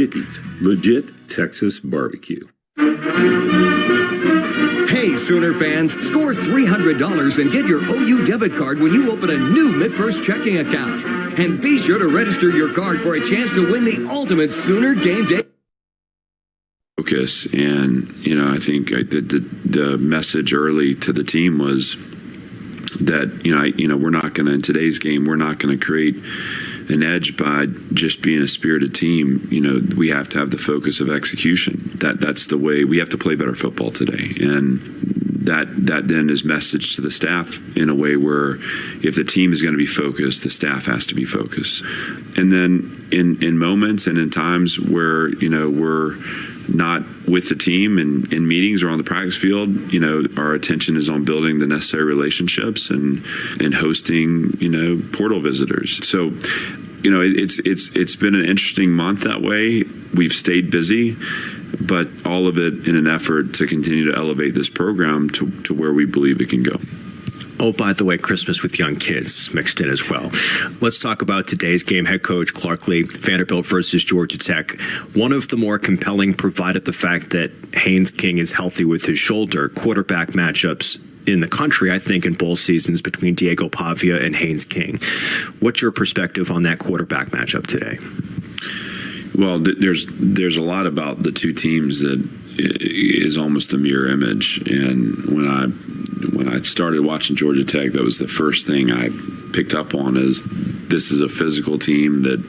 Chickies, legit Texas barbecue. Hey, Sooner fans, score $300 and get your OU debit card when you open a new MidFirst checking account. And be sure to register your card for a chance to win the ultimate Sooner game day. Focus, and I think the message early to the team was that we're not going to, in today's game, we're not going to create an edge by just being a spirited team. We have to have the focus of execution. That's the way we have to play better football today, and that then is messaged to the staff in a way where if the team is going to be focused, the staff has to be focused. And then in moments and in times where we're not with the team in meetings or on the practice field, our attention is on building the necessary relationships and hosting, portal visitors. So, it's been an interesting month that way. We've stayed busy, but all of it in an effort to continue to elevate this program to where we believe it can go. Oh, by the way, Christmas with young kids mixed in as well. Let's talk about today's game. Head coach Clark Lee, Vanderbilt versus Georgia Tech. One of the more compelling, provided the fact that Haynes King is healthy with his shoulder, quarterback matchups in the country, I think, in bowl seasons between Diego Pavia and Haynes King. What's your perspective on that quarterback matchup today? Well, there's a lot about the two teams that is almost a mirror image. And when I started watching Georgia Tech, that was the first thing I picked up on, is this is a physical team that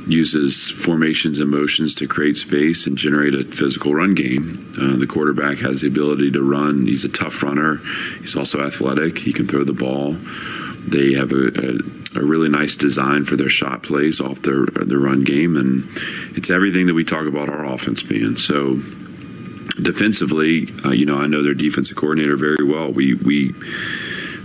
uses formations and motions to create space and generate a physical run game. The quarterback has the ability to run. He's a tough runner. He's also athletic. He can throw the ball. They have a really nice design for their shot plays off their run game, and it's everything that we talk about our offense being. So defensively, I know their defensive coordinator very well. We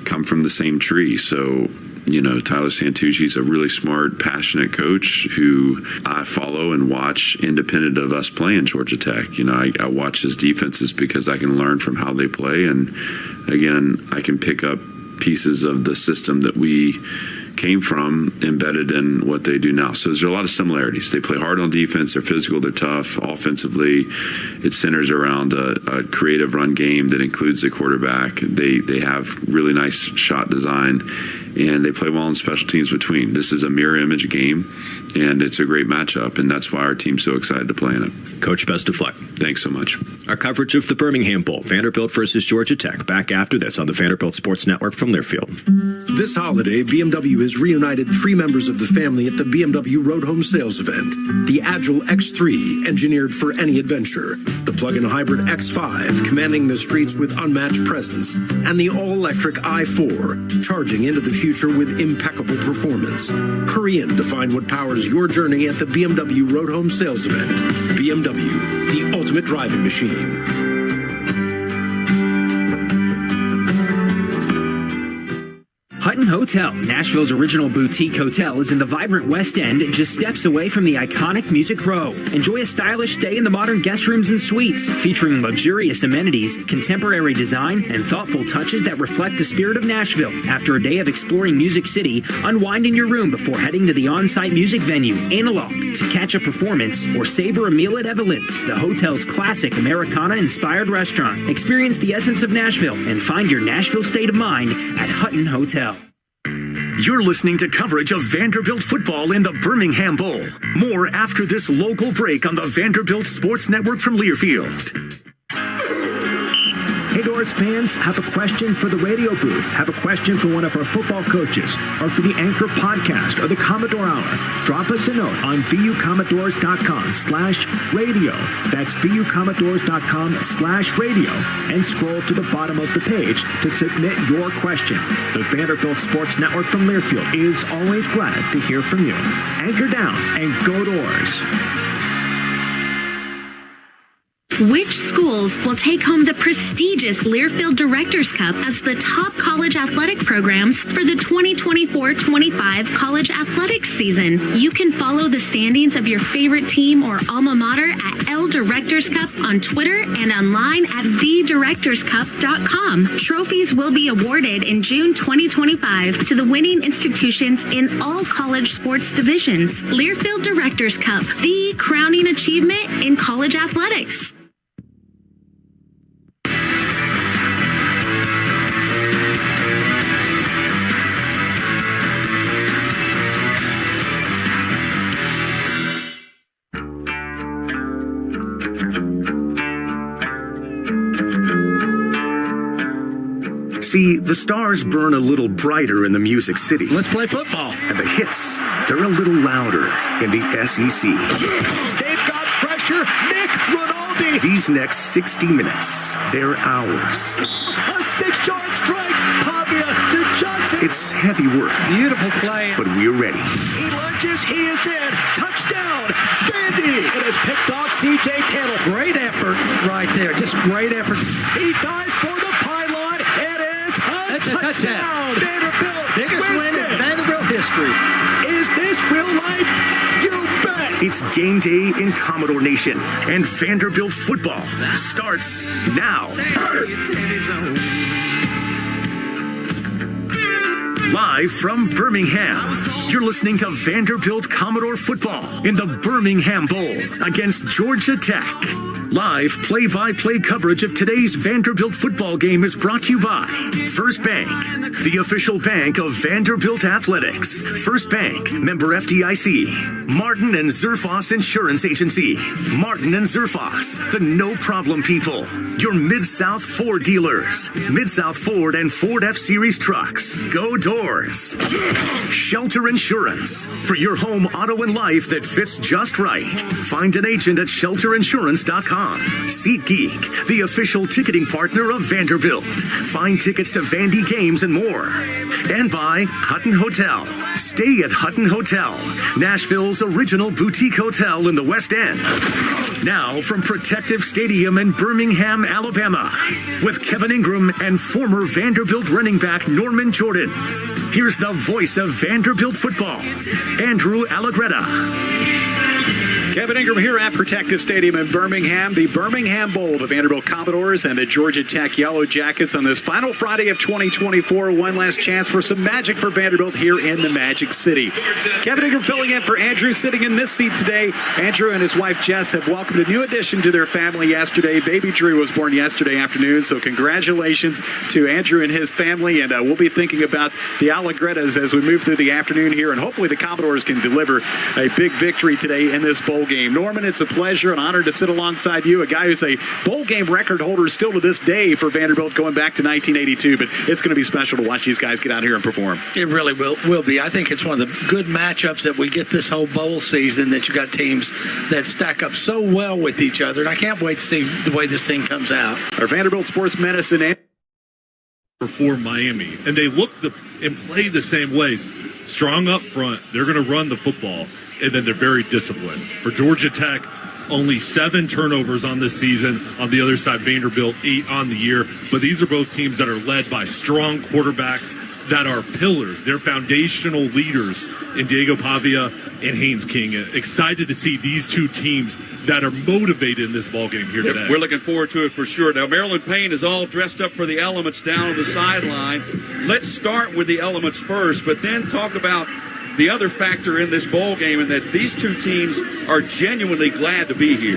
come from the same tree, so Tyler Santucci's a really smart, passionate coach who I follow and watch independent of us playing Georgia Tech. I watch his defenses because I can learn from how they play, and again, I can pick up pieces of the system that we came from embedded in what they do now. So there's a lot of similarities. They play hard on defense. They're physical. They're tough. Offensively, it centers around a creative run game that includes the quarterback. They have really nice shot design, and they play well in special teams between. This is a mirror image game, and it's a great matchup, and that's why our team's so excited to play in it. Coach, best of luck. Thanks so much. Our coverage of the Birmingham Bowl, Vanderbilt versus Georgia Tech, back after this on the Vanderbilt Sports Network from Learfield. This holiday, BMW has reunited 3 members of the family at the BMW Road Home Sales event. The Agile X3, engineered for any adventure. The plug-in hybrid X5, commanding the streets with unmatched presence. And the all-electric i4, charging into the future with impeccable performance. Hurry in to find what powers your journey at the BMW Road Home Sales event. BMW, the ultimate driving machine. Hutton Hotel, Nashville's original boutique hotel, is in the vibrant West End, just steps away from the iconic Music Row. Enjoy a stylish stay in the modern guest rooms and suites, featuring luxurious amenities, contemporary design, and thoughtful touches that reflect the spirit of Nashville. After a day of exploring Music City, unwind in your room before heading to the on-site music venue, Analog, to catch a performance or savor a meal at Evelyn's, the hotel's classic Americana-inspired restaurant. Experience the essence of Nashville and find your Nashville state of mind at Hutton Hotel. You're listening to coverage of Vanderbilt football in the Birmingham Bowl. More after this local break on the Vanderbilt Sports Network from Learfield. Hey, Doors fans, have a question for the radio booth, have a question for one of our football coaches, or for the Anchor podcast or the Commodore Hour. Drop us a note on vucommodores.com/radio. That's vucommodores.com/radio, and scroll to the bottom of the page to submit your question. The Vanderbilt Sports Network from Learfield is always glad to hear from you. Anchor down and go Doors. Which schools will take home the prestigious Learfield Directors Cup as the top college athletic programs for the 2024-25 college athletics season? You can follow the standings of your favorite team or alma mater at L Directors Cup on Twitter and online at thedirectorscup.com. Trophies will be awarded in June 2025 to the winning institutions in all college sports divisions. Learfield Directors Cup, the crowning achievement in college athletics. See, the stars burn a little brighter in the Music City. Let's play football. And the hits, they're a little louder in the SEC. They've got pressure. Nick Rinaldi. These next 60 minutes, they're ours. A 6-yard strike. Pavia to Johnson. It's heavy work. Beautiful play. But we're ready. He lunges. He is in. Touchdown. Vandy. It has picked off C.J. Taylor. Great effort right there. Just great effort. He dives for the pylon. That's a touchdown. Vanderbilt. Biggest win in Vanderbilt history. Is this real life? You bet. It's game day in Commodore Nation, and Vanderbilt football starts now. Live from Birmingham, you're listening to Vanderbilt Commodore football in the Birmingham Bowl against Georgia Tech. Live play-by-play coverage of today's Vanderbilt football game is brought to you by First Bank, the official bank of Vanderbilt Athletics. First Bank, member FDIC. Martin and Zerfoss Insurance Agency. Martin and Zerfoss, the no-problem people. Your Mid-South Ford dealers. Mid-South Ford and Ford F-Series trucks. Go Doors. Shelter Insurance, for your home, auto, and life that fits just right. Find an agent at shelterinsurance.com. SeatGeek, the official ticketing partner of Vanderbilt. Find tickets to Vandy games and more. And by Hutton Hotel. Stay at Hutton Hotel, Nashville's original boutique hotel in the West End. Now from Protective Stadium in Birmingham, Alabama, with Kevin Ingram and former Vanderbilt running back Norman Jordan. Here's the voice of Vanderbilt football, Andrew Allegretta. Kevin Ingram here at Protective Stadium in Birmingham, the Birmingham Bowl, the Vanderbilt Commodores and the Georgia Tech Yellow Jackets on this final Friday of 2024. One last chance for some magic for Vanderbilt here in the Magic City. Kevin Ingram filling in for Andrew, sitting in this seat today. Andrew and his wife Jess have welcomed a new addition to their family yesterday. Baby Drew was born yesterday afternoon, so congratulations to Andrew and his family. And we'll be thinking about the Allegrettas as we move through the afternoon here, and hopefully the Commodores can deliver a big victory today in this bowl game. Norman, it's a pleasure and honor to sit alongside you, a guy who's a bowl game record holder still to this day for Vanderbilt going back to 1982, but it's going to be special to watch these guys get out here and perform. It really will be. I think it's one of the good matchups that we get this whole bowl season, that you got teams that stack up so well with each other, and I can't wait to see the way this thing comes out. Our Vanderbilt sports medicine for Miami, and they look and play the same ways. Strong up front, they're going to run the football, and then they're very disciplined. For Georgia Tech, only 7 turnovers on this season. On the other side, Vanderbilt, 8 on the year. But these are both teams that are led by strong quarterbacks that are pillars. They're foundational leaders in Diego Pavia and Haynes King. Excited to see these two teams that are motivated in this ballgame here today. We're looking forward to it for sure. Now, Maryland Payne is all dressed up for the elements down on the sideline. Let's start with the elements first, but then talk about the other factor in this bowl game, and that these two teams are genuinely glad to be here.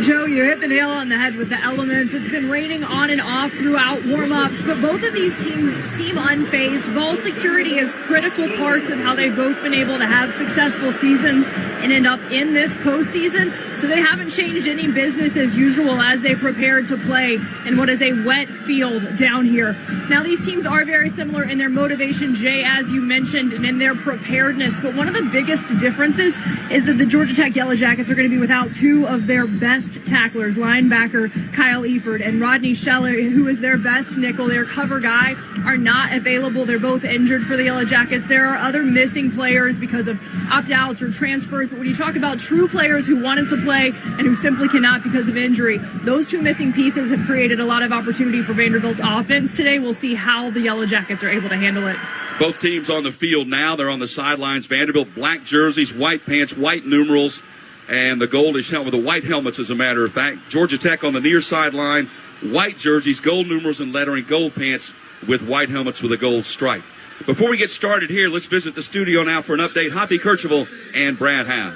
Joe, you hit the nail on the head with the elements. It's been raining on and off throughout warm-ups, but both of these teams seem unfazed. Ball security is critical parts of how they've both been able to have successful seasons and end up in this postseason. So they haven't changed any business as usual as they prepare to play in what is a wet field down here. Now, these teams are very similar in their motivation, Jay, as you mentioned, and in their preparation preparedness, but one of the biggest differences is that the Georgia Tech Yellow Jackets are going to be without two of their best tacklers, linebacker Kyle Eford and Rodney Scheller, who is their best nickel. Their cover guy are not available. They're both injured for the Yellow Jackets. There are other missing players because of opt-outs or transfers, but when you talk about true players who wanted to play and who simply cannot because of injury, those two missing pieces have created a lot of opportunity for Vanderbilt's offense today. We'll see how the Yellow Jackets are able to handle it. Both teams on the field now. They're on the sidelines. Vanderbilt, black jerseys, white pants, white numerals, and the goldish helmet, the white helmets, as a matter of fact. Georgia Tech on the near sideline, white jerseys, gold numerals and lettering, gold pants with white helmets with a gold stripe. Before we get started here, let's visit the studio now for an update. Hoppy Kercheval and Brad Howe.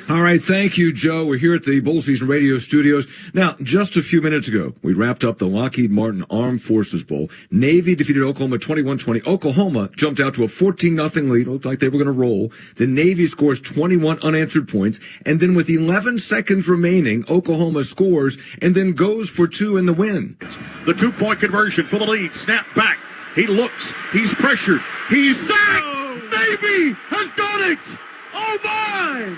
All right, thank you, Joe. We're here at the Bowl Season Radio Studios. Now, just a few minutes ago, we wrapped up the Lockheed Martin Armed Forces Bowl. Navy defeated Oklahoma 21-20. Oklahoma jumped out to a 14-0 lead. Looked like they were going to roll. The Navy scores 21 unanswered points. And then with 11 seconds remaining, Oklahoma scores and then goes for two in the win. The two-point conversion for the lead. Snap back. He looks. He's pressured. He's sacked. Navy has done it. Oh, my.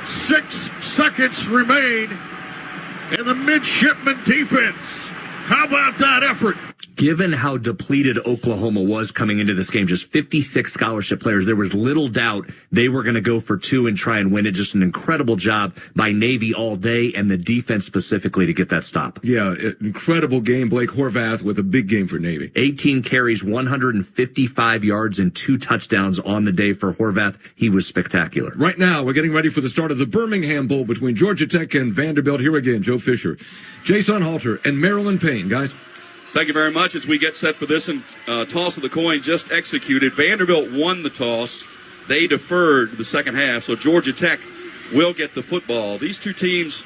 6 seconds remain in the midshipman defense. How about that effort? Given how depleted Oklahoma was coming into this game, just 56 scholarship players, there was little doubt they were going to go for two and try and win it. Just an incredible job by Navy all day and the defense specifically to get that stop. Yeah, incredible game. Blake Horvath with a big game for Navy. 18 carries, 155 yards, and 2 touchdowns on the day for Horvath. He was spectacular. Right now, we're getting ready for the start of the Birmingham Bowl between Georgia Tech and Vanderbilt. Here again, Joe Fisher, Jason Halter, and Marilyn Payne. Guys. Thank you very much. As we get set for this, and toss of the coin just executed. Vanderbilt won the toss. They deferred the second half, so Georgia Tech will get the football. These two teams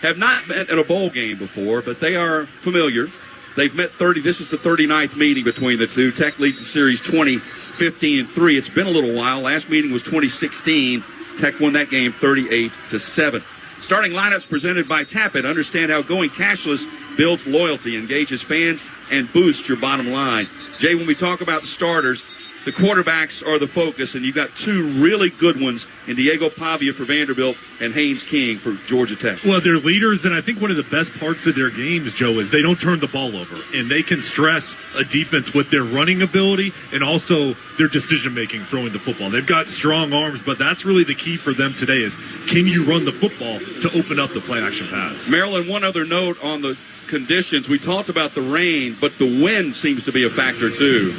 have not met in a bowl game before, but they are familiar. They've met 30. This is the 39th meeting between the two. Tech leads the series 20-15-3. It's been a little while. Last meeting was 2016. Tech won that game 38-7. Starting lineups presented by Tapit. Understand how going cashless builds loyalty, engages fans, and boosts your bottom line. Jay, when we talk about the starters, the quarterbacks are the focus, and you've got two really good ones in Diego Pavia for Vanderbilt and Haynes King for Georgia Tech. Well, they're leaders, and I think one of the best parts of their games, Joe, is they don't turn the ball over, and they can stress a defense with their running ability and also their decision-making throwing the football. They've got strong arms, but that's really the key for them today is can you run the football to open up the play-action pass? Maryland, one other note on the conditions. We talked about the rain, but the wind seems to be a factor, too.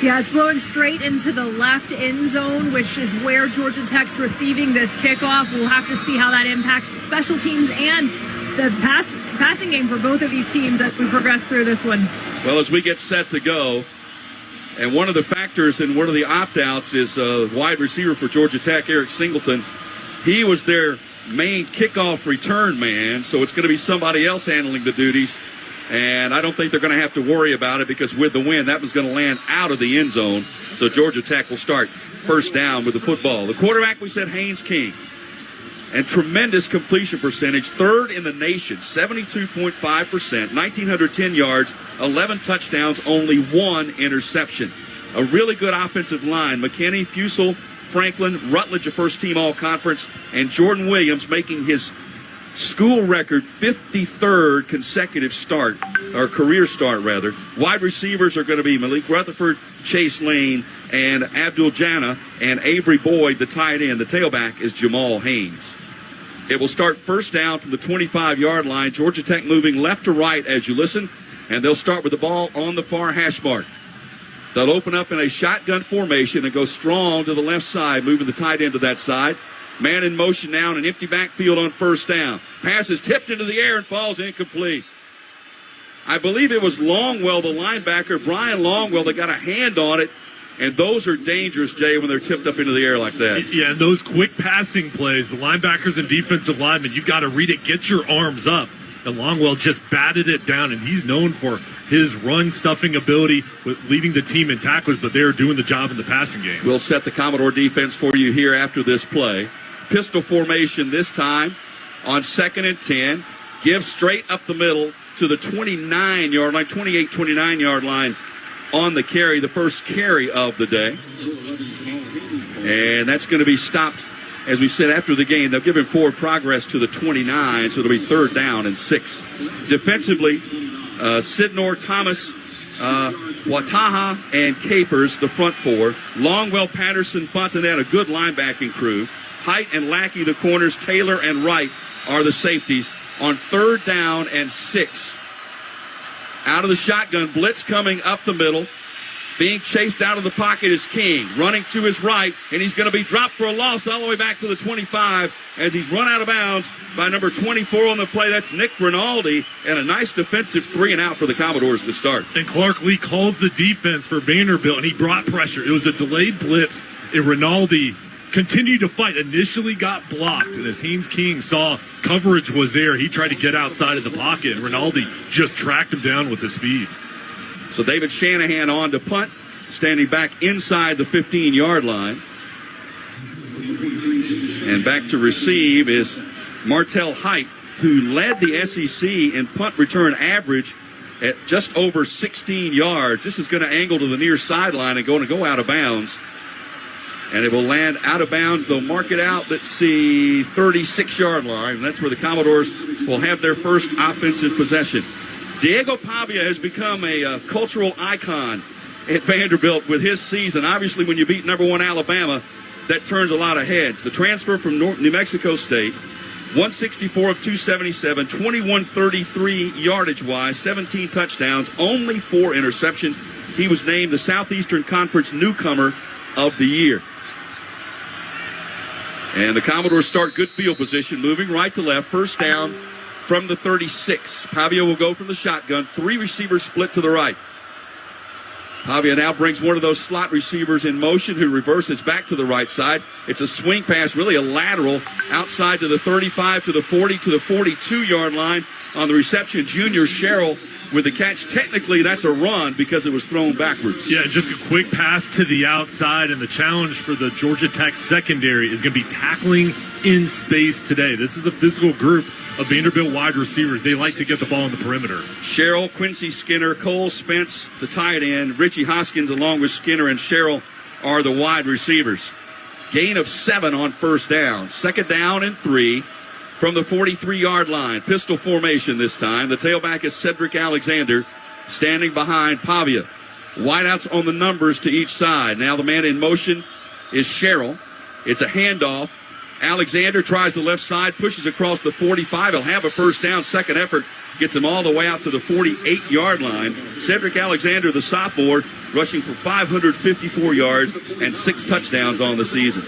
Yeah, it's blowing straight into the left end zone, which is where Georgia Tech's receiving this kickoff. We'll have to see how that impacts special teams and the passing game for both of these teams as we progress through this one. Well, as we get set to go, and one of the factors in one of the opt-outs is wide receiver for Georgia Tech, Eric Singleton. He was their main kickoff return man, so it's going to be somebody else handling the duties. And I don't think they're going to have to worry about it because with the win, that was going to land out of the end zone. So Georgia Tech will start first down with the football. The quarterback, we said, Haynes King. And tremendous completion percentage, third in the nation, 72.5%, 1,910 yards, 11 touchdowns, only 1 interception. A really good offensive line. McKinney, Fusel, Franklin, Rutledge, a first-team all-conference, and Jordan Williams making his school record 53rd consecutive start, or career start, rather. Wide receivers are going to be Malik Rutherford, Chase Lane, and Abdul Jannah, and Avery Boyd, the tight end. The tailback is Jamal Haynes. It will start first down from the 25-yard line. Georgia Tech moving left to right as you listen, and they'll start with the ball on the far hash mark. They'll open up in a shotgun formation and go strong to the left side, moving the tight end to that side. Man in motion now in an empty backfield on first down. Pass is tipped into the air and falls incomplete. I believe it was Longwell, the linebacker, Brian Longwell, that got a hand on it. And those are dangerous, Jay, when they're tipped up into the air like that. Yeah, and those quick passing plays, the linebackers and defensive linemen, you've got to read it, get your arms up. And Longwell just batted it down, and he's known for his run-stuffing ability with leading the team in tacklers, but they're doing the job in the passing game. We'll set the Commodore defense for you here after this play. Pistol formation this time on 2nd and 10. Give straight up the middle to the 29-yard line, 28, 29-yard line on the carry, the first carry of the day. And that's going to be stopped, as we said after the game. They'll give him forward progress to the 29, so it'll be 3rd down and 6. Defensively, Sidnor, Thomas, Wataha, and Capers, the front 4. Longwell, Patterson, Fontanet, a good linebacking crew. Height and Lackey, the corners. Taylor and Wright are the safeties. On 3rd down and 6. Out of the shotgun, blitz coming up the middle. Being chased out of the pocket is King, running to his right, and he's going to be dropped for a loss all the way back to the 25 as he's run out of bounds by number 24 on the play. That's Nick Rinaldi, and a nice defensive 3 and out for the Commodores to start. And Clark Lee calls the defense for Vanderbilt, and he brought pressure. It was a delayed blitz, and Rinaldi continued to fight. Initially got blocked, and as Haynes King saw coverage was there, he tried to get outside of the pocket, and Rinaldi just tracked him down with his speed. So David Shanahan on to punt, standing back inside the 15-yard line. And back to receive is Martell Height, who led the SEC in punt return average at just over 16 yards. This is going to angle to the near sideline and going to go out of bounds. And it will land out of bounds. They'll mark it out, let's see, 36-yard line. And that's where the Commodores will have their first offensive possession. Diego Pavia has become a cultural icon at Vanderbilt with his season. Obviously, when you beat number 1 Alabama, that turns a lot of heads. The transfer from New Mexico State, 164 of 277, 2133 yardage-wise, 17 touchdowns, only 4 interceptions. He was named the Southeastern Conference Newcomer of the Year. And the Commodores start good field position, moving right to left, first down from the 36. Pavia will go from the shotgun. 3 receivers split to the right. Pavia now brings one of those slot receivers in motion who reverses back to the right side. It's a swing pass, really a lateral, outside to the 35, to the 40, to the 42-yard line. On the reception, Junior Sherrill with the catch. Technically, that's a run because it was thrown backwards. Yeah, just a quick pass to the outside, and the challenge for the Georgia Tech secondary is going to be tackling in space today. This is a physical group of Vanderbilt wide receivers. They like to get the ball on the perimeter. Sherrill, Quincy Skinner, Cole Spence, the tight end, Richie Hoskins along with Skinner and Sherrill are the wide receivers. Gain of 7 on first down. 2nd down and 3 from the 43-yard line. Pistol formation this time. The tailback is Cedric Alexander standing behind Pavia. Wideouts on the numbers to each side. Now the man in motion is Sherrill. It's a handoff. Alexander tries the left side, pushes across the 45. He'll have a first down. Second effort gets him all the way out to the 48-yard line. Cedric Alexander, the sophomore, rushing for 554 yards and 6 touchdowns on the season.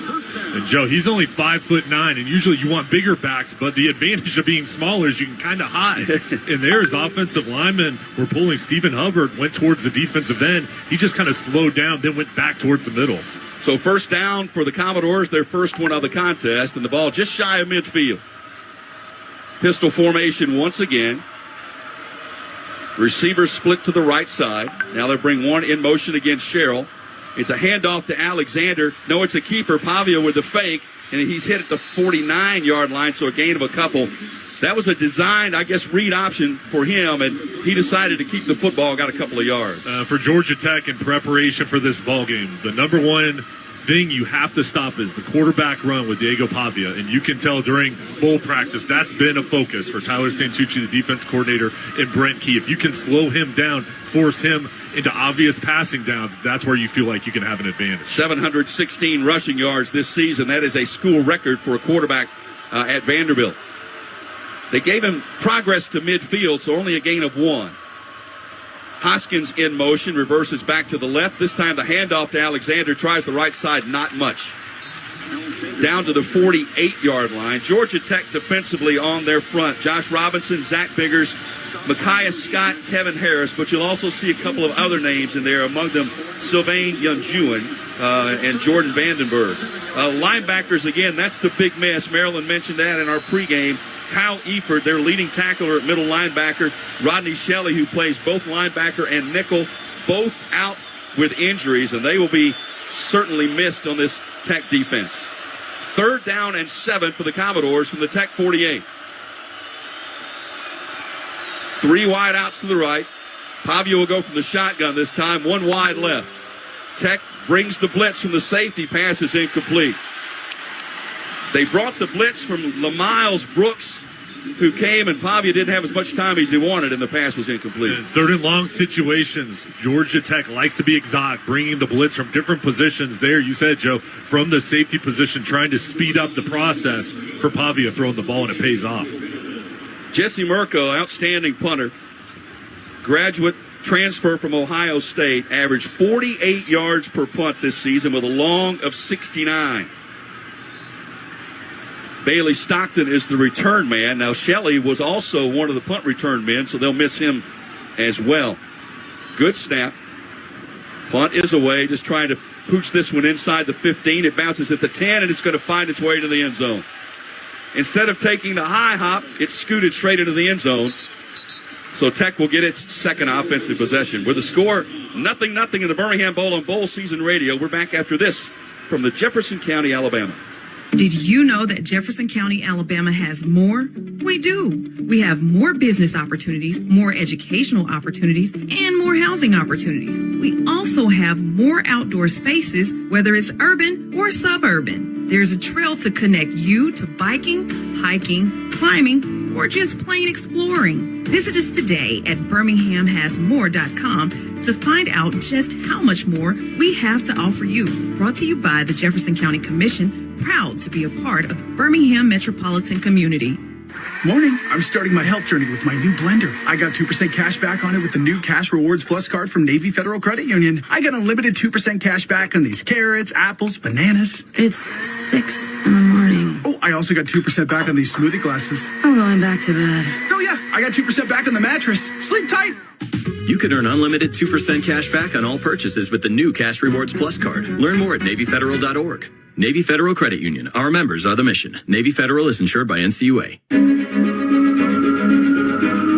And Joe, he's only 5'9", and usually you want bigger backs, but the advantage of being smaller is you can kind of hide. And there's offensive linemen were pulling. Stephen Hubbard went towards the defensive end. He just kind of slowed down, then went back towards the middle. So first down for the Commodores, their first one of the contest, and the ball just shy of midfield. Pistol formation once again. Receivers split to the right side. Now they bring one in motion against Sherrill. It's a handoff to Alexander. No, it's a keeper. Pavia with the fake, and he's hit at the 49-yard line, so a gain of a couple. That was a designed, I guess, read option for him, and he decided to keep the football, got a couple of yards. For Georgia Tech in preparation for this ball game, the number one thing you have to stop is the quarterback run with Diego Pavia, and you can tell during bowl practice that's been a focus for Tyler Santucci, the defense coordinator, and Brent Key. If you can slow him down, force him into obvious passing downs, that's where you feel like you can have an advantage. 716 rushing yards this season. That is a school record for a quarterback at Vanderbilt. They gave him progress to midfield, so only a gain of 1. Hoskins in motion, reverses back to the left. This time the handoff to Alexander, tries the right side, not much. Down to the 48-yard line. Georgia Tech defensively on their front. Josh Robinson, Zach Biggers, Micaiah Scott, Kevin Harris, but you'll also see a couple of other names in there, among them Sylvain Youngjuan and Jordan Vandenberg. Linebackers, again, that's the big miss. Maryland mentioned that in our pregame. Kyle Eford, their leading tackler at middle linebacker. Rodney Shelley, who plays both linebacker and nickel, both out with injuries, and they will be certainly missed on this Tech defense. 3rd down and 7 for the Commodores from the Tech 48. 3 wide outs to the right. Pavia will go from the shotgun this time, one wide left. Tech brings the blitz from the safety, pass is incomplete. They brought the blitz from LaMiles Brooks, who came, and Pavia didn't have as much time as he wanted, and the pass was incomplete. In third and long situations, Georgia Tech likes to be exotic, bringing the blitz from different positions there. You said, Joe, from the safety position, trying to speed up the process for Pavia throwing the ball, and it pays off. Jesse Mirko, outstanding punter, graduate transfer from Ohio State, averaged 48 yards per punt this season with a long of 69. Bailey Stockton is the return man. Now, Shelley was also one of the punt return men, so they'll miss him as well. Good snap. Punt is away, just trying to pooch this one inside the 15. It bounces at the 10, and it's going to find its way to the end zone. Instead of taking the high hop, it scooted straight into the end zone. So Tech will get its second offensive possession. With the score, 0-0 in the Birmingham Bowl on Bowl Season Radio. We're back after this from the Jefferson County, Alabama. Did you know that Jefferson County, Alabama has more? We do. We have more business opportunities, more educational opportunities, and more housing opportunities. We also have more outdoor spaces, whether it's urban or suburban. There's a trail to connect you to biking, hiking, climbing, or just plain exploring. Visit us today at birminghamhasmore.com to find out just how much more we have to offer you. Brought to you by the Jefferson County Commission, proud to be a part of the Birmingham metropolitan community. Morning. I'm starting my health journey with my new blender. I got 2% cash back on it with the new Cash Rewards Plus card from Navy Federal Credit Union. I got unlimited 2% cash back on these carrots, apples, bananas. It's 6 in the morning. Oh, I also got 2% back on these smoothie glasses. I'm going back to bed. Oh yeah, I got 2% back on the mattress. Sleep tight. You could earn unlimited 2% cash back on all purchases with the new Cash Rewards Plus card. Learn more at NavyFederal.org. Navy Federal Credit Union. Our members are the mission. Navy Federal is insured by NCUA.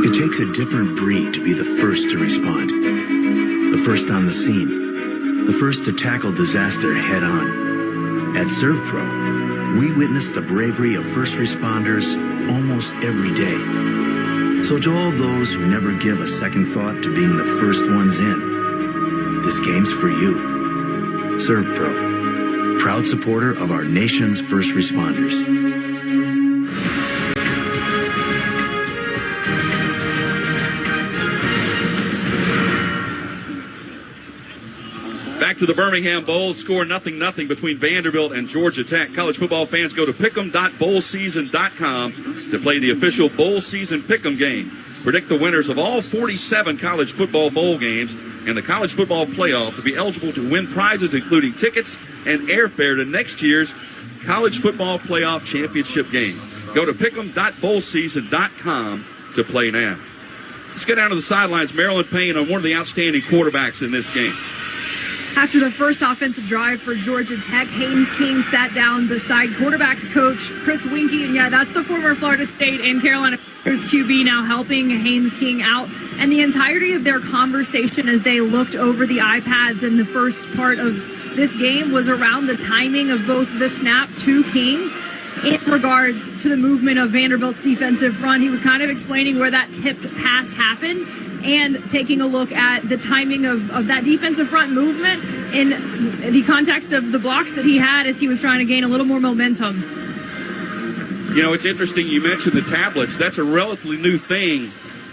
It takes a different breed to be the first to respond. The first on the scene. The first to tackle disaster head on. At ServPro, we witness the bravery of first responders almost every day. So to all those who never give a second thought to being the first ones in, this game's for you. ServPro. Proud supporter of our nation's first responders. Back to the Birmingham Bowl. Score 0-0 between Vanderbilt and Georgia Tech. College football fans, go to pick'em.bowlseason.com to play the official bowl season pick'em game. Predict the winners of all 47 college football bowl games and the college football playoff to be eligible to win prizes including tickets and airfare to next year's college football playoff championship game. Go to pick'em.bowlseason.com to play now. Let's get down to the sidelines. Maryland Payne on one of the outstanding quarterbacks in this game. After the first offensive drive for Georgia Tech, Haynes King sat down beside quarterbacks coach Chris Winkie. And yeah, that's the former Florida State and Carolina QB now helping Haynes King out. And the entirety of their conversation as they looked over the iPads in the first part of this game was around the timing of both the snap to King in regards to the movement of Vanderbilt's defensive front. He was kind of explaining where that tipped pass happened and taking a look at the timing of that defensive front movement in the context of the blocks that he had as he was trying to gain a little more momentum. You know, it's interesting you mentioned the tablets. That's a relatively new thing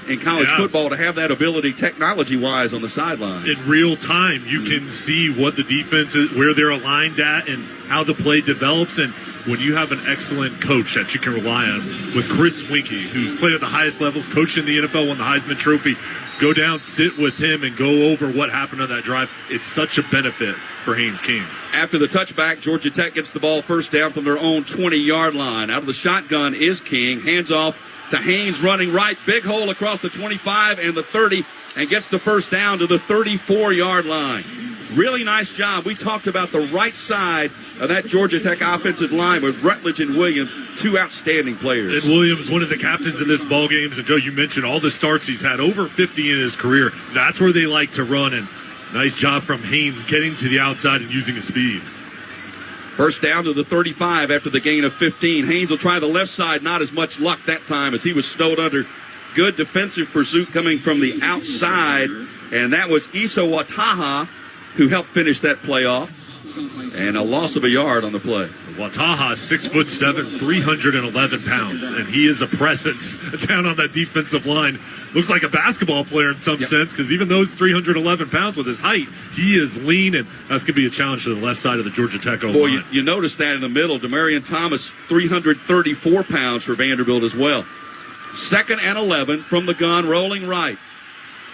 in college football to have that ability technology-wise on the sideline. In real time, you can see what the defense is, where they're aligned at, and how the play develops. And when you have an excellent coach that you can rely on, with Chris Winkie, who's played at the highest levels, coached in the NFL, won the Heisman Trophy, go down, sit with him, and go over what happened on that drive. It's such a benefit for Haynes King. After the touchback, Georgia Tech gets the ball first down from their own 20-yard line. Out of the shotgun is King. Hands off to Haynes running right. Big hole across the 25 and the 30 and gets the first down to the 34-yard line. Really nice job. We talked about the right side of that Georgia Tech offensive line with Rutledge and Williams, two outstanding players. And Williams, one of the captains in this ball games. And Joe, you mentioned all the starts he's had, over 50 in his career. That's where they like to run. And nice job from Haynes getting to the outside and using his speed. First down to the 35 after the gain of 15. Haynes will try the left side. Not as much luck that time as he was snowed under Good defensive pursuit coming from the outside, and that was Issa Wataha who helped finish that play off. And a loss of a yard on the play. Wataha, 6'7", 311 pounds, and he is a presence down on that defensive line. Looks like a basketball player in some sense, because even though he's 311 pounds with his height, he is lean, and that's going to be a challenge to the left side of the Georgia Tech O-line. Boy, you notice that in the middle. Demarion Thomas, 334 pounds for Vanderbilt as well. 2nd and 11 from the gun, rolling right.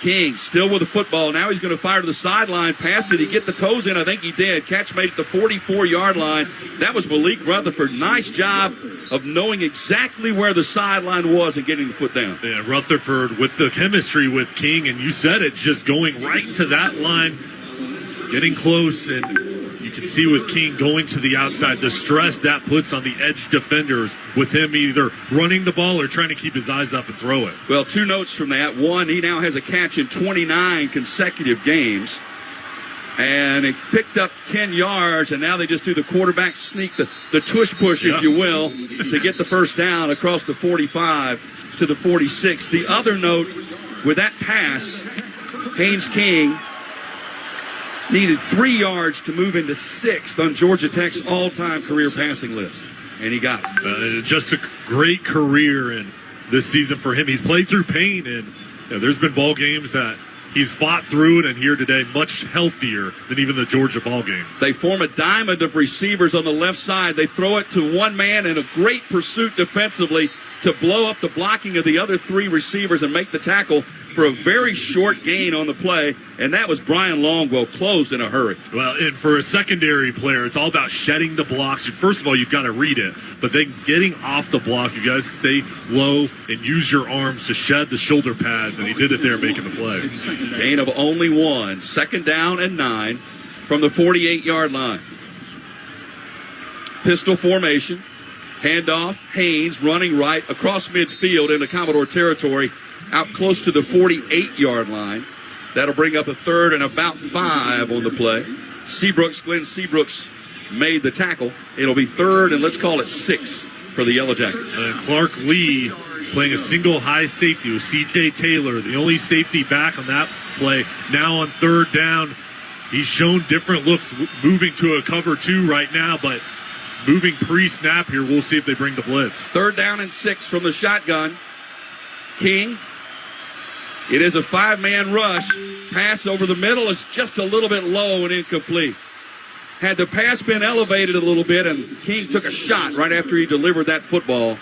King still with the football. Now he's going to fire to the sideline. Pass, did he get the toes in? I think he did. Catch made at the 44-yard line. That was Malik Rutherford. Nice job of knowing exactly where the sideline was and getting the foot down. Yeah, Rutherford with the chemistry with King, and you said it, just going right to that line, getting close, and you can see with King going to the outside, the stress that puts on the edge defenders with him either running the ball or trying to keep his eyes up and throw it. Well, 2 notes from that. One, he now has a catch in 29 consecutive games. And he picked up 10 yards, and now they just do the quarterback sneak, the tush push, if you will, to get the first down across the 45 to the 46. The other note, with that pass, Haynes King needed 3 yards to move into 6th on Georgia Tech's all-time career passing list, and he got it. Just a great career in this season for him. He's played through pain, and there's been ball games that he's fought through it, and here today, much healthier than even the Georgia ball game. They form a diamond of receivers on the left side. They throw it to one man in a great pursuit defensively to blow up the blocking of the other 3 receivers and make the tackle for a very short gain on the play, and that was Brian Longwell, closed in a hurry. Well, and for a secondary player, it's all about shedding the blocks. First of all, you've got to read it, but then getting off the block, you guys stay low and use your arms to shed the shoulder pads, and he did it there making the play. Gain of only 1, 2nd down and 9 from the 48-yard line. Pistol formation, handoff, Haynes running right across midfield into Commodore territory, out close to the 48-yard line. That'll bring up a 3rd and about 5 on the play. Glenn Seabrooks made the tackle. It'll be 3rd and let's call it 6 for the Yellow Jackets. Clark Lee playing a single high safety with C.J. Taylor, the only safety back on that play. Now on 3rd down, he's shown different looks, moving to a cover 2 right now, but moving pre-snap here. We'll see if they bring the blitz. 3rd down and 6 from the shotgun. King. It is a 5-man rush. Pass over the middle is just a little bit low and incomplete. Had the pass been elevated a little bit and King took a shot right after he delivered that football,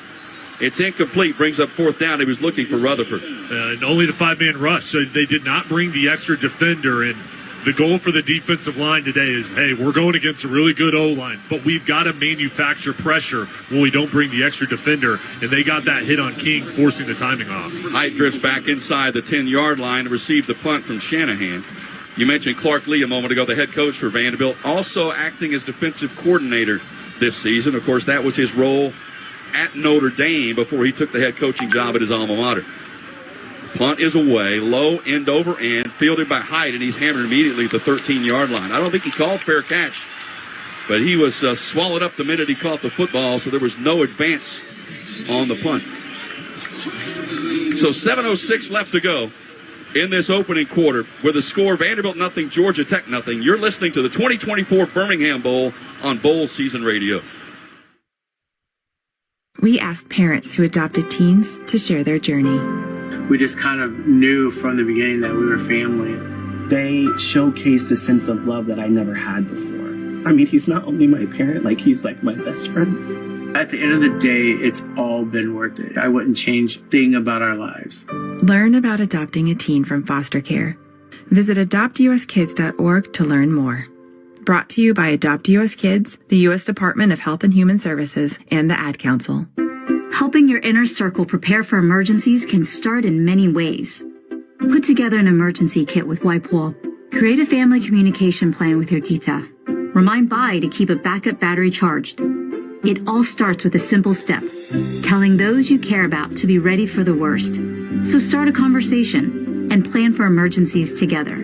it's incomplete, brings up 4th down. He was looking for Rutherford. And only the 5-man rush, so they did not bring the extra defender. And the goal for the defensive line today is, hey, we're going against a really good O-line, but we've got to manufacture pressure when we don't bring the extra defender. And they got that hit on King, forcing the timing off. Height drifts back inside the 10-yard line to receive the punt from Shanahan. You mentioned Clark Lee a moment ago, the head coach for Vanderbilt, also acting as defensive coordinator this season. Of course, that was his role at Notre Dame before he took the head coaching job at his alma mater. Punt is away, low end over end, fielded by Height, and he's hammered immediately at the 13-yard line. I don't think he called fair catch, but he was swallowed up the minute he caught the football, so there was no advance on the punt. So 7:06 left to go in this opening quarter with the score Vanderbilt nothing, Georgia Tech nothing. You're listening to the 2024 Birmingham Bowl on Bowl Season Radio. We asked parents who adopted teens to share their journey. We just kind of knew from the beginning that we were family. They showcased a sense of love that I never had before. I mean, he's not only my parent, like he's like my best friend. At the end of the day, it's all been worth it. I wouldn't change a thing about our lives. Learn about adopting a teen from foster care. Visit adoptuskids.org to learn more. Brought to you by Adopt US Kids, the U.S. Department of Health and Human Services, and the Ad Council. Helping your inner circle prepare for emergencies can start in many ways. Put together an emergency kit with Wipewall. Create a family communication plan with your tita. Remind Bai to keep a backup battery charged. It all starts with a simple step, telling those you care about to be ready for the worst. So start a conversation and plan for emergencies together.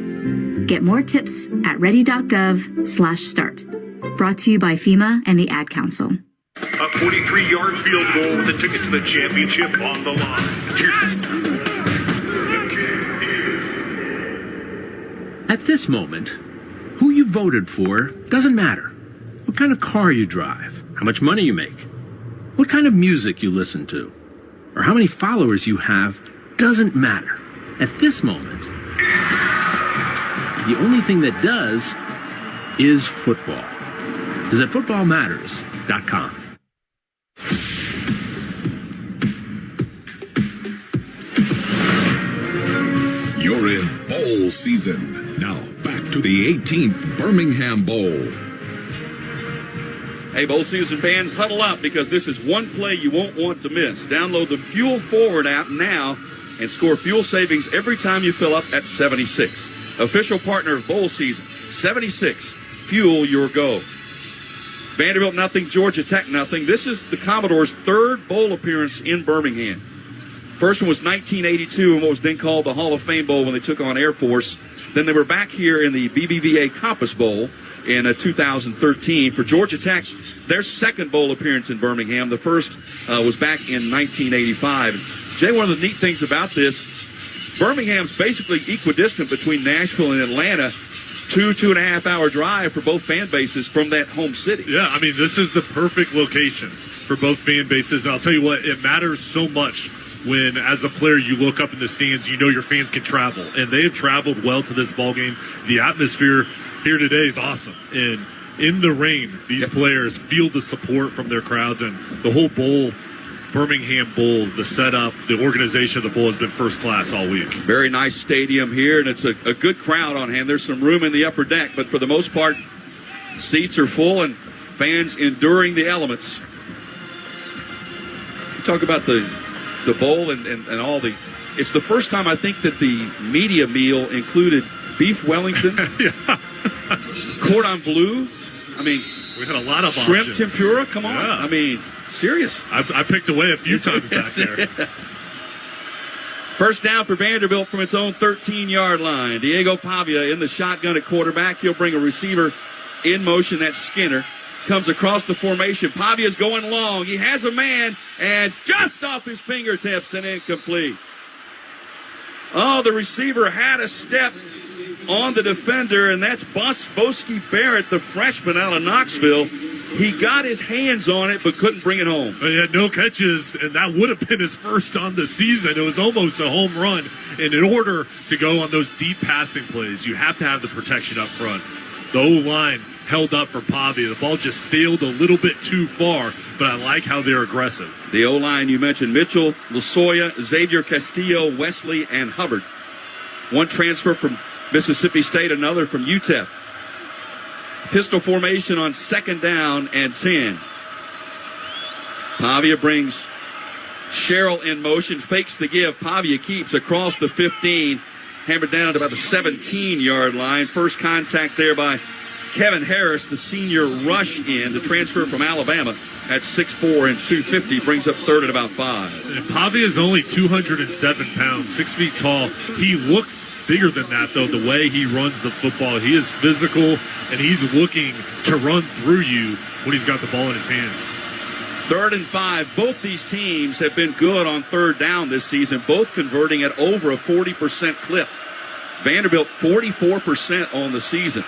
Get more tips at ready.gov/start. Brought to you by FEMA and the Ad Council. A 43-yard field goal with a ticket to the championship on the line. Here's At this moment, who you voted for doesn't matter. What kind of car you drive, how much money you make, what kind of music you listen to, or how many followers you have doesn't matter. At this moment, the only thing that does is football. Visit footballmatters.com. You're in bowl season. Now back to the 18th Birmingham Bowl. Hey, bowl season fans, huddle up because this is one play you won't want to miss. Download the Fuel Forward app now and score fuel savings every time you fill up at 76. Official partner of bowl season, 76. Fuel your go. Vanderbilt nothing, Georgia Tech nothing. This is the Commodores' third bowl appearance in Birmingham. First one was 1982 in what was then called the Hall of Fame Bowl when they took on Air Force. Then they were back here in the BBVA Compass Bowl in 2013. For Georgia Tech, their second bowl appearance in Birmingham. The first was back in 1985. Jay, one of the neat things about this, Birmingham's basically equidistant between Nashville and Atlanta. 2.5 hour drive for both fan bases from that home city. Yeah, I mean, this is the perfect location for both fan bases. And I'll tell you what, it matters so much when, as a player, you look up in the stands, you know your fans can travel. And they have traveled well to this ballgame. The atmosphere here today is awesome. And in the rain, these players feel the support from their crowds. And the whole bowl, Birmingham Bowl, the setup, the organization of the bowl has been first class all week. Very nice stadium here, and it's a good crowd on hand. There's some room in the upper deck, but for the most part, seats are full and fans enduring the elements. You talk about the bowl and all the... It's the first time I think that the media meal included beef Wellington, cordon bleu. I mean... We had a lot of shrimp options. tempura, come on. Yeah. I mean... Serious. I picked away a few times back there. First down for Vanderbilt from its own 13-yard line. Diego Pavia in the shotgun at quarterback. He'll bring a receiver in motion. That's Skinner. Comes across the formation. Pavia's going long. He has a man, and just off his fingertips and incomplete. Oh, the receiver had a step on the defender, and that's Boski Barrett, the freshman out of Knoxville. He got his hands on it, but couldn't bring it home. He had no catches, and that would have been his first on the season. It was almost a home run. And in order to go on those deep passing plays, you have to have the protection up front. The O-line held up for Pavia. The ball just sailed a little bit too far, but I like how they're aggressive. The O-line, you mentioned Mitchell, Lasoya, Xavier Castillo, Wesley, and Hubbard. One transfer from Mississippi State, another from UTEP. Pistol formation on second down and 10. Pavia brings Sherrill in motion, fakes the give. Pavia keeps across the 15, hammered down at about the 17-yard line. First contact there by Kevin Harris, the senior rush in, the transfer from Alabama at 6'4" and 250, brings up third at about 5. And Pavia is only 207 pounds, 6 feet tall. He looks bigger than that, though, the way he runs the football. He is physical, and he's looking to run through you when he's got the ball in his hands. 3rd and 5. Both these teams have been good on third down this season, both converting at over a 40% clip. Vanderbilt 44% on the season.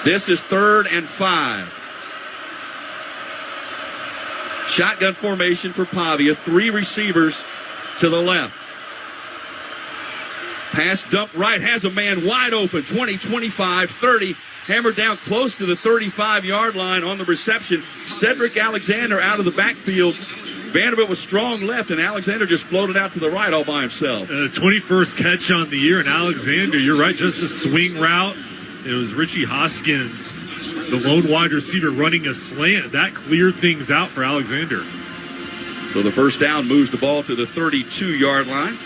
This is 3rd and 5. Shotgun formation for Pavia. 3 receivers to the left. Pass dump right, has a man wide open, 20, 25, 30, hammered down close to the 35-yard line on the reception. Cedric Alexander out of the backfield. Vanderbilt was strong left, and Alexander just floated out to the right all by himself. 21st catch on the year, and Alexander, you're right, just a swing route. It was Richie Hoskins, the lone wide receiver, running a slant. That cleared things out for Alexander. So the first down moves the ball to the 32-yard line.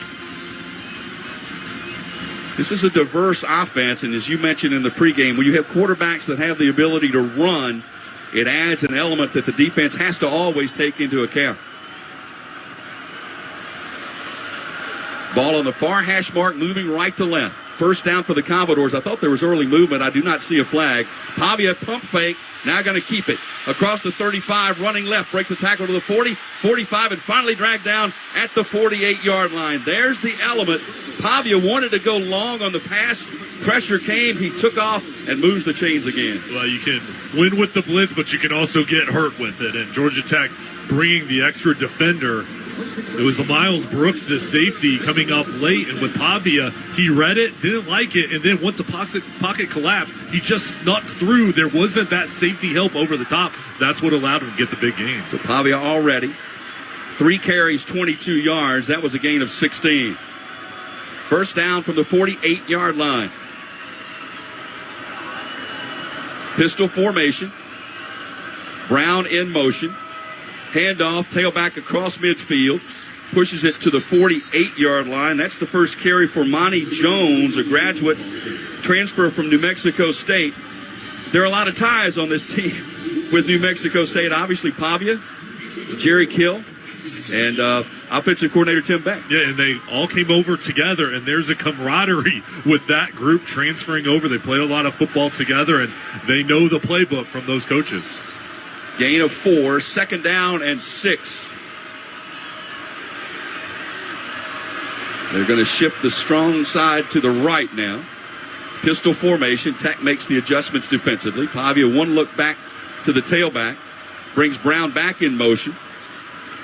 This is a diverse offense, and as you mentioned in the pregame, when you have quarterbacks that have the ability to run, it adds an element that the defense has to always take into account. Ball on the far hash mark, moving right to left. First down for the Commodores. I thought there was early movement. I do not see a flag. Pavia pump fake, now going to keep it. across the 35, running left, breaks a tackle to the 40, 45, and finally dragged down at the 48-yard line. There's the element. Pavia wanted to go long on the pass. Pressure came. He took off and moves the chains again. Well, you can win with the blitz, but you can also get hurt with it. And Georgia Tech bringing the extra defender. It was the Miles Brooks, the safety, coming up late, and with Pavia, he read it, didn't like it, and then once the pocket collapsed, he just snuck through. There wasn't that safety help over the top. That's what allowed him to get the big gain. So Pavia already 3 carries, 22 yards. That was a gain of 16. First down from the 48-yard line. Pistol formation. Brown in motion. Handoff, tailback across midfield. Pushes it to the 48-yard line. That's the first carry for Monty Jones, a graduate transfer from New Mexico State. There are a lot of ties on this team with New Mexico State. Obviously, Pavia, Jerry Kill, and offensive coordinator Tim Beck. Yeah, and they all came over together, and there's a camaraderie with that group transferring over. They played a lot of football together, and they know the playbook from those coaches. Gain of 4, second down and 6. They're going to shift the strong side to the right now. Pistol formation. Tech makes the adjustments defensively. Pavia one look back to the tailback. Brings Brown back in motion.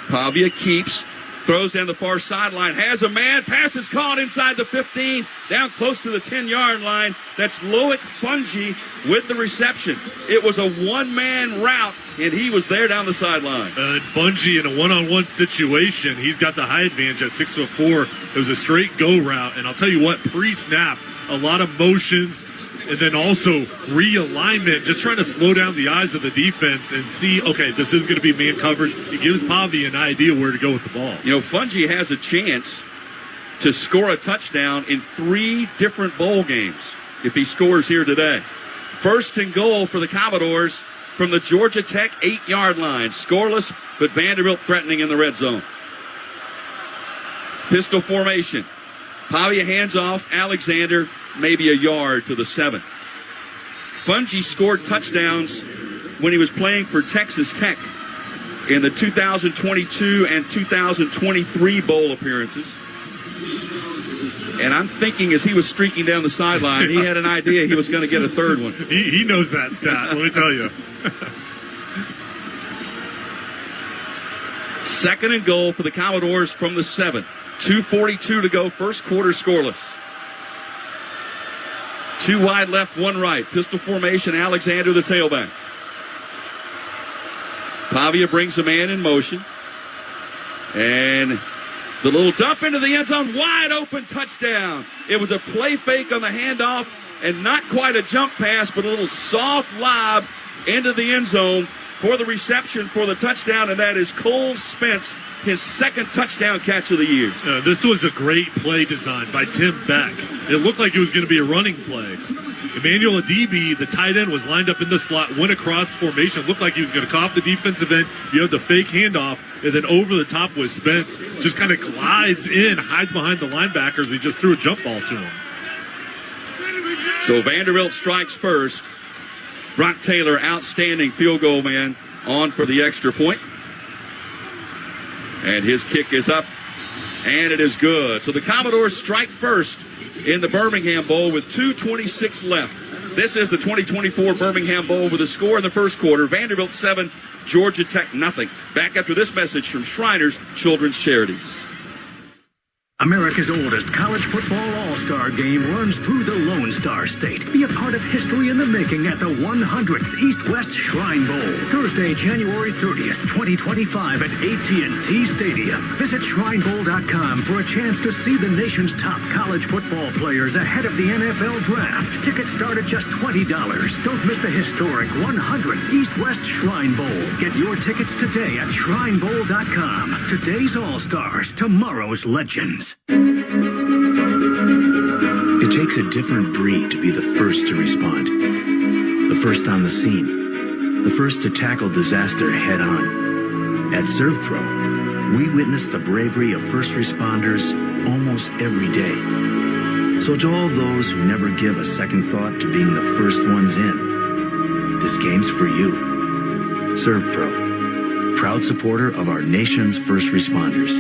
Pavia keeps. Throws down the far sideline. Has a man. Pass is caught inside the 15. Down close to the 10-yard line. That's Loic Fungi with the reception. It was a one-man route, and he was there down the sideline. And Fungi in a one-on-one situation, he's got the high advantage at 6'4". It was a straight go route. And I'll tell you what, pre-snap, a lot of motions, and then also realignment, just trying to slow down the eyes of the defense and see, okay, this is going to be man coverage. It gives Pavia an idea where to go with the ball. You know, Fungi has a chance to score a touchdown in 3 different bowl games if he scores here today. First and goal for the Commodores from the Georgia Tech 8-yard line. Scoreless, but Vanderbilt threatening in the red zone. Pistol formation. Pavia hands off. Alexander maybe a yard to the 7. Fungi scored touchdowns when he was playing for Texas Tech in the 2022 and 2023 bowl appearances. And I'm thinking as he was streaking down the sideline, he had an idea he was going to get a third one. He knows that stat, let me tell you. Second and goal for the Commodores from the 7. 2:42 to go, first quarter scoreless. 2 wide left, 1 right. Pistol formation, Alexander the tailback. Pavia brings a man in motion. And the little dump into the end zone, wide open touchdown. It was a play fake on the handoff and not quite a jump pass, but a little soft lob into the end zone for the reception for the touchdown, and that is Cole Spence, his second touchdown catch of the year. This was a great play design by Tim Beck. It looked like it was going to be a running play. Emmanuel Adibi, the tight end, was lined up in the slot, went across formation. It looked like he was going to cough the defensive end. You have the fake handoff, and then over the top was Spence. Just kind of glides in, hides behind the linebackers. He just threw a jump ball to him. So Vanderbilt strikes first. Brock Taylor, outstanding field goal man, on for the extra point. And his kick is up, and it is good. So the Commodores strike first in the Birmingham Bowl with 2:26 left. This is the 2024 Birmingham Bowl with a score in the first quarter. Vanderbilt 7, Georgia Tech nothing. Back after this message from Shriners Children's Charities. America's oldest college football all-star game runs through the Lone Star State. Be a part of history in the making at the 100th East-West Shrine Bowl. Thursday, January 30th, 2025 at AT&T Stadium. Visit shrinebowl.com for a chance to see the nation's top college football players ahead of the NFL Draft. Tickets start at just $20. Don't miss the historic 100th East-West Shrine Bowl. Get your tickets today at shrinebowl.com. Today's all-stars, tomorrow's legends. It takes a different breed to be the first to respond. The first on the scene. The first to tackle disaster head on. At ServPro, we witness the bravery of first responders almost every day. So to all those who never give a second thought to being the first ones in, this game's for you. ServPro, proud supporter of our nation's first responders.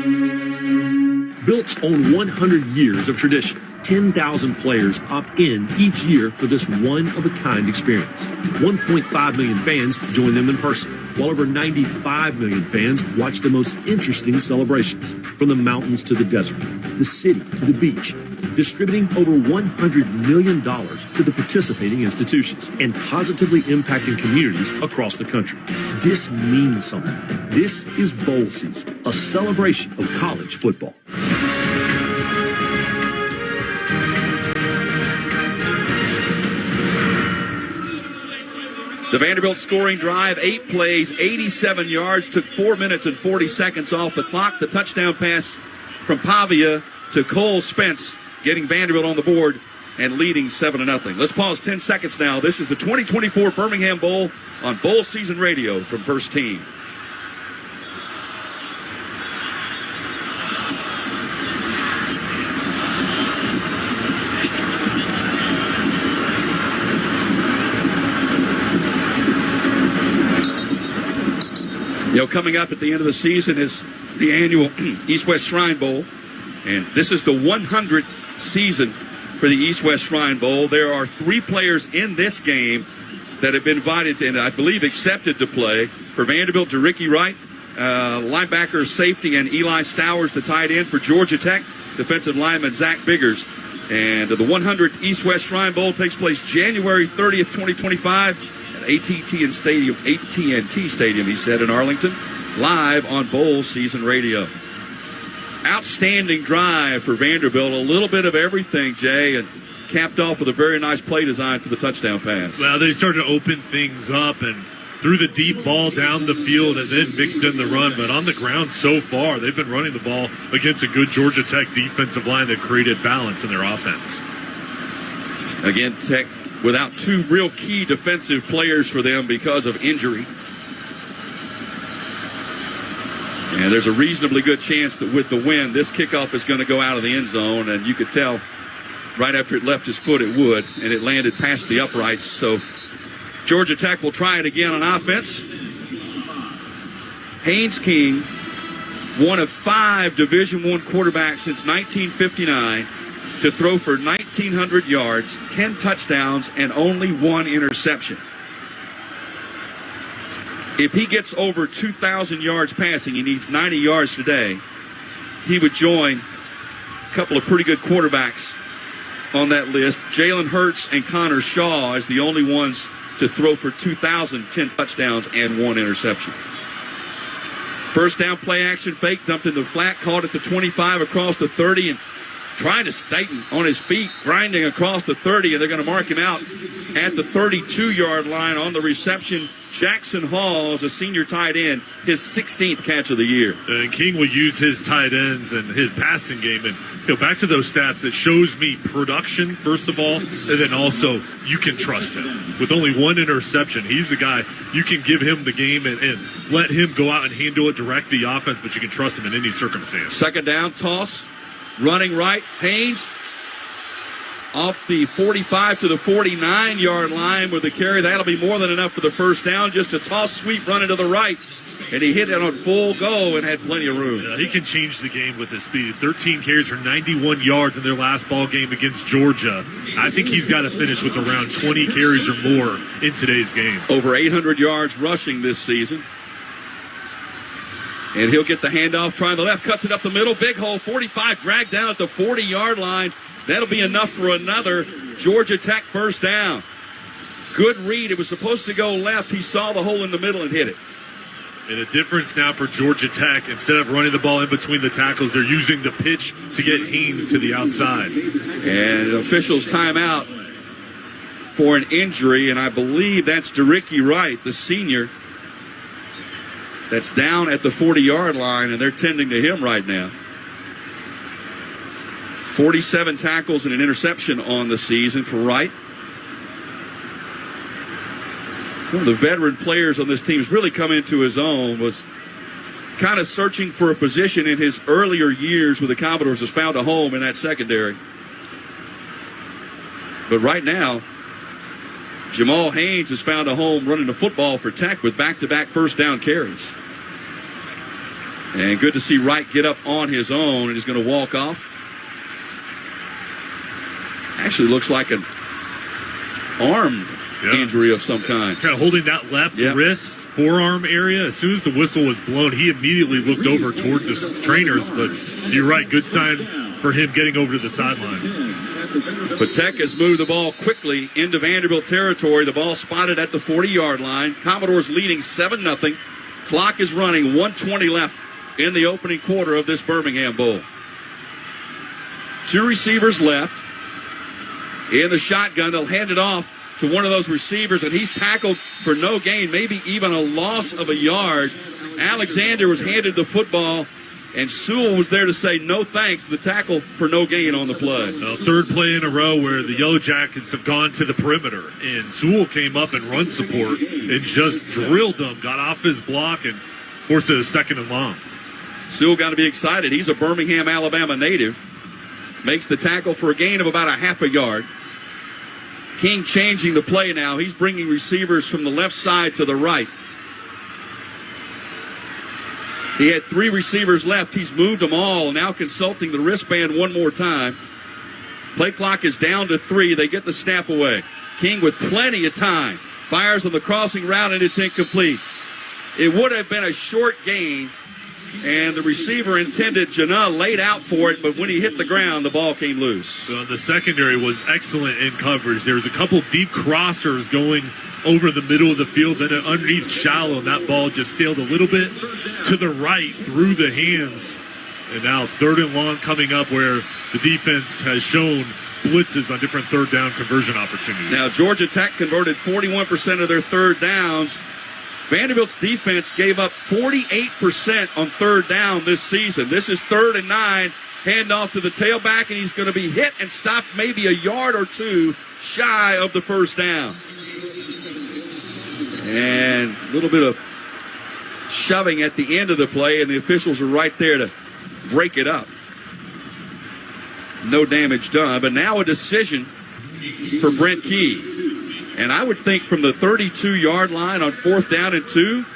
Bilt's own 100 years of tradition. 10,000 players opt in each year for this one-of-a-kind experience. 1.5 million fans join them in person, while over 95 million fans watch the most interesting celebrations, from the mountains to the desert, the city to the beach, distributing over $100 million to the participating institutions and positively impacting communities across the country. This means something. This is bowl season, a celebration of college football. The Vanderbilt scoring drive, 8 plays, 87 yards, took 4 minutes and 40 seconds off the clock. The touchdown pass from Pavia to Cole Spence, getting Vanderbilt on the board and leading 7-0. Let's pause 10 seconds now. This is the 2024 Birmingham Bowl on Bowl Season Radio from First Team. You know, coming up at the end of the season is the annual East-West Shrine Bowl, and this is the 100th season for the East-West Shrine Bowl. There are 3 players in this game that have been invited to, and I believe accepted to play. For Vanderbilt, to Ricky Wright, linebacker, safety, and Eli Stowers, the tight end. For Georgia Tech, defensive lineman Zach Biggers. And the 100th East-West Shrine Bowl takes place January 30th, 2025. AT&T Stadium, he said, in Arlington, live on Bowl Season Radio. Outstanding drive for Vanderbilt. A little bit of everything, Jay, and capped off with a very nice play design for the touchdown pass. Well, they started to open things up and threw the deep ball down the field and then mixed in the run. But on the ground so far, they've been running the ball against a good Georgia Tech defensive line that created balance in their offense. Again, Tech without 2 real key defensive players for them because of injury. And there's a reasonably good chance that with the win, this kickoff is going to go out of the end zone. And you could tell right after it left his foot it would, and it landed past the uprights. So Georgia Tech will try it again on offense. Haynes King, one of 5 Division I quarterbacks since 1959 to throw for 1,900 yards, 10 touchdowns, and only 1 interception. If he gets over 2,000 yards passing, he needs 90 yards today, he would join a couple of pretty good quarterbacks on that list. Jalen Hurts and Connor Shaw as the only ones to throw for 2,000, 10 touchdowns, and 1 interception. First down play action fake, dumped in the flat, caught at the 25 across the 30, and trying to stay on his feet, grinding across the 30, and they're going to mark him out at the 32-yard line on the reception. Jackson Hall is a senior tight end, his 16th catch of the year. And King will use his tight ends and his passing game. And back to those stats, it shows me production, first of all, and then also you can trust him. With only 1 interception, he's the guy, you can give him the game and let him go out and handle it, direct the offense, but you can trust him in any circumstance. Second down, toss. Running right, Haynes off the 45 to the 49-yard line with the carry. That'll be more than enough for the first down. Just a toss sweep running to the right. And he hit it on full go and had plenty of room. Yeah, he can change the game with his speed. 13 carries for 91 yards in their last ball game against Georgia. I think he's got to finish with around 20 carries or more in today's game. Over 800 yards rushing this season. And he'll get the handoff, trying the left, cuts it up the middle. Big hole, 45, dragged down at the 40-yard line. That'll be enough for another Georgia Tech first down. Good read. It was supposed to go left. He saw the hole in the middle and hit it. And a difference now for Georgia Tech. Instead of running the ball in between the tackles, they're using the pitch to get Haynes to the outside. And officials timeout for an injury, and I believe that's DeRicky Wright, the senior, that's down at the 40-yard line, and they're tending to him right now. 47 tackles and an interception on the season for Wright. One of the veteran players on this team has really come into his own, was kind of searching for a position in his earlier years with the Commodores, has found a home in that secondary. But right now, Jamal Haynes has found a home running the football for Tech with back-to-back first down carries. And good to see Wright get up on his own, and he's going to walk off. Actually looks like an arm injury of some kind. Kind of holding that left wrist, forearm area. As soon as the whistle was blown, he immediately looked over towards the trainers. But you're right, good sign for him getting over to the sideline. But Tech has moved the ball quickly into Vanderbilt territory. The ball spotted at the 40-yard line. Commodores leading 7-0. Clock is running, 1:20 left in the opening quarter of this Birmingham Bowl. 2 receivers left. In the shotgun, they'll hand it off to one of those receivers, and he's tackled for no gain, maybe even a loss of a yard. Alexander was handed the football, and Sewell was there to say no thanks. The tackle for no gain on the play. Third play in a row where the Yellow Jackets have gone to the perimeter, and Sewell came up in run support and just drilled them, got off his block, and forced it a second and long. Sewell got to be excited. He's a Birmingham, Alabama native. Makes the tackle for a gain of about a half a yard. King changing the play now. He's bringing receivers from the left side to the right. He had 3 receivers left. He's moved them all, now consulting the wristband one more time. Play clock is down to 3. They get the snap away. King with plenty of time. Fires on the crossing route, and it's incomplete. It would have been a short gain, and the receiver intended, Janah laid out for it, but when he hit the ground, the ball came loose. So the secondary was excellent in coverage. There was a couple deep crossers going over the middle of the field, then underneath shallow, and that ball just sailed a little bit to the right through the hands. And now 3rd and long coming up, where the defense has shown blitzes on different third down conversion opportunities. Now Georgia Tech converted 41% of their third downs. Vanderbilt's defense gave up 48% on third down this season. This is 3rd and 9. Handoff to the tailback, and he's going to be hit and stopped maybe a yard or 2 shy of the first down. And a little bit of shoving at the end of the play, and the officials are right there to break it up. No damage done, but now a decision for Brent Key. And I would think from the 32-yard line on 4th down and 2,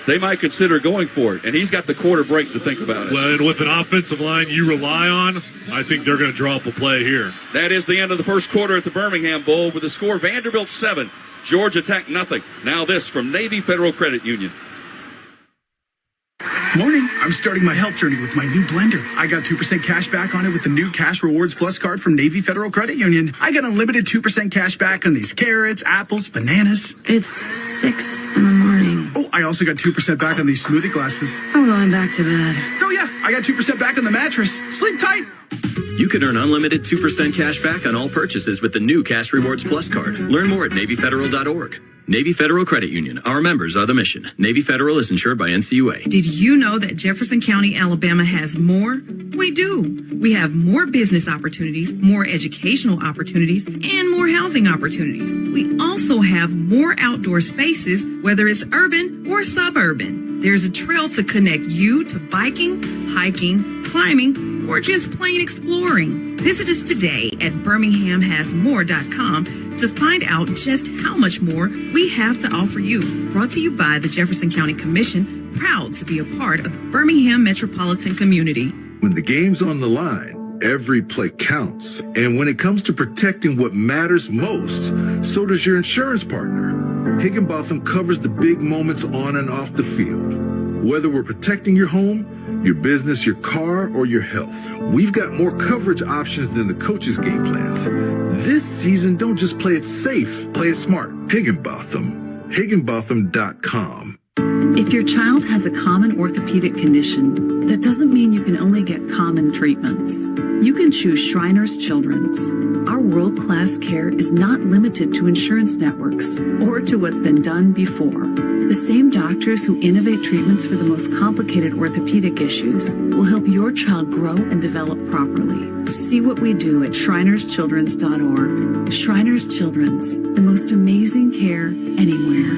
they might consider going for it. And he's got the quarter break to think about it. Well, and with an offensive line you rely on, I think they're going to draw up a play here. That is the end of the first quarter at the Birmingham Bowl with the score Vanderbilt 7, Georgia Tech nothing. Now this from Navy Federal Credit Union. Morning. I'm starting my health journey with my new blender. I got 2% cash back on it with the new Cash Rewards Plus card from Navy Federal Credit Union. I got unlimited 2% cash back on these carrots, apples, bananas. It's 6 in the morning. Oh, I also got 2% back on these smoothie glasses. I'm going back to bed. Oh, yeah. I got 2% back on the mattress. Sleep tight. You can earn unlimited 2% cash back on all purchases with the new Cash Rewards Plus card. Learn more at NavyFederal.org. Navy Federal Credit Union. Our members are the mission. Navy Federal is insured by NCUA. Did you know that Jefferson County, Alabama has more? We do. We have more business opportunities, more educational opportunities, and more housing opportunities. We also have more outdoor spaces, whether it's urban or suburban. There's a trail to connect you to biking, hiking, climbing, or just plain exploring. Visit us today at birminghamhasmore.com to find out just how much more we have to offer you. Brought to you by the Jefferson County Commission, proud to be a part of the Birmingham metropolitan community. When the game's on the line, every play counts. And when it comes to protecting what matters most, so does your insurance partner. Higginbotham covers the big moments on and off the field. Whether we're protecting your home, your business, your car, or your health, we've got more coverage options than the coach's game plans. This season, don't just play it safe, play it smart. Higginbotham. Higginbotham.com. If your child has a common orthopedic condition, that doesn't mean you can only get common treatments. You can choose Shriners Children's. Our world-class care is not limited to insurance networks or to what's been done before. The same doctors who innovate treatments for the most complicated orthopedic issues will help your child grow and develop properly. See what we do at shrinerschildrens.org. Shriners Children's, the most amazing care anywhere.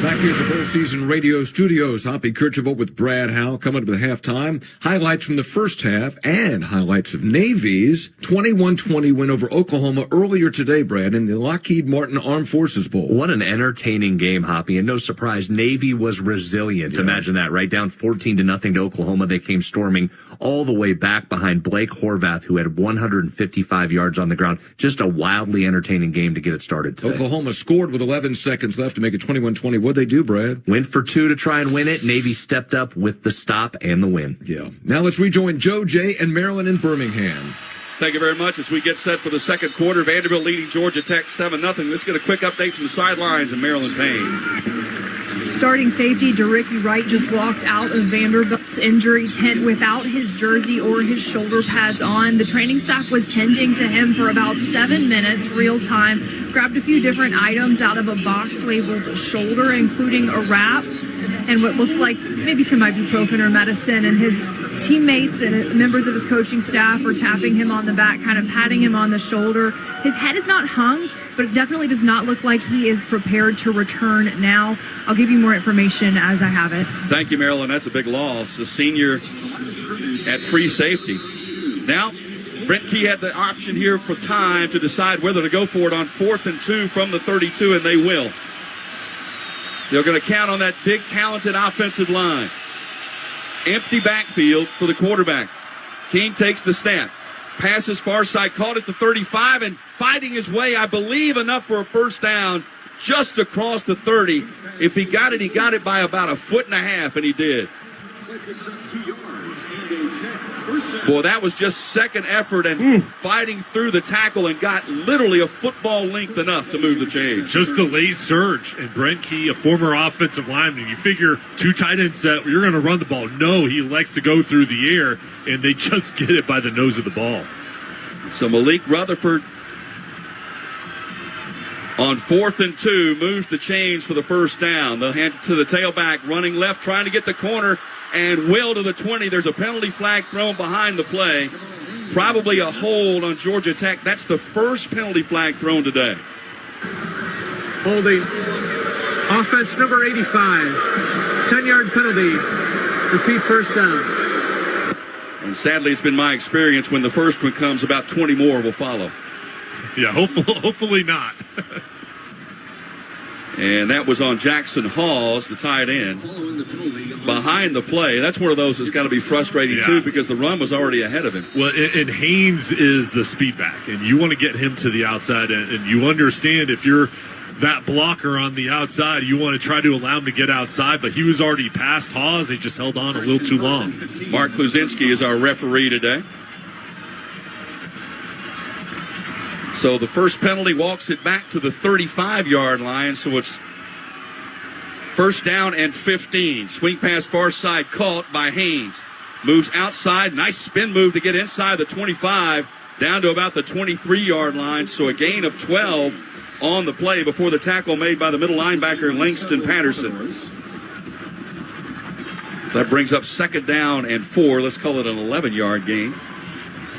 Back Back here at the Bowl Season Radio Studios, Hoppy Kercheval with Brad Howe coming up at halftime. Highlights from the first half and highlights of Navy's 21-20 win over Oklahoma earlier today, Brad, in the Lockheed Martin Armed Forces Bowl. What an entertaining game, Hoppy, and no surprise, Navy was resilient. Yeah. Imagine that, right? Down 14-0 to Oklahoma. They came storming all the way back behind Blake Horvath, who had 155 yards on the ground. Just a wildly entertaining game to get it started today. Oklahoma scored with 11 seconds left to make it 21-20. What'd they do, Brad? Went for 2 to try and win it. Navy stepped up with the stop and the win. Yeah. Now let's rejoin Joe, Jay, and Maryland in Birmingham. Thank you very much. As we get set for the second quarter, Vanderbilt leading Georgia Tech 7-0. Let's get a quick update from the sidelines and Maryland Payne. Starting safety DeRicky Wright just walked out of Vanderbilt's injury tent without his jersey or his shoulder pads on. The training staff was tending to him for about 7 minutes, real time. Grabbed a few different items out of a box labeled shoulder, including a wrap and what looked like maybe some ibuprofen or medicine. And his teammates and members of his coaching staff are tapping him on the back, kind of patting him on the shoulder. His head is not hung, but it definitely does not look like he is prepared to return now. I'll give you more information as I have it. Thank you, Marilyn. That's a big loss. The senior at free safety. Now, Brent Key had the option here for time to decide whether to go for it on 4th and 2 from the 32, and they will. They're going to count on that big, talented offensive line. Empty backfield for the quarterback. King takes the snap. Passes far side, caught at the 35, and fighting his way, I believe, enough for a first down just across the 30. If he got it by about 1.5 foot, and he did. Boy, that was just second effort and fighting through the tackle and got literally a football length enough to move the chains. Just a late surge. And Brent Key, a former offensive lineman, you figure 2 tight end set, you're going to run the ball. No, he likes to go through the air, and they just get it by the nose of the ball. So Malik Rutherford on 4th and 2 moves the chains for the first down. They'll hand it to the tailback, running left, trying to get the corner, and will to the 20. There's a penalty flag thrown behind the play. Probably a hold on Georgia Tech. That's the first penalty flag thrown today. Holding. Offense number 85. 10-yard penalty. Repeat first down. And sadly, it's been my experience when the first one comes, about 20 more will follow. Yeah, hopefully not. And that was on Jackson Hawes, the tight end, behind the play. That's one of those that's got to be frustrating, too, because the run was already ahead of him. Well, and Haynes is the speed back, and you want to get him to the outside. And you understand if you're that blocker on the outside, you want to try to allow him to get outside. But he was already past Hawes. They just held on a little too long. Mark Kluzinski is our referee today. So the first penalty walks it back to the 35-yard line, so it's first down and 15. Swing pass far side caught by Haynes. Moves outside, nice spin move to get inside the 25, down to about the 23-yard line, so a gain of 12 on the play before the tackle made by the middle linebacker Langston Patterson. So that brings up second down and 4. Let's call it an 11-yard gain.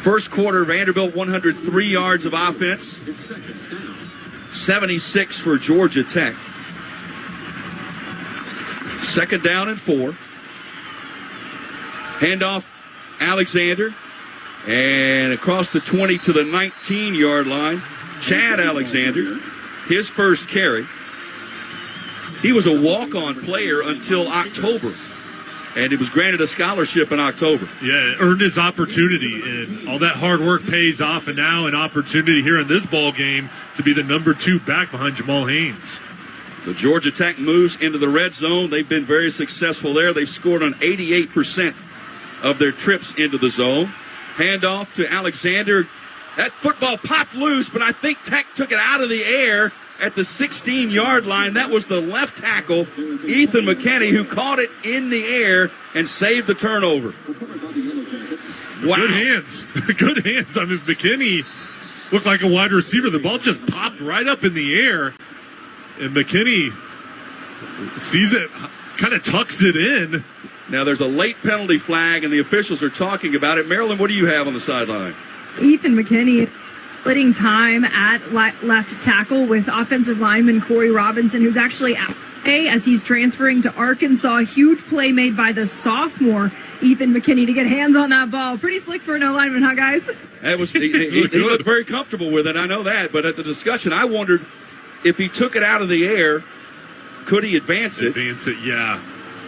First quarter, Vanderbilt 103 yards of offense, 76 for Georgia Tech. Second down and 4. Handoff, Alexander, and across the 20 to the 19-yard line, Chad Alexander, his first carry. He was a walk-on player until October. And he was granted a scholarship in October. Yeah, earned his opportunity, and all that hard work pays off, and now an opportunity here in this ball game to be the number 2 back behind Jamal Haynes. So Georgia Tech moves into the red zone. They've been very successful there. They've scored on 88% of their trips into the zone. Handoff to Alexander. That football popped loose, but I think Tech took it out of the air at the 16-yard line. That was the left tackle, Ethan McKinney, who caught it in the air and saved the turnover. Wow. Good hands. Good hands. I mean, McKinney looked like a wide receiver. The ball just popped right up in the air, and McKinney sees it, kind of tucks it in. Now, there's a late penalty flag, and the officials are talking about it. Maryland, what do you have on the sideline? Ethan McKinney splitting time at left tackle with offensive lineman Corey Robinson, who's actually out as he's transferring to Arkansas. A huge play made by the sophomore Ethan McKinney to get hands on that ball. Pretty slick for an O-lineman, huh, guys? It was, he looked very comfortable with it, I know that. But at the discussion, I wondered if he took it out of the air, could he advance it? Advance it, yeah.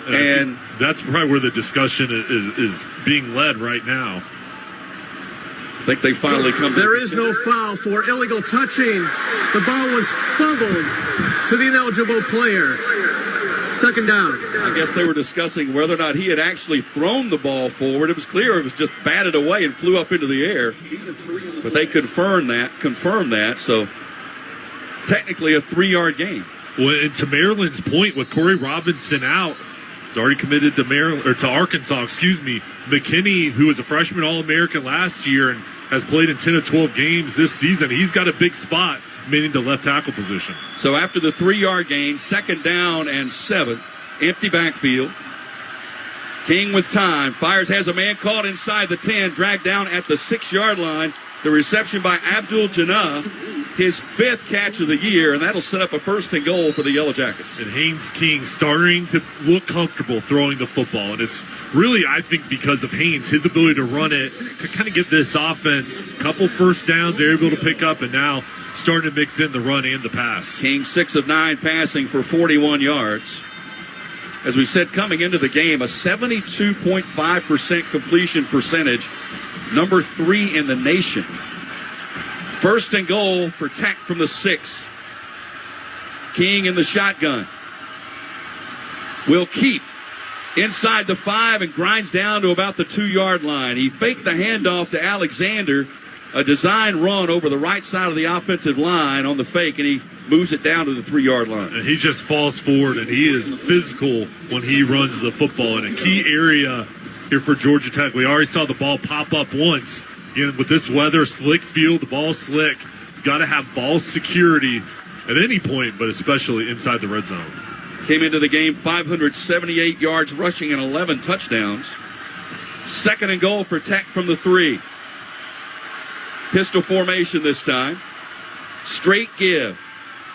And that's probably where the discussion is being led right now. I think they finally come to There is no foul for illegal touching. The ball was fumbled to the ineligible player. Second down. I guess they were discussing whether or not he had actually thrown the ball forward. It was clear it was just batted away and flew up into the air. But they confirmed that. So technically a 3-yard gain. Well, and to Maryland's point, with Corey Robinson out, he's already committed to Arkansas. McKinney, who was a freshman All-American last year and has played in 10 of 12 games this season, he's got a big spot, meaning the left tackle position. So after the 3-yard gain, 2nd down and 7, empty backfield. King with time, fires, has a man caught inside the 10, dragged down at the 6-yard line. The reception by Abdul Jannah, his 5th catch of the year, and that'll set up a 1st and goal for the Yellow Jackets. And Haynes King starting to look comfortable throwing the football. And it's really, I think, because of Haynes, his ability to run it, to kind of get this offense, a couple 1st downs they're able to pick up, and now starting to mix in the run and the pass. King 6 of 9 passing for 41 yards. As we said, coming into the game, a 72.5% completion percentage, number 3 in the nation. 1st and goal for Tech from the 6. King in the shotgun. Will keep inside the 5 and grinds down to about the 2-yard line. He faked the handoff to Alexander, a design run over the right side of the offensive line on the fake, and he moves it down to the 3-yard line. And he just falls forward, and he is physical when he runs the football in a key area here for Georgia Tech. We already saw the ball pop up once. Again, with this weather, slick field, the ball slick. You've got to have ball security at any point, but especially inside the red zone. Came into the game 578 yards rushing and 11 touchdowns. 2nd and goal for Tech from the 3. Pistol formation this time. Straight give.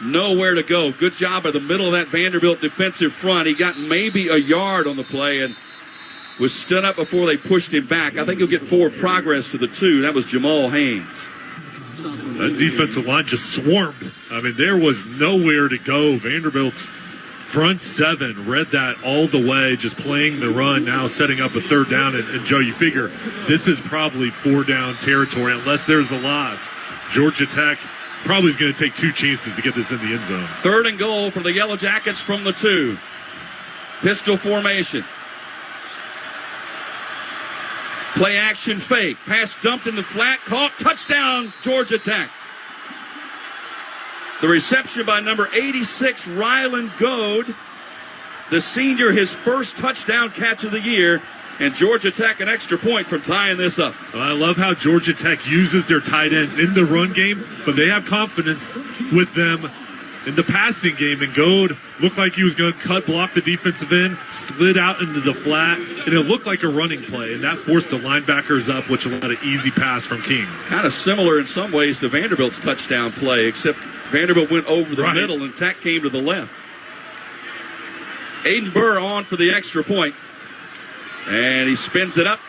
Nowhere to go. Good job at the middle of that Vanderbilt defensive front. He got maybe a yard on the play and was stood up before they pushed him back. I think he'll get forward progress to the 2. That was Jamal Haynes. That defensive line just swarmed. I mean, there was nowhere to go. Vanderbilt's front 7 read that all the way, just playing the run, now setting up a 3rd down. And Joe, you figure this is probably 4-down territory unless there's a loss. Georgia Tech probably is going to take 2 chances to get this in the end zone. 3rd and goal for the Yellow Jackets from the 2. Pistol formation. Play action fake. Pass dumped in the flat. Caught. Touchdown, Georgia Tech. The reception by number 86, Ryland Goad. The senior, his 1st touchdown catch of the year. And Georgia Tech an extra point from tying this up. Well, I love how Georgia Tech uses their tight ends in the run game, but they have confidence with them in the passing game. And Goad looked like he was going to block the defensive end, slid out into the flat, and it looked like a running play. And that forced the linebackers up, which allowed an easy pass from King. Kind of similar in some ways to Vanderbilt's touchdown play, except Vanderbilt went over the middle and Tech came to the left. Aiden Burr on for the extra point. And he spins it up,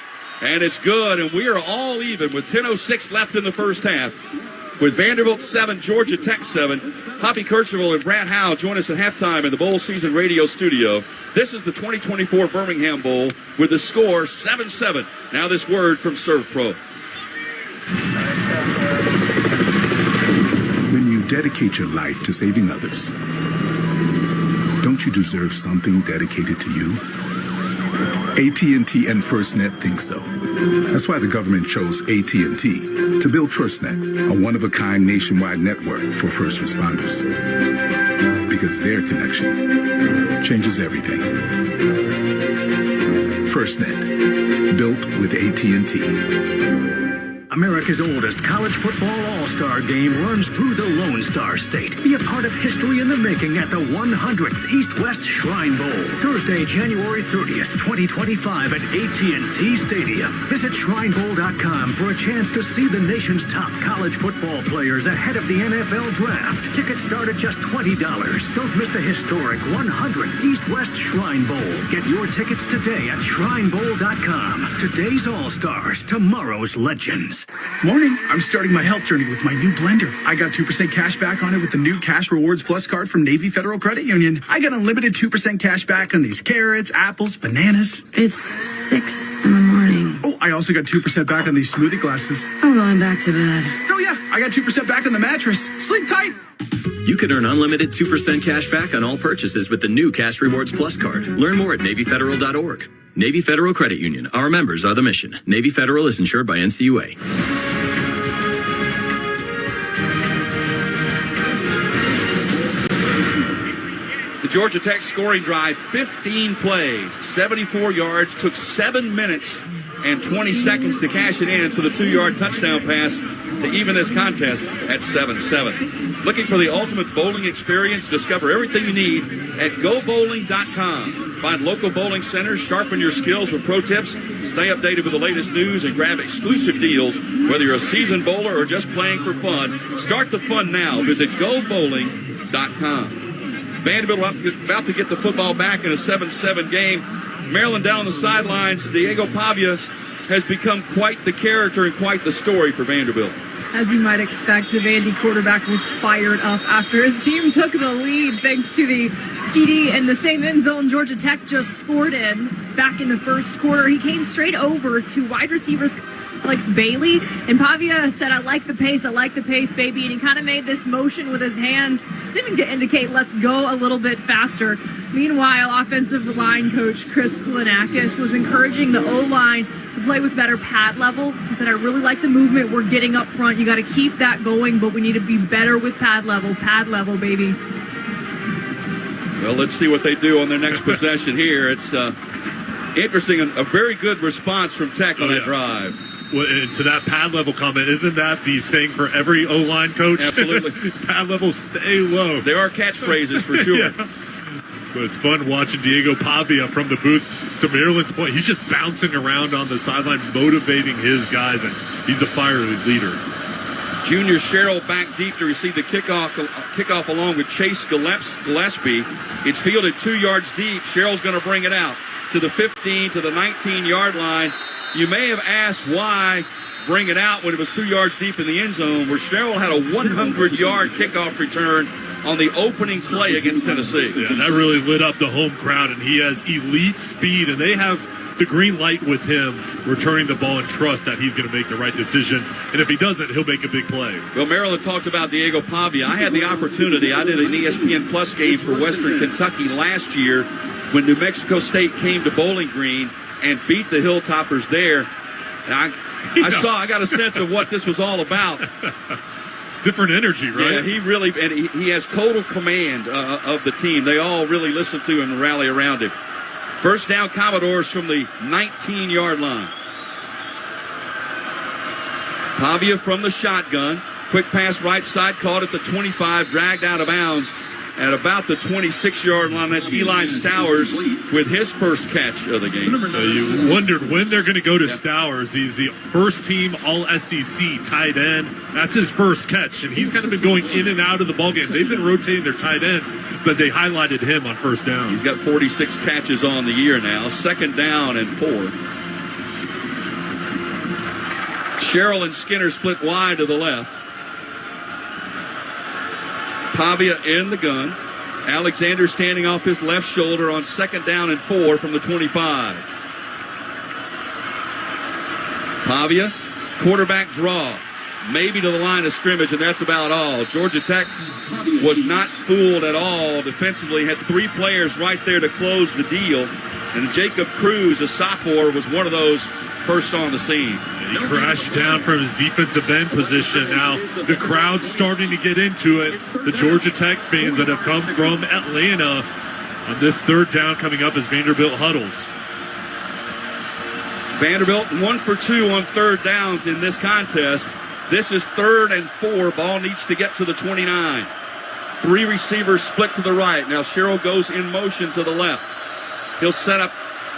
and it's good. And we are all even with 10:06 left in the first half. With Vanderbilt 7, Georgia Tech 7. Hoppy Kercheval and Brad Howe join us at halftime in the bowl season radio studio. This is the 2024 Birmingham Bowl with the score 7-7. Now this word from ServPro. When you dedicate your life to saving others, don't you deserve something dedicated to you? AT&T and FirstNet think so. That's why the government chose AT&T to build FirstNet, a one-of-a-kind nationwide network for first responders. Because their connection changes everything. FirstNet, built with AT&T. America's oldest college football all-star game runs through the Lone Star State. Be a part of history in the making at the 100th East-West Shrine Bowl. Thursday, January 30th, 2025 at AT&T Stadium. Visit shrinebowl.com for a chance to see the nation's top college football players ahead of the NFL Draft. Tickets start at just $20. Don't miss the historic 100th East-West Shrine Bowl. Get your tickets today at shrinebowl.com. Today's all-stars, tomorrow's legends. Morning. I'm starting my health journey with my new blender. I got 2% cash back on it with the new Cash Rewards Plus card from Navy Federal Credit Union. I got unlimited 2% cash back on these carrots, apples, bananas. It's 6 in the morning. Oh, I also got 2% back on these smoothie glasses. I'm going back to bed. Oh yeah, I got 2% back on the mattress. Sleep tight. You can earn unlimited 2% cash back on all purchases with the new Cash Rewards Plus card. Learn more at NavyFederal.org. Navy Federal Credit Union. Our members are the mission. Navy Federal is insured by NCUA. The Georgia Tech scoring drive, 15 plays, 74 yards, took 7 minutes and 20 seconds to cash it in for the 2-yard touchdown pass to even this contest at 7-7. Looking for the ultimate bowling experience? Discover everything you need at GoBowling.com. Find local bowling centers, sharpen your skills with pro tips, stay updated with the latest news, and grab exclusive deals. Whether you're a seasoned bowler or just playing for fun, start the fun now. Visit GoBowling.com. Vanderbilt about to get the football back in a 7-7 game. Maryland down on the sidelines. Diego Pavia has become quite the character and quite the story for Vanderbilt. As you might expect, the Vandy quarterback was fired up after his team took the lead thanks to the TD in the same end zone Georgia Tech just scored in back in the first quarter. He came straight over to wide receivers Alex Bailey, and Pavia said, I like the pace, baby, and he kind of made this motion with his hands, seeming to indicate let's go a little bit faster. Meanwhile, offensive line coach Chris Klinakis was encouraging the O-line to play with better pad level. He said, I really like the movement we're getting up front. You got to keep that going, but we need to be better with pad level, baby. Well, let's see what they do on their next possession here. It's interesting, a very good response from Tech on that drive. Well, and to that pad level comment, isn't that the saying for every O-line coach? Absolutely. Pad level, stay low. There are catchphrases for sure. Yeah. But it's fun watching Diego Pavia from the booth. To Maryland's point, he's just bouncing around on the sideline, motivating his guys, and he's a fiery leader. Junior Sherrill back deep to receive the kickoff along with Chase Gillespie. It's fielded 2 yards deep. Sherrill's going to bring it out to the 15, to the 19-yard line. You may have asked why bring it out when it was 2 yards deep in the end zone, where Sherrill had a 100-yard kickoff return on the opening play against Tennessee. Yeah, that really lit up the home crowd, and he has elite speed, and they have the green light with him returning the ball and trust that he's going to make the right decision. And if he doesn't, he'll make a big play. Well, Maryland talked about Diego Pavia. I had the opportunity. I did an ESPN Plus game for Western Kentucky last year when New Mexico State came to Bowling Green and beat the Hilltoppers there. And I got a sense of what this was all about. Different energy, right? Yeah, he has total command of the team. They all really listen to him and rally around him. First down, Commodores from the 19-yard line. Pavia from the shotgun. Quick pass right side, caught at the 25, dragged out of bounds at about the 26-yard line. That's Eli Stowers with his first catch of the game. You wondered when they're going to go to Stowers. He's the first-team All-SEC tight end. That's his first catch, and he's kind of been going in and out of the ballgame. They've been rotating their tight ends, but they highlighted him on first down. He's got 46 catches on the year now. Second down and 4. Sherrill and Skinner split wide to the left. Pavia in the gun. Alexander standing off his left shoulder on second down and 4 from the 25. Pavia, quarterback draw. Maybe to the line of scrimmage, and that's about all. Georgia Tech was not fooled at all defensively. Had 3 players right there to close the deal. And Jacob Cruz, a sophomore, was one of those first on the scene. He crashed down from his defensive end position. Now the crowd's starting to get into it. The Georgia Tech fans that have come from Atlanta on this third down coming up as Vanderbilt huddles. Vanderbilt 1 for 2 on third downs in this contest. This is 3rd and 4. Ball needs to get to the 29. 3 receivers split to the right. Now Sherrill goes in motion to the left. He'll set up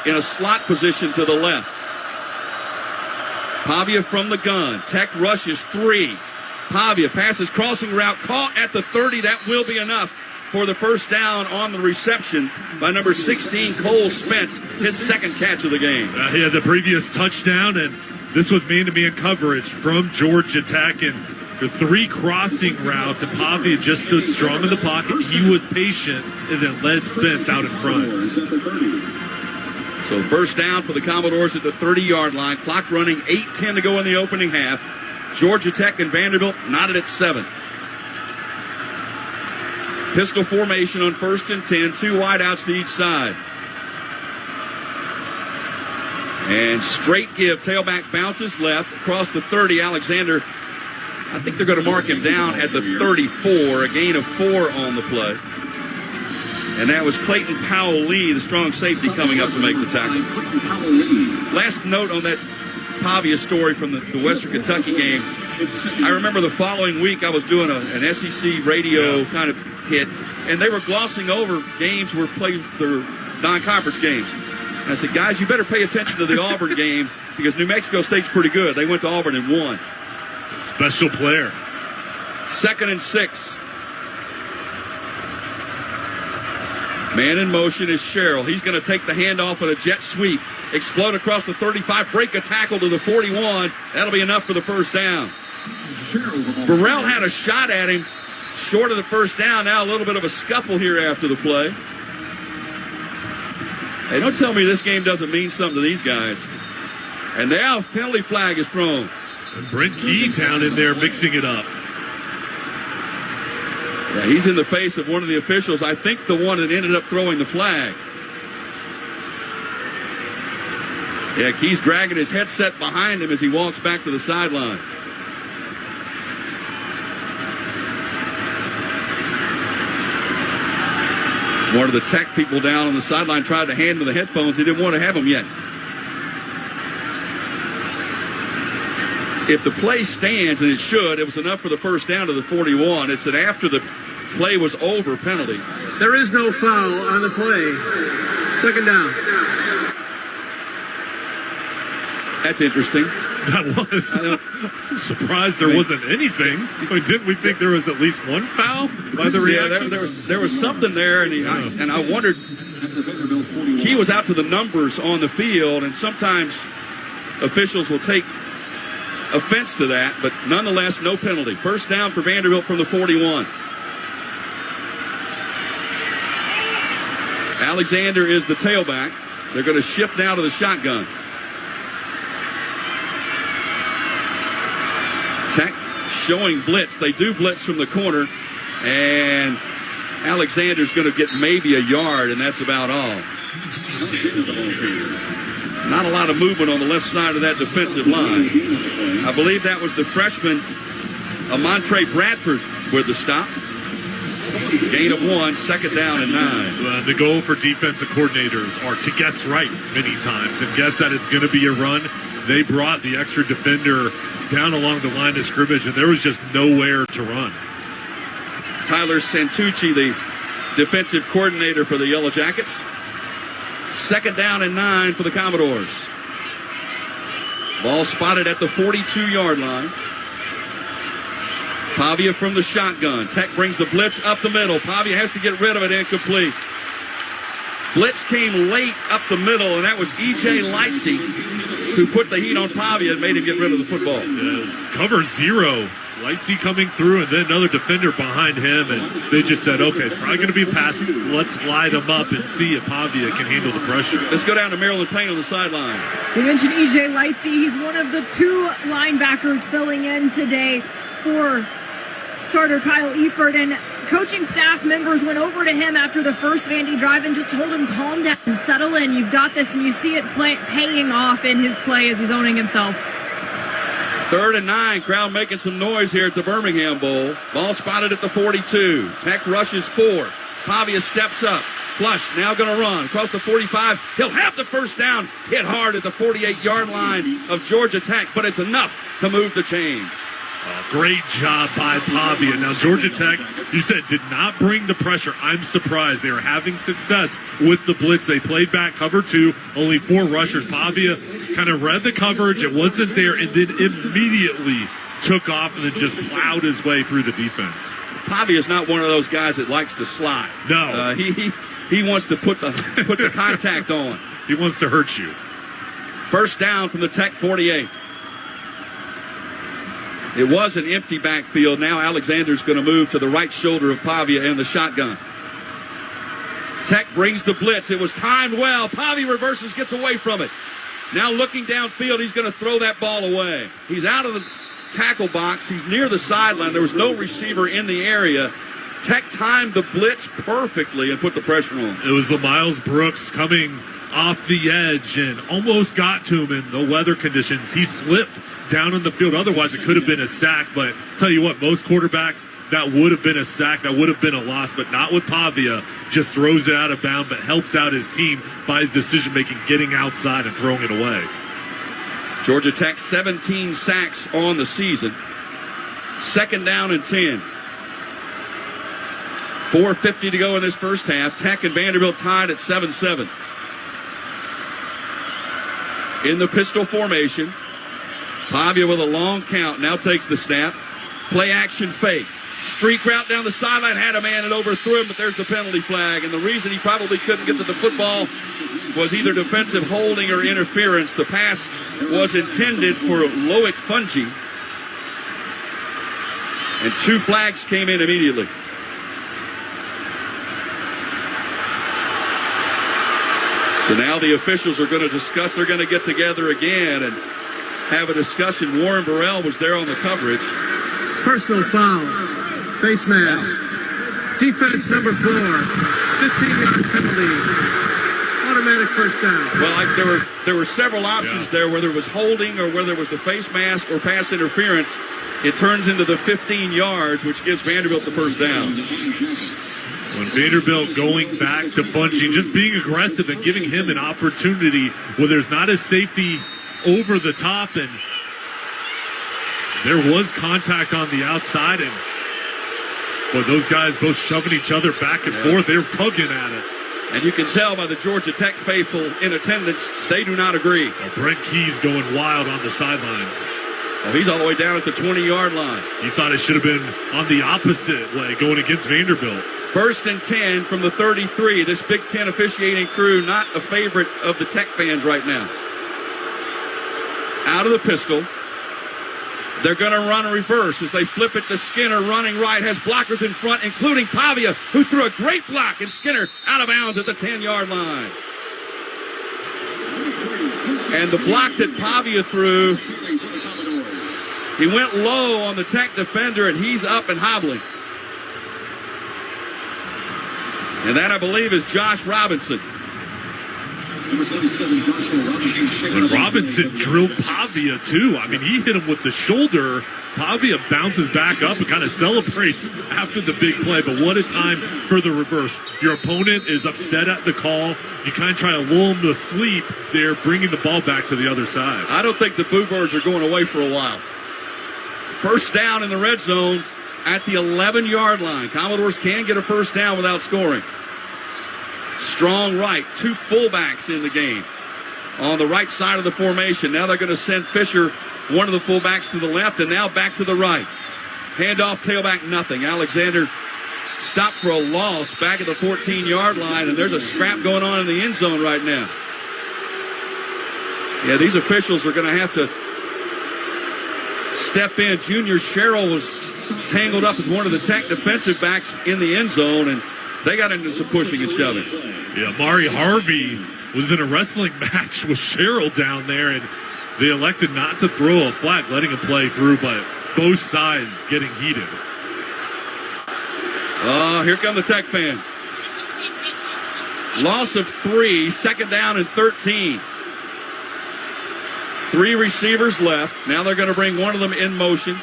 in a slot position to the left. Pavia from the gun. Tech rushes 3. Pavia passes crossing route. Caught at the 30. That will be enough for the first down on the reception by number 16, Cole Spence, his second catch of the game. He had the previous touchdown, and this was man-to-man coverage from Georgia Tech, and the 3 crossing routes, and Pavia just stood strong in the pocket. He was patient, and then led Spence out in front. So first down for the Commodores at the 30-yard line. Clock running, 8:10 to go in the opening half. Georgia Tech and Vanderbilt knotted at 7. Pistol formation on 1st and 10. 2 wideouts to each side. And straight give. Tailback bounces left. Across the 30, Alexander. I think they're going to mark him down at the 34. A gain of 4 on the play. And that was Clayton Powell-Lee, the strong safety, coming up to make the tackle. Last note on that Pavia story from the Western Kentucky game. I remember the following week I was doing an SEC radio kind of hit, and they were glossing over games where played their non-conference games. And I said, guys, you better pay attention to the Auburn game because New Mexico State's pretty good. They went to Auburn and won. Special player. 2nd and 6. Man in motion is Sherrill. He's going to take the handoff at a jet sweep. Explode across the 35, break a tackle to the 41. That'll be enough for the first down. Burrell had a shot at him short of the first down. Now a little bit of a scuffle here after the play. Hey, don't tell me this game doesn't mean something to these guys. And now penalty flag is thrown. And Brent Key down in there mixing it up. Yeah, he's in the face of one of the officials. I think the one that ended up throwing the flag. Yeah, Key's dragging his headset behind him as he walks back to the sideline. One of the Tech people down on the sideline tried to hand him the headphones. He didn't want to have them yet. If the play stands, and it should, it was enough for the first down to the 41. It's an after the play was over penalty. There is no foul on the play. 2nd down. That's interesting. That was. I'm surprised there wasn't anything. I mean, didn't we think there was at least one foul by the reaction? Yeah, there was something there, and I wondered. Key was out to the numbers on the field, and sometimes officials will take offense to that, but nonetheless, no penalty. First down for Vanderbilt from the 41. Alexander is the tailback. They're going to shift now to the shotgun. Tech showing blitz. They do blitz from the corner, and Alexander's going to get maybe a yard, and that's about all. Not a lot of movement on the left side of that defensive line. I believe that was the freshman, Amontre Bradford, with the stop. Gain of 1, 2nd down and 9. The goal for defensive coordinators are to guess right many times and guess that it's going to be a run. They brought the extra defender down along the line of scrimmage, and there was just nowhere to run. Tyler Santucci, the defensive coordinator for the Yellow Jackets. 2nd down and 9 for the Commodores. Ball spotted at the 42-yard line. Pavia from the shotgun. Tech brings the blitz up the middle. Pavia has to get rid of it, incomplete. Blitz came late up the middle, and that was E.J. Lightsey who put the heat on Pavia and made him get rid of the football. Yes, cover 0. Lightsey coming through, and then another defender behind him, and they just said, okay, it's probably going to be a pass. Let's light them up and see if Pavia can handle the pressure. Let's go down to Maryland Payne on the sideline. We mentioned E.J. Lightsey. He's one of the 2 linebackers filling in today for starter Kyle Eford, and coaching staff members went over to him after the first Vandy drive and just told him, calm down and settle in. You've got this, and you see it paying off in his play as he's owning himself. 3rd and 9. Crowd making some noise here at the Birmingham Bowl. Ball spotted at the 42. Tech rushes 4. Pavia steps up. Flush now going to run across the 45. He'll have the first down. Hit hard at the 48-yard line of Georgia Tech, but it's enough to move the chains. Great job by Pavia. Now, Georgia Tech, you said, did not bring the pressure. I'm surprised. They are having success with the blitz. They played back cover 2, only 4 rushers. Pavia kind of read the coverage. It wasn't there, and then immediately took off and then just plowed his way through the defense. Pavia is not one of those guys that likes to slide. No. He wants to put the contact on. He wants to hurt you. First down from the Tech 48. It was an empty backfield. Now Alexander's going to move to the right shoulder of Pavia in the shotgun. Tech brings the blitz. It was timed well. Pavia reverses, gets away from it. Now looking downfield, he's going to throw that ball away. He's out of the tackle box. He's near the sideline. There was no receiver in the area. Tech timed the blitz perfectly and put the pressure on. It was Miles Brooks coming off the edge and almost got to him in the weather conditions. He slipped down in the field. Otherwise, it could have been a sack. But tell you what, most quarterbacks, that would have been a sack. That would have been a loss. But not with Pavia. Just throws it out of bounds, but helps out his team by his decision-making, getting outside and throwing it away. Georgia Tech, 17 sacks on the season. Second down and 10. 4:50 to go in this first half. Tech and Vanderbilt tied at 7-7. In the pistol formation. Pavia with a long count. Now takes the snap. Play action fake. Streak route down the sideline. Had a man and overthrew him, but there's the penalty flag. And the reason he probably couldn't get to the football was either defensive holding or interference. The pass was intended for Loic Fungi. And 2 flags came in immediately. So now the officials are going to discuss. They're going to get together again and have a discussion. Warren Burrell was there on the coverage. Personal foul. Face mask. Defense number 4. 15-yard penalty. Automatic first down. Well, there were several options there, whether it was holding or whether it was the face mask or pass interference. It turns into the 15 yards, which gives Vanderbilt the first down. When Vanderbilt going back to Fungi, just being aggressive and giving him an opportunity where there's not a safety over the top, and there was contact on the outside, and those guys both shoving each other back and forth. They were tugging at it. And you can tell by the Georgia Tech faithful in attendance, they do not agree. Brent Key's going wild on the sidelines. Oh, he's all the way down at the 20-yard line. You thought it should have been on the opposite way, going against Vanderbilt. First and 10 from the 33. This Big Ten officiating crew, not a favorite of the Tech fans right now. Out of the pistol. They're going to run a reverse as they flip it to Skinner, running right, has blockers in front, including Pavia, who threw a great block, and Skinner out of bounds at the 10-yard line. And the block that Pavia threw, he went low on the Tech defender, and he's up and hobbling. And that, I believe, is Josh Robinson. And Robinson drilled Pavia, too. I mean, he hit him with the shoulder. Pavia bounces back up and kind of celebrates after the big play. But what a time for the reverse. Your opponent is upset at the call. You kind of try to lull him to sleep. They're bringing the ball back to the other side. I don't think the Boo Birds are going away for a while. First down in the red zone at the 11-yard line. Commodores can get a first down without scoring. Strong right. 2 fullbacks in the game on the right side of the formation. Now they're going to send Fisher, one of the fullbacks, to the left, and now back to the right. Handoff, tailback, nothing. Alexander stopped for a loss back at the 14-yard line, and there's a scrap going on in the end zone right now. Yeah, these officials are going to have to step in. Junior Sherrill was tangled up with one of the Tech defensive backs in the end zone, and they got into some pushing and shoving. Yeah, Mari Harvey was in a wrestling match with Sherrill down there, and they elected not to throw a flag, letting him play through, but both sides getting heated. Oh, here come the Tech fans. Loss of 3, second down and 13. 3 receivers left. Now they're going to bring one of them in motion.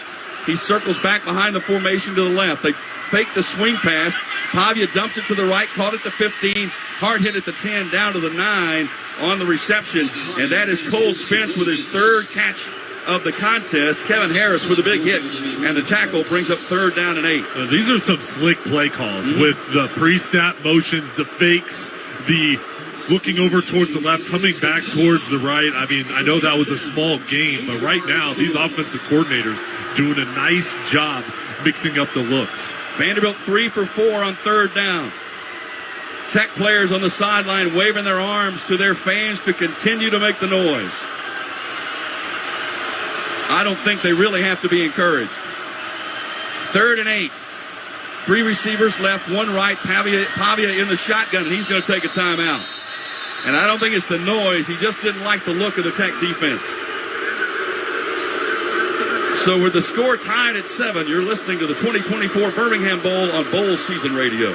He circles back behind the formation to the left. They fake the swing pass. Pavia dumps it to the right, caught at the 15, hard hit at the 10, down to the 9 on the reception. And that is Cole Spence with his third catch of the contest. Kevin Harris with a big hit, and the tackle brings up 3rd down and 8. These are some slick play calls with the pre-snap motions, the fakes, the looking over towards the left, coming back towards the right. I mean, I know that was a small game, but right now these offensive coordinators doing a nice job mixing up the looks. Vanderbilt 3 for 4 on 3rd down. Tech players on the sideline waving their arms to their fans to continue to make the noise. I don't think they really have to be encouraged. 3rd and 8. 3 receivers left, 1 right. Pavia in the shotgun, and he's going to take a timeout. And I don't think it's the noise. He just didn't like the look of the Tech defense. So with the score tied at 7, you're listening to the 2024 Birmingham Bowl on Bowl Season Radio.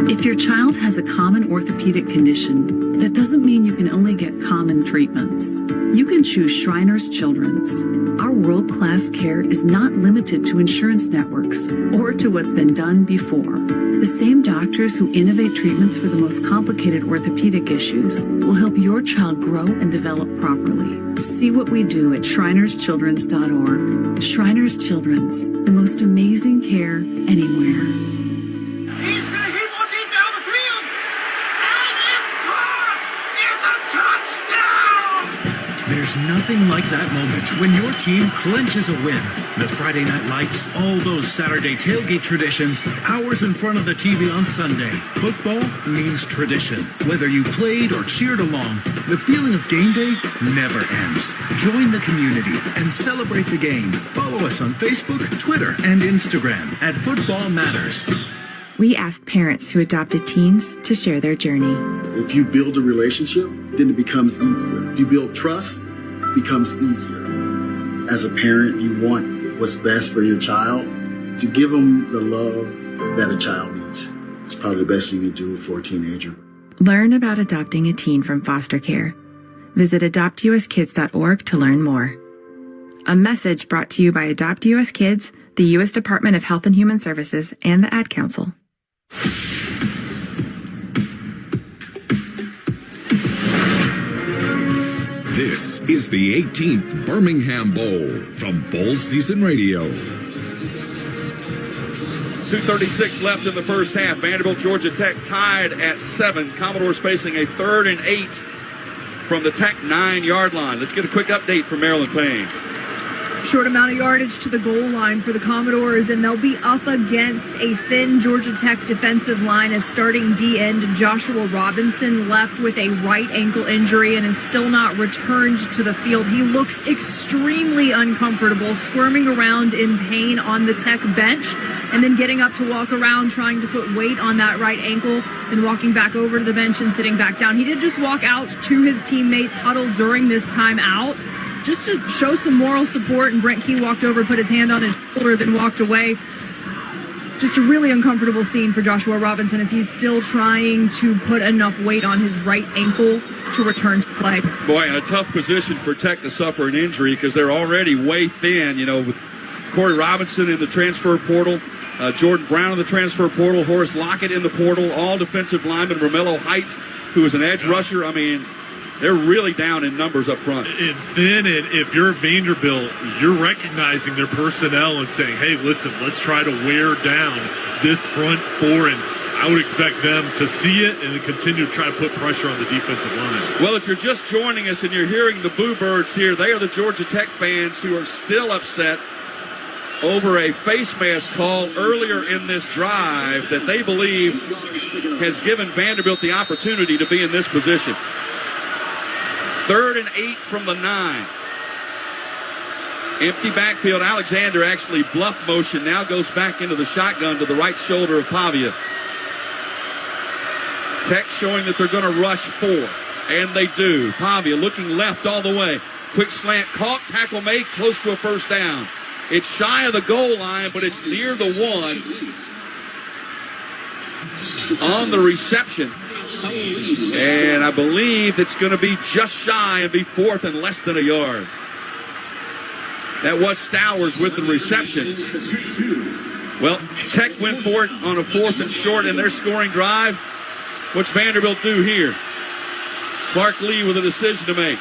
If your child has a common orthopedic condition, that doesn't mean you can only get common treatments. You can choose Shriners Children's. Our world-class care is not limited to insurance networks or to what's been done before. The same doctors who innovate treatments for the most complicated orthopedic issues will help your child grow and develop properly. See what we do at shrinerschildrens.org. Shriners Children's, the most amazing care anywhere. He's going to hit one deep down the field, and it's caught! It's a touchdown! There's nothing like that moment when your team clinches a win. The Friday night lights, all those Saturday tailgate traditions, hours in front of the TV on Sunday. Football means tradition. Whether you played or cheered along, the feeling of game day never ends. Join the community and celebrate the game. Follow us on Facebook, Twitter, and Instagram at Football Matters. We asked parents who adopted teens to share their journey. If you build a relationship, then it becomes easier. If you build trust, it becomes easier. As a parent, you want what's best for your child. To give them the love that a child needs. It's probably the best you can do for a teenager. Learn about adopting a teen from foster care. Visit adoptuskids.org to learn more. A message brought to you by Adopt US Kids, the U.S. Department of Health and Human Services, and the Ad Council. This is the 18th Birmingham Bowl from Bowl Season Radio. 2:36 left in the first half. Vanderbilt, Georgia Tech tied at 7. Commodores facing a 3rd and 8 from the Tech 9-yard line. Let's get a quick update from Marilyn Payne. Short amount of yardage to the goal line for the Commodores, and they'll be up against a thin Georgia Tech defensive line as starting D-end Joshua Robinson left with a right ankle injury and is still not returned to the field. He looks extremely uncomfortable, squirming around in pain on the Tech bench, and then getting up to walk around trying to put weight on that right ankle, then walking back over to the bench and sitting back down. He did just walk out to his teammates huddled during this timeout, just to show some moral support, and Brent Key walked over, put his hand on his shoulder, then walked away. Just a really uncomfortable scene for Joshua Robinson as he's still trying to put enough weight on his right ankle to return to play. Boy, in a tough position for Tech to suffer an injury because they're already way thin, with Corey Robinson in the transfer portal, Jordan Brown in the transfer portal, Horace Lockett in the portal, all defensive linemen, Romello Height, who is an edge rusher. I mean, they're really down in numbers up front. And thin, and if you're Vanderbilt, you're recognizing their personnel and saying, hey, listen, let's try to wear down this front four, and I would expect them to see it and continue to try to put pressure on the defensive line. Well, if you're just joining us and you're hearing the Boo Birds here, they are the Georgia Tech fans who are still upset over a face mask call earlier in this drive that they believe has given Vanderbilt the opportunity to be in this position. 3rd and 8 from the 9. Empty backfield. Alexander actually bluff motion. Now goes back into the shotgun to the right shoulder of Pavia. Tech showing that they're going to rush 4. And they do. Pavia looking left all the way. Quick slant caught. Tackle made. Close to a first down. It's shy of the goal line, but it's near the 1 on the reception. And I believe it's going to be just shy and be 4th and less than a yard. That was Stowers with the reception. Well, Tech went for it on a 4th and short in their scoring drive. What's Vanderbilt do here? Clark Lee with a decision to make.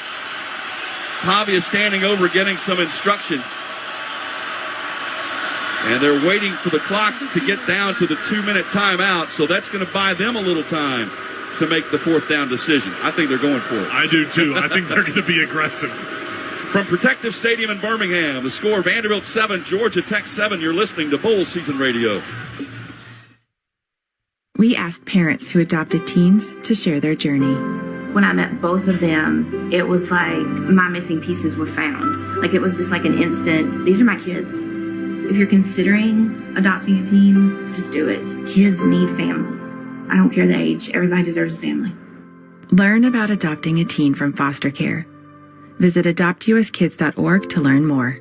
Pavia standing over getting some instruction. And they're waiting for the clock to get down to the 2-minute timeout, so that's going to buy them a little time to make the 4th down decision. I think they're going for it. I do too. I think they're going to be aggressive. From Protective Stadium in Birmingham, the score Vanderbilt 7, Georgia Tech 7. You're listening to Bowl Season Radio. We asked parents who adopted teens to share their journey. When I met both of them, it was like my missing pieces were found. Like it was just like an instant, these are my kids. If you're considering adopting a teen, just do it. Kids need families. I don't care the age. Everybody deserves a family. Learn about adopting a teen from foster care. Visit adoptuskids.org to learn more.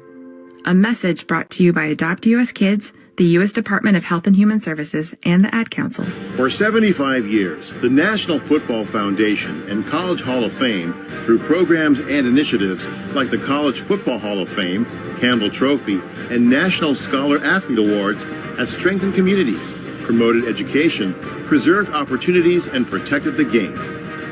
A message brought to you by Adopt US Kids, the U.S. Department of Health and Human Services, and the Ad Council. For 75 years, the National Football Foundation and College Hall of Fame, through programs and initiatives like the College Football Hall of Fame, Campbell Trophy, and National Scholar Athlete Awards, has strengthened communities, promoted education, preserved opportunities, and protected the game.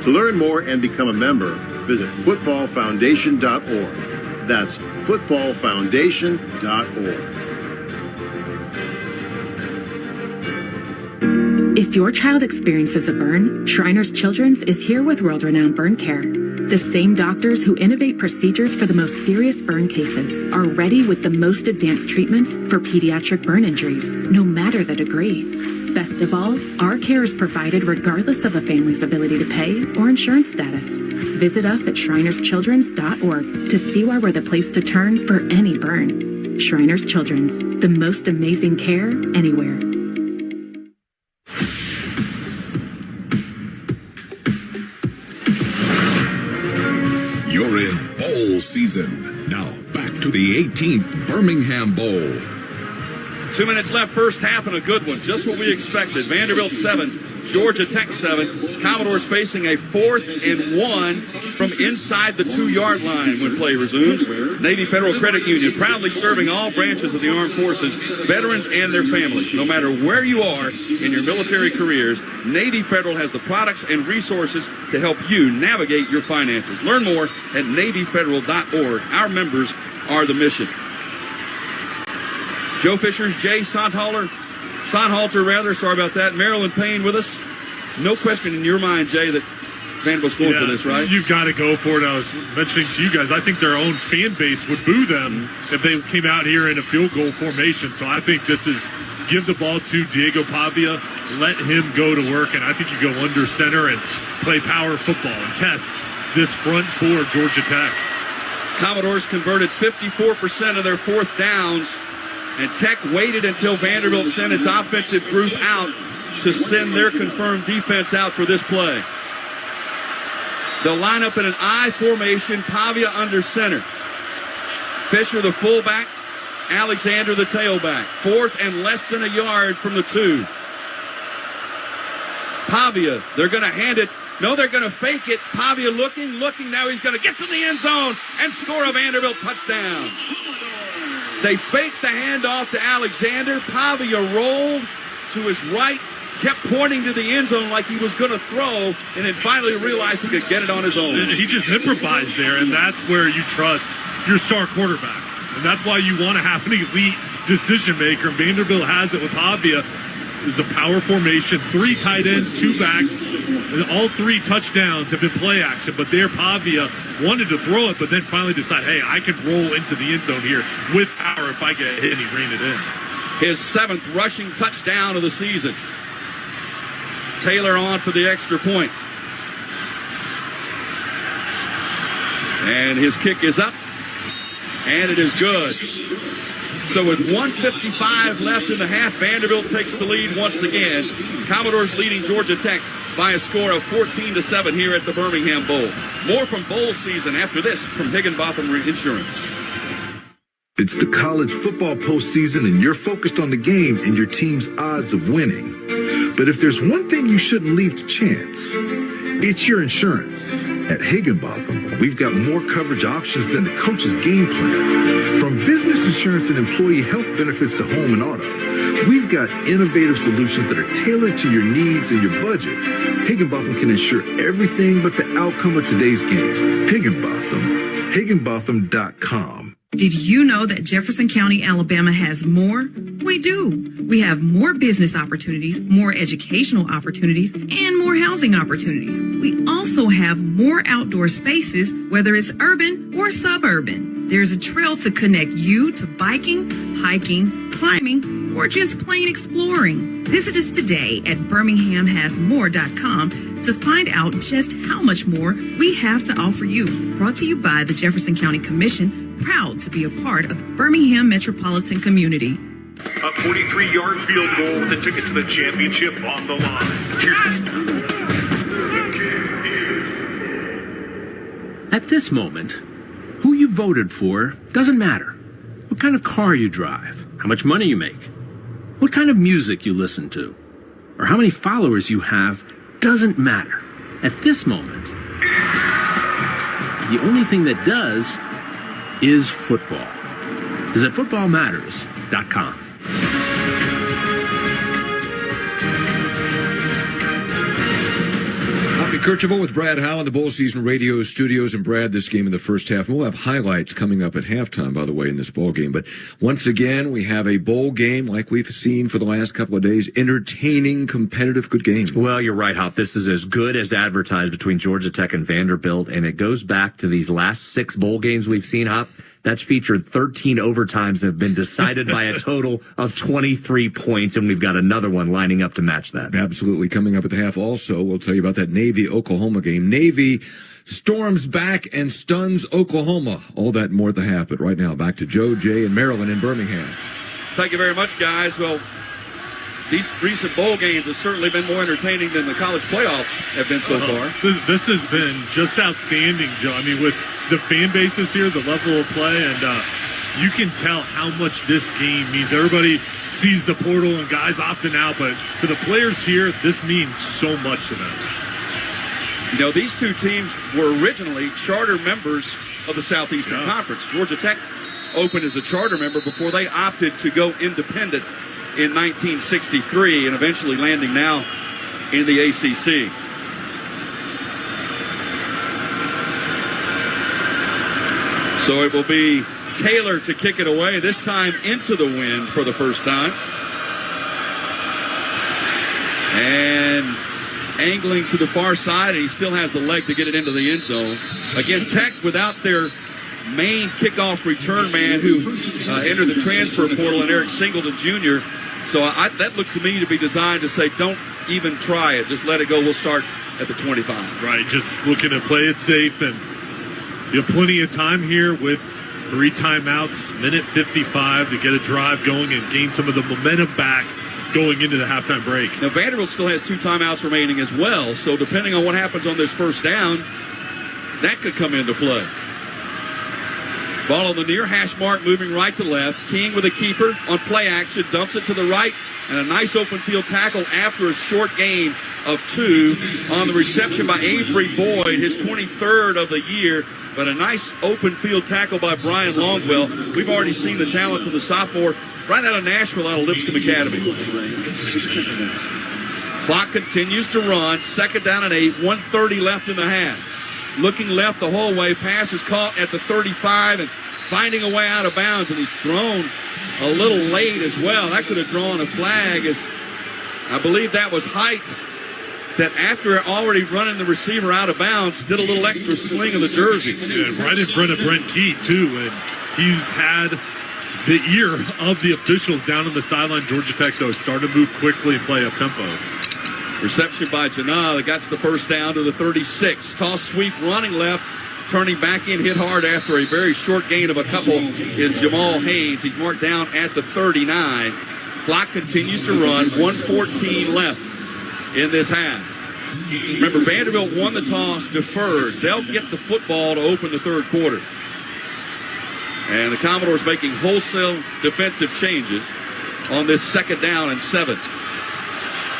To learn more and become a member, visit footballfoundation.org. That's footballfoundation.org. If your child experiences a burn, Shriners Children's is here with world-renowned burn care. The same doctors who innovate procedures for the most serious burn cases are ready with the most advanced treatments for pediatric burn injuries, no matter the degree. Best of all, our care is provided regardless of a family's ability to pay or insurance status. Visit us at shrinerschildrens.org to see why we're the place to turn for any burn. Shriners Children's, the most amazing care anywhere. You're in bowl season. Now back to the 18th Birmingham Bowl. 2 minutes left, first half, and a good one. Just what we expected. Vanderbilt 7, Georgia Tech 7. Commodores facing a 4th and 1 from inside the 2-yard line when play resumes. Navy Federal Credit Union proudly serving all branches of the armed forces, veterans and their families. No matter where you are in your military careers, Navy Federal has the products and resources to help you navigate your finances. Learn more at NavyFederal.org. Our members are the mission. Joe Fisher's Jay Sonhalter, sorry about that. Marilyn Payne with us. No question in your mind, Jay, that Vanderbilt's going for this, right? You've got to go for it. I was mentioning to you guys, I think their own fan base would boo them if they came out here in a field goal formation. So I think this is give the ball to Diego Pavia, let him go to work, and I think you go under center and play power football and test this front for Georgia Tech. Commodores converted 54% of their 4th downs. And Tech waited until Vanderbilt sent its offensive group out to send their confirmed defense out for this play. They'll line up in an I formation, Pavia under center. Fisher the fullback, Alexander the tailback. 4th and less than a yard from the 2. Pavia, they're going to hand it. No, they're going to fake it. Pavia looking. Now he's going to get to the end zone and score a Vanderbilt touchdown. They faked the handoff to Alexander. Pavia rolled to his right, kept pointing to the end zone like he was going to throw, and then finally realized he could get it on his own. He just improvised there, and that's where you trust your star quarterback. And that's why you want to have an elite decision maker. Vanderbilt has it with Pavia. It's a power formation, 3 tight ends, 2 backs. And all 3 touchdowns have been play action, but there Pavia wanted to throw it, but then finally decided, hey, I can roll into the end zone here with power if I get hit, and he ran it in. His 7th rushing touchdown of the season. Taylor on for the extra point. And his kick is up, and it is good. So with 1:55 left in the half, Vanderbilt takes the lead once again. Commodores leading Georgia Tech by a score of 14-7 here at the Birmingham Bowl. More from bowl season after this from Higginbotham Insurance. It's the college football postseason, and you're focused on the game and your team's odds of winning. But if there's one thing you shouldn't leave to chance, it's your insurance. At Higginbotham, we've got more coverage options than the coach's game plan. From business insurance and employee health benefits to home and auto, We've got innovative solutions that are tailored to your needs and your budget. Higginbotham can ensure everything but the outcome of today's game. Higginbotham. Higginbotham.com. Did you know that Jefferson County, Alabama has more? We do. We have more business opportunities, more educational opportunities, and more housing opportunities. We also have more outdoor spaces, whether it's urban or suburban. There's a trail to connect you to biking, hiking, climbing, or just plain exploring. Visit us today at birminghamhasmore.com to find out just how much more we have to offer you. Brought to you by the Jefferson County Commission, proud to be a part of the Birmingham metropolitan community. A 43-yard field goal with a ticket to the championship on the line. Here's the At this moment, who you voted for doesn't matter. What kind of car you drive, how much money you make, what kind of music you listen to, or how many followers you have doesn't matter. At this moment, the only thing that does is football. Visit footballmatters.com. Kercheval with Brad Howe in the Bowl Season Radio Studios. And Brad, this game in the first half. And we'll have highlights coming up at halftime, by the way, in this bowl game. But once again, we have a bowl game like we've seen for the last couple of days. Entertaining, competitive, good game. Well, you're right, Hop. This is as good as advertised between Georgia Tech and Vanderbilt. And it goes back to these last 6 bowl games we've seen, Hop. That's featured 13 overtimes that have been decided by a total of 23 points, and we've got another one lining up to match that. Absolutely. Coming up at the half also, we'll tell you about that Navy-Oklahoma game. Navy storms back and stuns Oklahoma. All that and more at the half, but right now back to Joe, Jay, and Maryland in Birmingham. Thank you very much, guys. Well, these recent bowl games have certainly been more entertaining than the college playoffs have been so far. This has been just outstanding, Joe. I mean, with the fan bases here, the level of play, and you can tell how much this game means. Everybody sees the portal and guys opting out, but for the players here, this means so much to them. You know, these two teams were originally charter members of the Southeastern Conference. Georgia Tech opened as a charter member before they opted to go independent in 1963 and eventually landing now in the ACC. So it will be Taylor to kick it away, this time into the wind for the first time. And angling to the far side, and he still has the leg to get it into the end zone. Again, Tech without their main kickoff return man who entered the transfer portal, and Eric Singleton Jr. So that looked to me to be designed to say, don't even try it. Just let it go. We'll start at the 25. Right, just looking to play it safe, and you have plenty of time here with 3 timeouts, minute 55 to get a drive going and gain some of the momentum back going into the halftime break. Now, Vanderbilt still has 2 timeouts remaining as well, so depending on what happens on this first down, that could come into play. Ball on the near hash mark, moving right to left. King with a keeper on play action, dumps it to the right, and a nice open field tackle after a short gain of 2 on the reception by Avery Boyd, his 23rd of the year. But a nice open field tackle by Brian Longwell. We've already seen the talent from the sophomore right out of Nashville, out of Lipscomb Academy. Clock continues to run. 2nd down and 8. 1:30 left in the half. Looking left the whole way. Pass is caught at the 35 and finding a way out of bounds. And he's thrown a little late as well. That could have drawn a flag, as I believe that was Height, that after already running the receiver out of bounds, did a little extra sling of the jersey. Yeah, right in front of Brent Key, too. And he's had the ear of the officials down on the sideline. Georgia Tech, though, started to move quickly and play up-tempo. Reception by Janah that gets the first down to the 36. Toss sweep running left, turning back in, hit hard after a very short gain of a couple is Jamal Haynes. He's marked down at the 39. Clock continues to run. 1:14 left in this half. Remember, Vanderbilt won the toss, deferred. They'll get the football to open the third quarter. And the Commodores making wholesale defensive changes on this 2nd down and 7.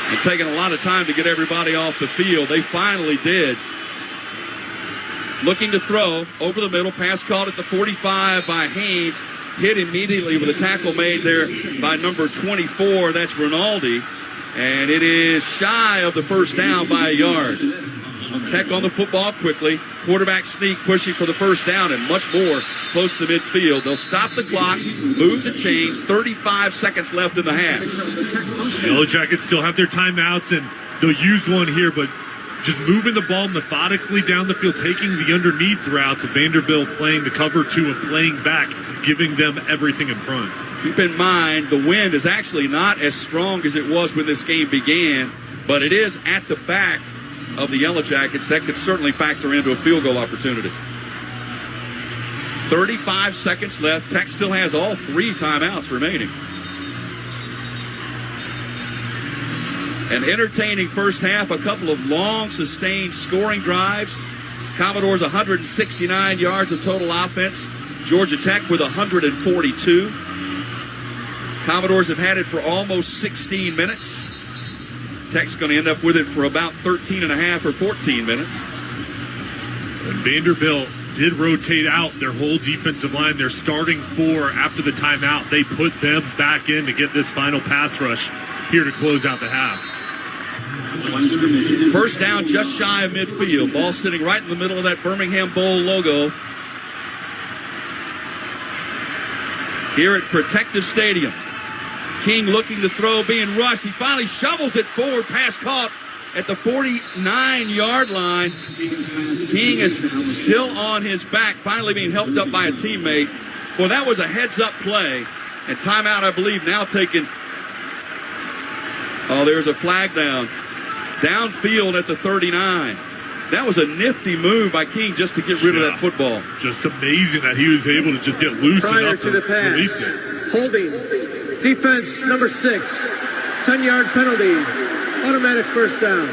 And taking a lot of time to get everybody off the field. They finally did. Looking to throw over the middle. Pass caught at the 45 by Haynes. hit immediately with a tackle made there by number 24. That's Rinaldi. And it is shy of the first down by a yard. Tech on the football quickly. Quarterback sneak pushing for the first down and much more close to midfield. They'll stop the clock, move the chains. 35 seconds left in the half. The Yellow Jackets still have their timeouts, and they'll use one here, but just moving the ball methodically down the field, taking the underneath routes of Vanderbilt, playing the cover two and playing back, giving them everything in front. Keep in mind, the wind is actually not as strong as it was when this game began, but it is at the back of the Yellow Jackets. That could certainly factor into a field goal opportunity. 35 seconds left. Tech still has all 3 timeouts remaining. An entertaining first half, a couple of long, sustained scoring drives. Commodores 169 yards of total offense. Georgia Tech with 142. Commodores have had it for almost 16 minutes. Tech's going to end up with it for about 13 and a half or 14 minutes. And Vanderbilt did rotate out their whole defensive line. Their starting 4 after the timeout. They put them back in to get this final pass rush here to close out the half. First down just shy of midfield. Ball sitting right in the middle of that Birmingham Bowl logo. Here at Protective Stadium. King looking to throw, being rushed. He finally shovels it forward, pass caught at the 49-yard line. King is still on his back, finally being helped up by a teammate. Well, that was a heads-up play. And timeout, I believe, now taken. Oh, there's a flag down. Downfield at the 39. That was a nifty move by King just to get rid of that football. Just amazing that he was able to just get loose enough to the pass. Release it. Holding. Defense number 6. 10-yard penalty. Automatic first down.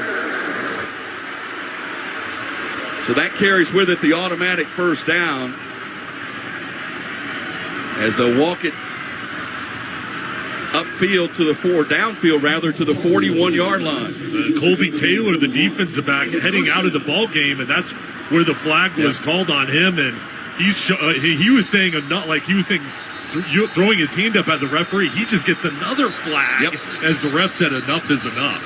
So that carries with it the automatic first down as they'll walk it upfield to the downfield rather, to the 41-yard line. Colby Taylor, the defensive back, heading out of the ball game, and that's where the flag was called on him. And he was saying throwing his hand up at the referee. He just gets another flag as the ref said enough is enough.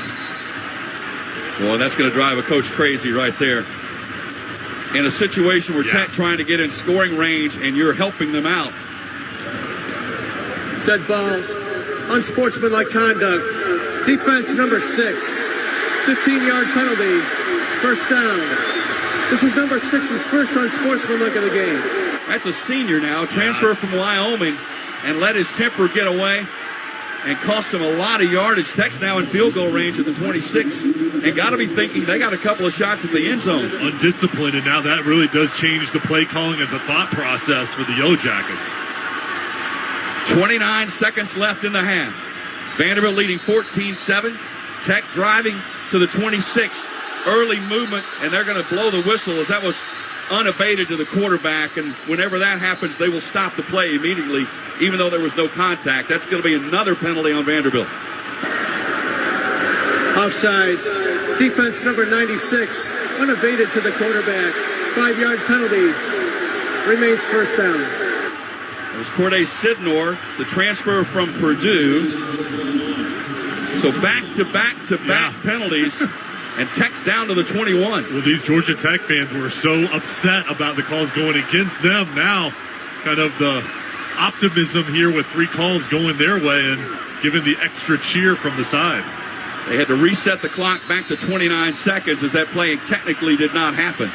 Well, that's going to drive a coach crazy right there. In a situation where Tech trying to get in scoring range and you're helping them out. Dead ball. Unsportsmanlike conduct. Defense number 6. 15-yard penalty. First down. This is number 6's first unsportsmanlike of the game. That's a senior now, transfer from Wyoming, and let his temper get away and cost him a lot of yardage. Tech's now in field goal range at the 26, and got to be thinking they got a couple of shots at the end zone. Undisciplined, and now that really does change the play calling and the thought process for the Yellow Jackets. 29 seconds left in the half. Vanderbilt leading 14-7. Tech driving to the 26. Early movement, and they're going to blow the whistle as that was unabated to the quarterback, and whenever that happens, they will stop the play immediately, even though there was no contact. That's going to be another penalty on Vanderbilt. Offside. Defense number 96, unabated to the quarterback. 5-yard penalty. Remains first down. It was Corday Sidnor, the transfer from Purdue. So back-to-back penalties. And Tech's down to the 21. Well, these Georgia Tech fans were so upset about the calls going against them. Now, kind of the optimism here with 3 calls going their way and giving the extra cheer from the side. They had to reset the clock back to 29 seconds as that play technically did not happen.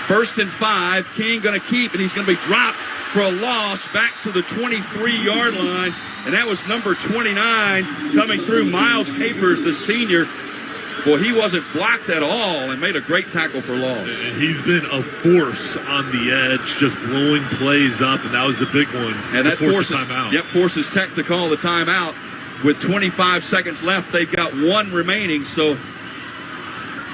1st and 5. King going to keep, and he's going to be dropped for a loss back to the 23-yard line. And that was number 29 coming through, Miles Capers, the senior. Well, he wasn't blocked at all and made a great tackle for loss. He's been a force on the edge, just blowing plays up, and that was a big one. And that forces forces Tech to call the timeout. With 25 seconds left, they've got 1 remaining. So,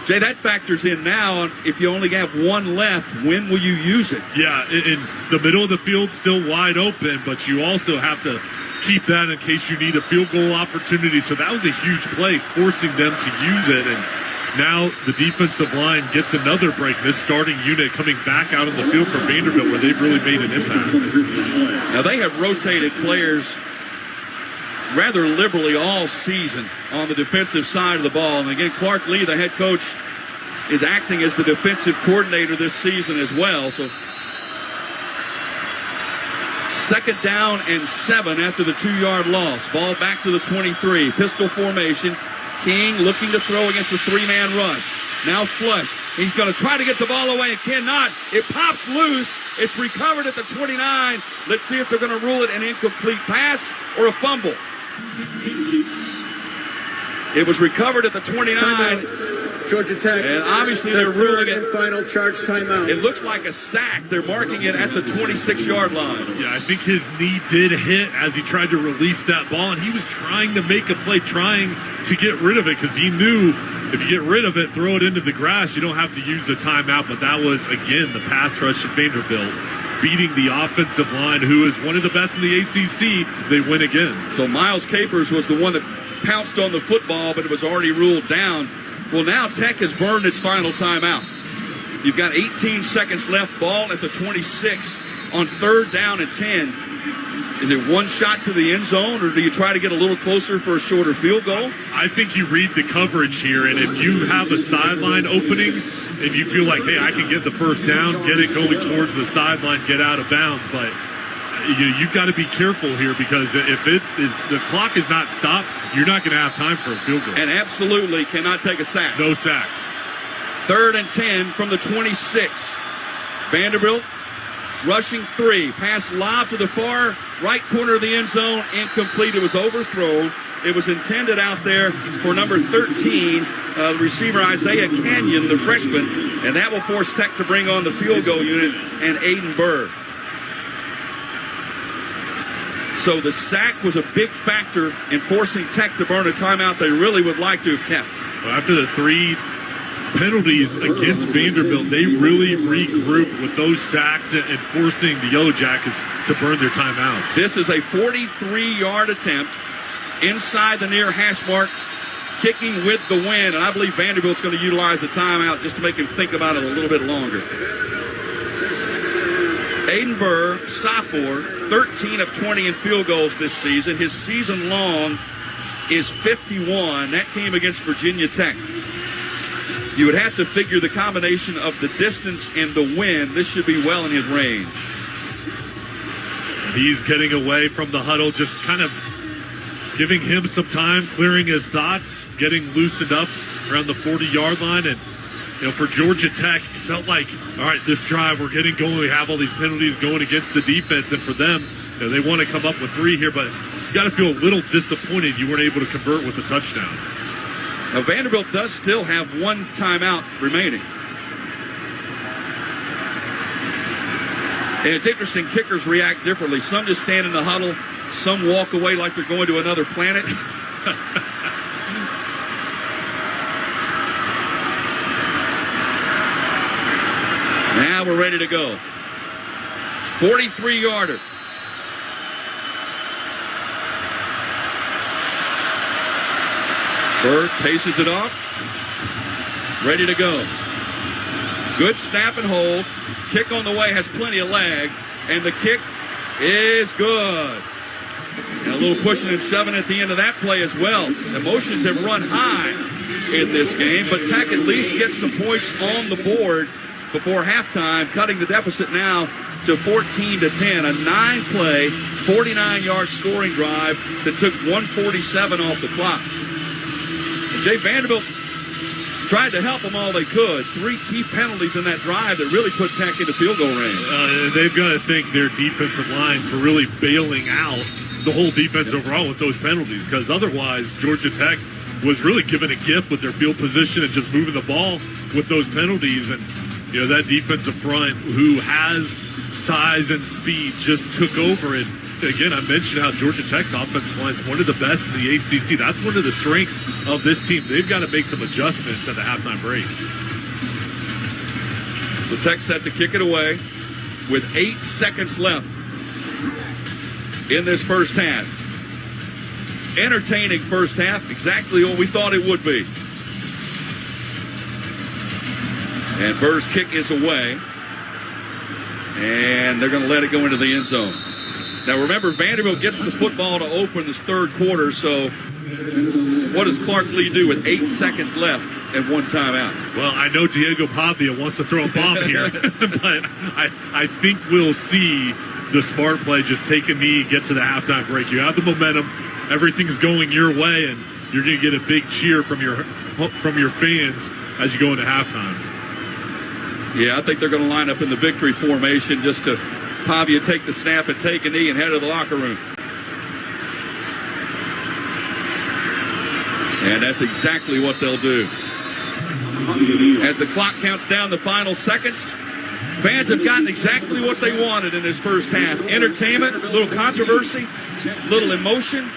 Jay, that factors in now. If you only have 1 left, when will you use it? Yeah, in the middle of the field, still wide open, but you also have to keep that in case you need a field goal opportunity. So that was a huge play, forcing them to use it. And Now the defensive line gets another break. This starting unit coming back out on the field for Vanderbilt where they've really made an impact. Now they have rotated players rather liberally all season on the defensive side of the ball. And again, Clark Lee, the head coach, is acting as the defensive coordinator this season as well. So 2nd down and 7 after the 2-yard loss. Ball back to the 23. Pistol formation. King looking to throw against the 3-man rush. Now Flush. He's going to try to get the ball away and cannot. It pops loose. It's recovered at the 29. Let's see if they're going to rule it an incomplete pass or a fumble. It was recovered at the 29. Timeout. Georgia Tech. And obviously they're ruling it. Final charge timeout. It looks like a sack. They're marking it at the 26-yard line. Yeah, I think his knee did hit as he tried to release that ball, and he was trying to make a play, trying to get rid of it because he knew if you get rid of it, throw it into the grass, you don't have to use the timeout. But that was, again, the pass rush of Vanderbilt beating the offensive line, who is one of the best in the ACC. They win again. So Miles Capers was the one that pounced on the football, but it was already ruled down. Well, now Tech has burned its final timeout. You've got 18 seconds left, ball at the 26 on 3rd down and 10. Is it one shot to the end zone, or do you try to get a little closer for a shorter field goal? I think you read the coverage here, and if you have a sideline opening and you feel like, hey, I can get the first down, get it going towards the sideline, get out of bounds, but you've got to be careful here because if the clock is not stopped, you're not going to have time for a field goal. And absolutely cannot take a sack. No sacks. 3rd and 10 from the 26. Vanderbilt rushing 3. Pass lob to the far right corner of the end zone. Incomplete. It was overthrown. It was intended out there for number 13, the receiver Isaiah Canyon, the freshman. And that will force Tech to bring on the field goal unit and Aiden Burr. So the sack was a big factor in forcing Tech to burn a timeout they really would like to have kept. Well, after the 3 penalties against Vanderbilt, they really regrouped with those sacks and forcing the Yellow Jackets to burn their timeouts. This is a 43-yard attempt inside the near hash mark, kicking with the wind, and I believe Vanderbilt's going to utilize a timeout just to make him think about it a little bit longer. Aiden Burr, sophomore, 13 of 20 in field goals this season. His season long is 51. That came against Virginia Tech. You would have to figure the combination of the distance and the wind. This should be well in his range. He's getting away from the huddle, just kind of giving him some time, clearing his thoughts, getting loosened up around the 40-yard line. And for Georgia Tech, it felt like, all right, this drive, we're getting going. We have all these penalties going against the defense. And for them, they want to come up with 3 here, but you got to feel a little disappointed you weren't able to convert with a touchdown. Now, Vanderbilt does still have 1 timeout remaining. And it's interesting, kickers react differently. Some just stand in the huddle. Some walk away like they're going to another planet. Now we're ready to go. 43-yarder. Bird paces it off. Ready to go. Good snap and hold. Kick on the way, has plenty of lag. And the kick is good. And a little pushing and shoving at the end of that play as well. Emotions have run high in this game, but Tech at least gets some points on the board before halftime, cutting the deficit now to 14-10. A 9-play, 49-yard scoring drive that took 1:47 off the clock. And Jay, Vanderbilt tried to help them all they could. 3 key penalties in that drive that really put Tech into field goal range. They've got to thank their defensive line for really bailing out the whole defense overall with those penalties, because otherwise Georgia Tech was really given a gift with their field position and just moving the ball with those penalties. And that defensive front, who has size and speed, just took over. And again, I mentioned how Georgia Tech's offensive line is one of the best in the ACC. That's one of the strengths of this team. They've got to make some adjustments at the halftime break. So Tech set to kick it away with 8 seconds left in this first half. Entertaining first half, exactly what we thought it would be. And Burr's kick is away. And they're going to let it go into the end zone. Now remember, Vanderbilt gets the football to open this third quarter, so what does Clark Lee do with 8 seconds left and 1 timeout? Well, I know Diego Pavia wants to throw a bomb here, but I think we'll see the smart play, just take a knee, get to the halftime break. You have the momentum, everything's going your way, and you're going to get a big cheer from your fans as you go into halftime. Yeah, I think they're going to line up in the victory formation just to Pavia take the snap and take a knee and head to the locker room. And that's exactly what they'll do. As the clock counts down the final seconds, fans have gotten exactly what they wanted in this first half. Entertainment, a little controversy, a little emotion,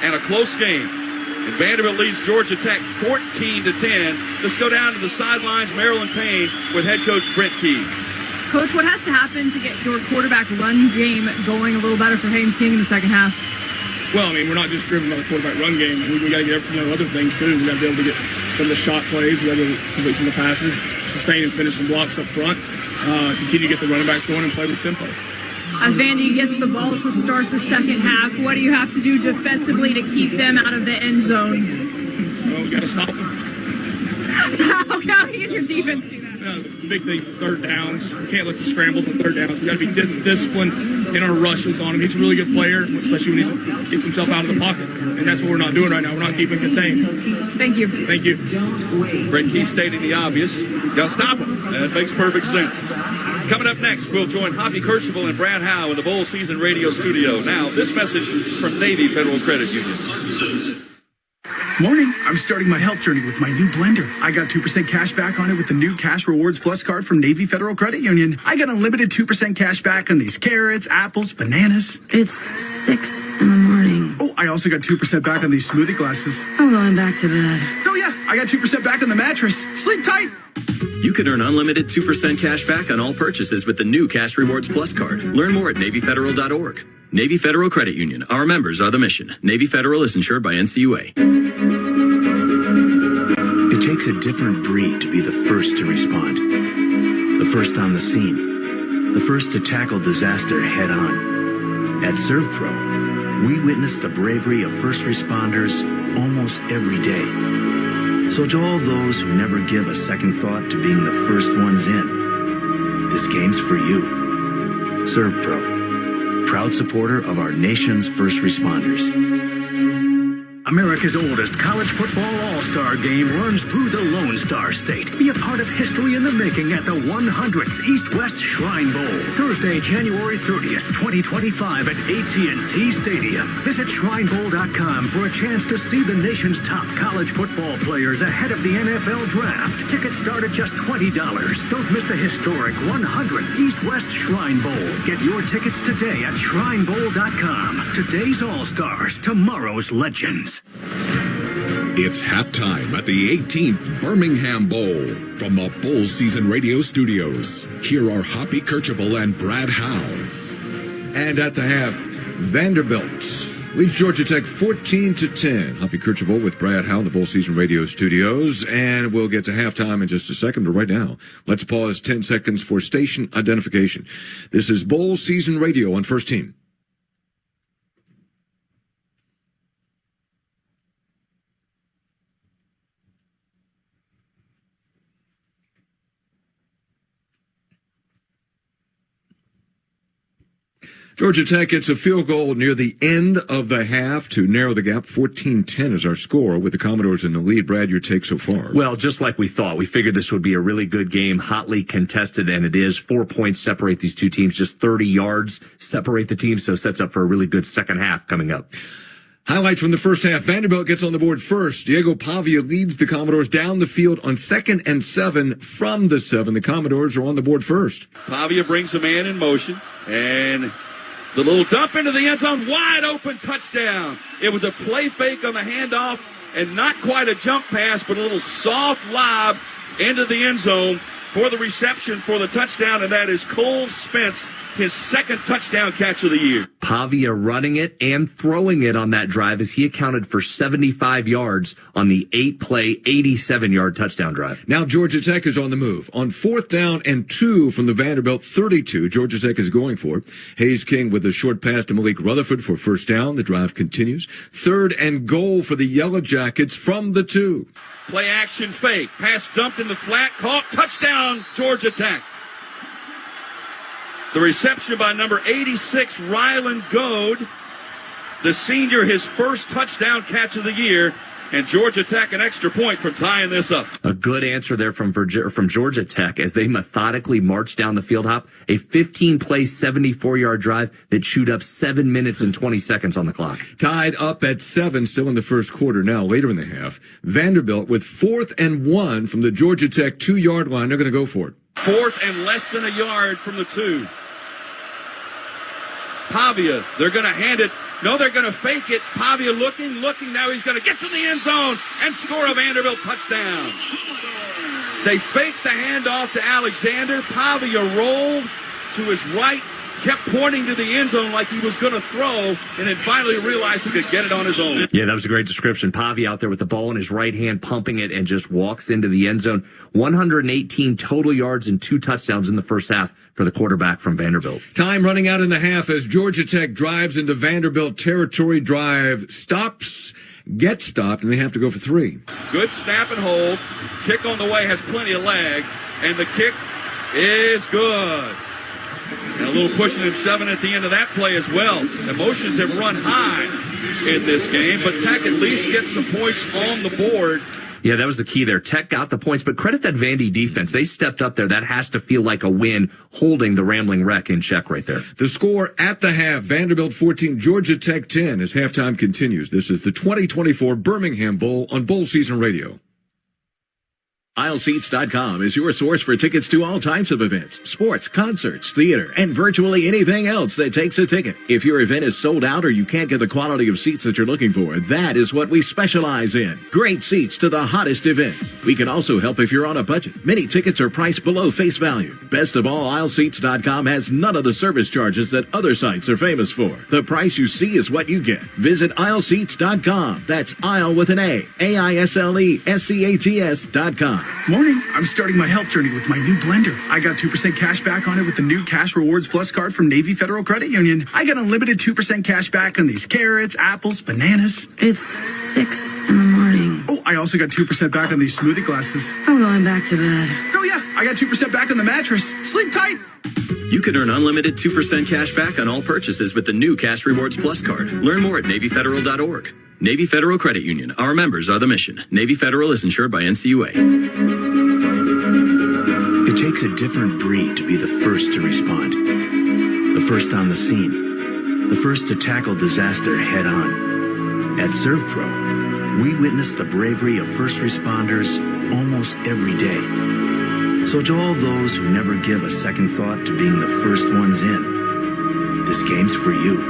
and a close game. And Vanderbilt leads Georgia Tech 14-10. Let's go down to the sidelines. Maryland Payne with head coach Brent Key. Coach, what has to happen to get your quarterback run game going a little better for Haynes King in the second half? Well, I mean, we're not just driven by the quarterback run game. We got to get other things, too. We got to be able to get some of the shot plays. We got to be able to complete some of the passes, sustain and finish some blocks up front, continue to get the running backs going and play with tempo. As Vandy gets the ball to start the second half, what do you have to do defensively to keep them out of the end zone? Well, we got to stop them. How can your defense do that? The big thing is third downs. We can't let the scrambles and third downs. We got to be disciplined in our rushes on him. He's a really good player, especially when he gets himself out of the pocket. And that's what we're not doing right now. We're not keeping contained. Thank you. Thank you. Brent Key stating the obvious. Got to stop him. That makes perfect sense. Coming up next, we'll join Hoppy Kercheval and Brad Howe in the Bowl Season Radio Studio. Now, this message from Navy Federal Credit Union. Morning. I'm starting my health journey with my new blender. I got 2% cash back on it with the new Cash Rewards Plus card from Navy Federal Credit Union. I got unlimited 2% cash back on these carrots, apples, bananas. It's 6 in the morning. Oh, I also got 2% back on these smoothie glasses. I'm going back to bed. Oh, yeah. I got 2% back on the mattress. Sleep tight. You can earn unlimited 2% cash back on all purchases with the new Cash Rewards Plus card. Learn more at NavyFederal.org. Navy Federal Credit Union. Our members are the mission. Navy Federal is insured by NCUA. It takes a different breed to be the first to respond. The first on the scene. The first to tackle disaster head on. At ServPro, we witness the bravery of first responders almost every day. So to all those who never give a second thought to being the first ones in, this game's for you. ServPro, proud supporter of our nation's first responders. America's oldest college football all-star game runs through the Lone Star State. Be a part of history in the making at the 100th East-West Shrine Bowl. Thursday, January 30th, 2025 at AT&T Stadium. Visit ShrineBowl.com for a chance to see the nation's top college football players ahead of the NFL Draft. Tickets start at just $20. Don't miss the historic 100th East-West Shrine Bowl. Get your tickets today at ShrineBowl.com. Today's all-stars, tomorrow's legends. It's halftime at the 18th Birmingham Bowl. From the Bowl Season Radio Studios, here are Hoppy Kercheval and Brad Howe. And at the half, Vanderbilt leads Georgia Tech 14-10. Hoppy Kercheval with Brad Howe in the Bowl Season Radio Studios. And we'll get to halftime in just a second, but right now, let's pause 10 seconds for station identification. This is Bowl Season Radio on First Team. Georgia Tech gets a field goal near the end of the half to narrow the gap. 14-10 is our score with the Commodores in the lead. Brad, your take so far? Well, just like we thought. We figured this would be a really good game, hotly contested, and it is. 4 points separate these two teams. Just 30 yards separate the teams, so sets up for a really good second half coming up. Highlights from the first half. Vanderbilt gets on the board first. Diego Pavia leads the Commodores down the field on 2nd and 7 from the 7. The Commodores are on the board first. Pavia brings the man in motion, and the little dump into the end zone, wide open touchdown. It was a play fake on the handoff and not quite a jump pass, but a little soft lob into the end zone for the reception for the touchdown, and that is Cole Spence, his second touchdown catch of the year. Pavia running it and throwing it on that drive as he accounted for 75 yards on the 8-play, 87-yard touchdown drive. Now Georgia Tech is on the move. On 4th down and 2 from the Vanderbilt 32, Georgia Tech is going for it. Hayes King with a short pass to Malik Rutherford for first down. The drive continues. 3rd and goal for the Yellow Jackets from the 2. Play action fake. Pass dumped in the flat. Caught. Touchdown, Georgia Tech. The reception by number 86, Ryland Goad. The senior, his first touchdown catch of the year. And Georgia Tech an extra point from tying this up. A good answer there from Georgia Tech as they methodically marched down the field hop. A 15-play, 74-yard drive that chewed up 7 minutes and 20 seconds on the clock. Tied up at 7 still in the first quarter. Now later in the half, Vanderbilt with 4th and 1 from the Georgia Tech 2-yard line. They're going to go for it. 4th and less than a yard from the 2. Pavia, they're going to hand it. No, they're going to fake it. Pavia looking. Now he's going to get to the end zone and score a Vanderbilt touchdown. They faked the handoff to Alexander. Pavia rolled to his right, kept pointing to the end zone like he was going to throw, and then finally realized he could get it on his own. Yeah, that was a great description. Pavia out there with the ball in his right hand, pumping it, and just walks into the end zone. 118 total yards and 2 touchdowns in the first half for the quarterback from Vanderbilt. Time running out in the half as Georgia Tech drives into Vanderbilt territory. Drive stops, gets stopped, and they have to go for 3. Good snap and hold. Kick on the way, has plenty of leg, and the kick is good. And a little pushing and shoving at the end of that play as well. Emotions have run high in this game, but Tech at least gets some points on the board. Yeah, that was the key there. Tech got the points, but credit that Vandy defense. They stepped up there. That has to feel like a win, holding the Rambling Wreck in check right there. The score at the half, Vanderbilt 14, Georgia Tech 10 as halftime continues. This is the 2024 Birmingham Bowl on Bowl Season Radio. Aisleseats.com is your source for tickets to all types of events, sports, concerts, theater, and virtually anything else that takes a ticket. If your event is sold out or you can't get the quality of seats that you're looking for, that is what we specialize in. Great seats to the hottest events. We can also help if you're on a budget. Many tickets are priced below face value. Best of all, Aisleseats.com has none of the service charges that other sites are famous for. The price you see is what you get. Visit Aisleseats.com. That's aisle with an A. AISLESCATS.com. Morning. I'm starting my health journey with my new blender. I got 2% cash back on it with the new Cash Rewards Plus card from Navy Federal Credit Union. I got unlimited 2% cash back on these carrots, apples, bananas. It's 6 in the morning. Oh, I also got 2% back on these smoothie glasses. I'm going back to bed. Oh, yeah. I got 2% back on the mattress. Sleep tight. You could earn unlimited 2% cash back on all purchases with the new Cash Rewards Plus card. Learn more at NavyFederal.org. Navy Federal Credit Union. Our members are the mission. Navy Federal is insured by NCUA. It takes a different breed to be the first to respond. The first on the scene. The first to tackle disaster head on. At ServPro, we witness the bravery of first responders almost every day. So to all those who never give a second thought to being the first ones in, this game's for you.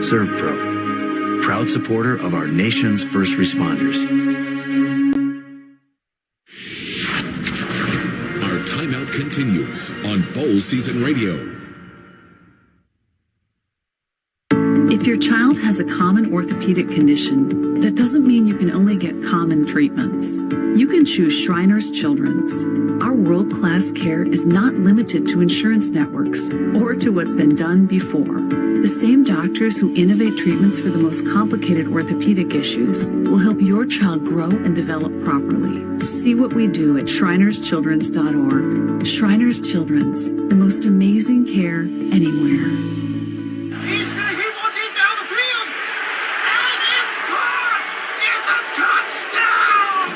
ServPro, proud supporter of our nation's first responders. Our timeout continues on Bowl Season Radio. If your child has a common orthopedic condition, that doesn't mean you can only get common treatments. You can choose Shriners Children's. Our world-class care is not limited to insurance networks or to what's been done before. The same doctors who innovate treatments for the most complicated orthopedic issues will help your child grow and develop properly. See what we do at shrinerschildrens.org. Shriners Children's, the most amazing care anywhere. He's going to keep looking down the field, and it's caught! It's a touchdown!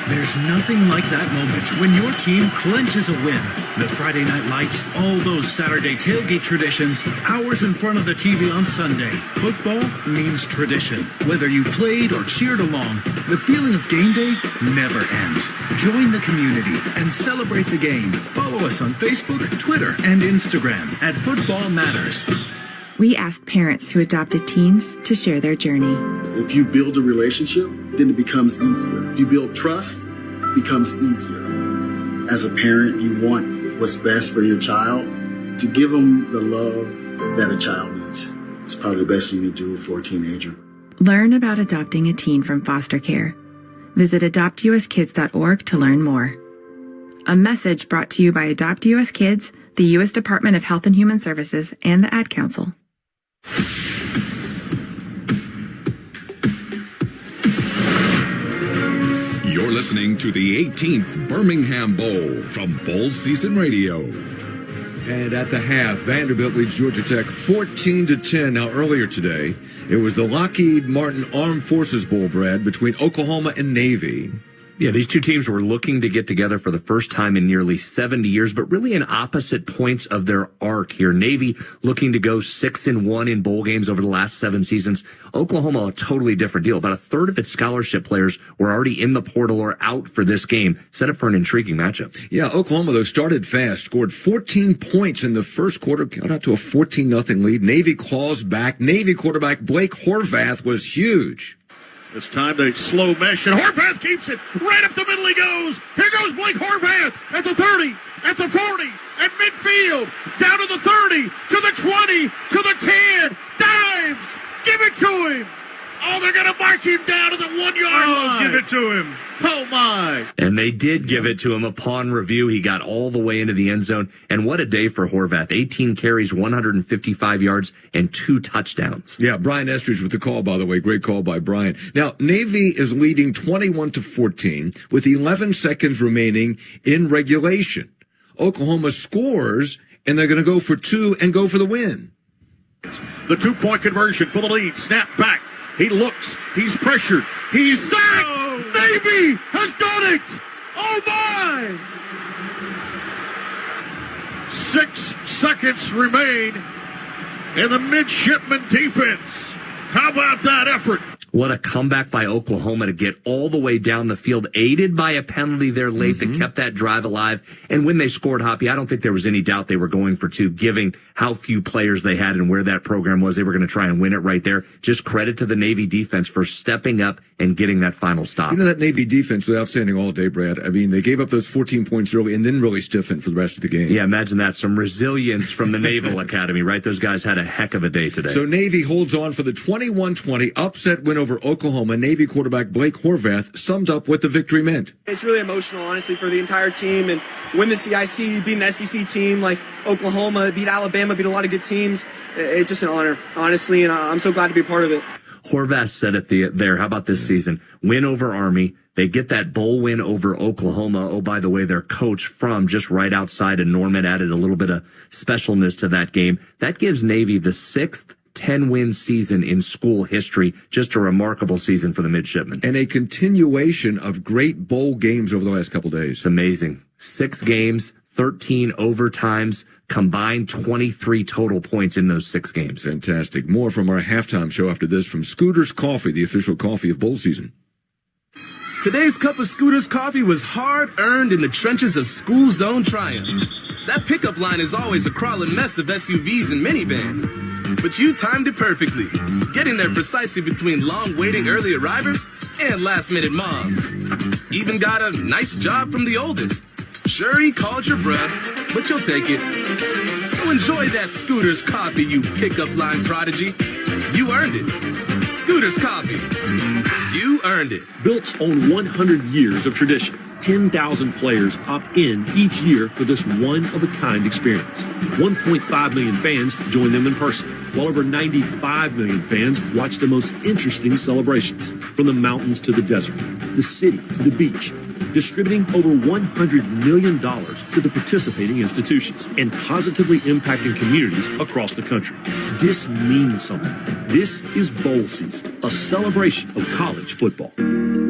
There's nothing like that moment when your team clinches a win. The Friday night lights, all those Saturday tailgate traditions, hours in front of the TV on Sunday. Football means tradition. Whether you played or cheered along, the feeling of game day never ends. Join the community and celebrate the game. Follow us on Facebook, Twitter, and Instagram at Football Matters. We asked parents who adopted teens to share their journey. If you build a relationship, then it becomes easier. If you build trust, it becomes easier. as a parent, you want what's best for your child. To give them the love that a child needs is probably the best thing to do for a teenager. Learn about adopting a teen from foster care. Visit adoptuskids.org to learn more. A message brought to you by Adopt US Kids, the U.S. Department of Health and Human Services, and the Ad Council. You're listening to the 18th Birmingham Bowl from Bowl Season Radio. And at the half, Vanderbilt leads Georgia Tech 14-10. Now, earlier today, it was the Lockheed Martin Armed Forces Bowl, Brad, between Oklahoma and Navy. Yeah, these two teams were looking to get together for the first time in nearly 70 years, but really in opposite points of their arc here. Navy looking to go 6-1 in bowl games over the last 7 seasons. Oklahoma, a totally different deal. About a third of its scholarship players were already in the portal or out for this game. Set up for an intriguing matchup. Yeah, Oklahoma, though, started fast, scored 14 points in the first quarter, got out to a 14-0 lead. Navy claws back. Navy quarterback Blake Horvath was huge. This time they slow mesh, and Horvath keeps it. Right up the middle he goes. Here goes Blake Horvath at the 30, at the 40, at midfield, down to the 30, to the 20, to the 10, dives. Give it to him. Oh, they're going to mark him down to the 1 yard line. Give it to him. Oh, my. And they did give it to him upon review. He got all the way into the end zone. And what a day for Horvath. 18 carries, 155 yards, and 2 touchdowns. Yeah, Brian Estridge with the call, by the way. Great call by Brian. Now, Navy is leading 21-14 with 11 seconds remaining in regulation. Oklahoma scores, and they're going to go for 2 and go for the win. The 2-point conversion for the lead. Snap back. He looks. He's pressured. He's sacked. Navy has done it. Oh, my. 6 seconds remain in the midshipman defense. How about that effort? What a comeback by Oklahoma to get all the way down the field, aided by a penalty there late that kept that drive alive. And when they scored, Hoppy, I don't think there was any doubt they were going for 2, given how few players they had and where that program was. They were going to try and win it right there. Just credit to the Navy defense for stepping up and getting that final stop. You know, that Navy defense was outstanding all day, Brad. I mean, they gave up those 14 points early and then really stiffened for the rest of the game. Yeah, imagine that. Some resilience from the Naval Academy, right? Those guys had a heck of a day today. So Navy holds on for the 21-20 upset win over Oklahoma. Navy quarterback Blake Horvath summed up what the victory meant. It's really emotional, honestly, for the entire team. And win the CIC, beat an SEC team like Oklahoma, beat Alabama, beat a lot of good teams. It's just an honor, honestly, and I'm so glad to be a part of it. Horvath said it there. How about this season? Win over Army. They get that bowl win over Oklahoma. Oh, by the way, their coach from just right outside of Norman added a little bit of specialness to that game. That gives Navy the 6th 10-win season in school history. Just a remarkable season for the midshipmen. And a continuation of great bowl games over the last couple days. It's amazing. 6 games, 13 overtimes, combined 23 total points in those 6 games. Fantastic. More from our halftime show after this from Scooter's Coffee, the official coffee of bowl season. Today's cup of Scooter's Coffee was hard-earned in the trenches of school zone triumph. That pickup line is always a crawling mess of SUVs and minivans. But you timed it perfectly, getting there precisely between long-waiting early arrivers and last-minute moms. Even got a nice job from the oldest. Sure, he called your bruh, but you'll take it. So enjoy that Scooter's Coffee, you pickup line prodigy. You earned it. Scooter's Coffee. You earned it. Built on 100 years of tradition. 10,000 players opt in each year for this one-of-a-kind experience. 1.5 million fans join them in person, while over 95 million fans watch the most interesting celebrations, from the mountains to the desert, the city to the beach, distributing over $100 million to the participating institutions and positively impacting communities across the country. This means something. This is bowl season, a celebration of college football.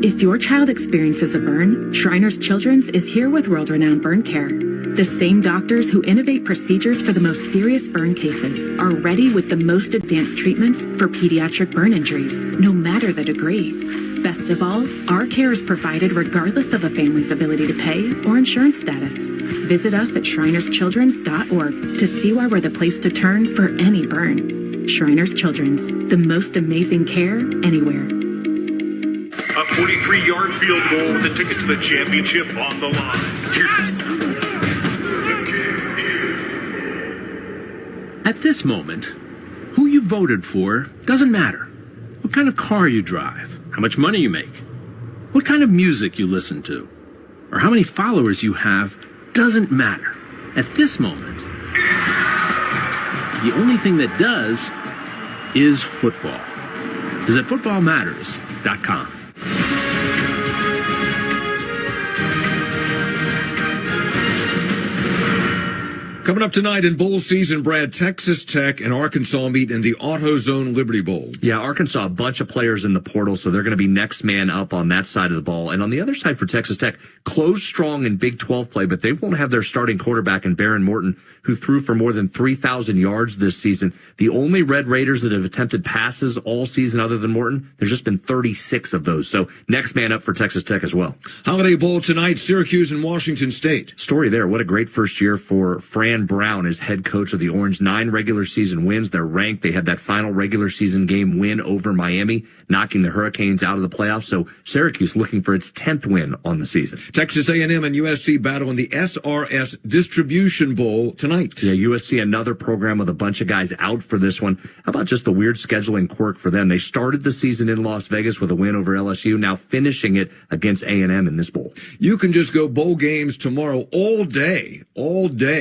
If your child experiences a burn, Shriners Children's is here with world-renowned burn care. The same doctors who innovate procedures for the most serious burn cases are ready with the most advanced treatments for pediatric burn injuries, no matter the degree. Best of all, our care is provided regardless of a family's ability to pay or insurance status. Visit us at shrinerschildrens.org to see why we're the place to turn for any burn. Shriners Children's, the most amazing care anywhere. A 23-yard field goal with a ticket to the championship on the line. Here's At this moment, who you voted for doesn't matter. What kind of car you drive, how much money you make, what kind of music you listen to, or how many followers you have doesn't matter. At this moment, the only thing that does is football. Visit footballmatters.com. Coming up tonight in bowl season, Brad, Texas Tech and Arkansas meet in the AutoZone Liberty Bowl. Yeah, Arkansas, a bunch of players in the portal, so they're going to be next man up on that side of the ball. And on the other side for Texas Tech, closed strong in Big 12 play, but they won't have their starting quarterback in Baron Morton, who threw for more than 3,000 yards this season. The only Red Raiders that have attempted passes all season other than Morton, there's just been 36 of those. So next man up for Texas Tech as well. Holiday Bowl tonight, Syracuse and Washington State. Story there. What a great first year for Fran Brown as head coach of the Orange. 9 regular season wins. They're ranked. They had that final regular season game win over Miami, knocking the Hurricanes out of the playoffs. So Syracuse looking for its 10th win on the season. Texas A&M and USC battle in the SRS Distribution Bowl tonight. Yeah, USC, another program with a bunch of guys out for this one. How about just the weird scheduling quirk for them? They started the season in Las Vegas with a win over LSU, now finishing it against A&M in this bowl. You can just go bowl games tomorrow all day,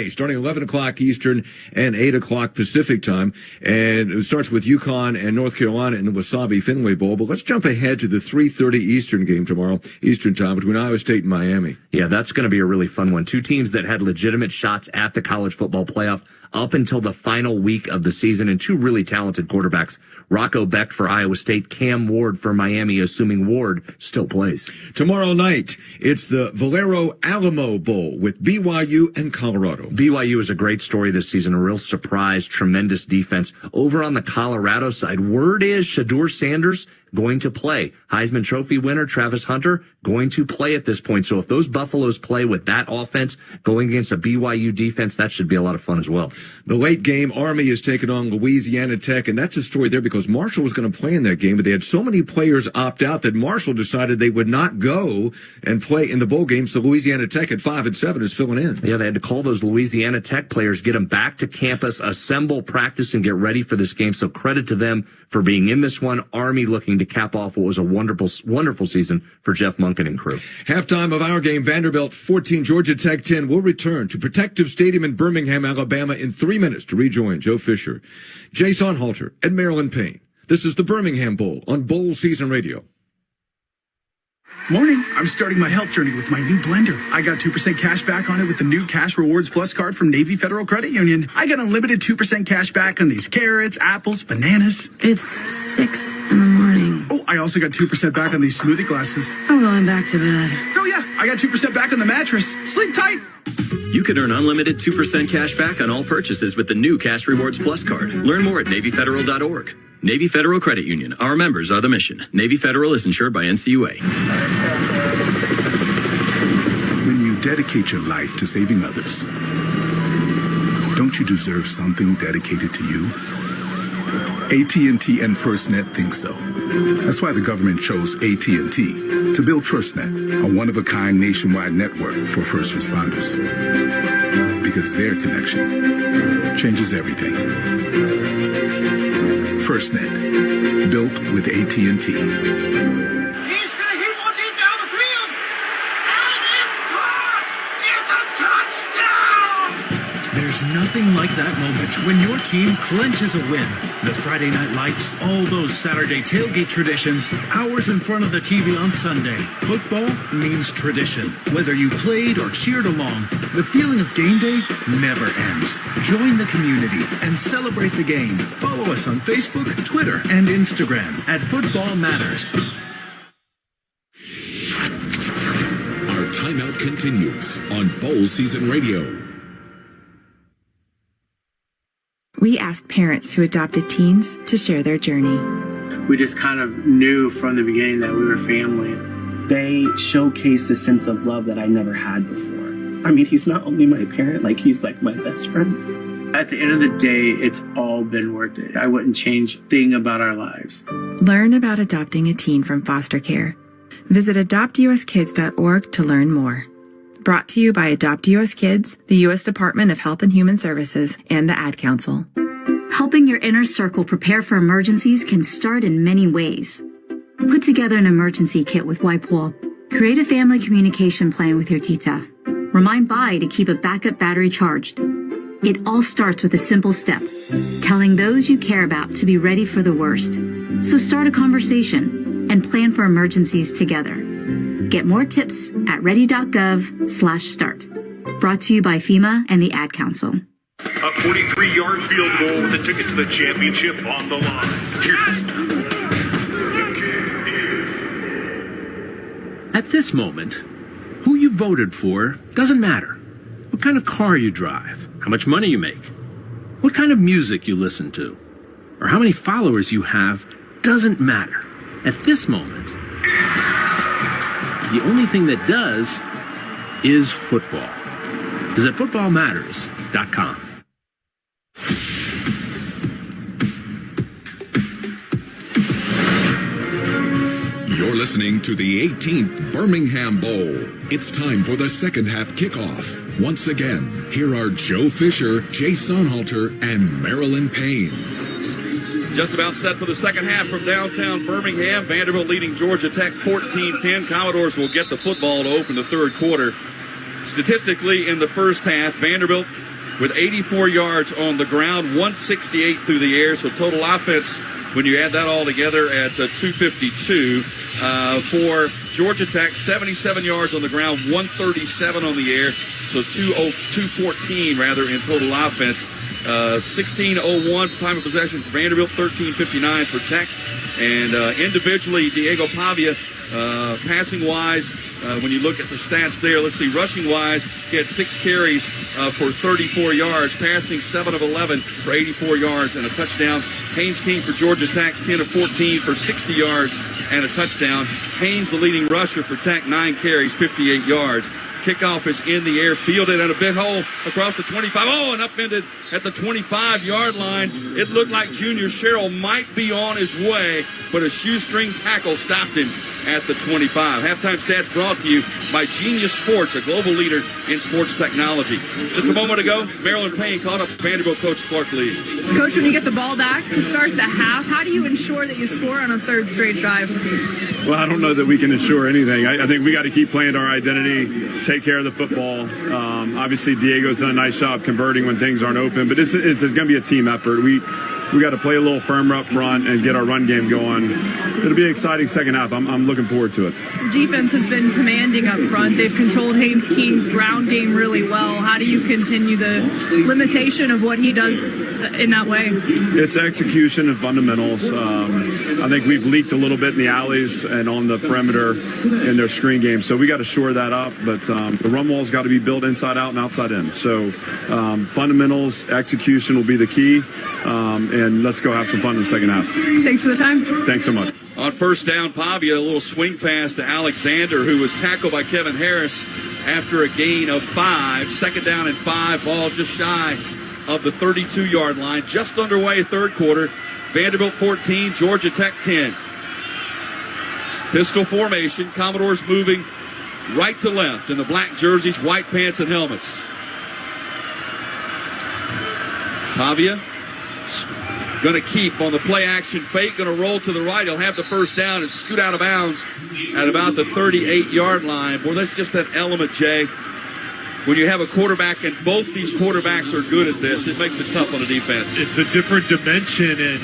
starting 11 o'clock Eastern and 8 o'clock Pacific time. And it starts with UConn and North Carolina in the Wasabi Fenway Bowl. But let's jump ahead to the 3:30 Eastern game tomorrow, Eastern time, between Iowa State and Miami. Yeah, that's going to be a really fun one. Two teams that had legitimate shots at the college football playoff up until the final week of the season, and two really talented quarterbacks. Rocco Beck for Iowa State, Cam Ward for Miami, assuming Ward still plays. Tomorrow night, it's the Valero Alamo Bowl with BYU and Colorado. BYU is a great story this season, a real surprise, tremendous defense. Over on the Colorado side, word is Shedeur Sanders going to play. Heisman Trophy winner Travis Hunter going to play at this point. So if those Buffaloes play with that offense going against a BYU defense, that should be a lot of fun as well. The late game, Army is taking on Louisiana Tech, and that's a story there because Marshall was going to play in that game, but they had so many players opt out that Marshall decided they would not go and play in the bowl game. So Louisiana Tech at 5-7 is filling in. Yeah, they had to call those Louisiana Tech players, get them back to campus, assemble, practice, and get ready for this game. So credit to them for being in this one. Army looking to cap off what was a wonderful season for Jeff Monken and crew. Halftime of our game, Vanderbilt 14, Georgia Tech 10. We'll return to Protective Stadium in Birmingham, Alabama in 3 minutes to rejoin Joe Fisher, Jason Halter, and Marilyn Payne. This is the Birmingham Bowl on Bowl Season Radio. Morning. I'm starting my health journey with my new blender. I got 2% cash back on it with the new Cash Rewards Plus card from Navy Federal Credit Union. I got unlimited 2% cash back on these carrots, apples, bananas. It's 6 in the morning. Oh, I also got 2% back on these smoothie glasses. I'm going back to bed. Oh yeah, I got 2% back on the mattress. Sleep tight. You could earn unlimited 2% cash back on all purchases with the new Cash Rewards Plus card. Learn more at NavyFederal.org. Navy Federal Credit Union. Our members are the mission. Navy Federal is insured by NCUA. When you dedicate your life to saving others, don't you deserve something dedicated to you? AT&T and FirstNet think so. That's why the government chose AT&T to build FirstNet, a one-of-a-kind nationwide network for first responders. Because their connection changes everything. FirstNet, built with AT&T. He's going to hit one deep down the field, and it's caught! It's a touchdown! There's nothing like that moment when your team clinches a win. The Friday night lights, all those Saturday tailgate traditions, hours in front of the TV on Sunday. Football means tradition. Whether you played or cheered along, the feeling of game day never ends. Join the community and celebrate the game. Follow us on Facebook, Twitter, and Instagram at Football Matters. Our timeout continues on Bowl Season Radio. We asked parents who adopted teens to share their journey. We just kind of knew from the beginning that we were family. They showcased a sense of love that I never had before. I mean, he's not only my parent, he's like my best friend. At the end of the day, it's all been worth it. I wouldn't change a thing about our lives. Learn about adopting a teen from foster care. Visit adoptuskids.org to learn more. Brought to you by Adopt US Kids, the U.S. Department of Health and Human Services, and the Ad Council. Helping your inner circle prepare for emergencies can start in many ways. Put together an emergency kit with YPOL. Create a family communication plan with your tita. Remind Bai to keep a backup battery charged. It all starts with a simple step, telling those you care about to be ready for the worst. So start a conversation and plan for emergencies together. Get more tips at ready.gov/start. Brought to you by FEMA and the Ad Council. A 43-yard field goal that took it to the championship on the line. Here's the At this moment, who you voted for doesn't matter. What kind of car you drive, how much money you make, what kind of music you listen to, or how many followers you have doesn't matter. At this moment, the only thing that does is football. Visit footballmatters.com. You're listening to the 18th Birmingham Bowl. It's time for the second half kickoff. Once again, here are Joe Fisher, Jay Sonhalter, and Marilyn Payne. Just about set for the second half from downtown Birmingham. Vanderbilt leading Georgia Tech 14-10. Commodores will get the football to open the third quarter. Statistically, in the first half, Vanderbilt with 84 yards on the ground, 168 through the air. So total offense, when you add that all together, at 252. For Georgia Tech, 77 yards on the ground, 137 on the air. So 214 rather in total offense. 16:01 time of possession for Vanderbilt, 13:59 for Tech. And individually, Diego Pavia, passing-wise, when you look at the stats there, let's see, rushing-wise, he had 6 carries for 34 yards, passing 7 of 11 for 84 yards and a touchdown. Haynes King for Georgia Tech, 10 of 14 for 60 yards and a touchdown. Haynes, the leading rusher for Tech, 9 carries, 58 yards. Kickoff is in the air, fielded at a big hole across the 25. Oh, and upended at the 25-yard line. It looked like Junior Sherrill might be on his way, but a shoestring tackle stopped him at the 25. Halftime stats brought to you by Genius Sports, a global leader in sports technology. Just a moment ago, Marilyn Payne caught up with Vanderbilt coach Clark Lee. Coach, when you get the ball back to start the half, how do you ensure that you score on a third straight drive? Well, I don't know that we can ensure anything. I think we got to keep playing to our identity, take care of the football. Obviously, Diego's done a nice job converting when things aren't open, but it's going to be a team effort. We got to play a little firmer up front and get our run game going. It'll be an exciting second half. I'm looking forward to it. Defense has been commanding up front. They've controlled Haynes King's ground game really well. How do you continue the limitation of what he does in that way? It's execution and fundamentals. I think we've leaked a little bit in the alleys and on the perimeter in their screen game, so we got to shore that up. But the run wall's got to be built inside out and outside in. So fundamentals, execution will be the key. And let's go have some fun in the second half. Thanks for the time. Thanks so much. On first down, Pavia, a little swing pass to Alexander, who was tackled by Kevin Harris after a gain of 5. Second down and 5, ball just shy of the 32-yard line. Just underway, third quarter. Vanderbilt 14, Georgia Tech 10. Pistol formation, Commodores moving right to left in the black jerseys, white pants, and helmets. Pavia going to keep on the play action fake, going to roll to the right. He'll have the first down and scoot out of bounds at about the 38-yard line. Boy, that's just that element, Jay. When you have a quarterback, and both these quarterbacks are good at this, it makes it tough on the defense. It's a different dimension, and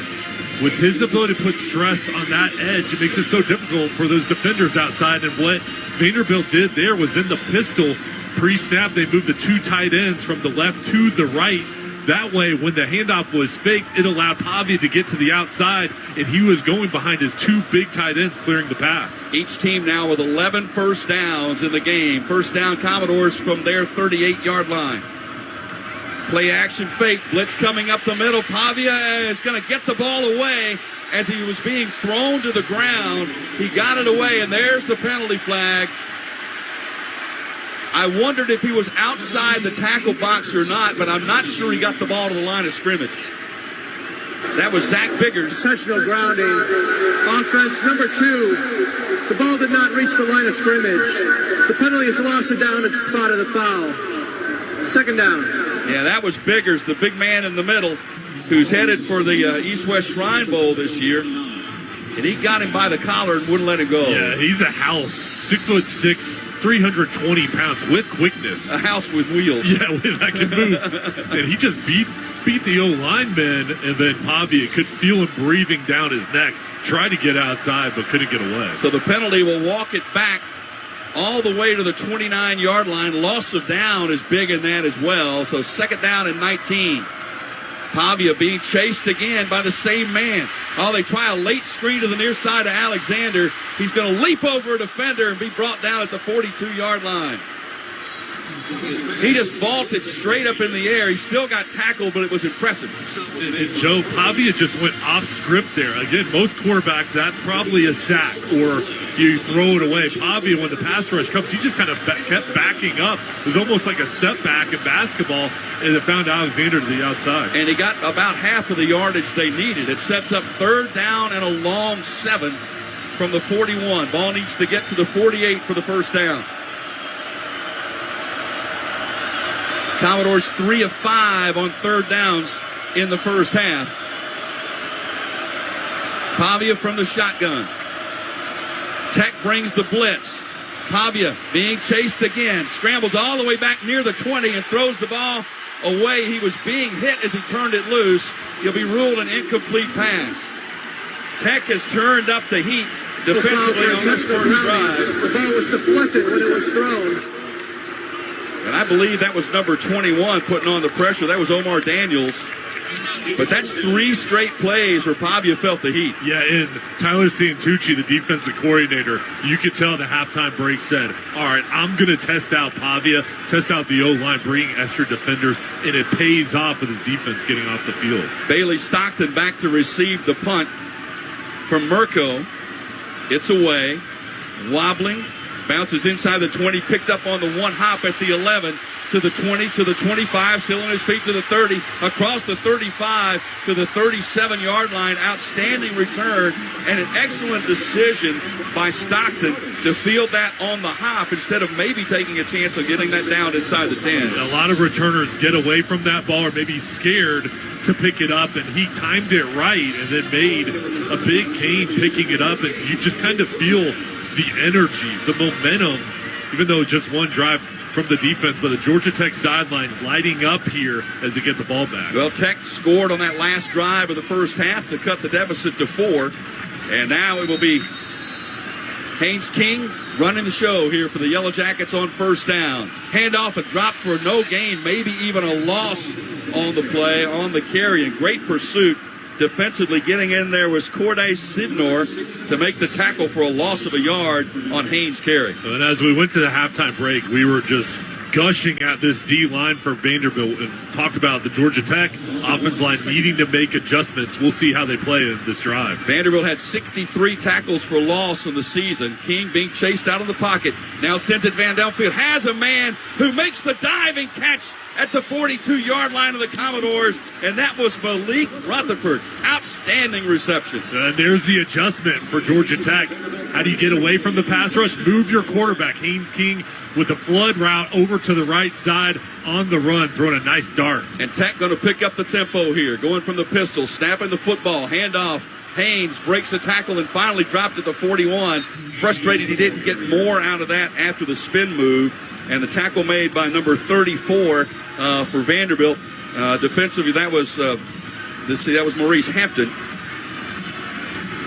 with his ability to put stress on that edge, it makes it so difficult for those defenders outside. And what Vanderbilt did there was in the pistol pre-snap, they moved the 2 tight ends from the left to the right. That way, when the handoff was faked, it allowed Pavia to get to the outside, and he was going behind his 2 big tight ends, clearing the path. Each team now with 11 first downs in the game. First down, Commodores from their 38-yard line. Play action fake, blitz coming up the middle. Pavia is going to get the ball away as he was being thrown to the ground. He got it away, and there's the penalty flag. I wondered if he was outside the tackle box or not, but I'm not sure he got the ball to the line of scrimmage. That was Zach Biggers. Intentional grounding. Offense number 2. The ball did not reach the line of scrimmage. The penalty is lost it down at the spot of the foul. Second down. Yeah, that was Biggers, the big man in the middle, who's headed for the East-West Shrine Bowl this year. And he got him by the collar and wouldn't let him go. Yeah, he's a house. 6'6", 320 pounds with quickness. A house with wheels. Yeah, that can move. And he just beat the O-lineman, and then Pavia could feel him breathing down his neck. Tried to get outside, but couldn't get away. So the penalty will walk it back all the way to the 29-yard line. Loss of down is big in that as well. So second down and 19. Pavia being chased again by the same man. Oh, they try a late screen to the near side of Alexander. He's going to leap over a defender and be brought down at the 42-yard line. He just vaulted straight up in the air. He still got tackled, but it was impressive. And Joe, Pavia just went off script there. Again, most quarterbacks, that's probably a sack or you throw it away. Pavia, when the pass rush comes, he just kind of kept backing up. It was almost like a step back in basketball, and it found Alexander to the outside. And he got about half of the yardage they needed. It sets up third down and a long 7 from the 41. Ball needs to get to the 48 for the first down. Commodores 3 of 5 on third downs in the first half. Pavia from the shotgun. Tech brings the blitz. Pavia being chased again. Scrambles all the way back near the 20 and throws the ball away. He was being hit as he turned it loose. He'll be ruled an incomplete pass. Tech has turned up the heat defensively on this first drive. The ball was deflected when it was thrown. And I believe that was number 21 putting on the pressure. That was Omar Daniels. But that's 3 straight plays where Pavia felt the heat. Yeah, and Tyler Santucci, the defensive coordinator, you could tell the halftime break said, all right, I'm going to test out Pavia, test out the O-line, bring extra defenders, and it pays off with his defense getting off the field. Bailey Stockton back to receive the punt from Mirko. It's away, wobbling. Bounces inside the 20, picked up on the one hop at the 11, to the 20, to the 25, still on his feet to the 30, across the 35 to the 37-yard line. Outstanding return and an excellent decision by Stockton to field that on the hop instead of maybe taking a chance of getting that down inside the 10. A lot of returners get away from that ball or maybe scared to pick it up, and he timed it right and then made a big gain picking it up, and you just kind of feel the energy, the momentum, even though just one drive from the defense, but the Georgia Tech sideline lighting up here as they get the ball back. Well, Tech scored on that last drive of the first half to cut the deficit to 4, and now it will be Haynes King running the show here for the Yellow Jackets on first down. Handoff, a drop for no gain, maybe even a loss on the play, on the carry, and great pursuit. Defensively getting in there was Corday Sidnor to make the tackle for a loss of a yard on Haynes' carry. And as we went to the halftime break, we were just gushing at this D-line for Vanderbilt and talked about the Georgia Tech offense line needing to make adjustments. We'll see how they play in this drive. Vanderbilt had 63 tackles for loss in the season. King being chased out of the pocket. Now sends it Van downfield. Has a man who makes the diving catch at the 42-yard line of the Commodores, and that was Malik Rutherford. Outstanding reception. And there's the adjustment for Georgia Tech. How do you get away from the pass rush? Move your quarterback, Haynes King, with a flood route over to the right side on the run, throwing a nice dart. And Tech going to pick up the tempo here, going from the pistol, snapping the football, handoff. Haynes breaks the tackle and finally dropped at the 41. Frustrated he didn't get more out of that after the spin move. And the tackle made by number 34 for Vanderbilt. Defensively, that was Maurice Hampton.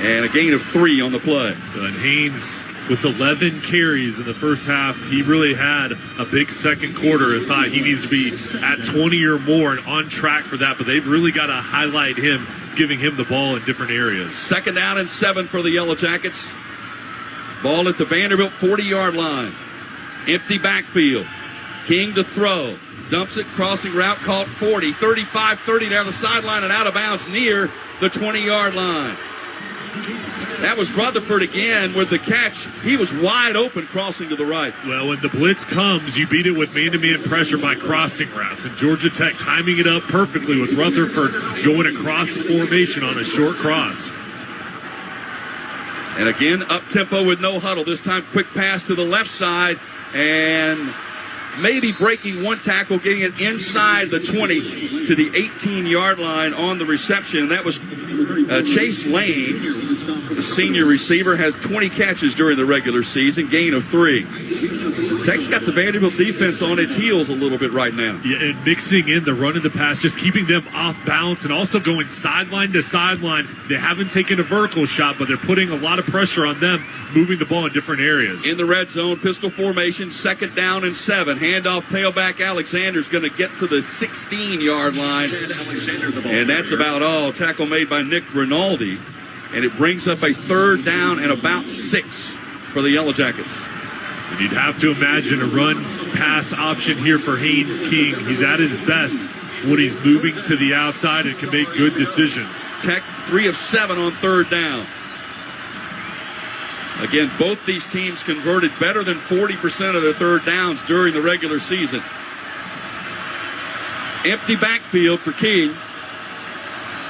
And a gain of 3 on the play. And Haynes, with 11 carries in the first half, he really had a big second quarter and thought he needs to be at 20 or more and on track for that. But they've really got to highlight him, giving him the ball in different areas. Second down and 7 for the Yellow Jackets. Ball at the Vanderbilt 40-yard line. Empty backfield. King to throw. Dumps it, crossing route, caught 40. 35-30 down the sideline and out of bounds near the 20-yard line. That was Rutherford again with the catch. He was wide open crossing to the right. Well, when the blitz comes, you beat it with man-to-man pressure by crossing routes. And Georgia Tech timing it up perfectly with Rutherford going across the formation on a short cross. And again, up-tempo with no huddle. This time, quick pass to the left side, and maybe breaking one tackle, getting it inside the 20 to the 18-yard line on the reception. That was Chase Lane, the senior receiver, has 20 catches during the regular season, gain of 3. Tech's got the Vanderbilt defense on its heels a little bit right now. Yeah, and mixing in the run and the pass, just keeping them off balance and also going sideline to sideline. They haven't taken a vertical shot, but they're putting a lot of pressure on them, moving the ball in different areas. In the red zone, pistol formation, 2nd down and 7. Handoff, tailback Alexander's going to get to the 16-yard line. And that's about all. Tackle made by Nick Rinaldi. And it brings up a 3rd down and about 6 for the Yellow Jackets. And you'd have to imagine a run-pass option here for Haynes King. He's at his best when he's moving to the outside and can make good decisions. Tech 3 of 7 on 3rd down. Again, both these teams converted better than 40% of their 3rd downs during the regular season. Empty backfield for King.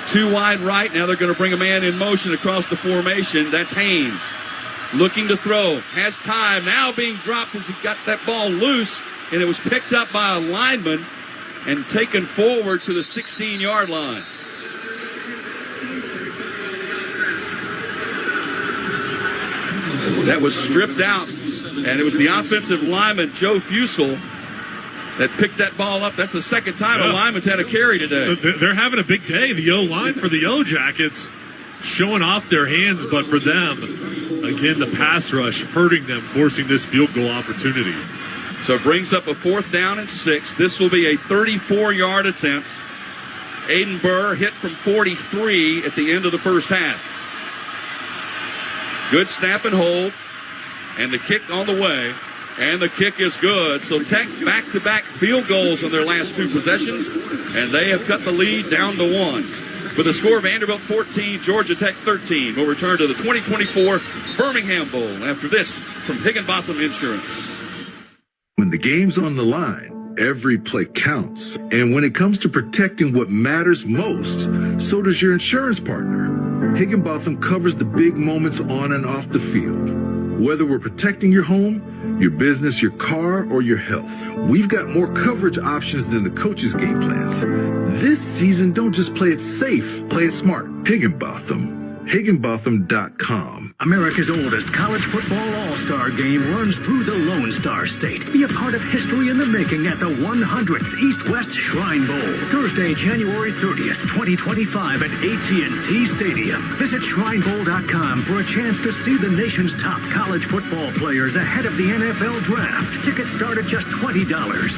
2 wide right. Now they're going to bring a man in motion across the formation. That's Haynes. Looking to throw. Has time. Now being dropped as he got that ball loose. And it was picked up by a lineman and taken forward to the 16-yard line. That was stripped out. And it was the offensive lineman, Joe Fusel, that picked that ball up. That's the 2nd time a lineman's had a carry today. They're having a big day. The O-line for the Yellow Jackets showing off their hands, but for them, again, the pass rush hurting them, forcing this field goal opportunity. So it brings up a 4th down and 6. This will be a 34-yard attempt. Aiden Burr hit from 43 at the end of the first half. Good snap and hold. And the kick on the way. And the kick is good. So Tech back-to-back field goals on their last 2 possessions. And they have cut the lead down to 1. With the score, Vanderbilt 14, Georgia Tech 13. We'll return to the 2024 Birmingham Bowl after this from Higginbotham Insurance. When the game's on the line, every play counts. And when it comes to protecting what matters most, so does your insurance partner. Higginbotham covers the big moments on and off the field. Whether we're protecting your home, your business, your car, or your health, we've got more coverage options than the coach's game plans. This season, don't just play it safe, play it smart. Higginbotham. Higginbotham.com. America's oldest college football all-star game runs through the Lone Star State. Be a part of history in the making at the 100th East-West Shrine Bowl. Thursday, January 30th, 2025 at AT&T Stadium. Visit shrinebowl.com for a chance to see the nation's top college football players ahead of the NFL Draft. Tickets start at just $20.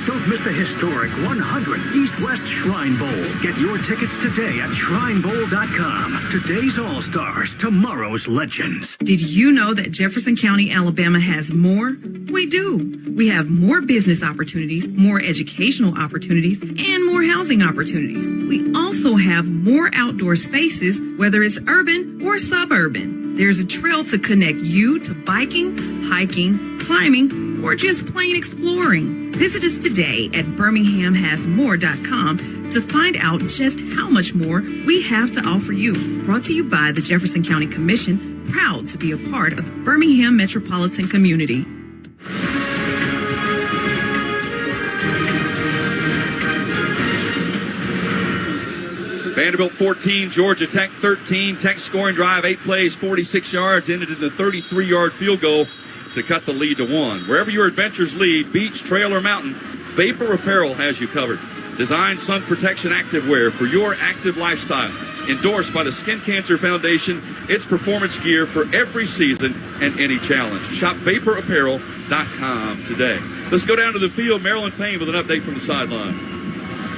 Don't miss the historic 100th East-West Shrine Bowl. Get your tickets today at shrinebowl.com. Today's all-stars, tomorrow's legends. Did you know that Jefferson County, Alabama has more? We do. We have more business opportunities, more educational opportunities, and more housing opportunities. We also have more outdoor spaces, whether it's urban or suburban. There's a trail to connect you to biking, hiking, climbing, or just plain exploring. Visit us today at birminghamhasmore.com to find out just how much more we have to offer you. Brought to you by the Jefferson County Commission, proud to be a part of the Birmingham metropolitan community. Vanderbilt 14, Georgia Tech 13. Tech scoring drive, 8 plays, 46 yards, ended in the 33-yard field goal to cut the lead to 1. Wherever your adventures lead, beach, trail, or mountain, Vapor Apparel has you covered. Designed sun protection activewear for your active lifestyle. Endorsed by the Skin Cancer Foundation, it's performance gear for every season and any challenge. Shop vaporapparel.com today. Let's go down to the field. Marilyn Payne with an update from the sideline.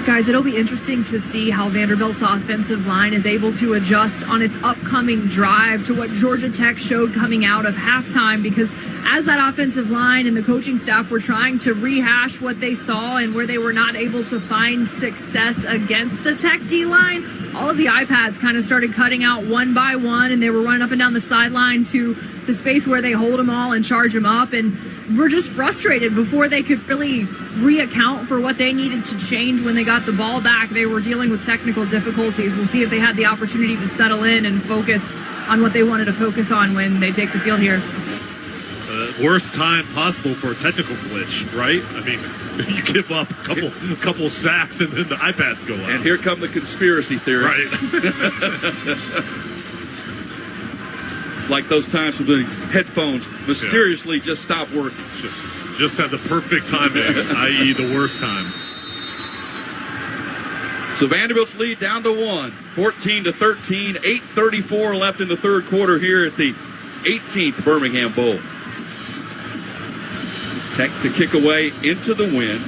Guys, it'll be interesting to see how Vanderbilt's offensive line is able to adjust on its upcoming drive to what Georgia Tech showed coming out of halftime, because as that offensive line and the coaching staff were trying to rehash what they saw and where they were not able to find success against the Tech D-line, all of the iPads kind of started cutting out one by one, and they were running up and down the sideline to the space where they hold them all and charge them up, and were just frustrated before they could really reaccount for what they needed to change when they got the ball back. They were dealing with technical difficulties. We'll see if they had the opportunity to settle in and focus on what they wanted to focus on when they take the field here. Worst time possible for a technical glitch, right? I mean, you give up a couple sacks and then the iPads go out. And here come the conspiracy theorists. Right. It's like those times when the headphones mysteriously just stop working. Just at the perfect timing, i.e. the worst time. So Vanderbilt's lead down to 1, 14-13, 8:34 left in the third quarter here at the 18th Birmingham Bowl. Tech to kick away into the wind.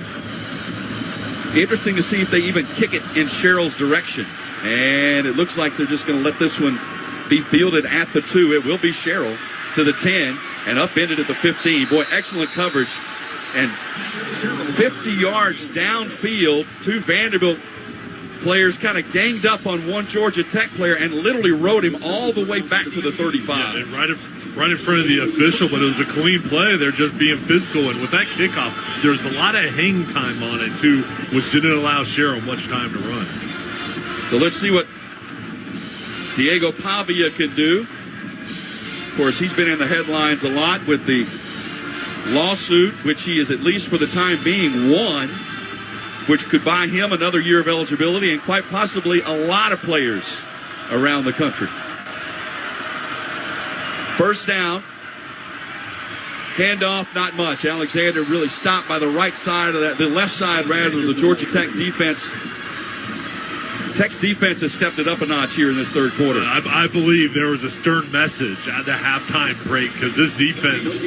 Interesting to see if they even kick it in Sherrill's direction. And it looks like they're just going to let this one be fielded at the 2. It will be Sherrill to the 10 and upended at the 15. Boy, excellent coverage. And 50 yards downfield, 2 Vanderbilt players kind of ganged up on one Georgia Tech player and literally rode him all the way back to the 35. Yeah, right in front of the official, but it was a clean play. They're just being physical, and with that kickoff, there's a lot of hang time on it too, which didn't allow Sherrill much time to run. So let's see what Diego Pavia can do. Of course, he's been in the headlines a lot with the lawsuit, which he is, at least for the time being, won, which could buy him another year of eligibility and quite possibly a lot of players around the country. First down. Handoff, not much. Alexander really stopped by the right side of that, the left side rather, of the Georgia Tech defense. Tech's defense has stepped it up a notch here in this third quarter. I believe there was a stern message at the halftime break because this defense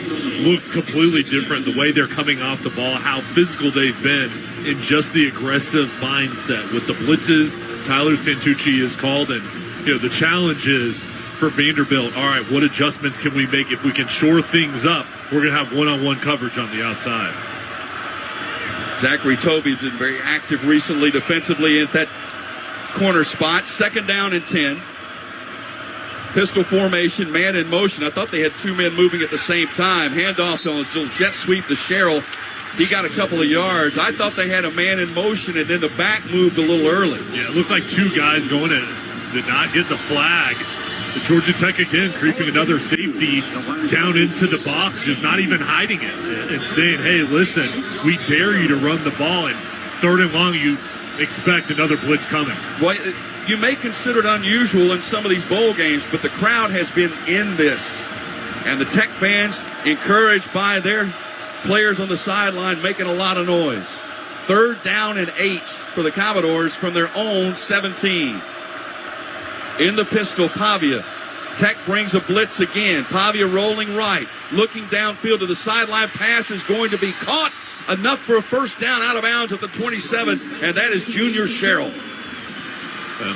looks completely different. The way they're coming off the ball, how physical they've been, in just the aggressive mindset with the blitzes Tyler Santucci is called. And, the challenge is for Vanderbilt, all right, what adjustments can we make? If we can shore things up, we're going to have one-on-one coverage on the outside. Zachary Tobey's been very active recently defensively at that corner spot. Second down and 10. Pistol formation, man in motion. I thought they had 2 men moving at the same time. Handoff on a little jet sweep to Sherrill. He got a couple of yards. I thought they had a man in motion, and then the back moved a little early. Yeah, it looked like 2 guys going in. Did not get the flag. The Georgia Tech again creeping another safety down into the box, just not even hiding it and saying, hey, listen, we dare you to run the ball, and third and long, you expect another blitz coming. Well, you may consider it unusual in some of these bowl games, but the crowd has been in this. And the Tech fans, encouraged by their players on the sideline, making a lot of noise. Third down and 8 for the Commodores from their own 17. In the pistol, Pavia. Tech brings a blitz again. Pavia rolling right, looking downfield to the sideline. Pass is going to be caught. Enough for a first down out of bounds at the 27, and that is Junior Sherrill.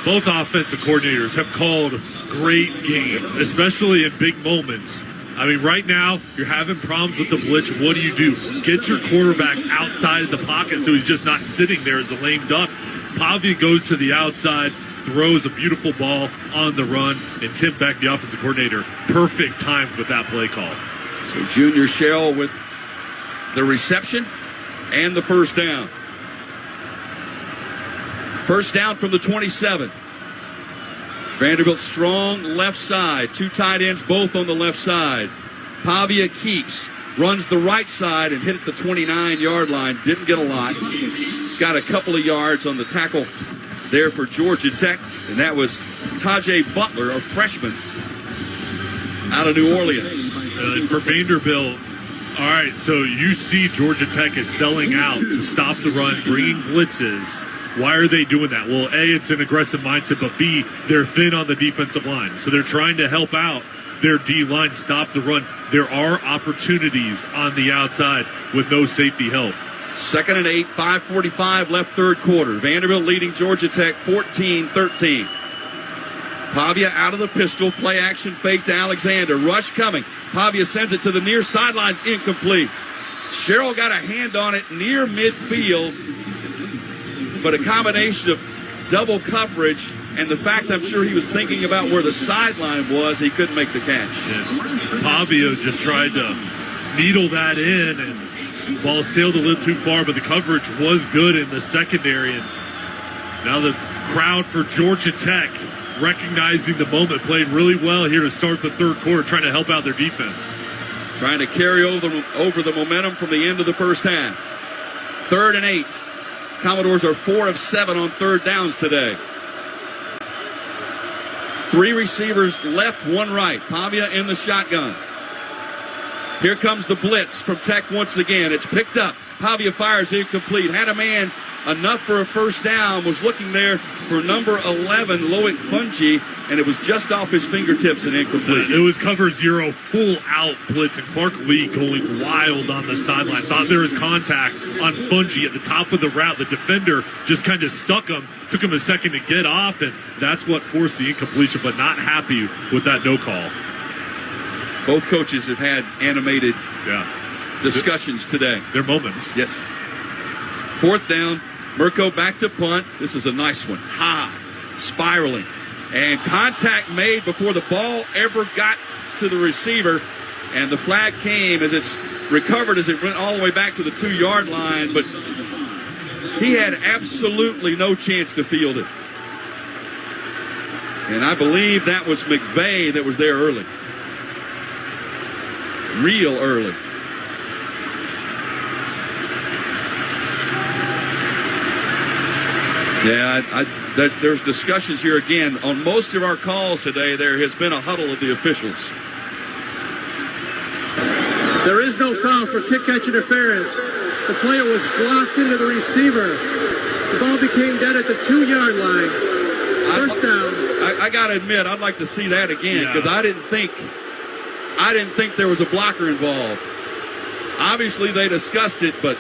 Both offensive coordinators have called great games, especially in big moments. I mean, right now, you're having problems with the blitz. What do? Get your quarterback outside of the pocket so he's just not sitting there as a lame duck. Pavia goes to the outside, throws a beautiful ball on the run, and Tim Beck, the offensive coordinator, perfect time with that play call. So Junior Sherrill with the reception and the first down. First down from the 27. Vanderbilt strong left side. 2 tight ends, both on the left side. Pavia keeps, runs the right side and hit at the 29-yard line. Didn't get a lot. Got a couple of yards on the tackle there for Georgia Tech, and that was Tajay Butler, a freshman out of New Orleans. For Vanderbilt, all right, so you see Georgia Tech is selling out to stop the run, bringing blitzes. Why are they doing that? Well, A, it's an aggressive mindset, but B, they're thin on the defensive line. So they're trying to help out their D-line, stop the run. There are opportunities on the outside with no safety help. Second and 8, 5:45 left third quarter. Vanderbilt leading Georgia Tech 14-13. Pavia out of the pistol, play action fake to Alexander. Rush coming. Pavia sends it to the near sideline, incomplete. Sherrill got a hand on it near midfield, but a combination of double coverage and the fact I'm sure he was thinking about where the sideline was, he couldn't make the catch. Pavio just tried to needle that in, and the ball sailed a little too far, but the coverage was good in the secondary. And now the crowd for Georgia Tech, recognizing the moment, played really well here to start the third quarter, trying to help out their defense. Trying to carry over the momentum from the end of the first half. 3rd and 8. Commodores are 4 of 7 on third downs today. 3 receivers left, 1 right. Pavia in the shotgun. Here comes the blitz from Tech once again. It's picked up. Pavia fires incomplete. Had a man enough for a first down. Was looking there for number 11, Loic Fungi, and it was just off his fingertips and incomplete. It was cover 0, full out blitz, and Clark Lee going wild on the sideline. Thought there was contact on Fungi at the top of the route. The defender just kind of stuck him. Took him a second to get off, and that's what forced the incompletion, but not happy with that no call. Both coaches have had animated discussions today. They're moments. Yes. 4th down. Mirko back to punt. This is a nice one. High. Spiraling. And contact made before the ball ever got to the receiver. And the flag came as it's recovered as it went all the way back to the 2-yard line. But he had absolutely no chance to field it. And I believe that was McVeigh that was there early. Real early. Yeah, there's discussions here again. On most of our calls today, there has been a huddle of the officials. There is no foul for kick catch interference. The player was blocked into the receiver. The ball became dead at the 2-yard line. First down. I got to admit, I'd like to see that again because I didn't think there was a blocker involved. Obviously, they discussed it, but.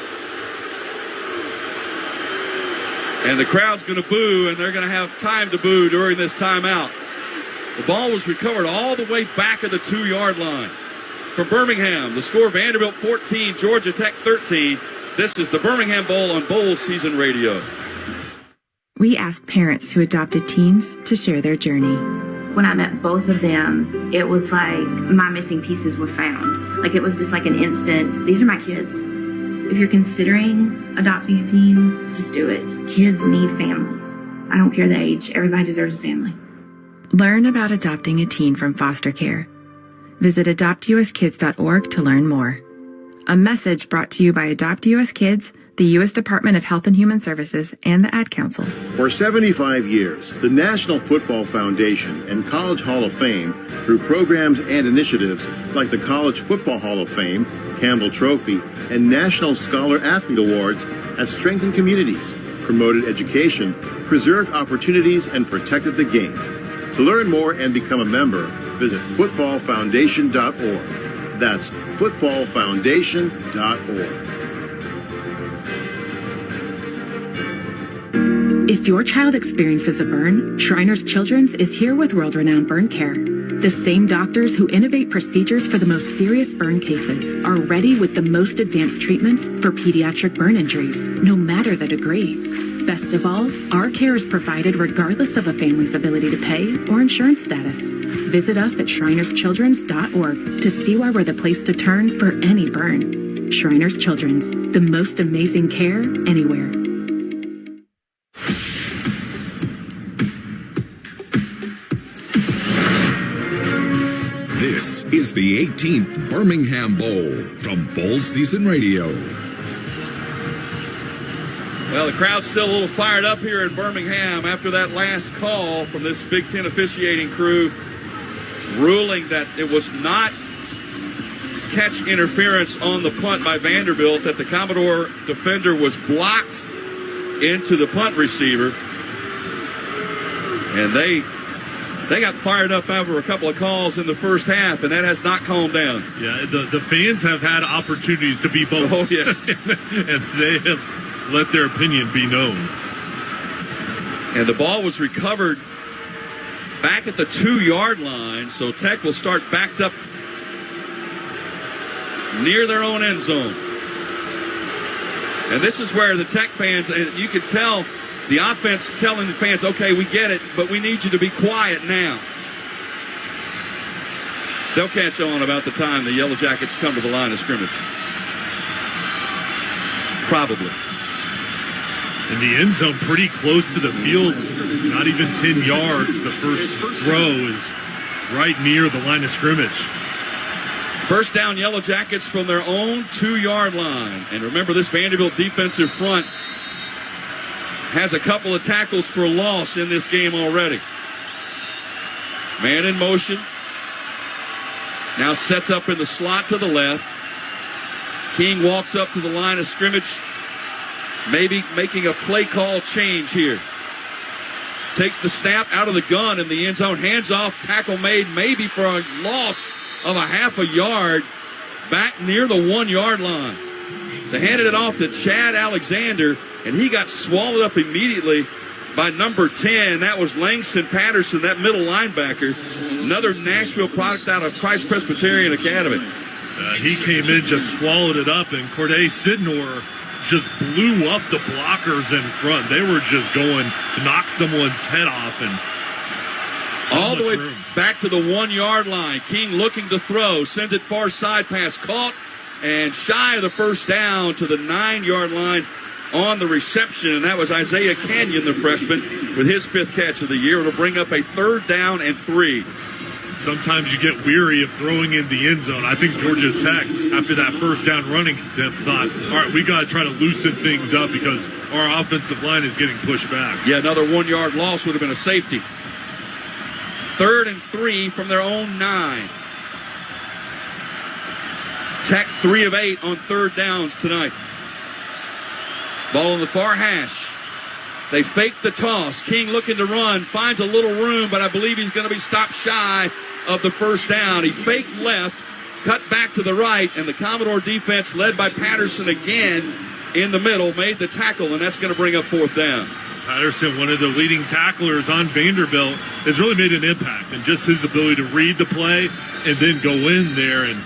And the crowd's going to boo, and they're going to have time to boo during this timeout. The ball was recovered all the way back at the 2-yard line. From Birmingham, the score Vanderbilt 14, Georgia Tech 13. This is the Birmingham Bowl on Bowl Season Radio. We asked parents who adopted teens to share their journey. When I met both of them, it was like my missing pieces were found. Like it was just like an instant, these are my kids. If you're considering adopting a teen, just do it. Kids need families. I don't care the age. Everybody deserves a family. Learn about adopting a teen from foster care. Visit adoptuskids.org to learn more. A message brought to you by Adopt US Kids, the U.S. Department of Health and Human Services, and the Ad Council. For 75 years, the National Football Foundation and College Hall of Fame, through programs and initiatives like the College Football Hall of Fame, Campbell Trophy, and National Scholar Athlete Awards, has strengthened communities, promoted education, preserved opportunities, and protected the game. To learn more and become a member, visit footballfoundation.org. That's footballfoundation.org. If your child experiences a burn, Shriners Children's is here with world-renowned burn care. The same doctors who innovate procedures for the most serious burn cases are ready with the most advanced treatments for pediatric burn injuries, no matter the degree. Best of all, our care is provided regardless of a family's ability to pay or insurance status. Visit us at shrinerschildrens.org to see why we're the place to turn for any burn. Shriners Children's, the most amazing care anywhere. This is the 18th Birmingham Bowl from Bowl Season Radio. Well, the crowd's still a little fired up here in Birmingham after that last call from this Big Ten officiating crew ruling that it was not catch interference on the punt by Vanderbilt, that the Commodore defender was blocked into the punt receiver. And they got fired up over a couple of calls in the first half, and that has not calmed down. Yeah, the fans have had opportunities to be both. Oh, yes. And they have let their opinion be known. And the ball was recovered back at the 2-yard line, so Tech will start backed up near their own end zone. And this is where the Tech fans, and you can tell The offense telling the fans, okay, we get it, but we need you to be quiet now. They'll catch on about the time the Yellow Jackets come to the line of scrimmage. Probably. In the end zone, pretty close to the field, not even 10 yards. The first throw is right near the line of scrimmage. First down, Yellow Jackets from their own 2-yard line. And remember, this Vanderbilt defensive front has a couple of tackles for loss in this game already. Man in motion. Now sets up in the slot to the left. King walks up to the line of scrimmage, maybe making a play call change here. Takes the snap out of the gun in the end zone. Hands off, tackle made maybe for a loss of a half a yard back near the 1-yard line. They handed it off to Chad Alexander, and he got swallowed up immediately by number 10. That was Langston Patterson, that middle linebacker. Another Nashville product out of Christ Presbyterian Academy. He came in, just swallowed it up, and Corday Sidnor just blew up the blockers in front. They were just going to knock someone's head off. And all the way back to the 1-yard line. King looking to throw, sends it far side pass, caught and shy of the first down to the 9-yard line on the reception. And that was Isaiah Canyon, the freshman, with his 5th catch of the year. It'll bring up a 3rd down and 3. Sometimes you get weary of throwing in the end zone. I think Georgia Tech, after that first down running attempt, thought, all right, we got to try to loosen things up because our offensive line is getting pushed back. Yeah, another 1-yard loss would have been a safety. 3rd and 3 from their own 9. Tech 3 of 8 on 3rd downs tonight. Ball in the far hash. They fake the toss. King looking to run, finds a little room, but I believe he's going to be stopped shy of the first down. He faked left, cut back to the right, and the Commodore defense, led by Patterson again in the middle, made the tackle, and that's going to bring up 4th down. Patterson, one of the leading tacklers on Vanderbilt, has really made an impact, and just his ability to read the play and then go in there and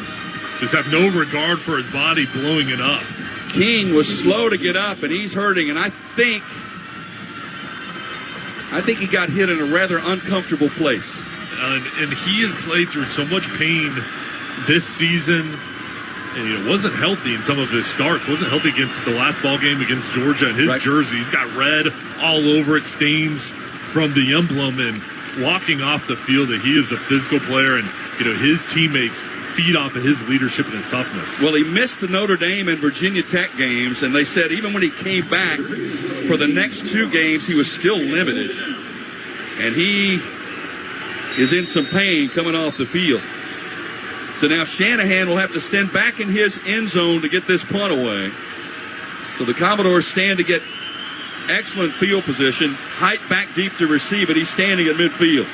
just have no regard for his body, blowing it up. King was slow to get up, and he's hurting, and I think he got hit in a rather uncomfortable place. And he has played through so much pain this season. And wasn't healthy in some of his starts. Wasn't healthy against the last ball game against Georgia. And his jersey, he's got red all over it, stains from the emblem. And walking off the field, that he is a physical player, and his teammates feed off of his leadership and his toughness. Well, he missed the Notre Dame and Virginia Tech games, and they said even when he came back for the next 2 games, he was still limited. And he is in some pain coming off the field. So now Shanahan will have to stand back in his end zone to get this punt away. So the Commodores stand to get excellent field position. Height back deep to receive it. He's standing at midfield.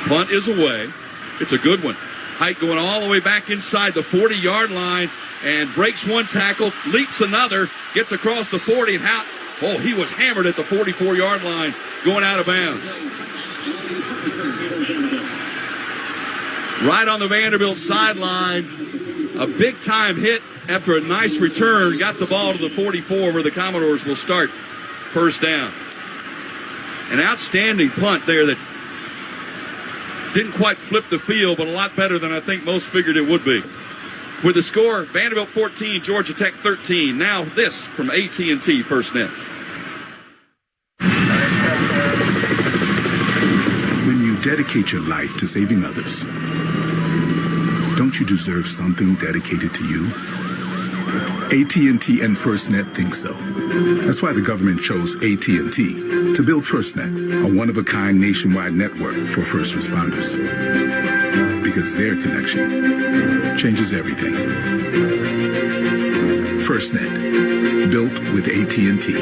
Punt is away. It's a good one. Height going all the way back inside the 40-yard line and breaks one tackle, leaps another, gets across the 40, and he was hammered at the 44-yard line going out of bounds. Right on the Vanderbilt sideline, a big-time hit after a nice return. Got the ball to the 44 where the Commodores will start first down. An outstanding punt there that didn't quite flip the field, but a lot better than I think most figured it would be. With the score, Vanderbilt 14, Georgia Tech 13. Now this from AT&T FirstNet. When you dedicate your life to saving others, don't you deserve something dedicated to you? AT&T and FirstNet think so. That's why the government chose AT&T to build FirstNet, a one-of-a-kind nationwide network for first responders. Because their connection changes everything. FirstNet, built with AT&T.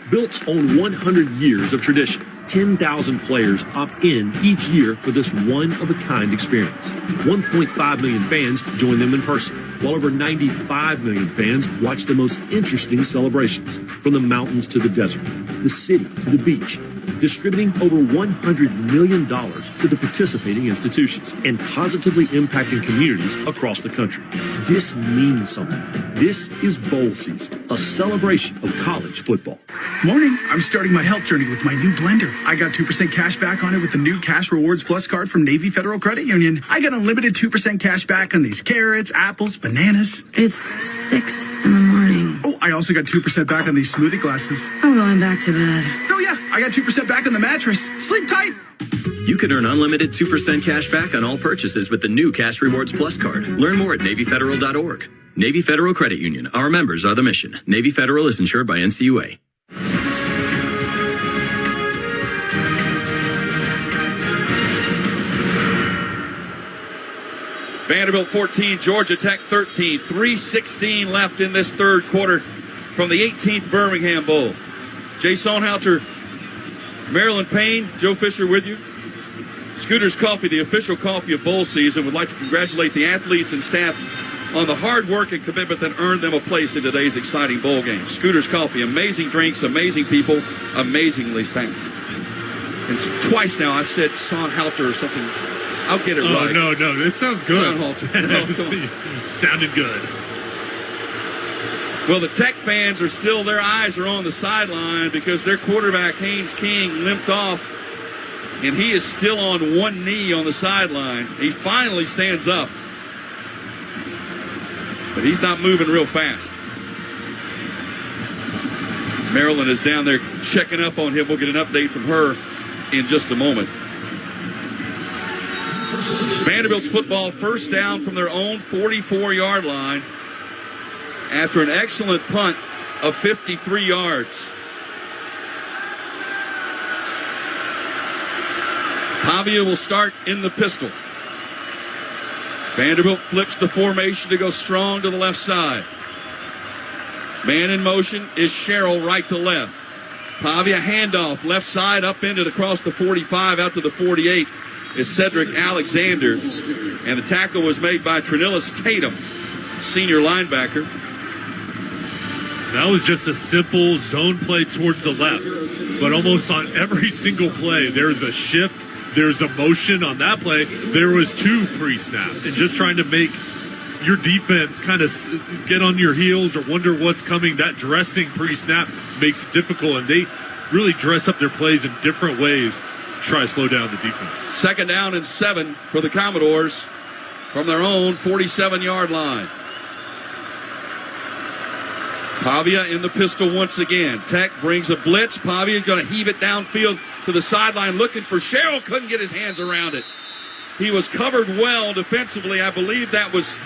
Built's own 100 years of tradition. 10,000 players opt in each year for this one-of-a-kind experience. 1.5 million fans join them in person, while over 95 million fans watch the most interesting celebrations, from the mountains to the desert, the city to the beach, distributing over $100 million to the participating institutions and positively impacting communities across the country. This means something. This is bowl season. a celebration of college football. Morning. I'm starting my health journey with my new blender. I got 2% cash back on it with the new Cash Rewards Plus card from Navy Federal Credit Union. I got unlimited 2% cash back on these carrots, apples, bananas. It's 6 in the morning. Oh, I also got 2% back on these smoothie glasses. I'm going back to bed. Oh yeah, I got 2% back on the mattress. Sleep tight. You can earn unlimited 2% cash back on all purchases with the new Cash Rewards Plus card. Learn more at NavyFederal.org. Navy Federal Credit Union. Our members are the mission. Navy Federal is insured by NCUA. Vanderbilt 14, Georgia Tech 13. 3:16 left in this third quarter from the 18th Birmingham Bowl. Jay Sonhalter, Marilyn Payne, Joe Fisher with you. Scooter's Coffee, the official coffee of bowl season, would like to congratulate the athletes and staff on the hard work and commitment that earned them a place in today's exciting bowl game. Scooter's Coffee, amazing drinks, amazing people, amazingly fast. And twice now I've said Sonhalter or something. I'll get it right. No, it sounds good. Sonhalter. Sounded good. Well, the Tech fans are still, their eyes are on the sideline because their quarterback, Haynes King, limped off, and he is still on one knee on the sideline. He finally stands up, but he's not moving real fast. Maryland is down there checking up on him. We'll get an update from her in just a moment. Vanderbilt's football first down from their own 44-yard line after an excellent punt of 53 yards. Pavia will start in the pistol. Vanderbilt flips the formation to go strong to the left side. Man in motion is Sherrill right to left. Pavia handoff left side up into across the 45 out to the 48 is Cedric Alexander. And the tackle was made by Trinillis Tatum, senior linebacker. That was just a simple zone play towards the left. But almost on every single play, there's a shift, there's a motion. On that play, there was two pre-snap. And just trying to make your defense kind of get on your heels or wonder what's coming, that dressing pre-snap makes it difficult. And they really dress up their plays in different ways to try to slow down the defense. Second down and 7 for the Commodores from their own 47-yard line. Pavia in the pistol once again. Tech brings a blitz. Pavia is going to heave it downfield to the sideline looking for Sherrill. Couldn't get his hands around it. He was covered well defensively. I believe that was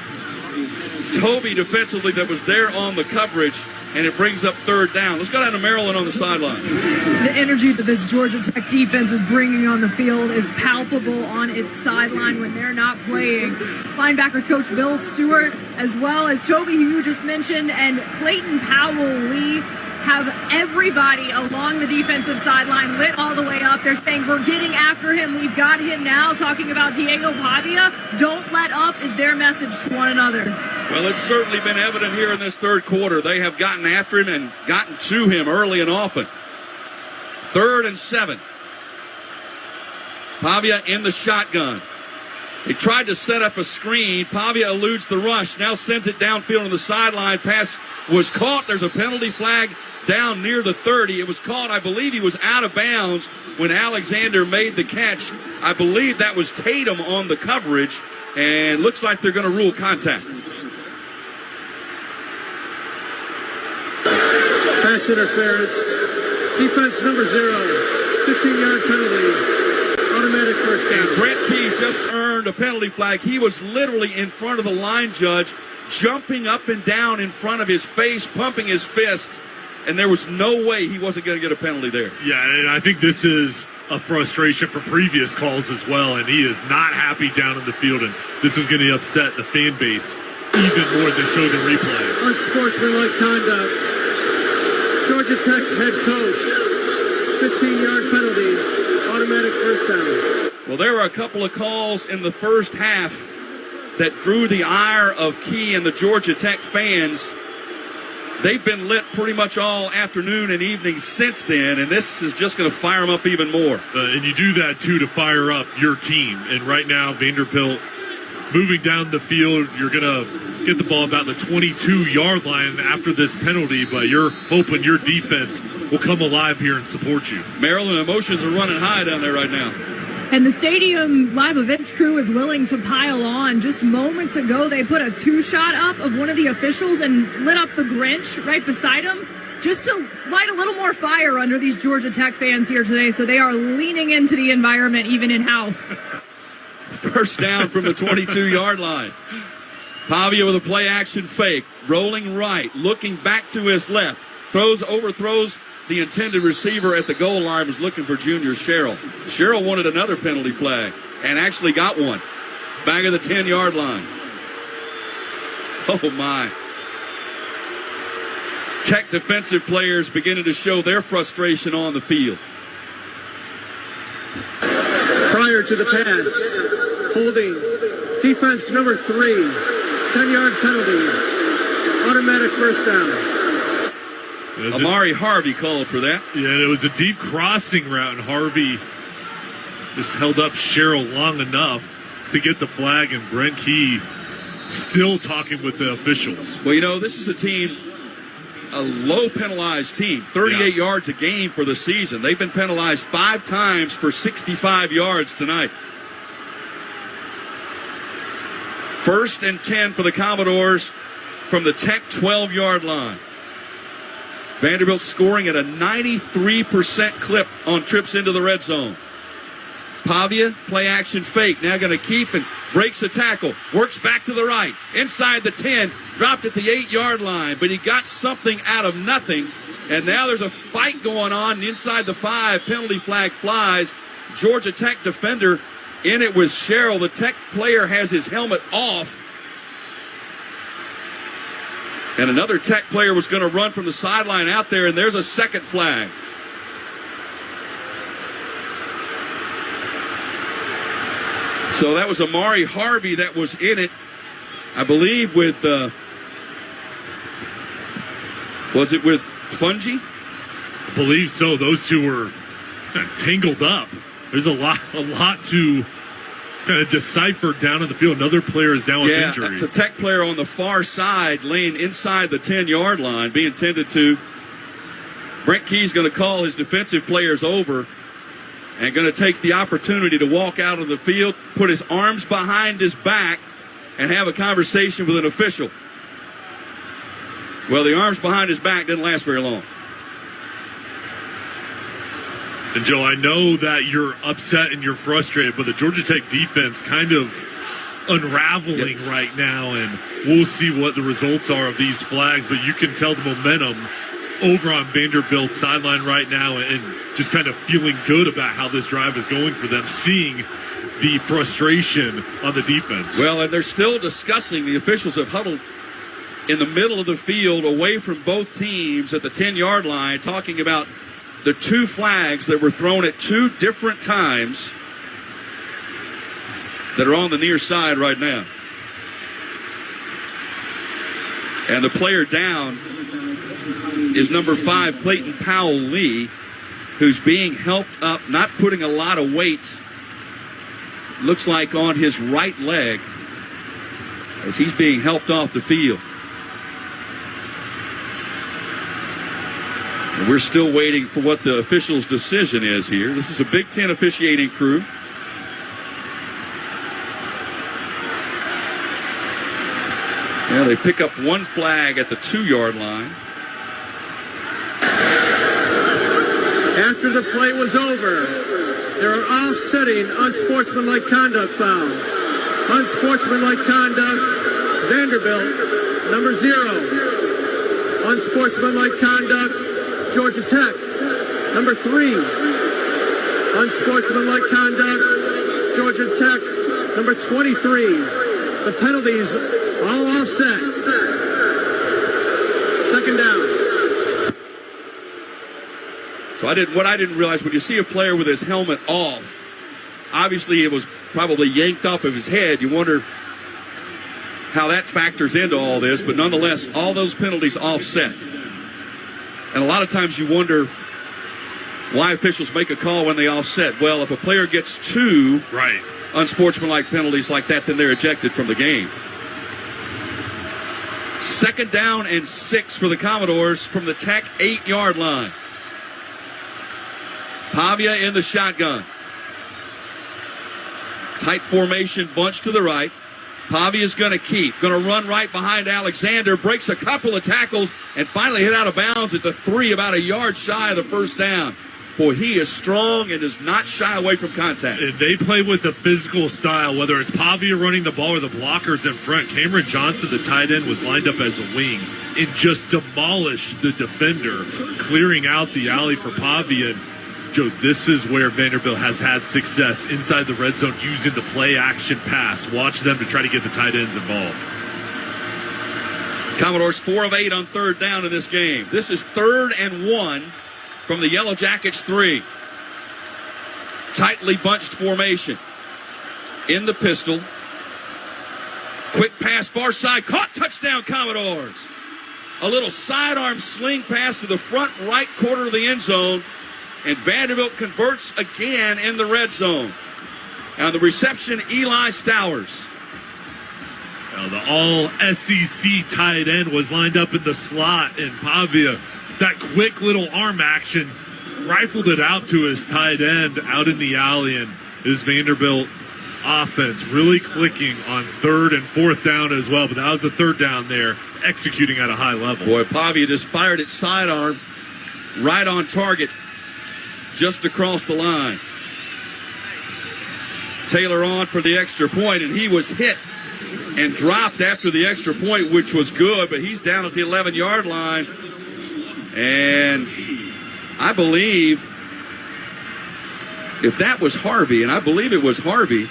Toby defensively that was there on the coverage, and it brings up third down. Let's go down to Maryland on the sideline. The energy that this Georgia Tech defense is bringing on the field is palpable on its sideline when they're not playing. Linebackers coach Bill Stewart, as well as Toby, who you just mentioned, and Clayton Powell-Lee have everybody along the defensive sideline lit all the way up. They're saying, we're getting after him. We've got him now. Talking about Diego Pavia. Don't let up is their message to one another. Well, it's certainly been evident here in this third quarter. They have gotten after him and gotten to him early and often. 3rd and 7. Pavia in the shotgun. He tried to set up a screen. Pavia eludes the rush. Now sends it downfield on the sideline. Pass was caught. There's a penalty flag down near the 30. It was caught. I believe he was out of bounds when Alexander made the catch. I believe that was Tatum on the coverage. And looks like they're going to rule contact. Pass interference. Defense number 0. 15-yard penalty. Automatic first down. And Brent P just earned a penalty flag. He was literally in front of the line judge, jumping up and down in front of his face, pumping his fist, and there was no way he wasn't going to get a penalty there. Yeah, and I think this is a frustration from previous calls as well, and he is not happy down in the field, and this is going to upset the fan base even more than show the replay. Unsportsmanlike conduct. Georgia Tech head coach. 15-yard penalty. Automatic first down. Well, there were a couple of calls in the first half that drew the ire of Key and the Georgia Tech fans. They've been lit pretty much all afternoon and evening since then, and this is just going to fire them up even more. And you do that, too, to fire up your team. And right now, Vanderbilt moving down the field, you're going to get the ball about the 22-yard line after this penalty, but you're hoping your defense will come alive here and support you. Maryland, emotions are running high down there right now. And the stadium live events crew is willing to pile on. Just moments ago, they put a 2-shot up of one of the officials and lit up the Grinch right beside him, just to light a little more fire under these Georgia Tech fans here today. So they are leaning into the environment, even in-house. First down from the 22-yard line. Pavia with a play-action fake, rolling right, looking back to his left, overthrows the intended receiver at the goal line, was looking for Junior Sherrill. Sherrill wanted another penalty flag and actually got one. Back of the 10-yard line. Oh, my. Tech defensive players beginning to show their frustration on the field. Prior to the pass, holding, defense number 3, 10-yard penalty, automatic first down. Amari Harvey called for that. Yeah, it was a deep crossing route, and Harvey just held up Sherrill long enough to get the flag, and Brent Key still talking with the officials. Well, this is a low penalized team, 38 yards a game for the season. They've been penalized 5 times for 65 yards tonight. 1st and 10 for the Commodores from the Tech 12-yard line. Vanderbilt scoring at a 93% clip on trips into the red zone. Pavia, play action fake, now going to keep and breaks a tackle, works back to the right, inside the 10, dropped at the 8-yard line, but he got something out of nothing, and now there's a fight going on inside the 5, penalty flag flies. Georgia Tech defender in it with Sherrill. The Tech player has his helmet off, and another Tech player was going to run from the sideline out there, and there's a second flag. So that was Amari Harvey that was in it, I believe, with, was it with Fungi? I believe so. Those two were kind of tangled up. There's a lot to kind of decipher down in the field. Another player is down with injury. Yeah, it's a Tech player on the far side laying inside the 10-yard line, being tended to. Brent Key's going to call his defensive players over and going to take the opportunity to walk out of the field, put his arms behind his back, and have a conversation with an official. Well, the arms behind his back didn't last very long. And, Joe, I know that you're upset and you're frustrated, but the Georgia Tech defense kind of unraveling right now, and we'll see what the results are of these flags, but you can tell the momentum over on Vanderbilt's sideline right now and just kind of feeling good about how this drive is going for them, seeing the frustration on the defense. Well, and they're still discussing. The officials have huddled in the middle of the field away from both teams at the 10-yard line, talking about the 2 flags that were thrown at 2 different times that are on the near side right now. And the player down is number 5, Clayton Powell Lee, who's being helped up, not putting a lot of weight, looks like on his right leg, as he's being helped off the field. And we're still waiting for what the official's decision is here. This is a Big Ten officiating crew. Yeah, they pick up 1 flag at the 2-yard line. After the play was over, there are offsetting unsportsmanlike conduct fouls. Unsportsmanlike conduct, Vanderbilt, number 0. Unsportsmanlike conduct, Georgia Tech, number 3. Unsportsmanlike conduct, Georgia Tech, number 23. The penalties all offset. Second down. So what I didn't realize, when you see a player with his helmet off, obviously it was probably yanked off of his head. You wonder how that factors into all this, but nonetheless, all those penalties offset. And a lot of times you wonder why officials make a call when they offset. Well, if a player gets 2 unsportsmanlike penalties like that, then they're ejected from the game. Second down and 6 for the Commodores from the Tech 8-yard line. Pavia in the shotgun. Tight formation, bunch to the right. Pavia's going to run right behind Alexander, breaks a couple of tackles, and finally hit out of bounds at the 3, about a yard shy of the first down. Boy, he is strong and does not shy away from contact. And they play with a physical style, whether it's Pavia running the ball or the blockers in front. Cameron Johnson, the tight end, was lined up as a wing and just demolished the defender, clearing out the alley for Pavia. And Joe, this is where Vanderbilt has had success inside the red zone using the play-action pass. Watch them to try to get the tight ends involved. Commodores 4 of 8 on third down in this game. This is 3rd and 1 from the Yellow Jackets 3. Tightly bunched formation. In the pistol. Quick pass far side. Caught, touchdown Commodores. A little sidearm sling pass to the front right quarter of the end zone. And Vanderbilt converts again in the red zone. Now the reception, Eli Stowers. Now the all-SEC tight end was lined up in the slot, and Pavia, that quick little arm action, rifled it out to his tight end out in the alley, and this Vanderbilt offense really clicking on 3rd and 4th down as well. But that was the 3rd down there, executing at a high level. Boy, Pavia just fired it sidearm, right on target. Just across the line. Taylor on for the extra point, and he was hit and dropped after the extra point, which was good, but he's down at the 11-yard line. And I believe if that was Harvey, and I believe it was Harvey.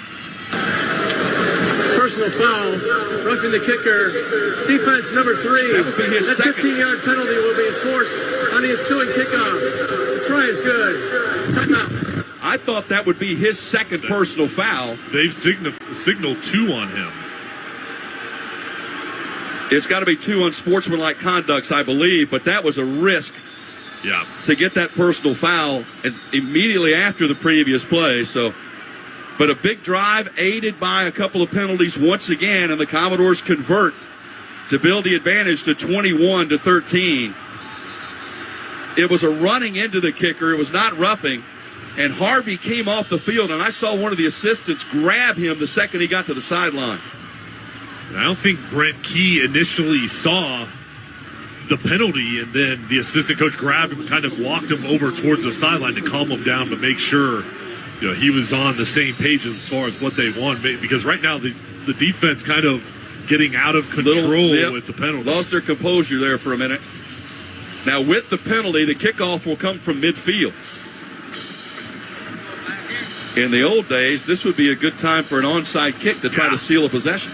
Personal foul, roughing the kicker, defense number 3. That 15-yard penalty will be enforced on the ensuing kickoff. The try is good. Timeout. I thought that would be his second personal foul. They've signaled 2 on him. It's got to be 2 unsportsmanlike conducts, I believe, but that was a risk. Yeah. To get that personal foul immediately after the previous play. But a big drive aided by a couple of penalties once again, and the Commodores convert to build the advantage to 21-13. It was a running into the kicker. It was not roughing. And Harvey came off the field, and I saw one of the assistants grab him the second he got to the sideline. I don't think Brent Key initially saw the penalty, and then the assistant coach grabbed him and kind of walked him over towards the sideline to calm him down to make sure he was on the same page as far as what they want. Because right now the defense kind of getting out of control with the penalty. Lost their composure there for a minute. Now, with the penalty, the kickoff will come from midfield. In the old days, this would be a good time for an onside kick to try to seal a possession.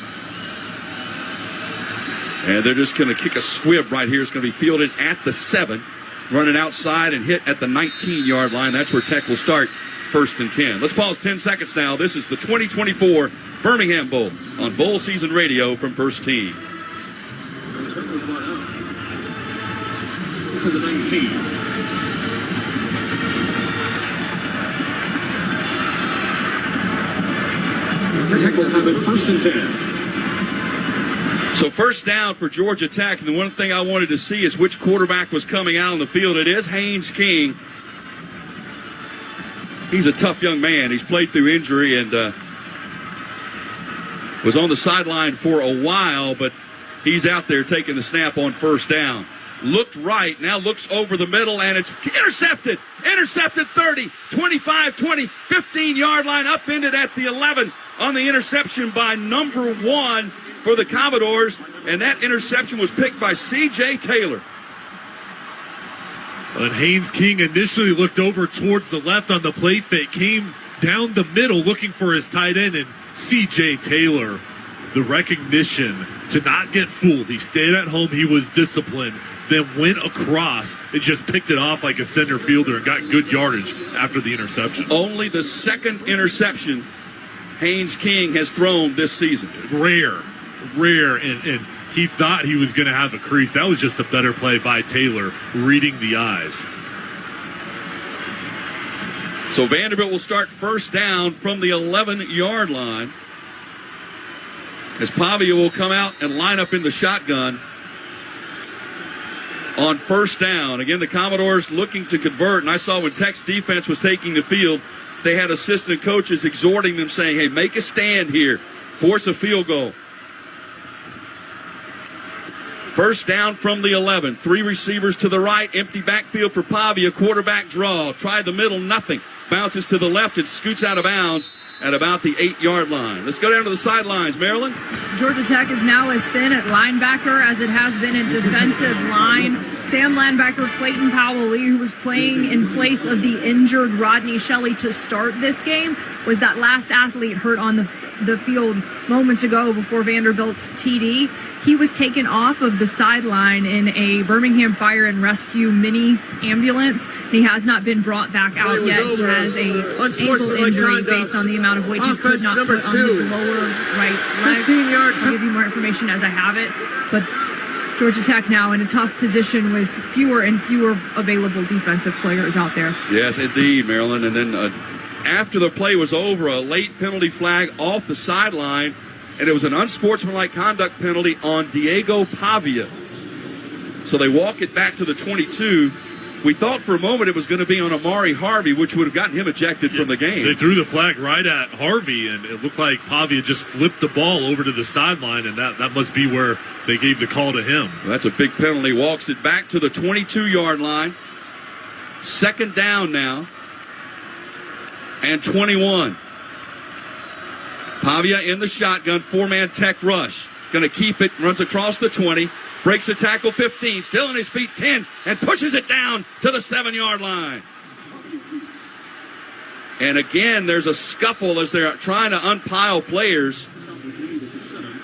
And they're just going to kick a squib right here. It's going to be fielded at the 7, running outside and hit at the 19-yard line. That's where Tech will start 1st and 10. Let's pause 10 seconds now. This is the 2024 Birmingham Bowl on Bowl Season Radio from First Team. To the 19. Tech will have it 1st and 10. So 1st down for Georgia Tech, and the one thing I wanted to see is which quarterback was coming out on the field. It is Haynes King. He's a tough young man. He's played through injury and was on the sideline for a while, but he's out there taking the snap on 1st down. Looked right, now looks over the middle, and it's intercepted. Intercepted 30, 25, 20, 15-yard line, upended at the 11 on the interception by number 1 for the Commodores, and that interception was picked by C.J. Taylor. And Haynes King initially looked over towards the left on the play fake, came down the middle looking for his tight end, and C.J. Taylor, the recognition to not get fooled. He stayed at home, he was disciplined, then went across and just picked it off like a center fielder and got good yardage after the interception. Only the second interception Haynes King has thrown this season. Rare, and he thought he was going to have a crease. That was just a better play by Taylor, reading the eyes. So Vanderbilt will start 1st down from the 11-yard line, as Pavia will come out and line up in the shotgun. on first down. Again, the Commodores looking to convert, and I saw when Tech's defense was taking the field, they had assistant coaches exhorting them, saying, hey, make a stand here, force a field goal. First down from the 11. 3 receivers to the right, empty backfield for Pavia, quarterback draw. Tried the middle, nothing. Bounces to the left, it scoots out of bounds at about the 8-yard line. Let's go down to the sidelines, Maryland. Georgia Tech is now as thin at linebacker as it has been in defensive line. Sam linebacker Clayton Powell-Lee, who was playing in place of the injured Rodney Shelley to start this game, was that last athlete hurt on the field moments ago before Vanderbilt's TD. He was taken off of the sideline in a Birmingham Fire and Rescue mini ambulance. He has not been brought back out yet. He has a ankle injury based on the amount of weight he could not put on his lower right leg. 15-yard. I'll give you more information as I have it. But Georgia Tech now in a tough position with fewer and fewer available defensive players out there. Yes, indeed, Maryland. And then after the play was over, a late penalty flag off the sideline, and it was an unsportsmanlike conduct penalty on Diego Pavia. So they walk it back to the 22. We thought for a moment it was going to be on Amari Harvey, which would have gotten him ejected from the game. They threw the flag right at Harvey, and it looked like Pavia just flipped the ball over to the sideline, and that must be where they gave the call to him. Well, that's a big penalty. Walks it back to the 22-yard line. Second down now. And 21. Pavia in the shotgun, 4-man Tech rush. Going to keep it, runs across the 20, breaks a tackle 15, still on his feet 10, and pushes it down to the 7-yard line. And again, there's a scuffle as they're trying to unpile players.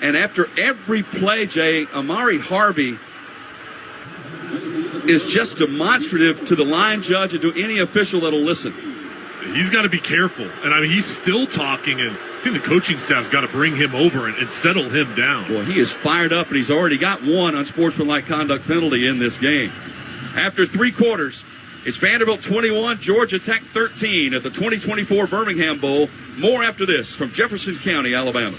And after every play, Jay, Amari Harvey is just demonstrative to the line judge and to any official that'll listen. He's got to be careful. And I mean, he's still talking, and I think the coaching staff's got to bring him over and settle him down. Well, he is fired up, and he's already got one unsportsmanlike conduct penalty in this game. After 3 quarters, it's Vanderbilt 21, Georgia Tech 13 at the 2024 Birmingham Bowl. More after this from Jefferson County, Alabama.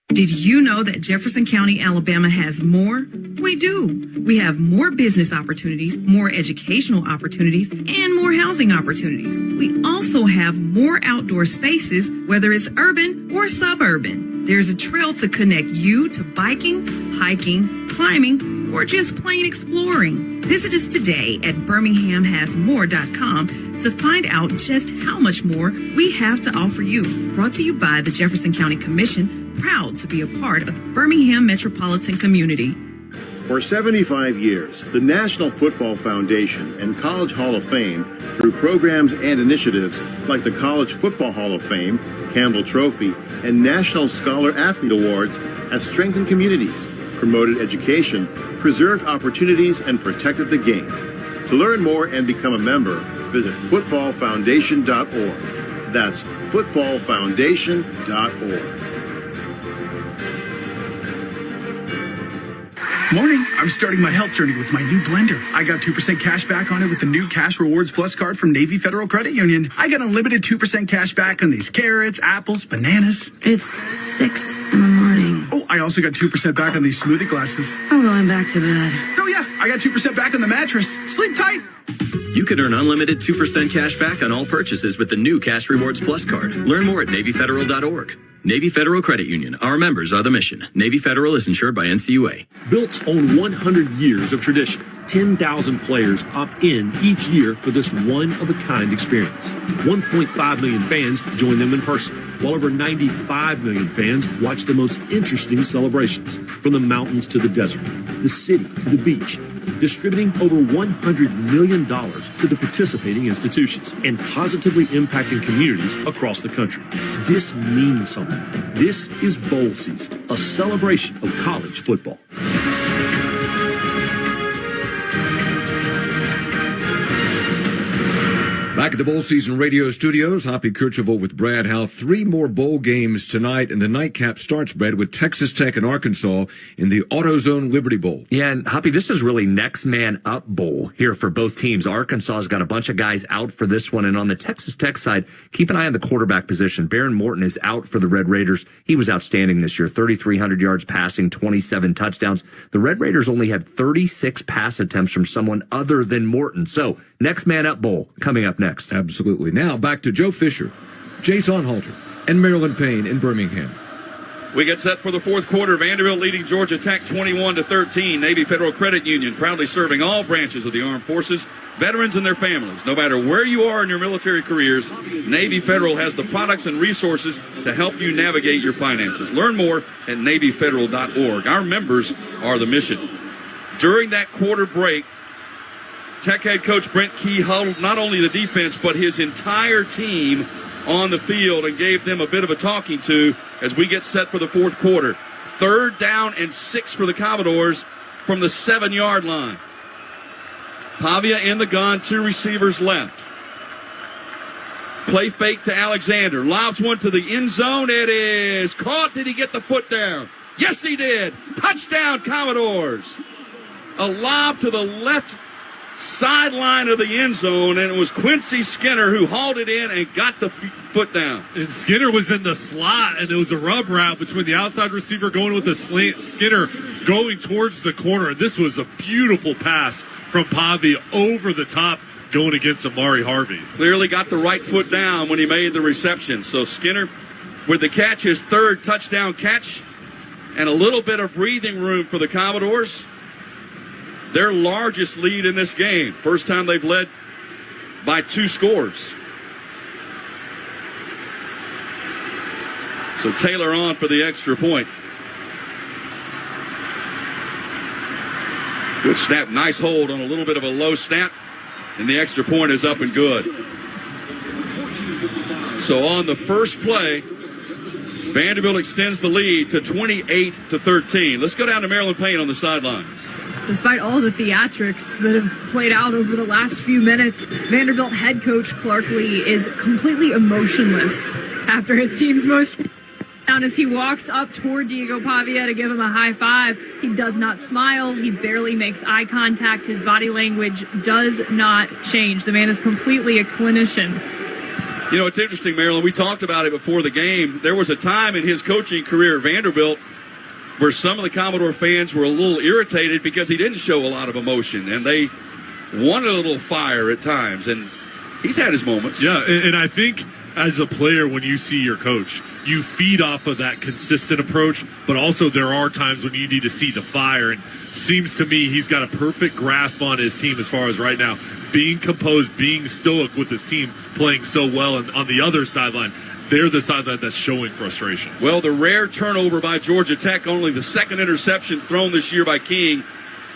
Did you know that Jefferson County, Alabama has more? We do. We have more business opportunities, more educational opportunities, and more housing opportunities. We also have more outdoor spaces, whether it's urban or suburban. There's a trail to connect you to biking, hiking, climbing, or just plain exploring. Visit us today at birminghamhasmore.com to find out just how much more we have to offer you. Brought to you by the Jefferson County Commission, proud to be a part of the Birmingham metropolitan community. For 75 years, the National Football Foundation and College Hall of Fame, through programs and initiatives like the College Football Hall of Fame, Campbell Trophy, and National Scholar Athlete Awards, has strengthened communities, promoted education, preserved opportunities, and protected the game. To learn more and become a member, visit footballfoundation.org. That's footballfoundation.org. Morning. I'm starting my health journey with my new blender. I got 2% cash back on it with the new Cash Rewards Plus card from Navy Federal Credit Union. I got unlimited 2% cash back on these carrots, apples, bananas. It's 6 in the morning. Oh, I also got 2% back on these smoothie glasses. I'm going back to bed. Oh yeah, I got 2% back on the mattress. Sleep tight. You could earn unlimited 2% cash back on all purchases with the new Cash Rewards Plus card. Learn more at NavyFederal.org. Navy Federal Credit Union. Our members are the mission. Navy Federal is insured by NCUA. Bilt's own 100 years of tradition. 10,000 players opt in each year for this one-of-a-kind experience. 1.5 million fans join them in person, while over 95 million fans watch the most interesting celebrations, from the mountains to the desert, the city to the beach, distributing over $100 million to the participating institutions and positively impacting communities across the country. This means something. This is bowl season, a celebration of college football. Back at the bowl season radio studios, Hoppy Kercheval with Brad Howe. 3 more bowl games tonight, and the nightcap starts, Brad, with Texas Tech and Arkansas in the AutoZone Liberty Bowl. Yeah, and Hoppy, this is really next man up bowl here for both teams. Arkansas's got a bunch of guys out for this one, and on the Texas Tech side, keep an eye on the quarterback position. Baron Morton is out for the Red Raiders. He was outstanding this year, 3,300 yards passing, 27 touchdowns. The Red Raiders only had 36 pass attempts from someone other than Morton. So, next man up bowl coming up next. Absolutely. Now back to Joe Fisher, Jay Sonhalter, and Marilyn Payne in Birmingham. We get set for the fourth quarter. Vanderbilt leading Georgia Tech 21-13. Navy Federal Credit Union proudly serving all branches of the armed forces, veterans and their families. No matter where you are in your military careers, Navy Federal has the products and resources to help you navigate your finances. Learn more at NavyFederal.org. Our members are the mission. During that quarter break, Tech head coach Brent Key huddled not only the defense, but his entire team on the field and gave them a bit of a talking to as we get set for the fourth quarter. 3rd down and 6 for the Commodores from the 7-yard line. Pavia in the gun, 2 receivers left. Play fake to Alexander. Lobs one to the end zone. It is caught. Did he get the foot down? Yes, he did. Touchdown, Commodores. A lob to the left sideline of the end zone, and it was Quincy Skinner who hauled it in and got the foot down. And Skinner was in the slot, and it was a rub route between the outside receiver going with a slant, Skinner going towards the corner. And this was a beautiful pass from Pavia over the top, going against Amari Harvey. Clearly got the right foot down when he made the reception. So Skinner with the catch, his 3rd touchdown catch, and a little bit of breathing room for the Commodores. Their largest lead in this game. First time they've led by 2 scores. So Taylor on for the extra point. Good snap. Nice hold on a little bit of a low snap. And the extra point is up and good. So on the first play, Vanderbilt extends the lead to 28-13. Let's go down to Marilyn Payne on the sidelines. Despite all the theatrics that have played out over the last few minutes, Vanderbilt head coach Clark Lee is completely emotionless after his team's most down as he walks up toward Diego Pavia to give him a high five. He does not smile. He barely makes eye contact. His body language does not change. The man is completely a clinician. You know, it's interesting, Marilyn. We talked about it before the game. There was a time in his coaching career at Vanderbilt where some of the Commodore fans were a little irritated because he didn't show a lot of emotion, and they wanted a little fire at times, and he's had his moments. Yeah, and I think as a player, when you see your coach, you feed off of that consistent approach, but also there are times when you need to see the fire, and seems to me he's got a perfect grasp on his team as far as right now, being composed, being stoic with his team, playing so well, and on the other sideline, they're the sideline that's showing frustration. Well, the rare turnover by Georgia Tech, only the 2nd interception thrown this year by King,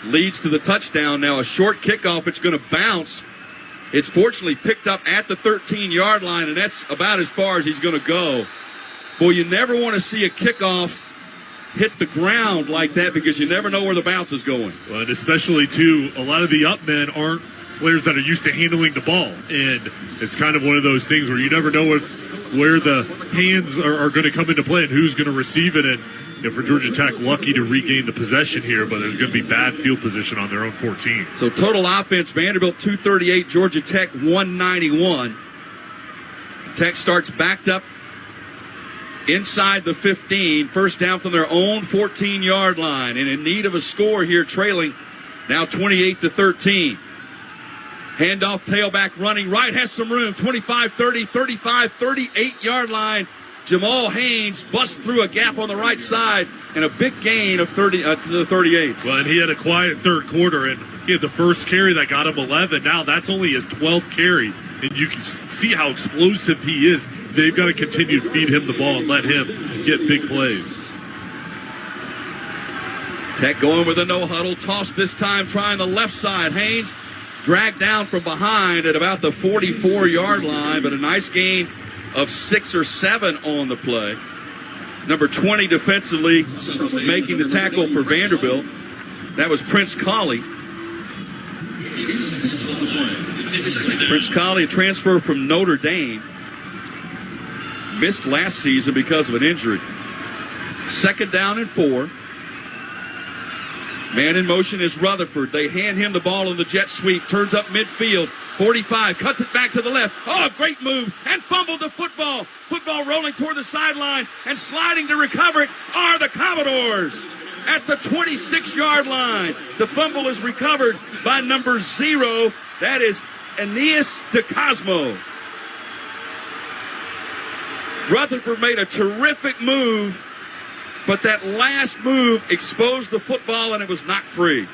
leads to the touchdown. Now a short kickoff, it's going to bounce. It's fortunately picked up at the 13-yard line, and that's about as far as he's going to go. Boy, you never want to see a kickoff hit the ground like that because you never know where the bounce is going. Well, and especially, too, a lot of the up men aren't players that are used to handling the ball, and it's kind of one of those things where you never know where the hands are going to come into play and who's going to receive it. And for Georgia Tech, lucky to regain the possession here, but there's going to be bad field position on their own 14. So total offense, Vanderbilt 238, Georgia Tech 191. Tech starts backed up inside the 15, first down from their own 14-yard line, and in need of a score here, trailing now 28-13. Handoff, tailback running right, has some room, 25, 30, 35, 38-yard line. Jamal Haynes busts through a gap on the right side, and a big gain of 30 to the 38. Well, and he had a quiet third quarter, and he had the first carry that got him 11. Now that's only his 12th carry, and you can see how explosive he is. They've got to continue to feed him the ball and let him get big plays. Tech going with a no-huddle, toss this time, trying the left side. Haynes dragged down from behind at about the 44-yard line, but a nice gain of 6 or 7 on the play. Number 20 defensively making the tackle for Vanderbilt. That was Prince Colley. Prince Colley, a transfer from Notre Dame, missed last season because of an injury. 2nd down and 4. Man in motion is Rutherford. They hand him the ball in the jet sweep. Turns up midfield. 45. Cuts it back to the left. Oh, great move. And fumbled the football. Football rolling toward the sideline. And sliding to recover it are the Commodores. At the 26-yard line. The fumble is recovered by number 0. That is Aeneas DeCosmo. Rutherford made a terrific move, but that last move exposed the football and it was not free.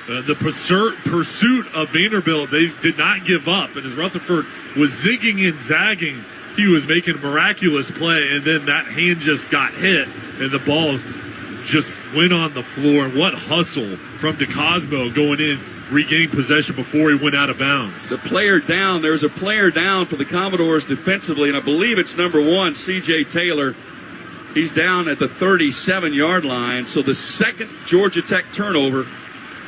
The pursuit of Vanderbilt, they did not give up. And as Rutherford was zigging and zagging, he was making a miraculous play, and then that hand just got hit, and the ball just went on the floor. And what hustle from DeCosmo going in, regaining possession before he went out of bounds. The player down, there's a player down for the Commodores defensively, and I believe it's number 1, C.J. Taylor. He's down at the 37-yard line. So the second Georgia Tech turnover,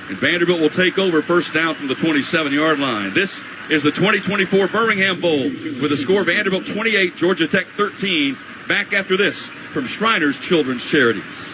and Vanderbilt will take over 1st down from the 27-yard line. This is the 2024 Birmingham Bowl with a score Vanderbilt 28, Georgia Tech 13. Back after this from Shriners Children's Charities.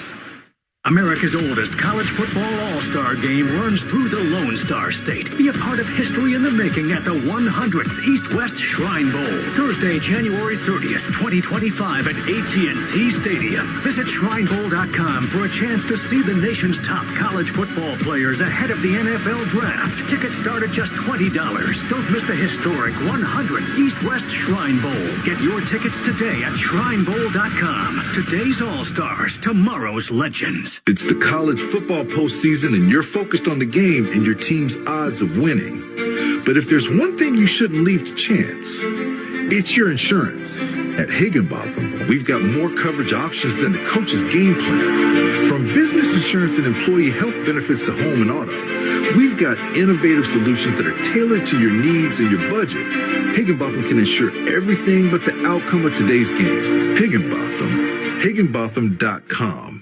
America's oldest college football all-star game runs through the Lone Star State. Be a part of history in the making at the 100th East-West Shrine Bowl. Thursday, January 30th, 2025 at AT&T Stadium. Visit shrinebowl.com for a chance to see the nation's top college football players ahead of the NFL Draft. Tickets start at just $20. Don't miss the historic 100th East-West Shrine Bowl. Get your tickets today at shrinebowl.com. Today's all-stars, tomorrow's legends. It's the college football postseason, and you're focused on the game and your team's odds of winning. But if there's one thing you shouldn't leave to chance, it's your insurance. At Higginbotham, we've got more coverage options than the coach's game plan. From business insurance and employee health benefits to home and auto, we've got innovative solutions that are tailored to your needs and your budget. Higginbotham can insure everything but the outcome of today's game. Higginbotham.com.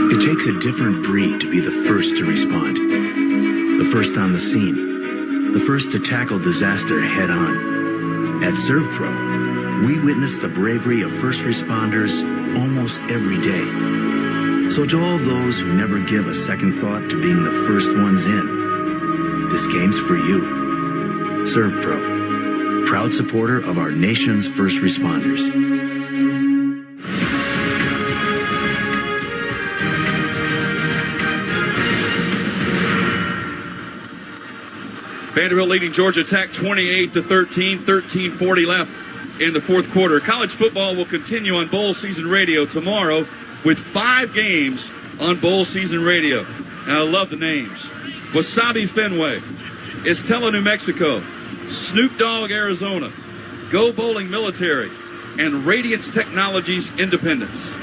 It takes a different breed to be the first to respond. The first on the scene. The first to tackle disaster head on. At ServPro, we witness the bravery of first responders almost every day. So to all those who never give a second thought to being the first ones in, this game's for you. ServPro, proud supporter of our nation's first responders. Vanderbilt leading Georgia Tech 28-13, 13:40 left in the 4th quarter. College football will continue on Bowl Season Radio tomorrow with 5 games on Bowl Season Radio. And I love the names. Wasabi Fenway, Estella, New Mexico, Snoop Dogg, Arizona, Go Bowling Military, and Radiance Technologies Independence.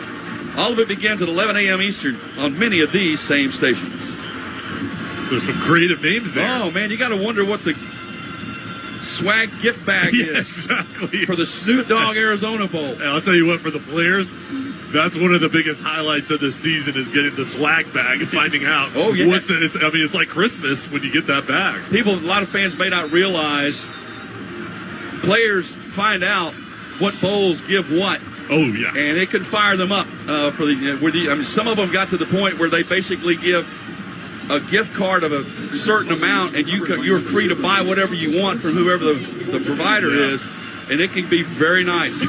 All of it begins at 11 a.m. Eastern on many of these same stations. There's some creative names there. Oh, man, you got to wonder what the swag gift bag is exactly. for the Snoop Dogg Arizona Bowl. And I'll tell you what, for the players, that's one of the biggest highlights of the season is getting the swag bag and finding out what's in it. It's like Christmas when you get that bag. A lot of fans may not realize players find out what bowls give what. Oh, yeah. And it can fire them up. Some of them got to the point where they basically give a gift card of a certain amount, and you're free to buy whatever you want from whoever the provider is, and it can be very nice.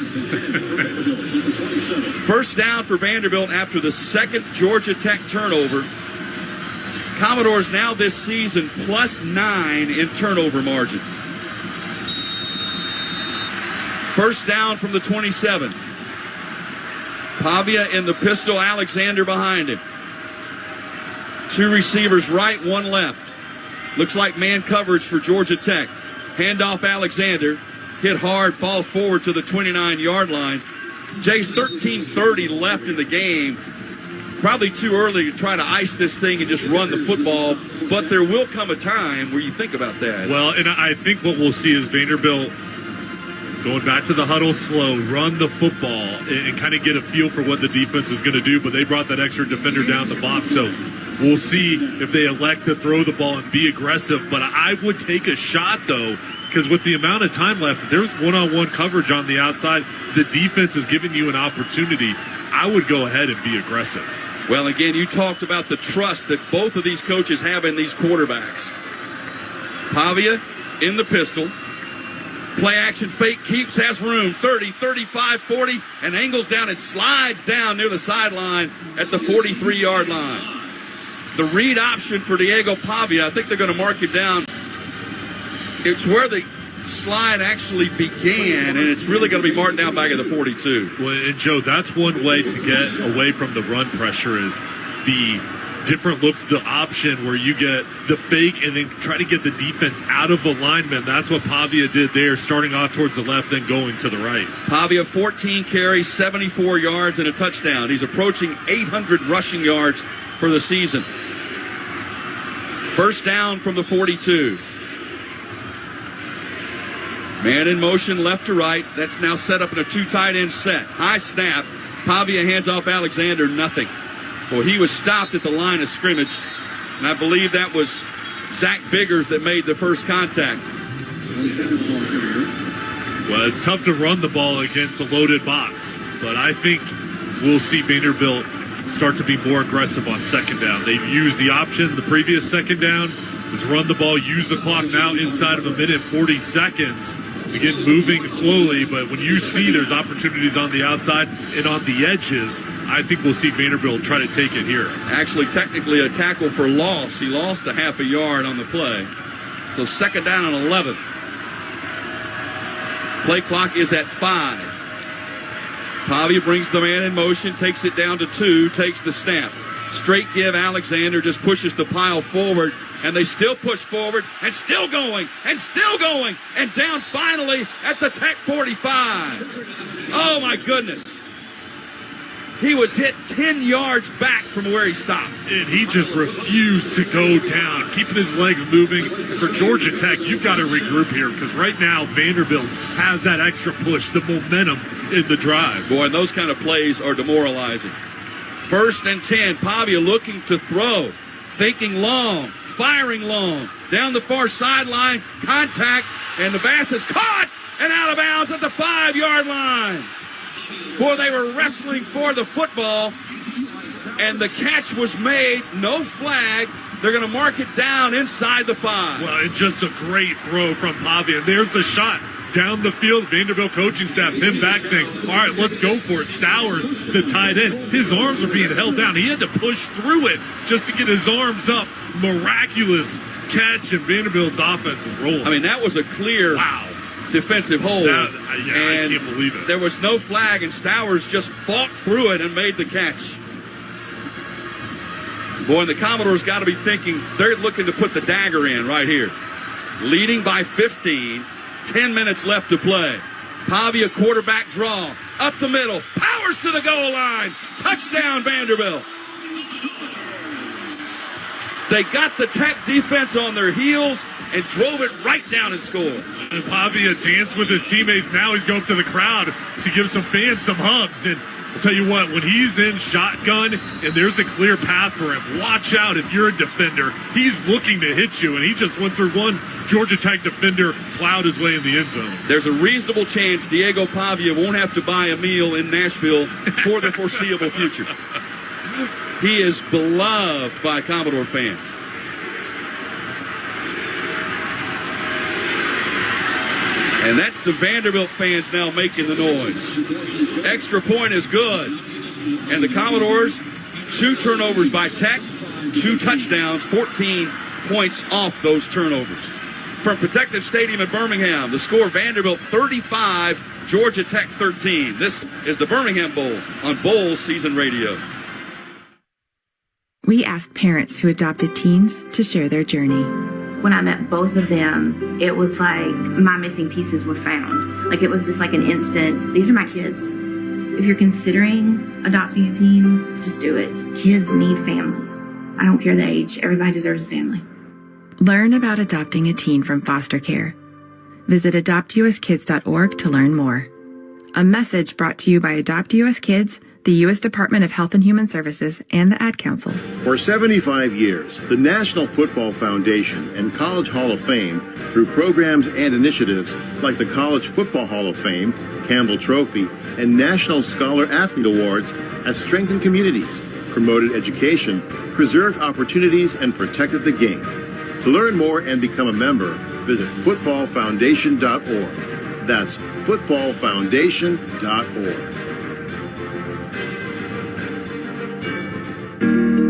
First down for Vanderbilt after the second Georgia Tech turnover. Commodores now this season +9 in turnover margin. First down from the 27. Pavia in the pistol, Alexander behind him. 2 receivers right, 1 left. Looks like man coverage for Georgia Tech. Handoff Alexander. Hit hard, falls forward to the 29-yard line. Jay's 13:30 left in the game. Probably too early to try to ice this thing and just run the football. But there will come a time where you think about that. Well, and I think what we'll see is Vanderbilt going back to the huddle slow, run the football, and kind of get a feel for what the defense is going to do. But they brought that extra defender down the box, so We'll see if they elect to throw the ball and be aggressive. But I would take a shot, though, because with the amount of time left, if there's one-on-one coverage on the outside, the defense is giving you an opportunity. I would go ahead and be aggressive. Well, again, you talked about the trust that both of these coaches have in these quarterbacks. Pavia in the pistol. Play action fake, keeps, has room. 30, 35, 40, and angles down and slides down near the sideline at the 43-yard line. The read option for Diego Pavia, I think they're going to mark it down. It's where the slide actually began, and it's really going to be marked down back at the 42. Well, and Joe, that's one way to get away from the run pressure is the different looks, the option where you get the fake and then try to get the defense out of alignment. That's what Pavia did there, starting off towards the left, then going to the right. Pavia, 14 carries, 74 yards, and a touchdown. He's approaching 800 rushing yards for the season. First down from the 42. Man in motion left to right. That's now set up in a two tight end set. High snap. Pavia hands off Alexander, nothing. Well, he was stopped at the line of scrimmage, and I believe that was Zach Biggers that made the first contact. Well, it's tough to run the ball against a loaded box, but I think we'll see Vanderbilt start to be more aggressive on second down. They've used the option the previous second down is run the ball, use the clock now inside of a minute 40 seconds. Again, moving slowly, but when you see there's opportunities on the outside and on the edges, I think we'll see Vanderbilt try to take it here. Actually, technically a tackle for loss. He lost a half a yard on the play. So second down and 11. Play clock is at 5. Pavia brings the man in motion, takes it down to 2, takes the snap. Straight give, Alexander just pushes the pile forward, and they still push forward, and still going, and down finally at the Tech 45. Oh, my goodness. He was hit 10 yards back from where he stopped. And he just refused to go down, keeping his legs moving. For Georgia Tech, you've got to regroup here, because right now Vanderbilt has that extra push, the momentum in the drive. Boy, and those kind of plays are demoralizing. First and 10, Pavia looking to throw, thinking long, firing long, down the far sideline, contact, and the Bass is caught and out of bounds at the 5-yard line. Boy, they were wrestling for the football, and the catch was made, no flag. They're going to mark it down inside the 5. Well, and just a great throw from Pavia. There's the shot down the field. Vanderbilt coaching staff, Tim back saying, all right, let's go for it. Stowers, the tight end, his arms are being held down. He had to push through it just to get his arms up. Miraculous catch, and Vanderbilt's offense is rolling. I mean, that was a clear defensive hold. I can't believe it. There was no flag, and Stowers just fought through it and made the catch. Boy, and the Commodores got to be thinking they're looking to put the dagger in right here. Leading by 15, 10 minutes left to play. Pavia quarterback draw, up the middle, powers to the goal line. Touchdown, Vanderbilt. They got the Tech defense on their heels and drove it right down and scored. And Pavia danced with his teammates. Now he's going to the crowd to give some fans some hugs. And I'll tell you what, when he's in shotgun and there's a clear path for him, watch out if you're a defender. He's looking to hit you, and he just went through one Georgia Tech defender, plowed his way in the end zone. There's a reasonable chance Diego Pavia won't have to buy a meal in Nashville for the foreseeable future. He is beloved by Commodore fans. And that's the Vanderbilt fans now making the noise. Extra point is good. And the Commodores, 2 turnovers by Tech, 2 touchdowns, 14 points off those turnovers. From Protective Stadium in Birmingham, the score Vanderbilt 35, Georgia Tech 13. This is the Birmingham Bowl on Bowl Season Radio. We asked parents who adopted teens to share their journey. When I met both of them, it was like my missing pieces were found. Like it was just like an instant, these are my kids. If you're considering adopting a teen, just do it. Kids need families. I don't care the age, everybody deserves a family. Learn about adopting a teen from foster care. Visit adoptuskids.org to learn more. A message brought to you by Adopt US Kids, the U.S. Department of Health and Human Services, and the Ad Council. For 75 years, the National Football Foundation and College Hall of Fame, through programs and initiatives like the College Football Hall of Fame, Campbell Trophy, and National Scholar Athlete Awards, has strengthened communities, promoted education, preserved opportunities, and protected the game. To learn more and become a member, visit footballfoundation.org. That's footballfoundation.org.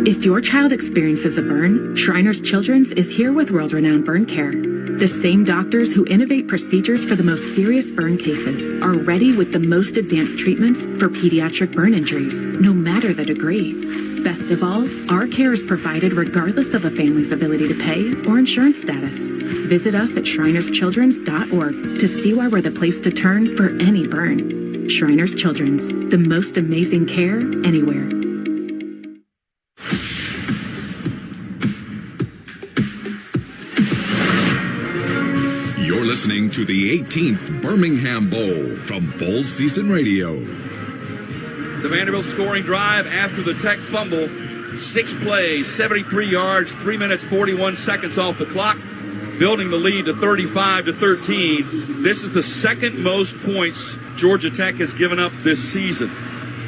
If your child experiences a burn, Shriners Children's is here with world-renowned burn care. The same doctors who innovate procedures for the most serious burn cases are ready with the most advanced treatments for pediatric burn injuries, no matter the degree. Best of all, our care is provided regardless of a family's ability to pay or insurance status. Visit us at shrinerschildrens.org to see why we're the place to turn for any burn. Shriners Children's, the most amazing care anywhere. You're listening to the 18th Birmingham Bowl from Bowl Season Radio. The Vanderbilt scoring drive after the Tech fumble. 6 plays, 73 yards, 3 minutes, 41 seconds off the clock, building the lead to 35-13. This is the second most points Georgia Tech has given up this season.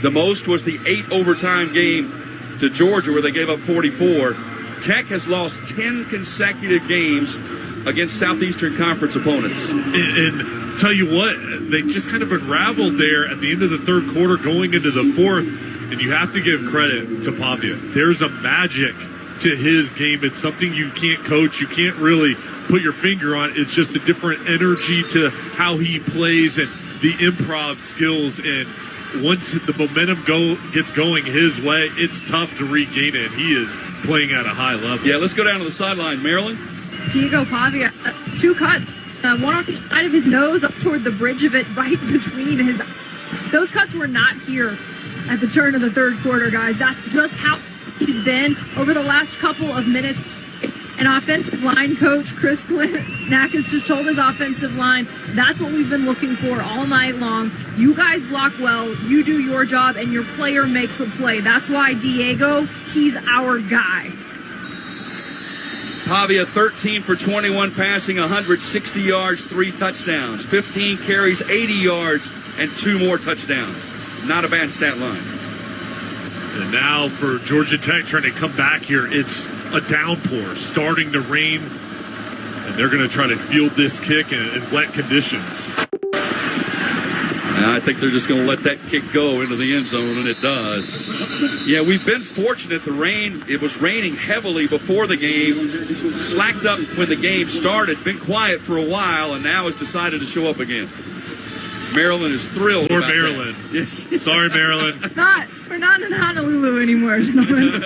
The most was the 8 overtime game to Georgia where they gave up 44. Tech has lost 10 consecutive games against Southeastern Conference opponents. And tell you what, they just kind of unraveled there at the end of the third quarter going into the fourth, and you have to give credit to Pavia. There's a magic to his game. It's something you can't coach. You can't really put your finger on. It's just a different energy to how he plays and the improv skills. And once the momentum gets going his way, it's tough to regain it. He is playing at a high level. Yeah, let's go down to the sideline. Maryland? Diego Pavia, 2 cuts, one on each side of his nose up toward the bridge of it, right between his. Those cuts were not here at the turn of the third quarter, guys. That's just how he's been over the last couple of minutes. An offensive line coach, Chris Knack, has just told his offensive line, that's what we've been looking for all night long. You guys block well, you do your job, and your player makes a play. That's why Diego, he's our guy. Pavia 13 for 21 passing, 160 yards, 3 touchdowns, 15 carries, 80 yards, and 2 more touchdowns. Not a bad stat line. And now for Georgia Tech trying to come back here, it's a downpour starting to rain, and they're going to try to field this kick in wet conditions. I think they're just going to let that kick go into the end zone, and it does. Yeah, we've been fortunate. It was raining heavily before the game, slacked up when the game started, been quiet for a while, and now has decided to show up again. Maryland is thrilled about Maryland. That. Yes. Sorry, Maryland. We're not in Honolulu anymore, gentlemen.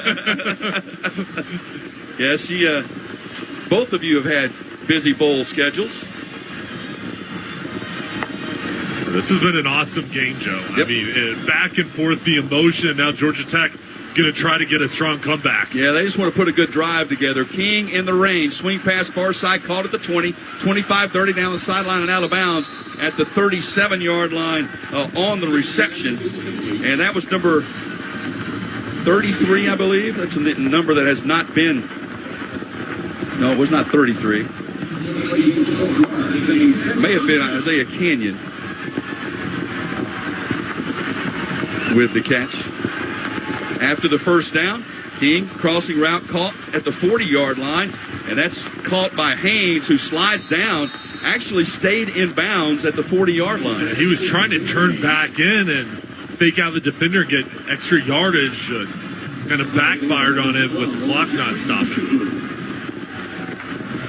Yes, both of you have had busy bowl schedules. This has been an awesome game, Joe. Yep. I mean, back and forth, the emotion, and now Georgia Tech going to try to get a strong comeback. Yeah, they just want to put a good drive together. King in the rain, swing pass far side, caught at the 20, 25-30 down the sideline and out of bounds at the 37-yard line on the reception. And that was number 33, I believe. That's a number that has not been. No, it was not 33. It may have been Isaiah Canyon with the catch. After the first down, King crossing route caught at the 40-yard line, and that's caught by Haynes, who slides down, actually stayed in bounds at the 40-yard line. Yeah, he was trying to turn back in and fake out the defender, get extra yardage, kind of backfired on him with the clock not stopping.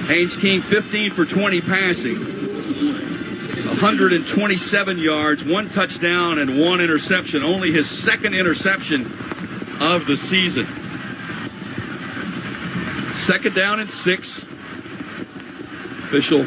Haynes King 15 for 20 passing, 127 yards, 1 touchdown, and 1 interception. Only his second interception of the season. 2nd down and 6. Official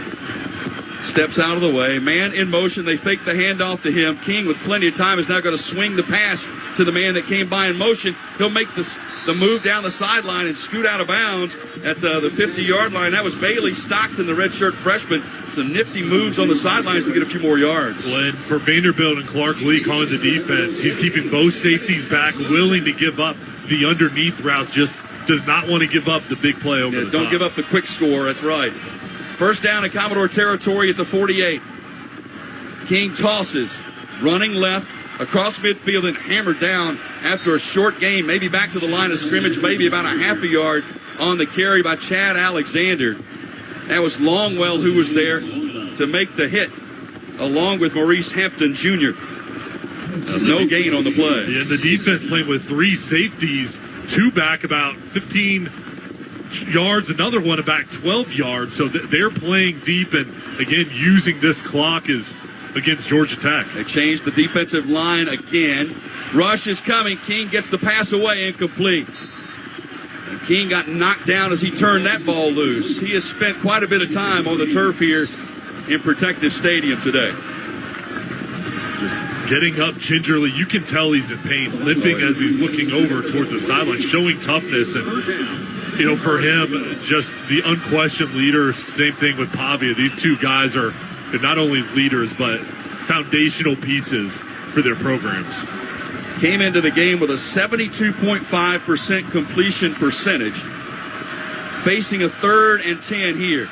Steps out of the way. Man in motion. They fake the handoff to him. King, with plenty of time, is now going to swing the pass to the man that came by in motion. He'll make the move down the sideline and scoot out of bounds at the 50-yard line. That was Bailey Stockton, the redshirt freshman. Some nifty moves on the sidelines to get a few more yards. Well, and for Vanderbilt and Clark Lee calling the defense, he's keeping both safeties back, willing to give up the underneath routes, just does not want to give up the big play over the top. Don't give up the quick score. That's right. First down in Commodore territory at the 48. King tosses, running left, across midfield and hammered down after a short game, maybe back to the line of scrimmage, maybe about a half a yard on the carry by Chad Alexander. That was Longwell who was there to make the hit, along with Maurice Hampton Jr. No gain on the play. Yeah, the defense playing with 3 safeties, 2 back about 15 yards, another one about 12 yards. So they're playing deep and, again, using this clock is against Georgia Tech. They changed the defensive line again. Rush is coming. King gets the pass away, incomplete. And King got knocked down as he turned that ball loose. He has spent quite a bit of time on the turf here in Protective Stadium today. Just getting up gingerly. You can tell he's in pain, limping as he's looking over towards the sideline, showing toughness. And, you know, for him, just the unquestioned leader. Same thing with Pavia. These two guys are not only leaders, but foundational pieces for their programs. Came into the game with a 72.5% completion percentage, facing a 3rd and 10 here.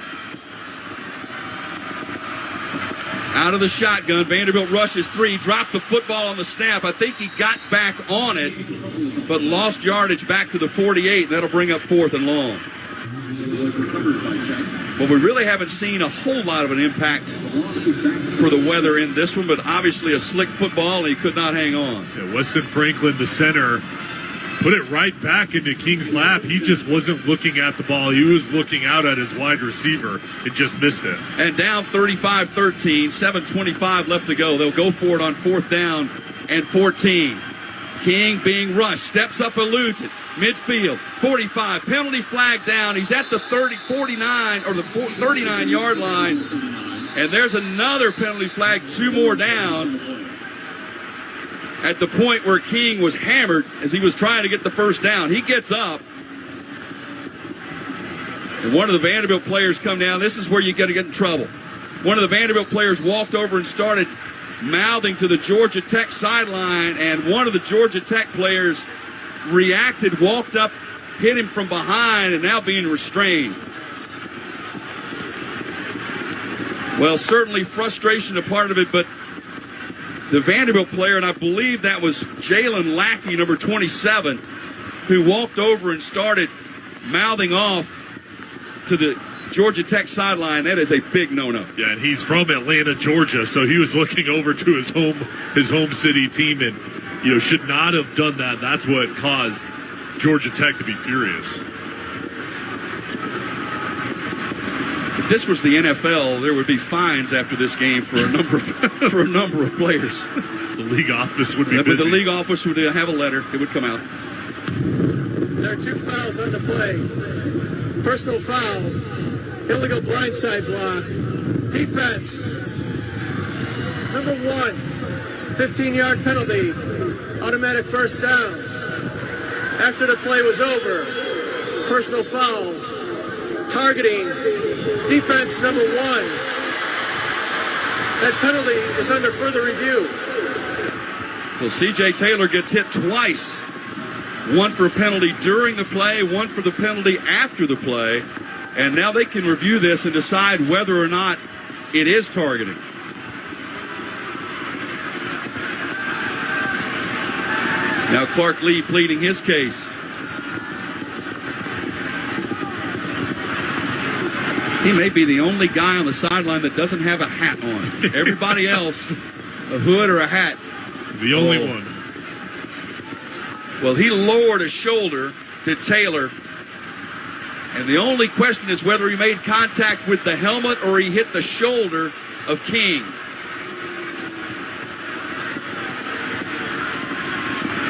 Out of the shotgun, Vanderbilt rushes 3, dropped the football on the snap. I think he got back on it, but lost yardage back to the 48. That'll bring up 4th and long. Well, we really haven't seen a whole lot of an impact for the weather in this one, but obviously a slick football, and he could not hang on. Yeah, Weston Franklin, the center, put it right back into King's lap. He just wasn't looking at the ball. He was looking out at his wide receiver and just missed it. And down 35-13, 7:25 left to go. They'll go for it on 4th down and 14. King being rushed, steps up, eludes it. Midfield, 45, penalty flag down. He's at the 49 or the 39-yard line. And there's another penalty flag, 2 more down at the point where King was hammered as he was trying to get the first down. He gets up. And one of the Vanderbilt players come down. This is where you got to get in trouble. One of the Vanderbilt players walked over and started mouthing to the Georgia Tech sideline, and one of the Georgia Tech players reacted, walked up, hit him from behind, and now being restrained. Well, certainly frustration a part of it, but the Vanderbilt player, and I believe that was Jalen Lackey, number 27, who walked over and started mouthing off to the Georgia Tech sideline. That is a big no-no. Yeah, and he's from Atlanta, Georgia, so he was looking over to his home city team, and should not have done that. That's what caused Georgia Tech to be furious. If this was the NFL, there would be fines after this game for a number of players. The league office would be busy. But the league office would have a letter. It would come out. There are 2 fouls on the play. Personal foul. Illegal blindside block. Defense. Number 1. 15-yard penalty. Automatic first down. After the play was over, personal foul. Targeting defense number 1. That penalty is under further review. So C.J. Taylor gets hit twice. One for a penalty during the play, one for the penalty after the play. And now they can review this and decide whether or not it is targeting. Now Clark Lee pleading his case. He may be the only guy on the sideline that doesn't have a hat on. Everybody else, a hood or a hat. The only one. Well, he lowered a shoulder to Taylor. And the only question is whether he made contact with the helmet or he hit the shoulder of King.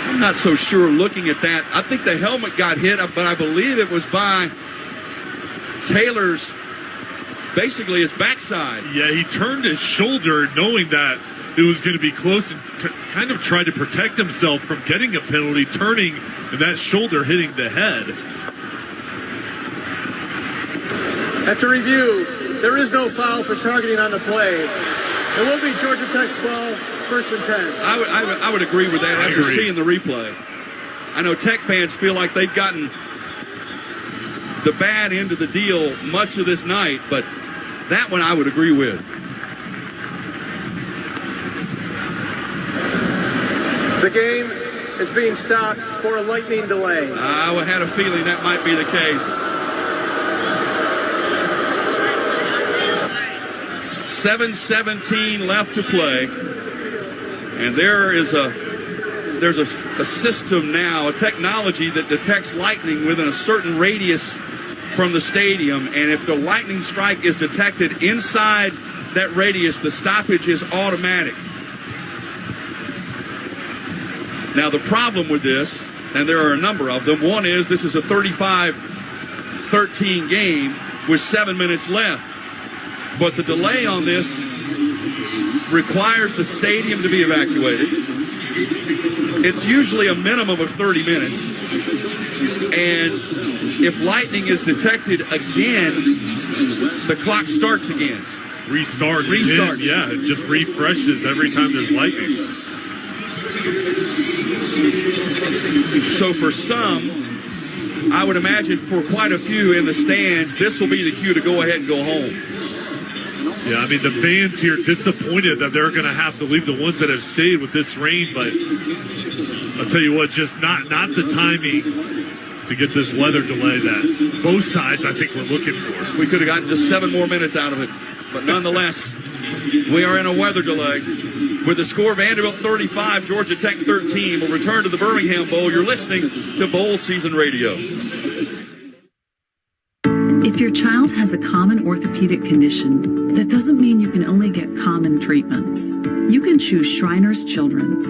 I'm not so sure looking at that. I think the helmet got hit, but I believe it was by Taylor's basically his backside. Yeah, he turned his shoulder knowing that it was going to be close and kind of tried to protect himself from getting a penalty, turning and that shoulder hitting the head. After review, there is no foul for targeting on the play. It will be Georgia Tech's ball, 1st and 10. I would agree with that after seeing the replay. I know Tech fans feel like they've gotten the bad end of the deal much of this night, but that one I would agree with. The game is being stopped for a lightning delay. I had a feeling that might be the case. 7:17 left to play, and there's a system now, a technology that detects lightning within a certain radius from the stadium, and if the lightning strike is detected inside that radius, the stoppage is automatic. Now the problem with this, and there are a number of them, one is this is a 35-13 game with 7 minutes left. But the delay on this requires the stadium to be evacuated. It's usually a minimum of 30 minutes. And if lightning is detected again, the clock starts again. Restarts. Yeah, it just refreshes every time there's lightning. So for some, I would imagine for quite a few in the stands, this will be the cue to go ahead and go home. Yeah, I mean, the fans here disappointed that they're going to have to leave, the ones that have stayed with this rain, but I'll tell you what, just not the timing to get this weather delay that both sides, I think, were looking for. We could have gotten just 7 more minutes out of it, but nonetheless, we are in a weather delay. With the score, Vanderbilt 35, Georgia Tech 13. We'll return to the Birmingham Bowl. You're listening to Bowl Season Radio. If your child has a common orthopedic condition, that doesn't mean you can only get common treatments. You can choose Shriners Children's.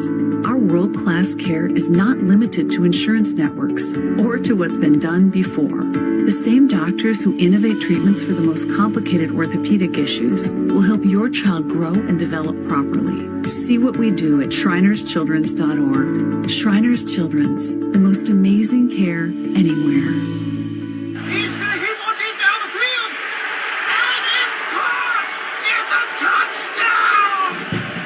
Our world-class care is not limited to insurance networks or to what's been done before. The same doctors who innovate treatments for the most complicated orthopedic issues will help your child grow and develop properly. See what we do at shrinerschildrens.org. Shriners Children's, the most amazing care anywhere. He's going to hit one deep down the field, and it's caught! It's a touchdown!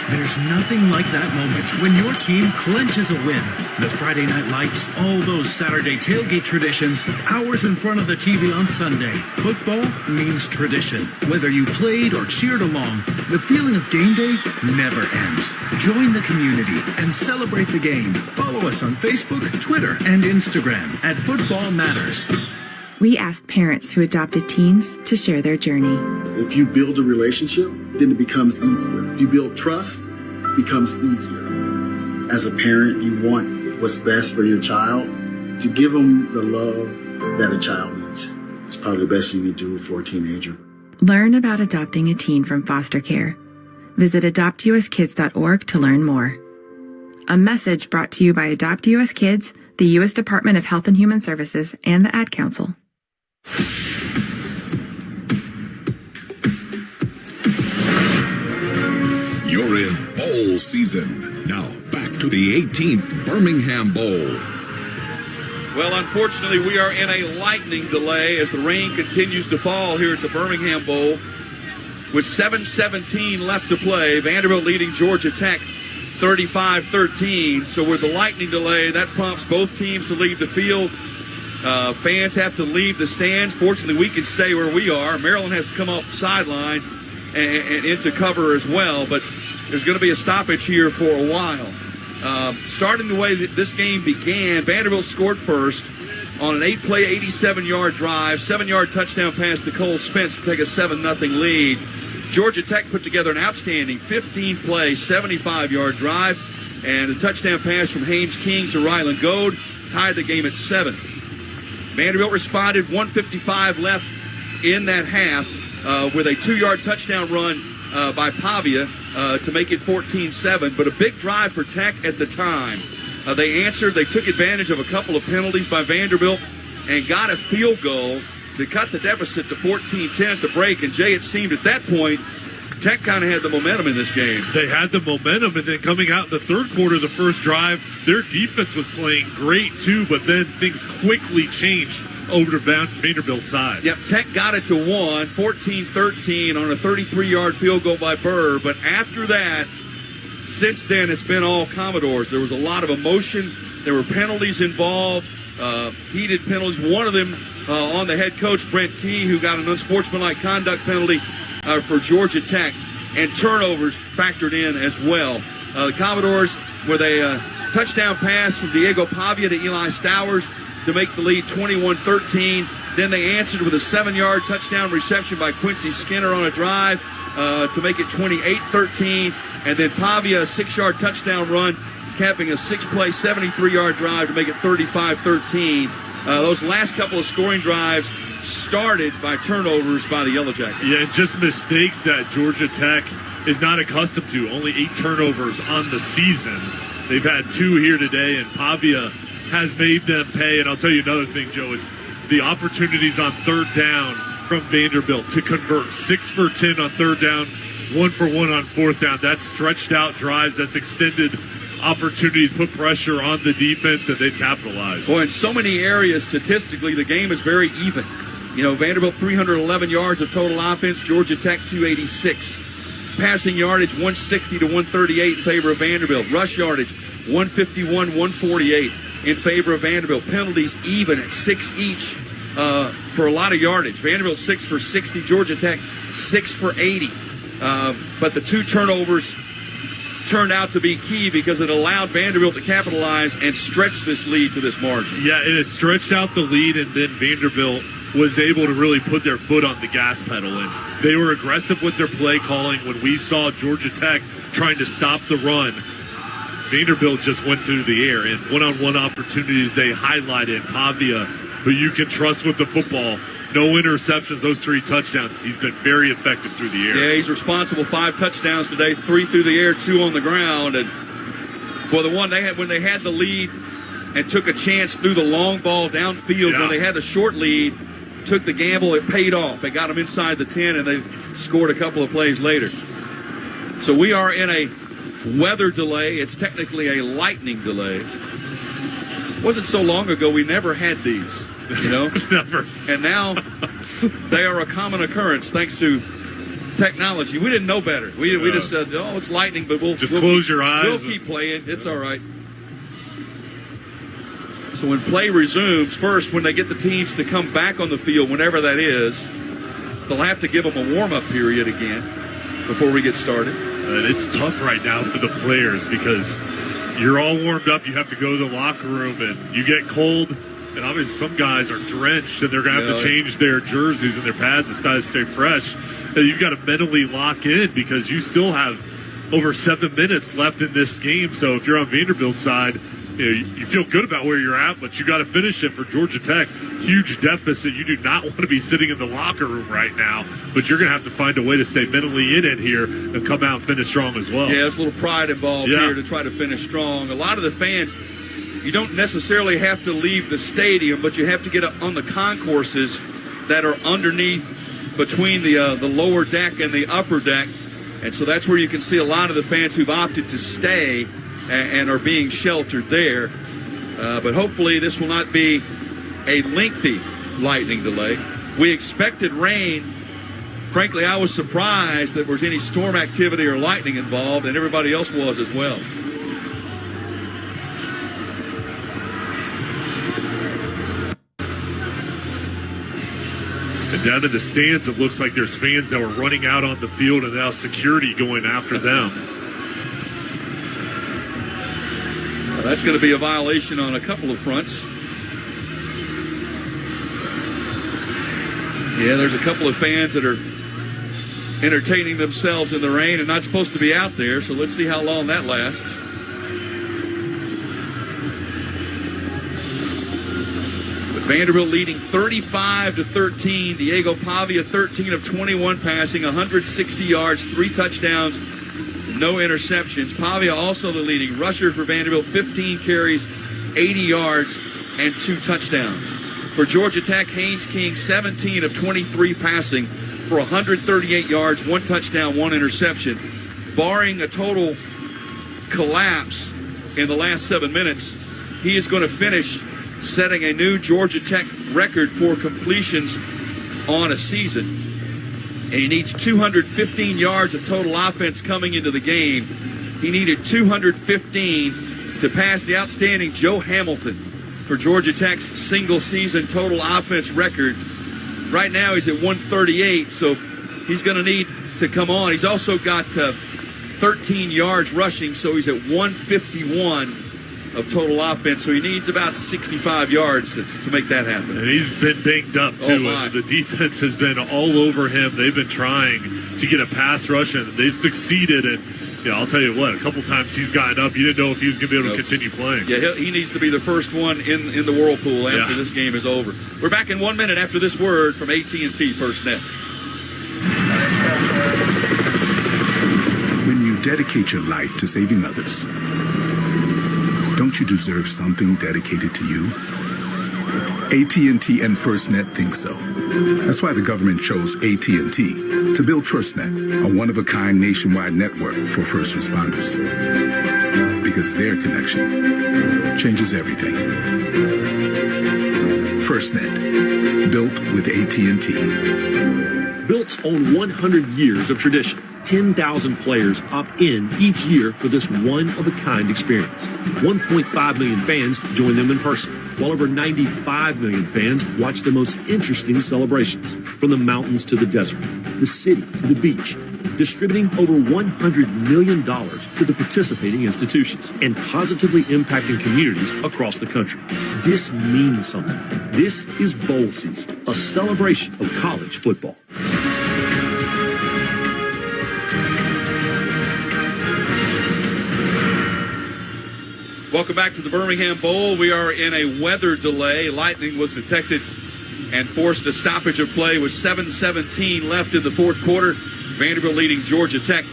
There's nothing like that moment when your team clinches a win. The Friday night lights, all those Saturday tailgate traditions, hours in front of the TV on Sunday. Football means tradition. Whether you played or cheered along, the feeling of game day never ends. Join the community and celebrate the game. Follow us on Facebook, Twitter, and Instagram at Football Matters. We asked parents who adopted teens to share their journey. If you build a relationship, then it becomes easier. If you build trust, it becomes easier. As a parent, you want what's best for your child. To give them the love that a child needs. It's probably the best you can do for a teenager. Learn about adopting a teen from foster care. Visit adoptuskids.org to learn more. A message brought to you by Adopt US Kids, the U.S. Department of Health and Human Services, and the Ad Council. You're in bowl season. Now, back to the 18th Birmingham Bowl. Well, unfortunately, we are in a lightning delay as the rain continues to fall here at the Birmingham Bowl. With 7:17 left to play, Vanderbilt leading Georgia Tech 35-13. So with the lightning delay, that prompts both teams to leave the field. Fans have to leave the stands. Fortunately, we can stay where we are. Maryland has to come off the sideline and into cover as well, but there's going to be a stoppage here for a while. Starting the way that this game began, Vanderbilt scored first on an 8-play, 87-yard drive, 7-yard touchdown pass to Cole Spence to take a 7-0 lead. Georgia Tech put together an outstanding 15-play, 75-yard drive, and a touchdown pass from Haynes King to Ryland Goad tied the game at 7. Vanderbilt responded, 1:55 left in that half, with a 2-yard touchdown run by Pavia to make it 14-7, but a big drive for Tech at the time. They answered, they took advantage of a couple of penalties by Vanderbilt and got a field goal to cut the deficit to 14-10 at the break. And, Jay, it seemed at that point Tech kind of had the momentum in this game. They had the momentum, and then coming out in the third quarter, the first drive, their defense was playing great too, but then things quickly changed over to Vanderbilt's side. Yep, Tech got it to 14-13 on a 33-yard field goal by Burr, but after that, since then, it's been all Commodores. There was a lot of emotion. There were penalties involved, heated penalties. One of them on the head coach, Brent Key, who got an unsportsmanlike conduct penalty for Georgia Tech, and turnovers factored in as well. The Commodores with a touchdown pass from Diego Pavia to Eli Stowers to make the lead 21-13. Then they answered with a 7-yard touchdown reception by Quincy Skinner on a drive to make it 28-13. And then Pavia, a 6-yard touchdown run, capping a 6-play, 73-yard drive to make it 35-13. Those last couple of scoring drives started by turnovers by the Yellow Jackets. Yeah, just mistakes that Georgia Tech is not accustomed to. Only 8 turnovers on the season. They've had 2 here today, and Pavia has made them pay. And I'll tell you another thing, Joe. It's the opportunities on third down from Vanderbilt to convert. 6 for 10 on third down, 1 for 1 on fourth down. That's stretched out drives. That's extended opportunities, put pressure on the defense, and they've capitalized. Well, in so many areas, statistically, the game is very even. You know, Vanderbilt 311 yards of total offense, Georgia Tech 286. Passing yardage 160 to 138 in favor of Vanderbilt. Rush yardage 151, 148 in favor of Vanderbilt. Penalties even at 6 each for a lot of yardage. Vanderbilt 6 for 60, Georgia Tech 6 for 80. But the 2 turnovers turned out to be key because it allowed Vanderbilt to capitalize and stretch this lead to this margin. Yeah, it has stretched out the lead, and then Vanderbilt was able to really put their foot on the gas pedal. And they were aggressive with their play calling. When we saw Georgia Tech trying to stop the run, Vanderbilt just went through the air. And one-on-one opportunities they highlighted. Pavia, who you can trust with the football. No interceptions, those 3 touchdowns. He's been very effective through the air. Yeah, he's responsible. 5 touchdowns today, 3 through the air, 2 on the ground. And well, the one they had when they had the lead and took a chance through the long ball downfield when they had a short lead, took the gamble, it paid off. They got them inside the 10, and they scored a couple of plays later. So we are in a weather delay. It's technically a lightning delay. It wasn't so long ago we never had these. You know, never. And now they are a common occurrence thanks to technology. We didn't know better. We just said, "Oh, it's lightning," but we'll close your eyes. We'll keep playing. It's all right. So when play resumes, first when they get the teams to come back on the field, whenever that is, they'll have to give them a warm-up period again before we get started. It's tough right now for the players because you're all warmed up. You have to go to the locker room, and you get cold. And obviously some guys are drenched, and they're going to have to change their jerseys and their pads to stay fresh. And you've got to mentally lock in because you still have over 7 minutes left in this game. So if you're on Vanderbilt's side, you feel good about where you're at, but you got to finish it for Georgia Tech. Huge deficit. You do not want to be sitting in the locker room right now, but you're going to have to find a way to stay mentally in it here and come out and finish strong as well. Yeah, there's a little pride involved here to try to finish strong. A lot of the fans, you don't necessarily have to leave the stadium, but you have to get up on the concourses that are underneath between the lower deck and the upper deck. And so that's where you can see a lot of the fans who've opted to stay and are being sheltered there. But hopefully this will not be a lengthy lightning delay. We expected rain. Frankly, I was surprised that there was any storm activity or lightning involved, and everybody else was as well. And down in the stands, it looks like there's fans that were running out on the field and now security going after them. Well, that's going to be a violation on a couple of fronts. Yeah, there's a couple of fans that are entertaining themselves in the rain and not supposed to be out there, so let's see how long that lasts. Vanderbilt leading 35-13. Diego Pavia, 13 of 21 passing, 160 yards, 3 touchdowns, no interceptions. Pavia also the leading rusher for Vanderbilt, 15 carries, 80 yards, and 2 touchdowns. For Georgia Tech, Haynes King, 17 of 23 passing for 138 yards, 1 touchdown, 1 interception. Barring a total collapse in the last 7 minutes, he is going to finish setting a new Georgia Tech record for completions on a season. And he needs 215 yards of total offense coming into the game. He needed 215 to pass the outstanding Joe Hamilton for Georgia Tech's single-season total offense record. Right now he's at 138, so he's going to need to come on. He's also got 13 yards rushing, so he's at 151 of total offense, so he needs about 65 yards to make that happen. And he's been banged up, too. The defense has been all over him. They've been trying to get a pass rush, and they've succeeded. And I'll tell you what, a couple times he's gotten up. You didn't know if he was going to be able to continue playing. Yeah, he needs to be the first one in the whirlpool after this game is over. We're back in 1 minute after this word from AT&T FirstNet. When you dedicate your life to saving others, don't you deserve something dedicated to you? AT&T and FirstNet think so. That's why the government chose AT&T to build FirstNet, a one-of-a-kind nationwide network for first responders. Because their connection changes everything. FirstNet, built with AT&T. Bilt's own 100 years of tradition. 10,000 players opt in each year for this one-of-a-kind experience. 1.5 million fans join them in person, while over 95 million fans watch the most interesting celebrations, from the mountains to the desert, the city to the beach, distributing over $100 million to the participating institutions and positively impacting communities across the country. This means something. This is bowl season, a celebration of college football. Welcome back to the Birmingham Bowl. We are in a weather delay. Lightning was detected and forced a stoppage of play with 7:17 left in the fourth quarter. Vanderbilt leading Georgia Tech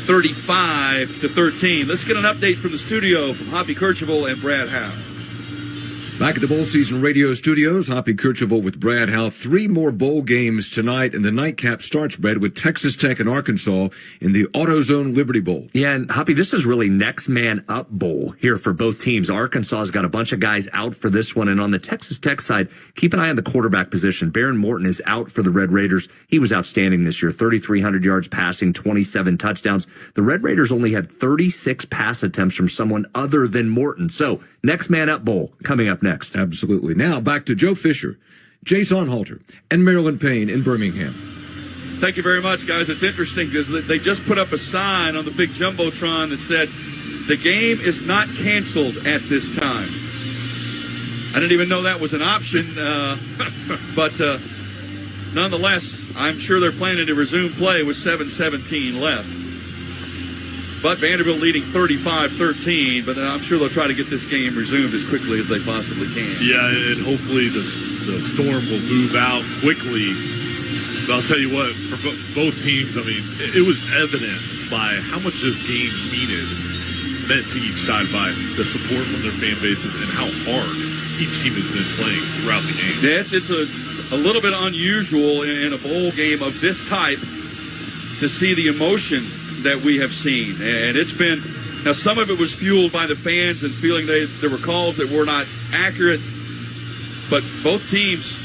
35-13. Let's get an update from the studio from Hoppy Kercheval and Brad Howe. Back at the bowl season radio studios, Hoppy Kercheval with Brad Howe. 3 more bowl games tonight, and the nightcap starts, Brad, with Texas Tech and Arkansas in the AutoZone Liberty Bowl. Yeah, and Hoppy, this is really next man up bowl here for both teams. Arkansas's got a bunch of guys out for this one, and on the Texas Tech side, keep an eye on the quarterback position. Baron Morton is out for the Red Raiders. He was outstanding this year, 3,300 yards passing, 27 touchdowns. The Red Raiders only had 36 pass attempts from someone other than Morton. So, next man up bowl coming up next. Absolutely. Now back to Joe Fisher, Jay Sonhalter, and Marilyn Payne in Birmingham. Thank you very much, guys. It's interesting because they just put up a sign on the big Jumbotron that said, "The game is not canceled at this time." I didn't even know that was an option, but nonetheless, I'm sure they're planning to resume play with 7:17 left. But Vanderbilt leading 35-13, but I'm sure they'll try to get this game resumed as quickly as they possibly can. Yeah, and hopefully the storm will move out quickly. But I'll tell you what, for both teams, I mean, it was evident by how much this game meant to each side by the support from their fan bases and how hard each team has been playing throughout the game. Yeah, it's a little bit unusual in a bowl game of this type to see the emotion that we have seen, and it's been, now some of it was fueled by the fans and feeling there were calls that were not accurate, but both teams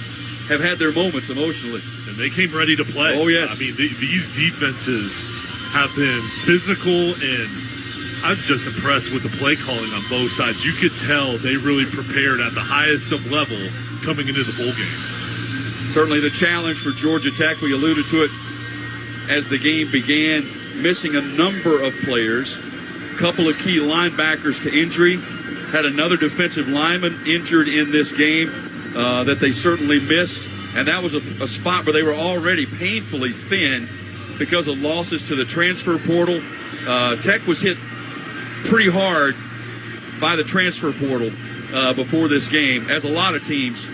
have had their moments emotionally. And they came ready to play. Oh, yes. I mean, these defenses have been physical, and I was just impressed with the play calling on both sides. You could tell they really prepared at the highest of level coming into the bowl game. Certainly the challenge for Georgia Tech, we alluded to it as the game began, missing a number of players, a couple of key linebackers to injury, had another defensive lineman injured in this game that they certainly miss, and that was a spot where they were already painfully thin because of losses to the transfer portal. Tech was hit pretty hard by the transfer portal before this game, as a lot of teams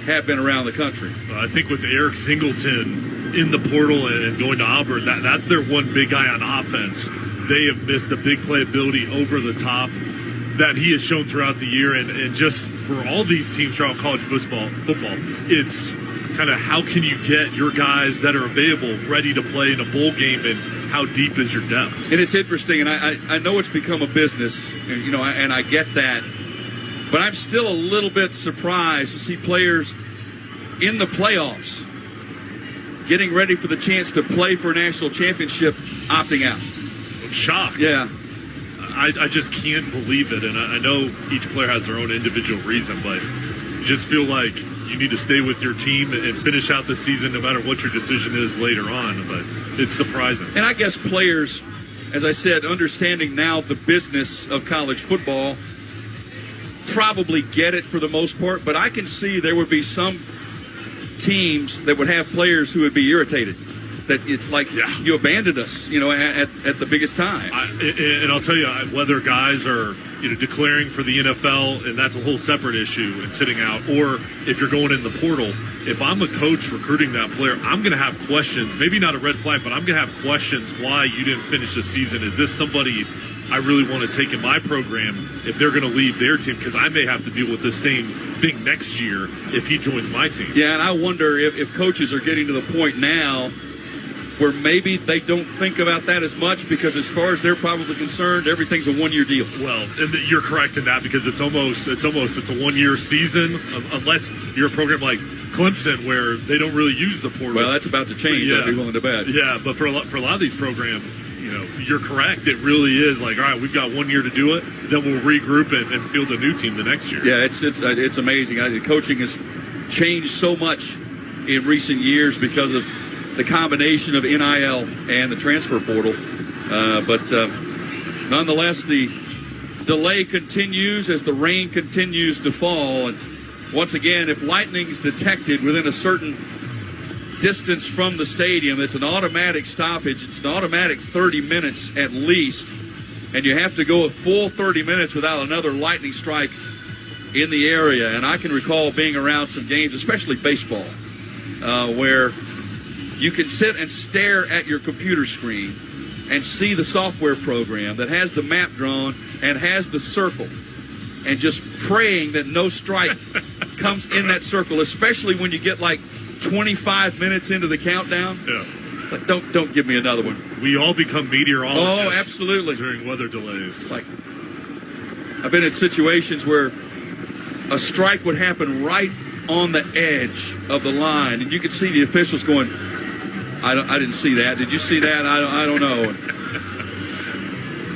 have been around the country. I think with Eric Singleton in the portal and going to Auburn, that's their one big guy on offense. They have missed the big playability over the top that he has shown throughout the year, and just for all these teams throughout college football, it's kind of how can you get your guys that are available ready to play in a bowl game, and how deep is your depth? And it's interesting, and I know it's become a business, and I get that, but I'm still a little bit surprised to see players in the playoffs getting ready for the chance to play for a national championship opting out. I'm shocked. Yeah. I just can't believe it, and I know each player has their own individual reason, but you just feel like you need to stay with your team and finish out the season no matter what your decision is later on, but it's surprising. And I guess players, as I said, understanding now the business of college football, probably get it for the most part, but I can see there would be some teams that would have players who would be irritated that it's like you abandoned us, at the biggest time. And I'll tell you, whether guys are declaring for the NFL, and that's a whole separate issue, and sitting out, or if you're going in the portal, if I'm a coach recruiting that player, I'm going to have questions, maybe not a red flag, but I'm going to have questions why you didn't finish the season. Is this somebody I really want to take in my program if they're going to leave their team? Because I may have to deal with the same thing next year if he joins my team. Yeah, and I wonder if coaches are getting to the point now where maybe they don't think about that as much, because as far as they're probably concerned, everything's a one-year deal. Well, and you're correct in that, because it's a one-year season, unless you're a program like Clemson where they don't really use the portal. Well, that's about to change. I'd be willing to bet. Yeah, but for a lot of these programs, you're correct. It really is like, all right, we've got 1 year to do it, then we'll regroup and field a new team the next year. Yeah, it's amazing. Coaching has changed so much in recent years because of the combination of NIL and the transfer portal. But nonetheless, the delay continues as the rain continues to fall. And once again, if lightning's detected within a certain distance from the stadium, it's an automatic stoppage. It's an automatic 30 minutes at least. And you have to go a full 30 minutes without another lightning strike in the area. And I can recall being around some games, especially baseball, where you can sit and stare at your computer screen and see the software program that has the map drawn and has the circle, and just praying that no strike comes in that circle, especially when you get like 25 minutes into the countdown. Yeah. It's like, don't give me another one. We all become meteorologists. Oh, absolutely. During weather delays. Like, I've been in situations where a strike would happen right on the edge of the line, and you could see the officials going, I didn't see that. Did you see that? I don't know.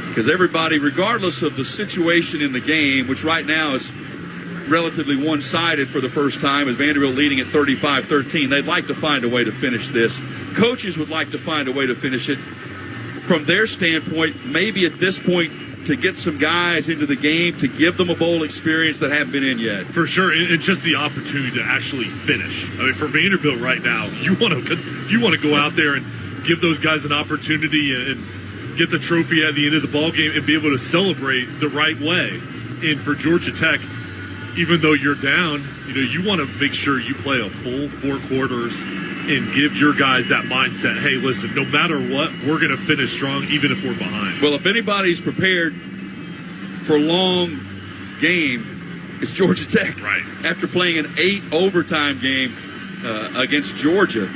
Because everybody, regardless of the situation in the game, which right now is relatively one-sided for the first time, with Vanderbilt leading at 35-13, they'd like to find a way to finish this. Coaches would like to find a way to finish it. From their standpoint, maybe at this point, to get some guys into the game, to give them a bowl experience that haven't been in yet. For sure, and just the opportunity to actually finish. I mean, for Vanderbilt right now, you want to go out there and give those guys an opportunity and get the trophy at the end of the ball game and be able to celebrate the right way. And for Georgia Tech, even though you're down, you want to make sure you play a full 4 quarters and give your guys that mindset. Hey, listen, no matter what, we're going to finish strong even if we're behind. Well, if anybody's prepared for a long game, it's Georgia Tech. Right. After playing an 8 overtime game against Georgia,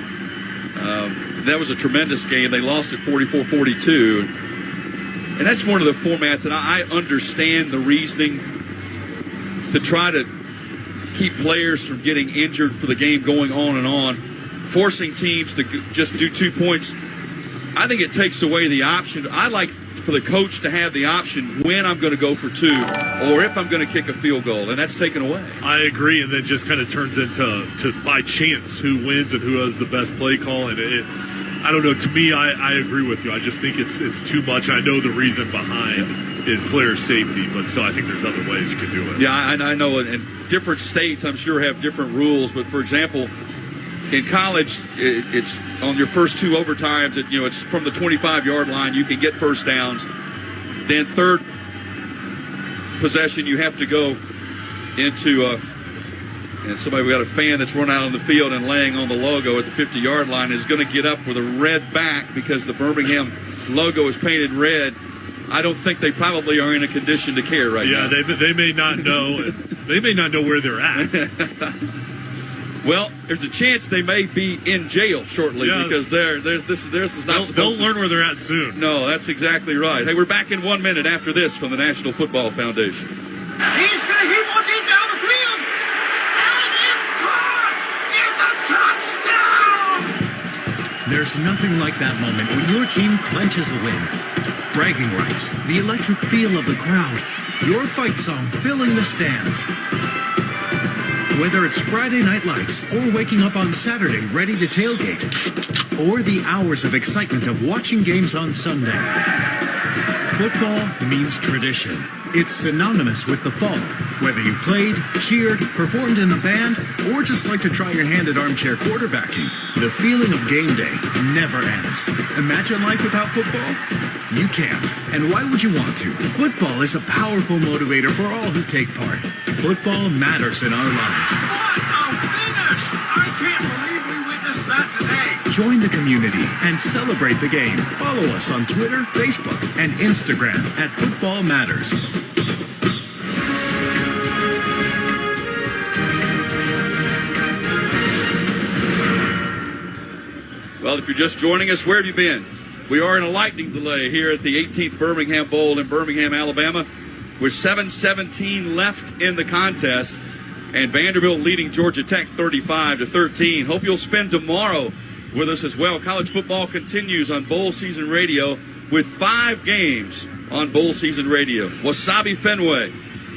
that was a tremendous game. They lost at 44-42. And that's one of the formats, and I understand the reasoning to try to keep players from getting injured for the game going on and on, forcing teams to just do 2 points. I think it takes away the option. I like for the coach to have the option when I'm going to go for 2 or if I'm going to kick a field goal, and that's taken away. I agree, and then just kind of turns into by chance who wins and who has the best play call. And I don't know. To me, I agree with you. I just think it's too much. I know the reason behind is player safety, but still I think there's other ways you can do it. Yeah, I know. And different states, I'm sure, have different rules. But, for example, in college, it's on your first 2 overtimes. It's from the 25-yard line. You can get first downs. Then third possession, you have to go into and we got a fan that's run out on the field and laying on the logo at the 50-yard line is going to get up with a red back because the Birmingham logo is painted red I don't think they probably are in a condition to care right now. Yeah, they may not know. They may not know where they're at. Well, there's a chance they may be in jail shortly because this is not supposed They'll learn where they're at soon. No, that's exactly right. Hey, we're back in 1 minute after this from the National Football Foundation. He's going to hit one deep down the field. And it's caught. It's a touchdown. There's nothing like that moment when your team clenches a win. Bragging rights, the electric feel of the crowd, your fight song filling the stands. Whether it's Friday Night Lights or waking up on Saturday ready to tailgate, or the hours of excitement of watching games on Sunday. Football means tradition. It's synonymous with the fall. Whether you played, cheered, performed in a band, or just like to try your hand at armchair quarterbacking, the feeling of game day never ends. Imagine life without football? You can't. And why would you want to? Football is a powerful motivator for all who take part. Football matters in our lives. What a finish! I can't believe we witnessed that today. Join the community and celebrate the game. Follow us on Twitter, Facebook, and Instagram at Football Matters. Well, if you're just joining us, where have you been? We are in a lightning delay here at the 18th Birmingham Bowl in Birmingham, Alabama, with 7:17 left in the contest, and Vanderbilt leading Georgia Tech 35-13. Hope you'll spend tomorrow with us as well. College football continues on Bowl Season Radio with 5 games on Bowl Season Radio. Wasabi Fenway,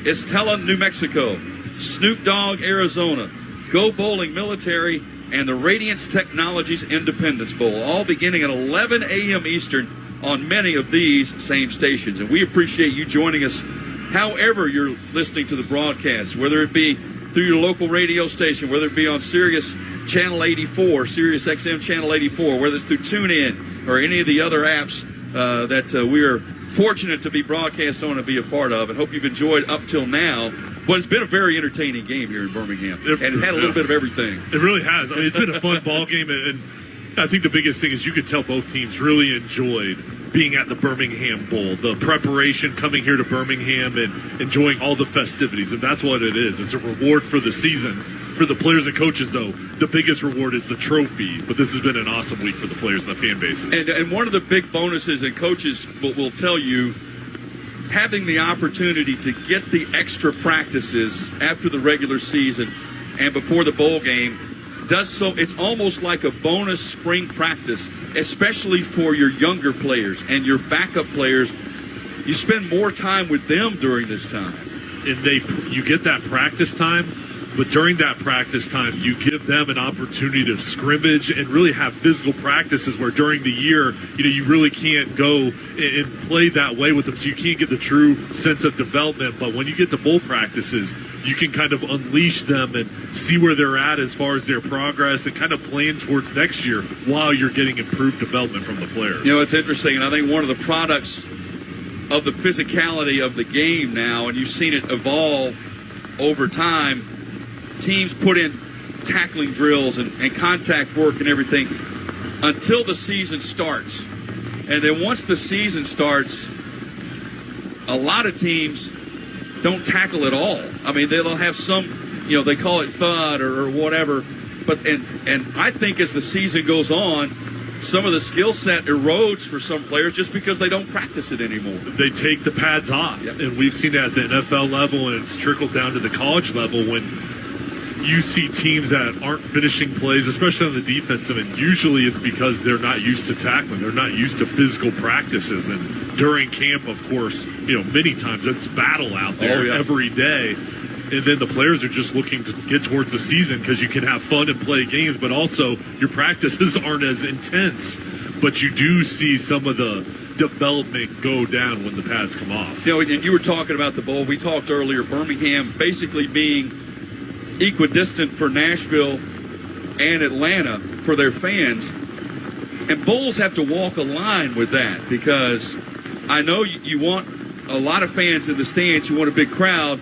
Estella, New Mexico, Snoop Dogg, Arizona, Go Bowling Military, and the Radiance Technologies Independence Bowl, all beginning at 11 a.m. Eastern on many of these same stations. And we appreciate you joining us however you're listening to the broadcast, whether it be through your local radio station, whether it be on Sirius Channel 84, Sirius XM Channel 84, whether it's through TuneIn or any of the other apps that we are fortunate to be broadcast on and be a part of. And hope you've enjoyed up till now. Well, it's been a very entertaining game here in Birmingham, and it had a little bit of everything. It really has. I mean, it's been a fun ball game, and I think the biggest thing is you could tell both teams really enjoyed being at the Birmingham Bowl, the preparation coming here to Birmingham and enjoying all the festivities, and that's what it is. It's a reward for the season. For the players and coaches, though, the biggest reward is the trophy, but this has been an awesome week for the players and the fan bases. And one of the big bonuses, and coaches will tell you, having the opportunity to get the extra practices after the regular season and before the bowl game does so. It's almost like a bonus spring practice, especially for your younger players and your backup players. You spend more time with them during this time. And you get that practice time, but during that practice time, you give them an opportunity to scrimmage and really have physical practices where during the year, you really can't go and play that way with them. So you can't get the true sense of development. But when you get to bowl practices, you can kind of unleash them and see where they're at as far as their progress and kind of plan towards next year while you're getting improved development from the players. It's interesting. And I think one of the products of the physicality of the game now, and you've seen it evolve over time, teams put in tackling drills and contact work and everything until the season starts. And then once the season starts, a lot of teams don't tackle at all. I mean, they'll have some, they call it thud or whatever. But and I think as the season goes on, some of the skill set erodes for some players just because they don't practice it anymore. They take the pads off. Yep. And we've seen that at the NFL level, and it's trickled down to the college level when you see teams that aren't finishing plays, especially on the defensive, and usually it's because they're not used to tackling. They're not used to physical practices. And during camp, of course, many times it's battle out there every day. And then the players are just looking to get towards the season because you can have fun and play games, but also your practices aren't as intense. But you do see some of the development go down when the pads come off. And you were talking about the bowl. We talked earlier, Birmingham basically being equidistant for Nashville and Atlanta for their fans. And bowls have to walk a line with that because I know you want a lot of fans in the stands. You want a big crowd,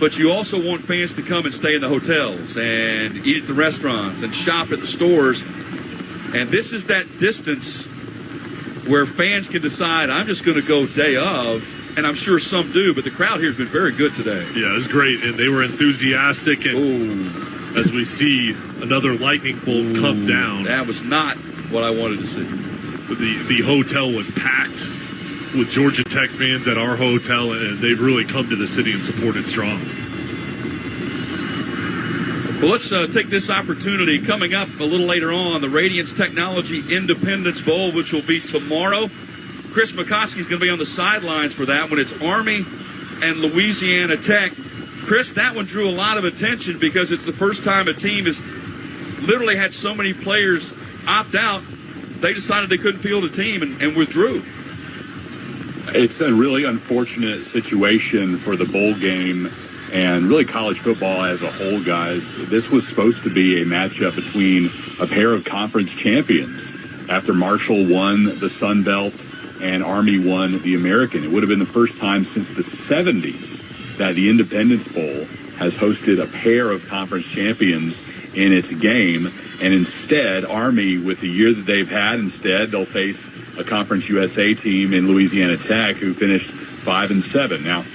but you also want fans to come and stay in the hotels and eat at the restaurants and shop at the stores. And this is that distance where fans can decide, I'm just going to go day of, and I'm sure some do, but the crowd here has been very good today. Yeah, it was great, and they were enthusiastic, and as we see another lightning bolt come down. That was not what I wanted to see. The hotel was packed with Georgia Tech fans at our hotel, and they've really come to the city and supported strong. Well, let's take this opportunity coming up a little later on, the Radiance Technology Independence Bowl, which will be tomorrow. Chris McCoskey is going to be on the sidelines for that when it's Army and Louisiana Tech. Chris, that one drew a lot of attention because it's the first time a team has literally had so many players opt out. They decided they couldn't field a team and withdrew. It's a really unfortunate situation for the bowl game and really college football as a whole, guys. This was supposed to be a matchup between a pair of conference champions. After Marshall won the Sun Belt and Army won the American, it would have been the first time since the 70s that the Independence Bowl has hosted a pair of conference champions in its game. And instead, Army, with the year that they've had, they'll face a Conference USA team in Louisiana Tech who finished 5-7. Now,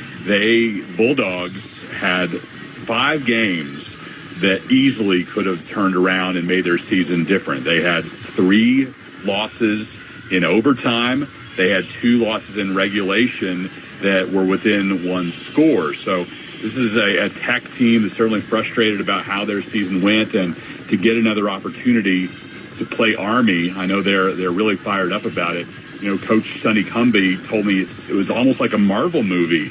Bulldogs had 5 games that easily could have turned around and made their season different. They had 3 losses in overtime. They had 2 losses in regulation that were within 1 score. So this is a Tech team that's certainly frustrated about how their season went, and to get another opportunity to play Army, I know they're really fired up about it. You know, Coach Sonny Cumbie told me it was almost like a Marvel movie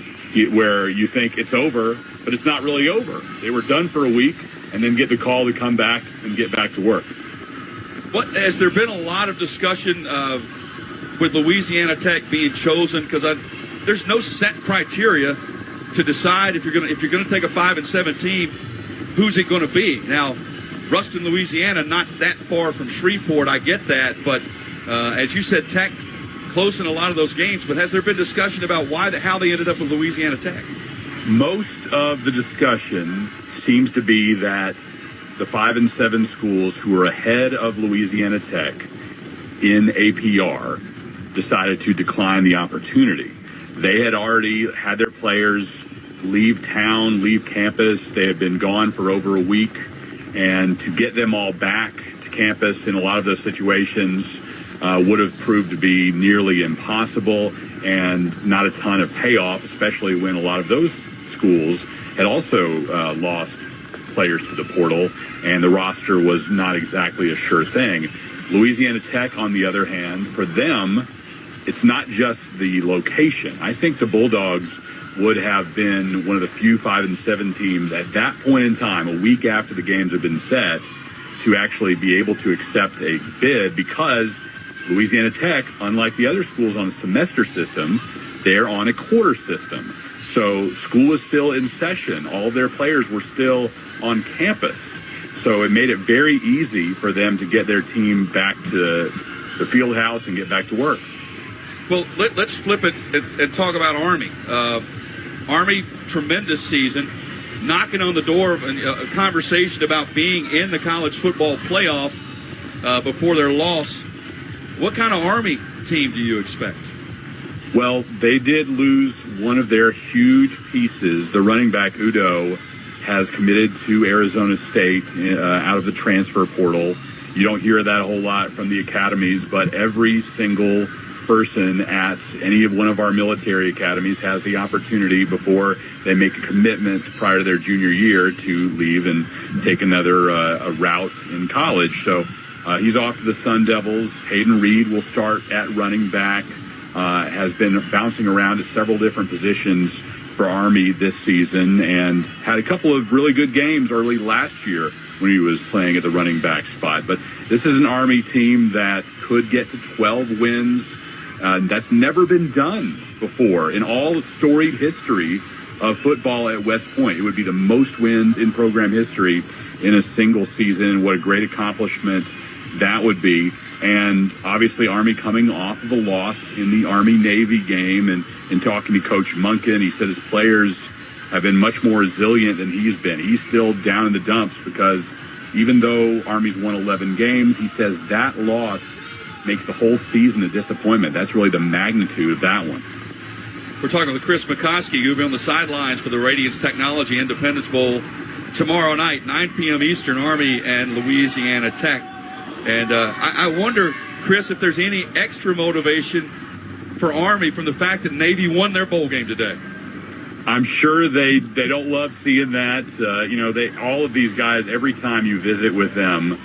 where you think it's over, but it's not really over. They were done for a week and then get the call to come back and get back to work. What has there been a lot of discussion with Louisiana Tech being chosen? Because there's no set criteria to decide if you're going to take a 5-7 team, who's it going to be? Now, Ruston, Louisiana, not that far from Shreveport. I get that, but as you said, Tech close in a lot of those games. But has there been discussion about how they ended up with Louisiana Tech? Most of the discussion seems to be that the 5-7 schools who are ahead of Louisiana Tech in APR decided to decline the opportunity. They had already had their players leave town, leave campus. They had been gone for over a week. And to get them all back to campus in a lot of those situations would have proved to be nearly impossible, and not a ton of payoff, especially when a lot of those schools had also lost players to the portal, and the roster was not exactly a sure thing. Louisiana Tech, on the other hand, for them, it's not just the location. I think the Bulldogs would have been one of the few 5-7 teams at that point in time, a week after the games had been set, to actually be able to accept a bid, because Louisiana Tech, unlike the other schools on a semester system, they're on a quarter system. So school is still in session. All of their players were still on campus. So it made it very easy for them to get their team back to the field house and get back to work. Well, let's flip it and talk about Army. Army, tremendous season, knocking on the door of a conversation about being in the college football playoff before their loss. What kind of Army team do you expect? Well, they did lose one of their huge pieces. The running back, Udo, has committed to Arizona State out of the transfer portal. You don't hear that a whole lot from the academies, but every single person at any of one of our military academies has the opportunity before they make a commitment prior to their junior year to leave and take another a route in college. So he's off to the Sun Devils. Hayden Reed will start at running back. Has been bouncing around at several different positions for Army this season, and had a couple of really good games early last year when he was playing at the running back spot. But this is an Army team that could get to 12 wins. That's never been done before in all the storied history of football at West Point. It would be the most wins in program history in a single season. What a great accomplishment that would be. And obviously Army coming off of a loss in the Army-Navy game, and in talking to Coach Munkin, he said his players have been much more resilient than he's been. He's still down in the dumps because even though Army's won 11 games, he says that loss makes the whole season a disappointment. That's really the magnitude of that one. We're talking with Chris McCoskey, who'll be on the sidelines for the Radiance Technology Independence Bowl tomorrow night, 9 p.m. Eastern, Army and Louisiana Tech. And I wonder, Chris, if there's any extra motivation for Army from the fact that Navy won their bowl game today. I'm sure they don't love seeing that. All of these guys, every time you visit with them,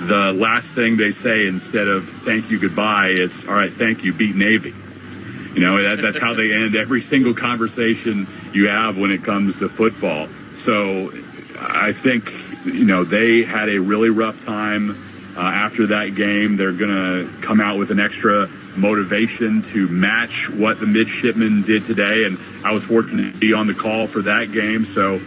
the last thing they say instead of thank you, goodbye, it's all right, thank you, beat Navy. That's how they end every single conversation you have when it comes to football. So I think, they had a really rough time after that game. They're going to come out with an extra motivation to match what the midshipmen did today. And I was fortunate to be on the call for that game. So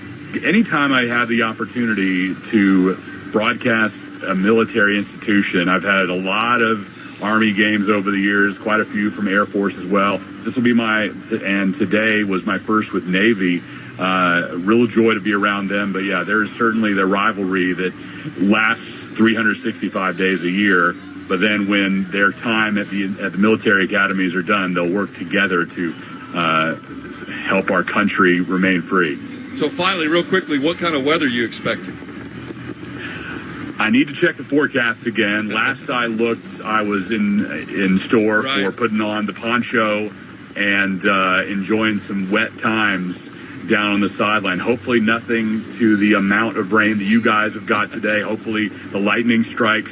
anytime I have the opportunity to broadcast a military institution, I've had a lot of Army games over the years, quite a few from Air Force as well. This will be and today was my first with Navy. Real joy to be around them. But yeah, there's certainly the rivalry that lasts 365 days a year. But then when their time at the military academies are done, they'll work together to help our country remain free. So finally, real quickly, what kind of weather are you expecting? I need to check the forecast again. Last I looked, I was in store for putting on the poncho and enjoying some wet times down on the sideline. Hopefully nothing to the amount of rain that you guys have got today. Hopefully the lightning strikes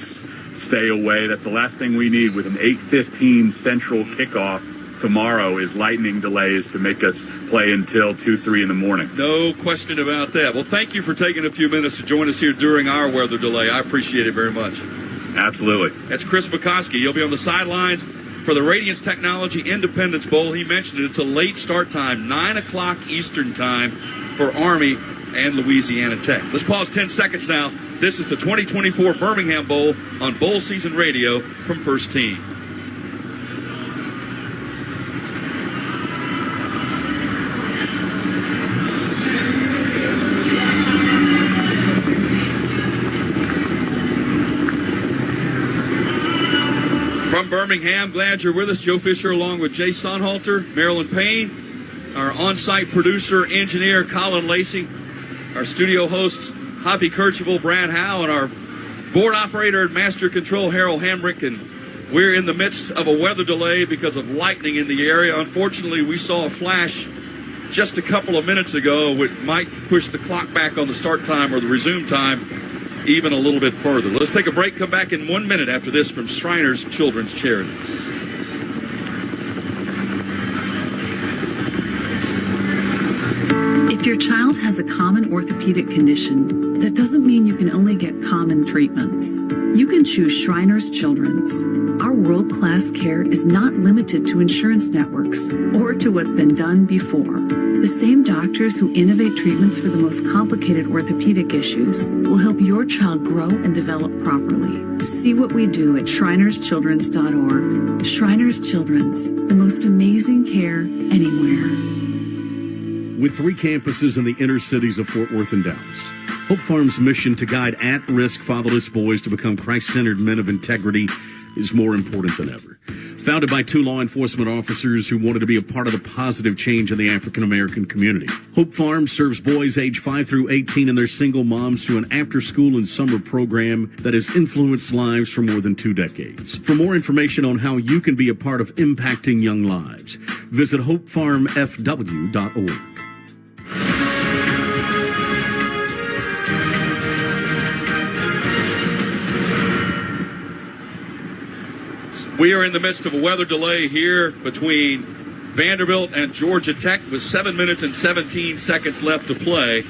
stay away. That's the last thing we need with an 8:15 Central kickoff tomorrow is lightning delays to make us play until 2, 3 in the morning. No question about that. Well, thank you for taking a few minutes to join us here during our weather delay. I appreciate it very much. Absolutely. That's Chris McCoskey. He'll be on the sidelines for the Radiance Technology Independence Bowl. He mentioned it. It's a late start time, 9 o'clock Eastern time for Army and Louisiana Tech. Let's pause 10 seconds now. This is the 2024 Birmingham Bowl on Bowl Season Radio from First Team. From Birmingham, glad you're with us. Joe Fisher along with Jay Sonhalter, Marilyn Payne, our on-site producer, engineer, Colin Lacey, our studio hosts, Hoppy Kercheval, Brad Howe, and our board operator and master control, Harold Hamrick. And we're in the midst of a weather delay because of lightning in the area. Unfortunately, we saw a flash just a couple of minutes ago, which might push the clock back on the start time or the resume time even a little bit further. Let's take a break, come back in 1 minute after this from Shriners Children's Charities. If your child has a common orthopedic condition, that doesn't mean you can only get common treatments. You can choose Shriners Children's. Our world-class care is not limited to insurance networks or to what's been done before. The same doctors who innovate treatments for the most complicated orthopedic issues will help your child grow and develop properly. See what we do at shrinerschildrens.org. Shriners Children's, the most amazing care anywhere. With 3 campuses in the inner cities of Fort Worth and Dallas, Hope Farm's mission to guide at-risk fatherless boys to become Christ-centered men of integrity is more important than ever. Founded by 2 law enforcement officers who wanted to be a part of the positive change in the African-American community, Hope Farm serves boys age 5 through 18 and their single moms through an after-school and summer program that has influenced lives for more than 2 decades. For more information on how you can be a part of impacting young lives, visit hopefarmfw.org. We are in the midst of a weather delay here between Vanderbilt and Georgia Tech with 7 minutes and 17 seconds left to play.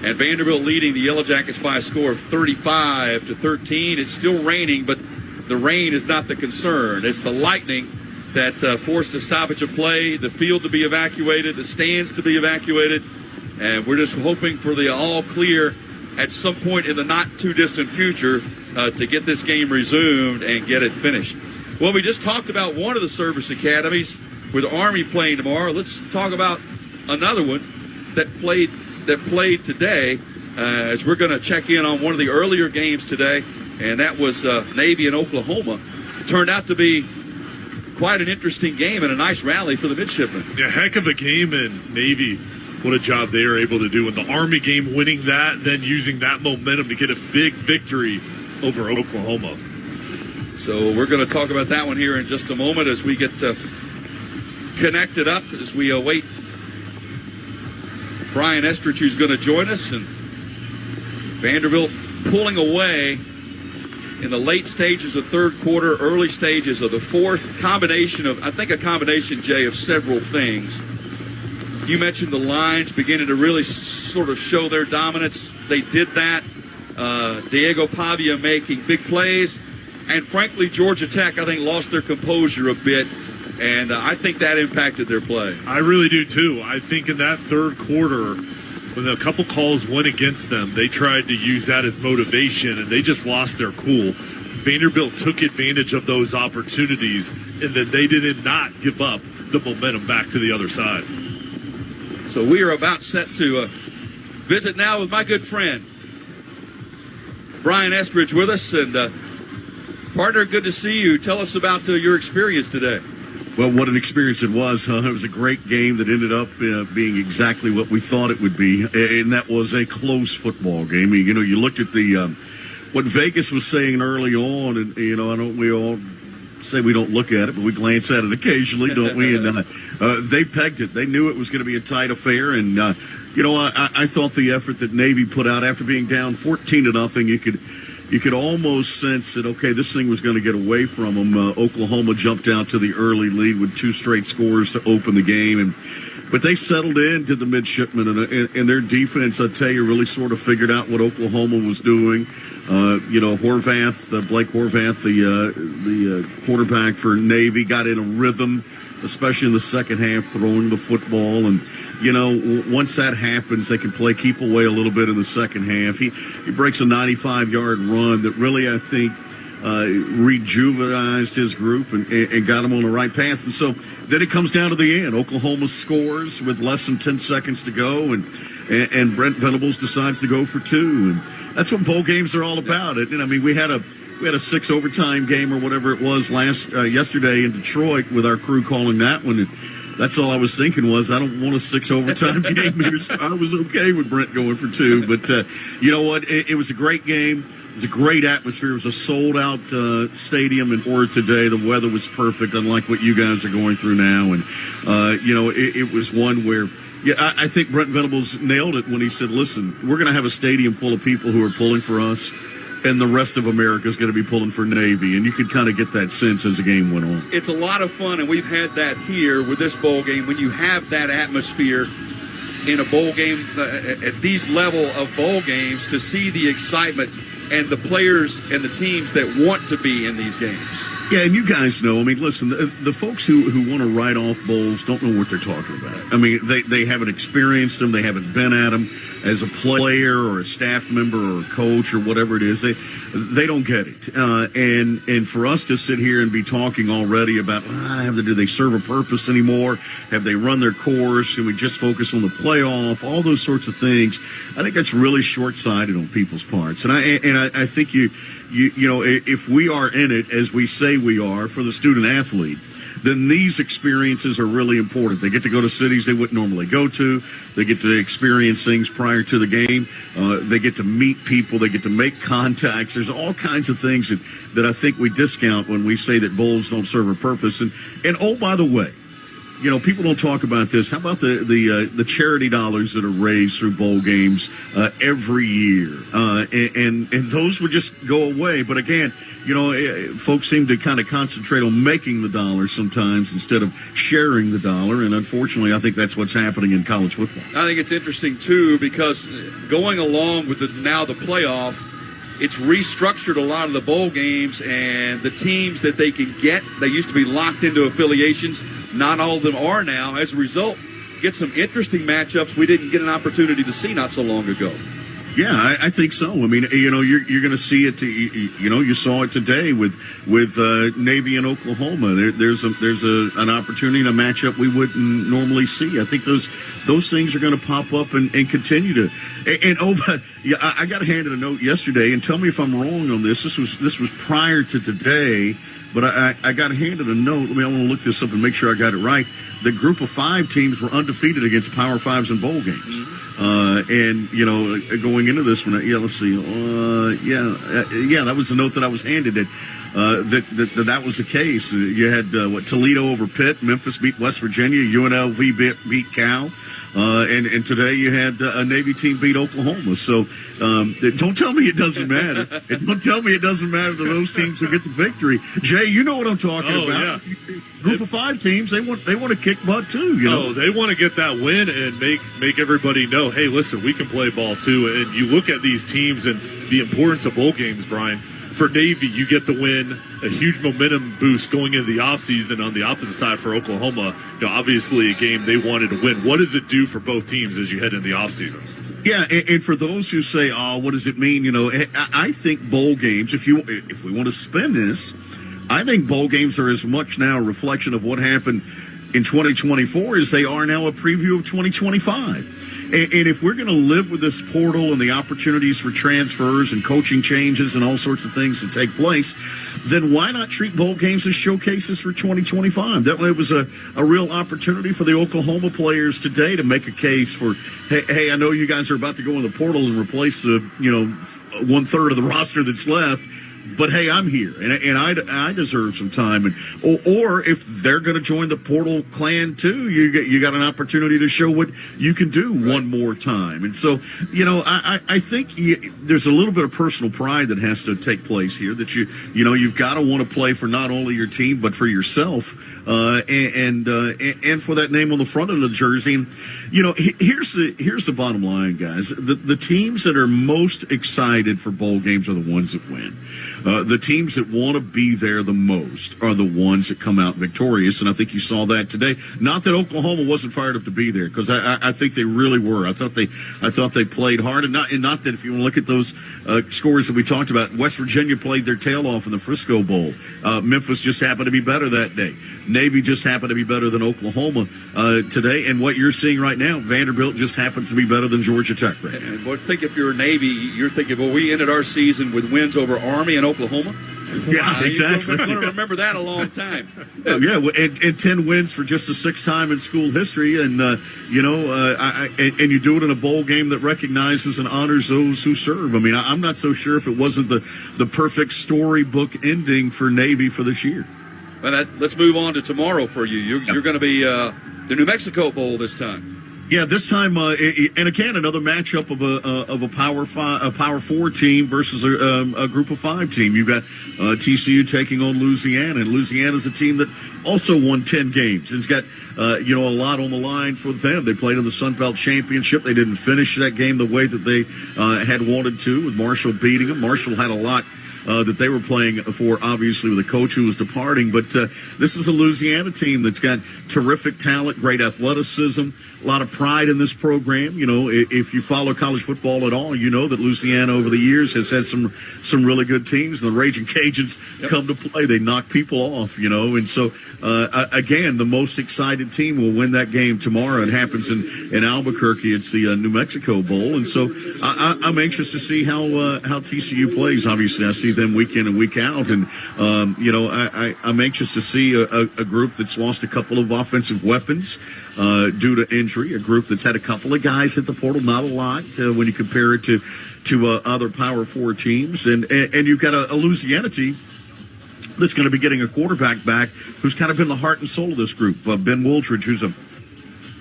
And Vanderbilt leading the Yellow Jackets by a score of 35-13. It's still raining, but the rain is not the concern. It's the lightning that forced a stoppage of play, the field to be evacuated, the stands to be evacuated. And we're just hoping for the all clear at some point in the not too distant future to get this game resumed and get it finished. Well, we just talked about one of the service academies with Army playing tomorrow. Let's talk about another one that played today, as we're going to check in on one of the earlier games today, and that was Navy and Oklahoma. turned out to be quite an interesting game and a nice rally for the midshipmen. Yeah, heck of a game, and Navy, what a job they are able to do in the Army game, winning that, then using that momentum to get a big victory over Oklahoma. So we're going to talk about that one here in just a moment as we get connected up, as we await Brian Estridge, who's going to join us, and Vanderbilt pulling away in the late stages of third quarter, early stages of the fourth. Combination, Jay, of several things. You mentioned the lines beginning to really sort of show their dominance. They did that. Diego Pavia making big plays. And frankly, Georgia Tech, I think, lost their composure a bit. And I think that impacted their play. I really do, too. I think in that third quarter, when a couple calls went against them, they tried to use that as motivation, and they just lost their cool. Vanderbilt took advantage of those opportunities, and then they did not give up the momentum back to the other side. So we are about set to visit now with my good friend, Brian Estridge, with us. And partner, good to see you. Tell us about your experience today. Well, what an experience it was, huh? It was a great game that ended up being exactly what we thought it would be, and that was a close football game. You know, you looked at the what Vegas was saying early on, and we all say we don't look at it, but we glance at it occasionally, don't we? And they pegged it. They knew it was going to be a tight affair, and I thought the effort that Navy put out after being down 14-0, you could almost sense that, okay, this thing was going to get away from them. Oklahoma jumped out to the early lead with 2 straight scores to open the game. But they settled in to the midshipmen, and their defense, I tell you, really sort of figured out what Oklahoma was doing. Blake Horvath, the quarterback for Navy, got in a rhythm, especially in the second half, throwing the football. And, once that happens, they can play keep away a little bit in the second half. He breaks a 95-yard run that really, I think, rejuvenized his group and got him on the right path. And so then it comes down to the end. Oklahoma scores with less than 10 seconds to go, and Brent Venables decides to go for 2. And that's what bowl games are all about. And I mean, we had a 6 overtime game or whatever it was yesterday in Detroit with our crew calling that one. And that's all I was thinking was, I don't want a 6 overtime game. I was okay with Brent going for 2. But you know what? It was a great game. It was a great atmosphere. It was a sold-out stadium in Ord today. The weather was perfect, unlike what you guys are going through now. And, it was one where, I think Brent Venables nailed it when he said, listen, we're going to have a stadium full of people who are pulling for us, and the rest of America is going to be pulling for Navy. And you could kind of get that sense as the game went on. It's a lot of fun, and we've had that here with this bowl game. When you have that atmosphere in a bowl game, at these level of bowl games, to see the excitement and the players and the teams that want to be in these games. Yeah, and you guys know, I mean, listen, the folks who want to write off bowls don't know what they're talking about. I mean, they haven't experienced them. They haven't been at them as a player or a staff member or a coach or whatever it is. They don't get it. And for us to sit here and be talking already about, do they serve a purpose anymore? Have they run their course? Can we just focus on the playoff? All those sorts of things. I think that's really short-sighted on people's parts. And I think if we are in it, as we say we are, for the student athlete, then these experiences are really important. They get to go to cities they wouldn't normally go to. They get to experience things prior to the game. They get to meet people. They get to make contacts. There's all kinds of things that I think we discount when we say that bowls don't serve a purpose. And oh, by the way, people don't talk about this. How about the charity dollars that are raised through bowl games every year? And those would just go away. But again, folks seem to kind of concentrate on making the dollar sometimes instead of sharing the dollar. And unfortunately, I think that's what's happening in college football. I think it's interesting, too, because going along with the playoff, it's restructured a lot of the bowl games, and the teams that they can get, they used to be locked into affiliations. Not all of them are now. As a result, get some interesting matchups we didn't get an opportunity to see not so long ago. Yeah, I think so. I mean, you're going to see it. You saw it today with Navy and Oklahoma. There's an opportunity in a matchup we wouldn't normally see. I think those things are going to pop up and continue to. I got handed a note yesterday, and tell me if I'm wrong on this. This was prior to today. But I got handed a note. I want to look this up and make sure I got it right. The group of 5 teams were undefeated against Power 5s in bowl games. And, going into this one, let's see. That was the note that I was handed that was the case. You had, Toledo over Pitt, Memphis beat West Virginia, UNLV beat Cal. And today you had a Navy team beat Oklahoma. So don't tell me it doesn't matter. Don't tell me it doesn't matter to those teams who get the victory. Jay, you know what I'm talking about. Yeah. Group of 5 teams, they want to kick butt too. They want to get that win and make everybody know, hey, listen, we can play ball too. And you look at these teams and the importance of bowl games, Brian. For Navy, you get the win, a huge momentum boost going into the offseason. On the opposite side for Oklahoma, obviously a game they wanted to win. What does it do for both teams as you head into the offseason? Yeah, and for those who say, what does it mean? I think bowl games, if we want to spin this, I think bowl games are as much now a reflection of what happened in 2024 as they are now a preview of 2025. And if we're going to live with this portal and the opportunities for transfers and coaching changes and all sorts of things to take place, then why not treat bowl games as showcases for 2025? That way it was a real opportunity for the Oklahoma players today to make a case for, hey, I know you guys are about to go in the portal and replace the, 1/3 of the roster that's left. But hey, I'm here, and I deserve some time. Or if they're going to join the portal clan too, you got an opportunity to show what you can do one more time. And so, I think there's a little bit of personal pride that has to take place here. That you've got to want to play for not only your team but for yourself, and for that name on the front of the jersey. And here's the bottom line, guys. The teams that are most excited for bowl games are the ones that win. The teams that want to be there the most are the ones that come out victorious, and I think you saw that today. Not that Oklahoma wasn't fired up to be there, because I think they really were. I thought they played hard, and not that if you want to look at those scores that we talked about, West Virginia played their tail off in the Frisco Bowl. Memphis just happened to be better that day. Navy just happened to be better than Oklahoma today, and what you're seeing right now, Vanderbilt just happens to be better than Georgia Tech right now. And think if you're Navy, you're thinking, well, we ended our season with wins over Army and Oklahoma. Yeah, exactly. You're going to remember that a long time. And 10 wins for just the 6th time in school history, and and you do it in a bowl game that recognizes and honors those who serve. I'm not so sure if it wasn't the perfect storybook ending for Navy for this year. Well, let's move on to tomorrow for you. You're going to be the New Mexico Bowl this time. Yeah, this time, and again, another matchup of a Power 4 team versus a Group of 5 team. You've got TCU taking on Louisiana, and Louisiana's a team that also won 10 games. It's got a lot on the line for them. They played in the Sun Belt Championship. They didn't finish that game the way that they had wanted to, with Marshall beating them. Marshall had a lot that they were playing for, obviously, with a coach who was departing. But this is a Louisiana team that's got terrific talent, great athleticism, a lot of pride in this program. If you follow college football at all, you know that Louisiana over the years has had some really good teams. The Raging Cajuns come to play. They knock people off, And so, again, the most excited team will win that game tomorrow. It happens in Albuquerque. It's the New Mexico Bowl. And so I'm anxious to see how TCU plays. Obviously, I see them week in and week out. And, I'm anxious to see a group that's lost a couple of offensive weapons due to injury, a group that's had a couple of guys hit the portal, not a lot when you compare it to other Power 4 teams. And you've got a Louisiana team that's going to be getting a quarterback back who's kind of been the heart and soul of this group, Ben Wooltridge, who's a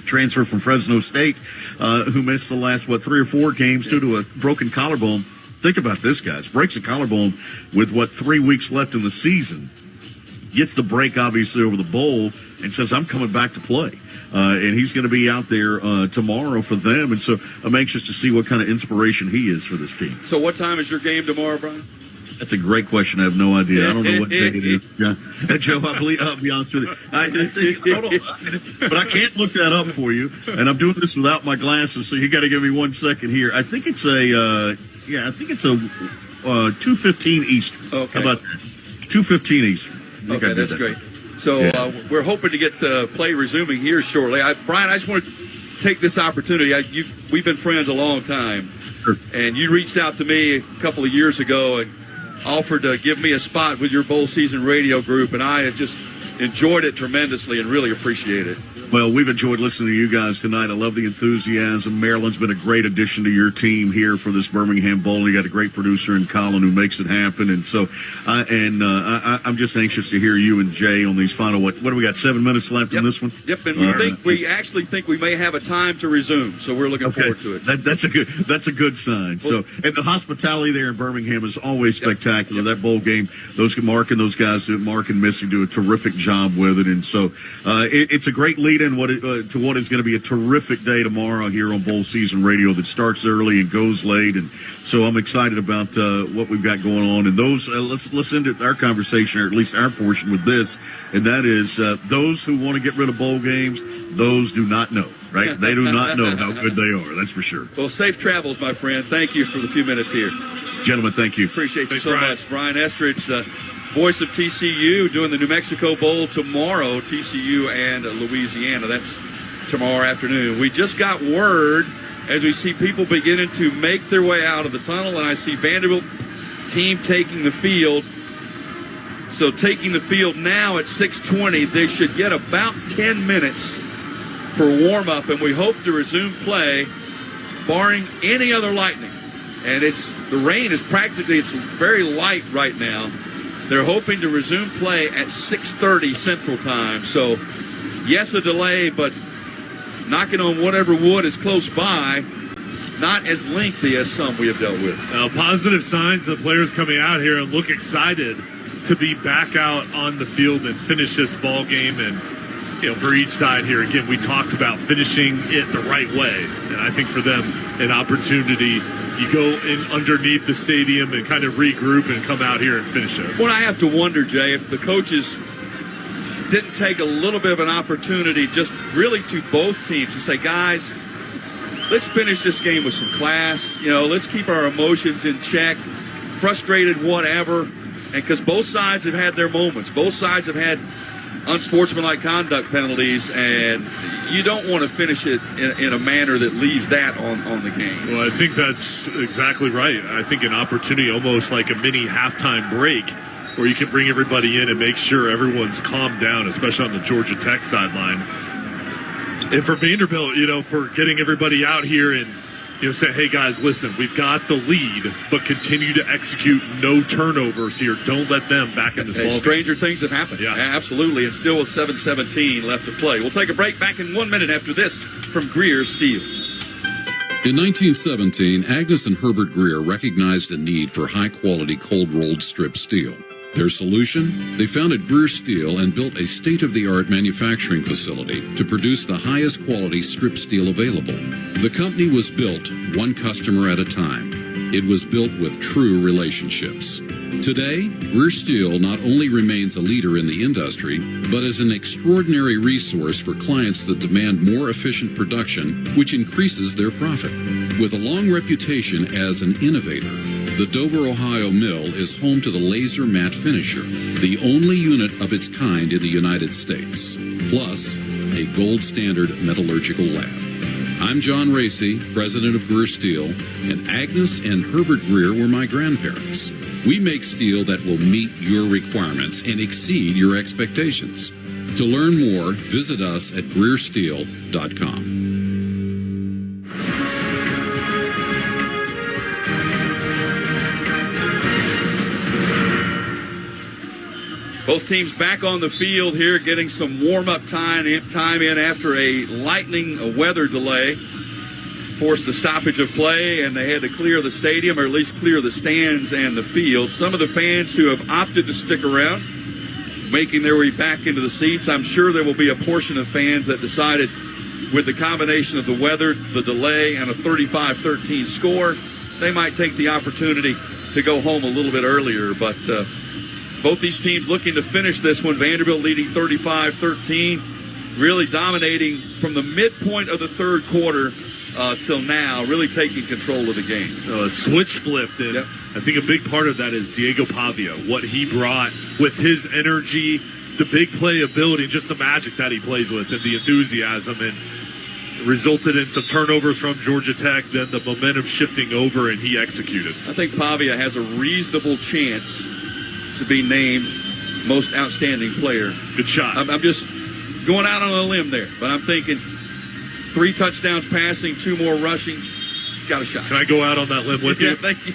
transfer from Fresno State, who missed the last, 3 or 4 games due to a broken collarbone. Think about this, guys. Breaks a collarbone with 3 weeks left in the season. Gets the break, obviously, over the bowl and says, I'm coming back to play. And he's going to be out there tomorrow for them. And so I'm anxious to see what kind of inspiration he is for this team. So what time is your game tomorrow, Brian? That's a great question. I have no idea. I don't know what day it is. Yeah. Joe, I'll be honest with you. I think, hold on, but I can't look that up for you. And I'm doing this without my glasses, so you got to give me 1 second here. I think it's a 2:15 Eastern. Okay. How about that? 2:15 Eastern. Okay, that's great. So we're hoping to get the play resuming here shortly. Brian, I just want to take this opportunity. We've been friends a long time, sure. And you reached out to me a couple of years ago and offered to give me a spot with your bowl season radio group, and I have just enjoyed it tremendously and really appreciate it. Well, we've enjoyed listening to you guys tonight. I love the enthusiasm. Maryland's been a great addition to your team here for this Birmingham Bowl. You got a great producer in Colin who makes it happen. And so, I'm just anxious to hear you and Jay on these final, what do we got, 7 minutes left in this one? Yep, and we actually think we may have a time to resume, so we're looking forward to it. That's a good sign. So, and the hospitality there in Birmingham is always spectacular. That bowl game, Mark and Missy do a terrific job with it. And so, it's a great lead in to what is going to be a terrific day tomorrow here on Bowl Season Radio that starts early and goes late. And so I'm excited about what we've got going on. And those, let's end our conversation, or at least our portion, with this, and that is those who want to get rid of bowl games, those do not know, right? They do not know how good they are. That's for sure. Well, safe travels, my friend. Thank you for the few minutes here. Gentlemen, thank you. Appreciate you so much. Brian Estridge, the voice of TCU, doing the New Mexico Bowl tomorrow, TCU and Louisiana. That's tomorrow afternoon. We just got word as we see people beginning to make their way out of the tunnel, and I see Vanderbilt team taking the field. So taking the field now at 6:20, they should get about 10 minutes for warm-up, and we hope to resume play barring any other lightning. And the rain is it's very light right now. They're hoping to resume play at 6:30 Central Time. So, yes, a delay, but knocking on whatever wood is close by, not as lengthy as some we have dealt with. Positive signs, the players coming out here and look excited to be back out on the field and finish this ball game. And, for each side here, again, we talked about finishing it the right way. And I think for them, an opportunity. You go in underneath the stadium and kind of regroup and come out here and finish it. Well, I have to wonder, Jay, if the coaches didn't take a little bit of an opportunity just really to both teams to say, guys, let's finish this game with some class. Let's keep our emotions in check, frustrated, whatever. And because both sides have had their moments. Both sides have had unsportsmanlike conduct penalties, and you don't want to finish it in a manner that leaves that on the game. Well, I think that's exactly right. I think an opportunity, almost like a mini halftime break, where you can bring everybody in and make sure everyone's calmed down, especially on the Georgia Tech sideline. And for Vanderbilt, for getting everybody out here and say, hey, guys, listen, we've got the lead, but continue to execute, no turnovers here. Don't let them back in this ball game. Stranger things have happened. Yeah, absolutely. And still with 7:17 left to play. We'll take a break. Back in 1 minute after this from Greer Steel. In 1917, Agnes and Herbert Greer recognized a need for high-quality cold-rolled strip steel. Their solution? They founded Greer Steel and built a state-of-the-art manufacturing facility to produce the highest quality strip steel available. The company was built one customer at a time. It was built with true relationships. Today, Greer Steel not only remains a leader in the industry, but is an extraordinary resource for clients that demand more efficient production, which increases their profit. With a long reputation as an innovator, the Dover, Ohio mill is home to the Laser Matte Finisher, the only unit of its kind in the United States, plus a gold standard metallurgical lab. I'm John Racy, president of Greer Steel, and Agnes and Herbert Greer were my grandparents. We make steel that will meet your requirements and exceed your expectations. To learn more, visit us at GreerSteel.com. Both teams back on the field here, getting some warm-up time in after a lightning weather delay. Forced a stoppage of play, and they had to clear the stadium, or at least clear the stands and the field. Some of the fans who have opted to stick around, making their way back into the seats. I'm sure there will be a portion of fans that decided, with the combination of the weather, the delay, and a 35-13 score, they might take the opportunity to go home a little bit earlier. But both these teams looking to finish this one. Vanderbilt leading 35-13, really dominating from the midpoint of the third quarter till now, really taking control of the game. Switch flipped, and yep. I think a big part of that is Diego Pavia, what he brought with his energy, the big play ability, just the magic that he plays with, and the enthusiasm, and resulted in some turnovers from Georgia Tech, then the momentum shifting over, and he executed. I think Pavia has a reasonable chance to be named most outstanding player. Good shot. I'm just going out on a limb there, but I'm thinking 3 touchdowns passing, 2 more rushing. Got a shot. Can I go out on that limb with you? Thank you.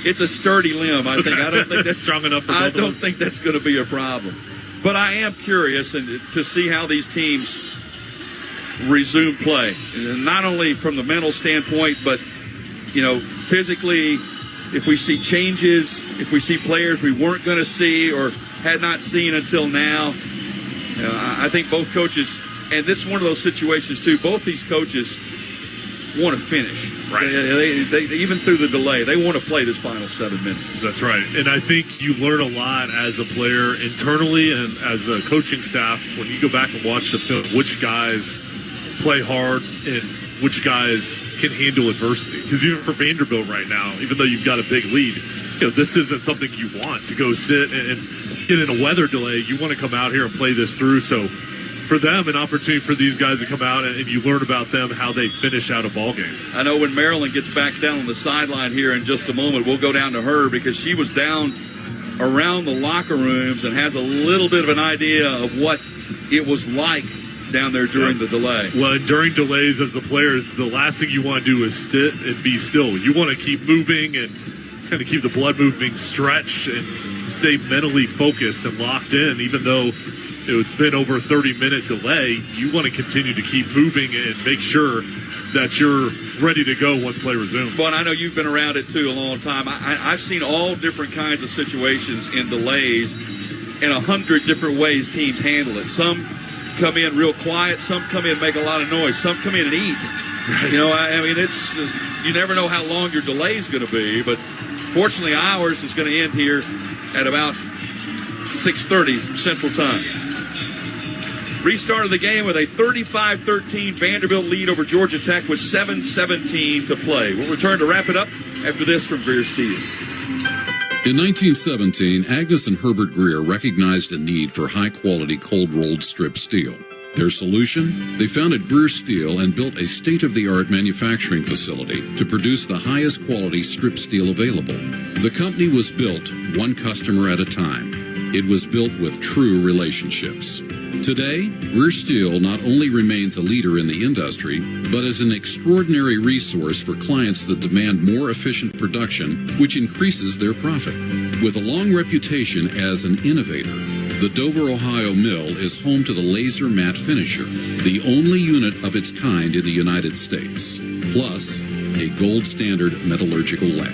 It's a sturdy limb, I think. I don't think that's strong enough for both of us. I don't think that's going to be a problem. But I am curious to see how these teams resume play, not only from the mental standpoint, but physically. If we see changes, if we see players we weren't going to see or had not seen until now, I think both coaches, and this is one of those situations too, both these coaches want to finish. Right. They even through the delay, they want to play this final 7 minutes. That's right. And I think you learn a lot as a player internally and as a coaching staff when you go back and watch the film, which guys play hard and which guys can handle adversity. Because even for Vanderbilt right now, even though you've got a big lead, this isn't something you want to go sit and get in a weather delay. You want to come out here and play this through. So for them, an opportunity for these guys to come out and you learn about them, how they finish out a ball game. I know when Marilyn gets back down on the sideline here in just a moment, we'll go down to her because she was down around the locker rooms and has a little bit of an idea of what it was like down there during the delay. Well, and during delays as the players, the last thing you want to do is sit and be still. You want to keep moving and kind of keep the blood moving, stretch, and stay mentally focused and locked in. Even though it's been over a 30-minute delay, you want to continue to keep moving and make sure that you're ready to go once play resumes. Well, and I know you've been around it, too, a long time. I've seen all different kinds of situations in delays in 100 different ways teams handle it. Some come in real quiet, some come in and make a lot of noise, some come in and eat. Right. I mean, it's you never know how long your delay is going to be, but fortunately ours is going to end here at about 6:30 Central Time. Restart of the game with a 35-13 Vanderbilt lead over Georgia Tech with 7:17 to play. We'll return to wrap it up after this from Greer Steel. In 1917, Agnes and Herbert Greer recognized a need for high-quality cold-rolled strip steel. Their solution? They founded Greer Steel and built a state-of-the-art manufacturing facility to produce the highest quality strip steel available. The company was built one customer at a time. It was built with true relationships. Today, Greer Steel not only remains a leader in the industry, but is an extraordinary resource for clients that demand more efficient production, which increases their profit. With a long reputation as an innovator, the Dover, Ohio mill is home to the Laser Matte Finisher, the only unit of its kind in the United States, plus a gold standard metallurgical lab.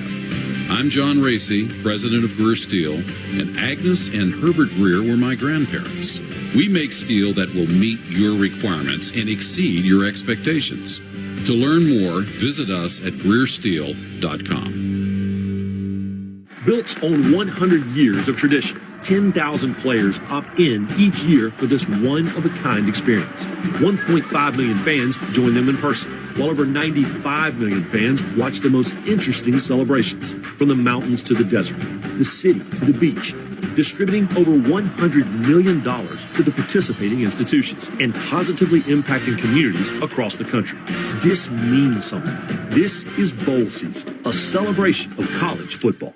I'm John Racy, president of Greer Steel, and Agnes and Herbert Greer were my grandparents. We make steel that will meet your requirements and exceed your expectations. To learn more, visit us at GreerSteel.com. Bilt's own 100 years of tradition. 10,000 players opt in each year for this one-of-a-kind experience. 1.5 million fans join them in person, while over 95 million fans watch the most interesting celebrations, from the mountains to the desert, the city to the beach, distributing over $100 million to the participating institutions and positively impacting communities across the country. This means something. This is bowl season, a celebration of college football.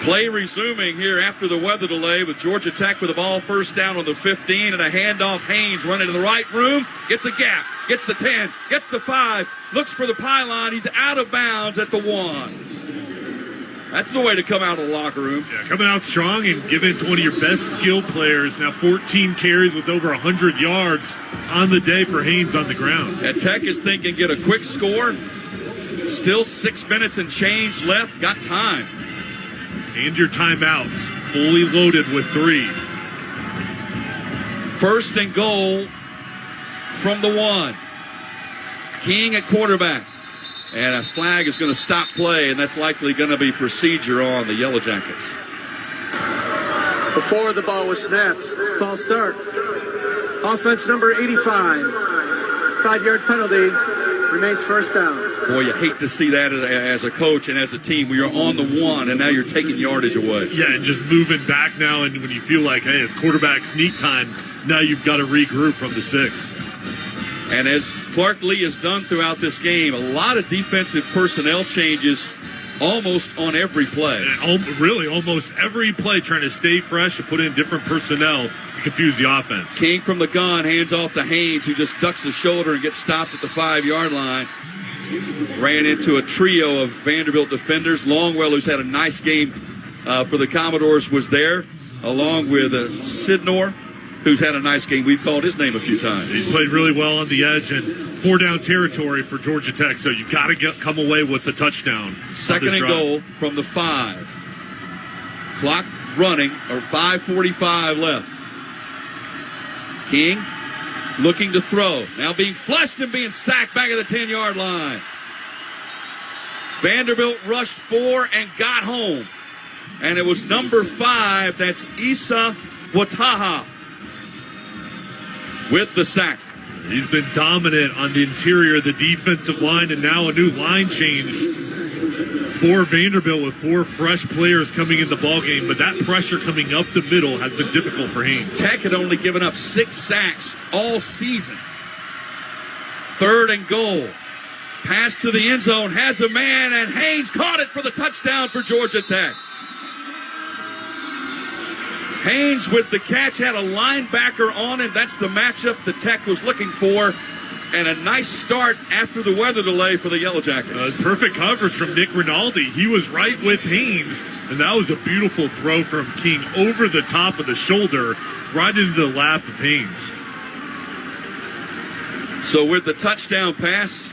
Play resuming here after the weather delay with Georgia Tech with the ball first down on the 15 and a handoff. Haynes running to the right room, gets a gap, gets the 10, gets the 5, looks for the pylon. He's out of bounds at the 1. That's the way to come out of the locker room. Yeah, coming out strong and giving it to one of your best skill players. Now 14 carries with over 100 yards on the day for Haynes on the ground. And Tech is thinking get a quick score. Still 6 minutes and change left. Got time. And your timeouts, fully loaded with 3. First and goal from the 1. King at quarterback. And a flag is going to stop play, and that's likely going to be procedure on the Yellow Jackets. Before the ball was snapped, false start. Offense number 85. 5-yard penalty. Remains first down. Boy, you hate to see that as a coach and as a team. We are on the 1, and now you're taking yardage away. Yeah, and just moving back now, and when you feel like, hey, it's quarterback sneak time, now you've got to regroup from the 6. And as Clark Lee has done throughout this game, a lot of defensive personnel changes almost on every play. Really, almost every play, trying to stay fresh and put in different personnel to confuse the offense. King from the gun, hands off to Haynes, who just ducks his shoulder and gets stopped at the 5-yard line. Ran into a trio of Vanderbilt defenders. Longwell, who's had a nice game for the Commodores, was there, along with Sidnor, who's had a nice game. We've called his name a few times. He's played really well on the edge, and 4-down territory for Georgia Tech, so you got to come away with the touchdown. Second and goal from the 5. Clock running, or 5:45 left. King looking to throw. Now being flushed and being sacked back at the 10-yard line. Vanderbilt rushed 4 and got home. And it was number 5, that's Issa Wataha, with the sack. He's been dominant on the interior of the defensive line, and now a new line change for Vanderbilt with 4 fresh players coming in the ballgame. But that pressure coming up the middle has been difficult for Haynes. Tech had only given up 6 sacks all season. 3rd and goal. Pass to the end zone, has a man, and Haynes caught it for the touchdown for Georgia Tech. Haynes with the catch, had a linebacker on him. That's the matchup the Tech was looking for. And a nice start after the weather delay for the Yellow Jackets. Perfect coverage from Nick Rinaldi. He was right with Haynes, and that was a beautiful throw from King over the top of the shoulder, right into the lap of Haynes. So with the touchdown pass,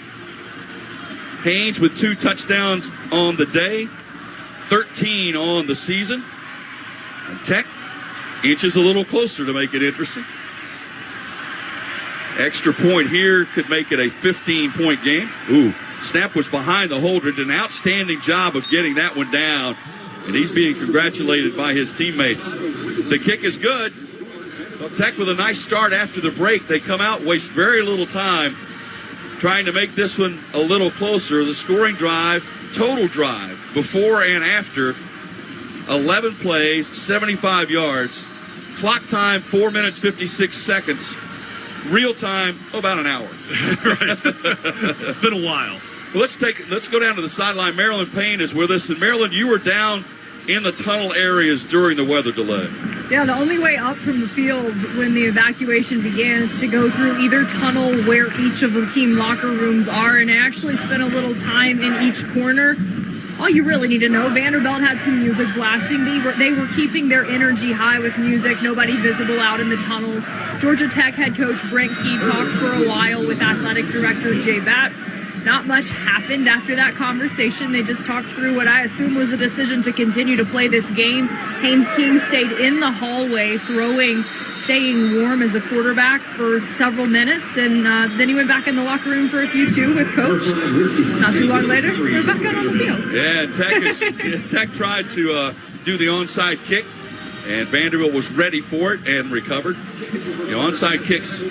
Haynes with 2 touchdowns on the day, 13 on the season. And Tech inches a little closer to make it interesting. Extra point here could make it a 15-point game. Ooh, snap was behind the holder. Did an outstanding job of getting that one down, and he's being congratulated by his teammates. The kick is good. Well, Tech with a nice start after the break. They come out, waste very little time trying to make this one a little closer. The scoring drive, total drive, before and after, 11 plays, 75 yards. Clock time, 4 minutes, 56 seconds. Real time, about an hour. Right. Been a while. Well, let's go down to the sideline. Marilyn Payne is with us. And Marilyn, you were down in the tunnel areas during the weather delay. Yeah, the only way up from the field when the evacuation began is to go through either tunnel where each of the team locker rooms are, and I actually spent a little time in each corner. All you really need to know, Vanderbilt had some music blasting. They were keeping their energy high with music, nobody visible out in the tunnels. Georgia Tech head coach Brent Key talked for a while with athletic director Jay Batt. Not much happened after that conversation. They just talked through what I assume was the decision to continue to play this game. Haynes King stayed in the hallway staying warm as a quarterback for several minutes, and then he went back in the locker room for a few too with coach. Not too long later, we're back out on the field. Yeah, Tech tried to do the onside kick, and Vanderbilt was ready for it and recovered. Onside kicks,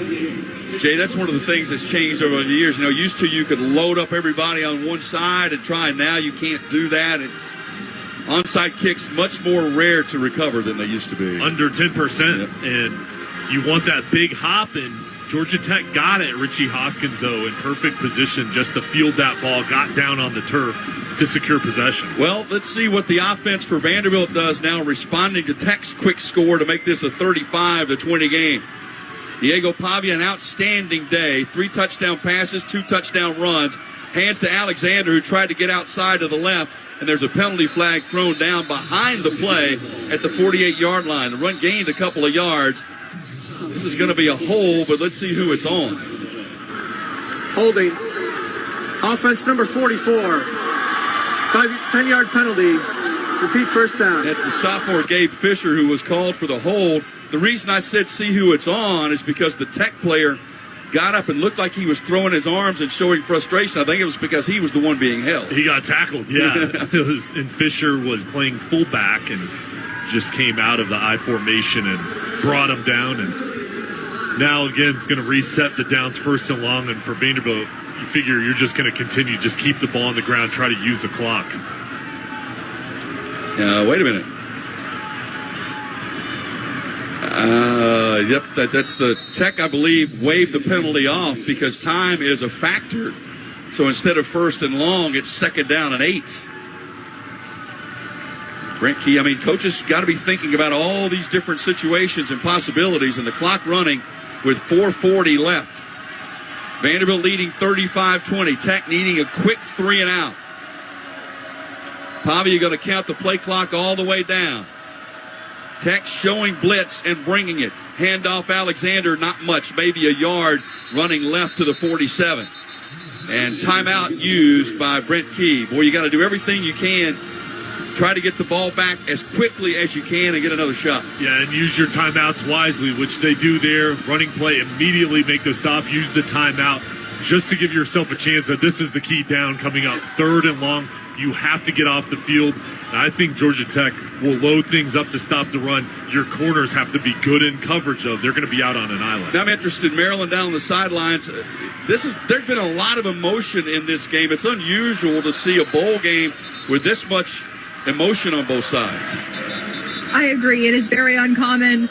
Jay, that's one of the things that's changed over the years. Used to you could load up everybody on one side and try, and now you can't do that. And onside kicks much more rare to recover than they used to be. Under 10%. Yep. And you want that big hop, and Georgia Tech got it. Richie Hoskins, though, in perfect position just to field that ball, got down on the turf to secure possession. Well, let's see what the offense for Vanderbilt does now, responding to Tech's quick score to make this a 35-20 game. Diego Pavia, an outstanding day. 3 touchdown passes, 2 touchdown runs. Hands to Alexander, who tried to get outside to the left, and there's a penalty flag thrown down behind the play at the 48-yard line. The run gained a couple of yards. This is going to be a hole, but let's see who it's on. Holding. Offense number 44. 10-yard penalty. Repeat first down. That's the sophomore Gabe Fisher who was called for the hold. The reason I said see who it's on is because the Tech player got up and looked like he was throwing his arms and showing frustration. I think it was because he was the one being held. He got tackled, yeah. And Fisher was playing fullback and just came out of the I formation and brought him down. And now, again, it's going to reset the downs first and long. And for Vanderbilt, you figure you're just going to continue, just keep the ball on the ground, try to use the clock. Wait a minute. That's the Tech, I believe, waived the penalty off because time is a factor. So instead of first and long, it's second down and 8. Brent Key, I mean, coaches got to be thinking about all these different situations and possibilities, and the clock running with 4:40 left. Vanderbilt leading 35-20. Tech needing a quick 3 and out. Pavia going to count the play clock all the way down. Tech showing blitz and bringing it. Handoff Alexander, not much, maybe a yard, running left to the 47. And timeout used by Brent Key. Boy, you got to do everything you can. Try to get the ball back as quickly as you can and get another shot. Yeah, and use your timeouts wisely, which they do there. Running play, immediately make the stop, use the timeout, just to give yourself a chance that this is the key down coming up. 3rd and long, you have to get off the field. And I think Georgia Tech will load things up to stop the run. Your corners have to be good in coverage, though. They're going to be out on an island. I'm interested in Maryland down on the sidelines. There's been a lot of emotion in this game. It's unusual to see a bowl game with this much emotion on both sides. I agree. It is very uncommon.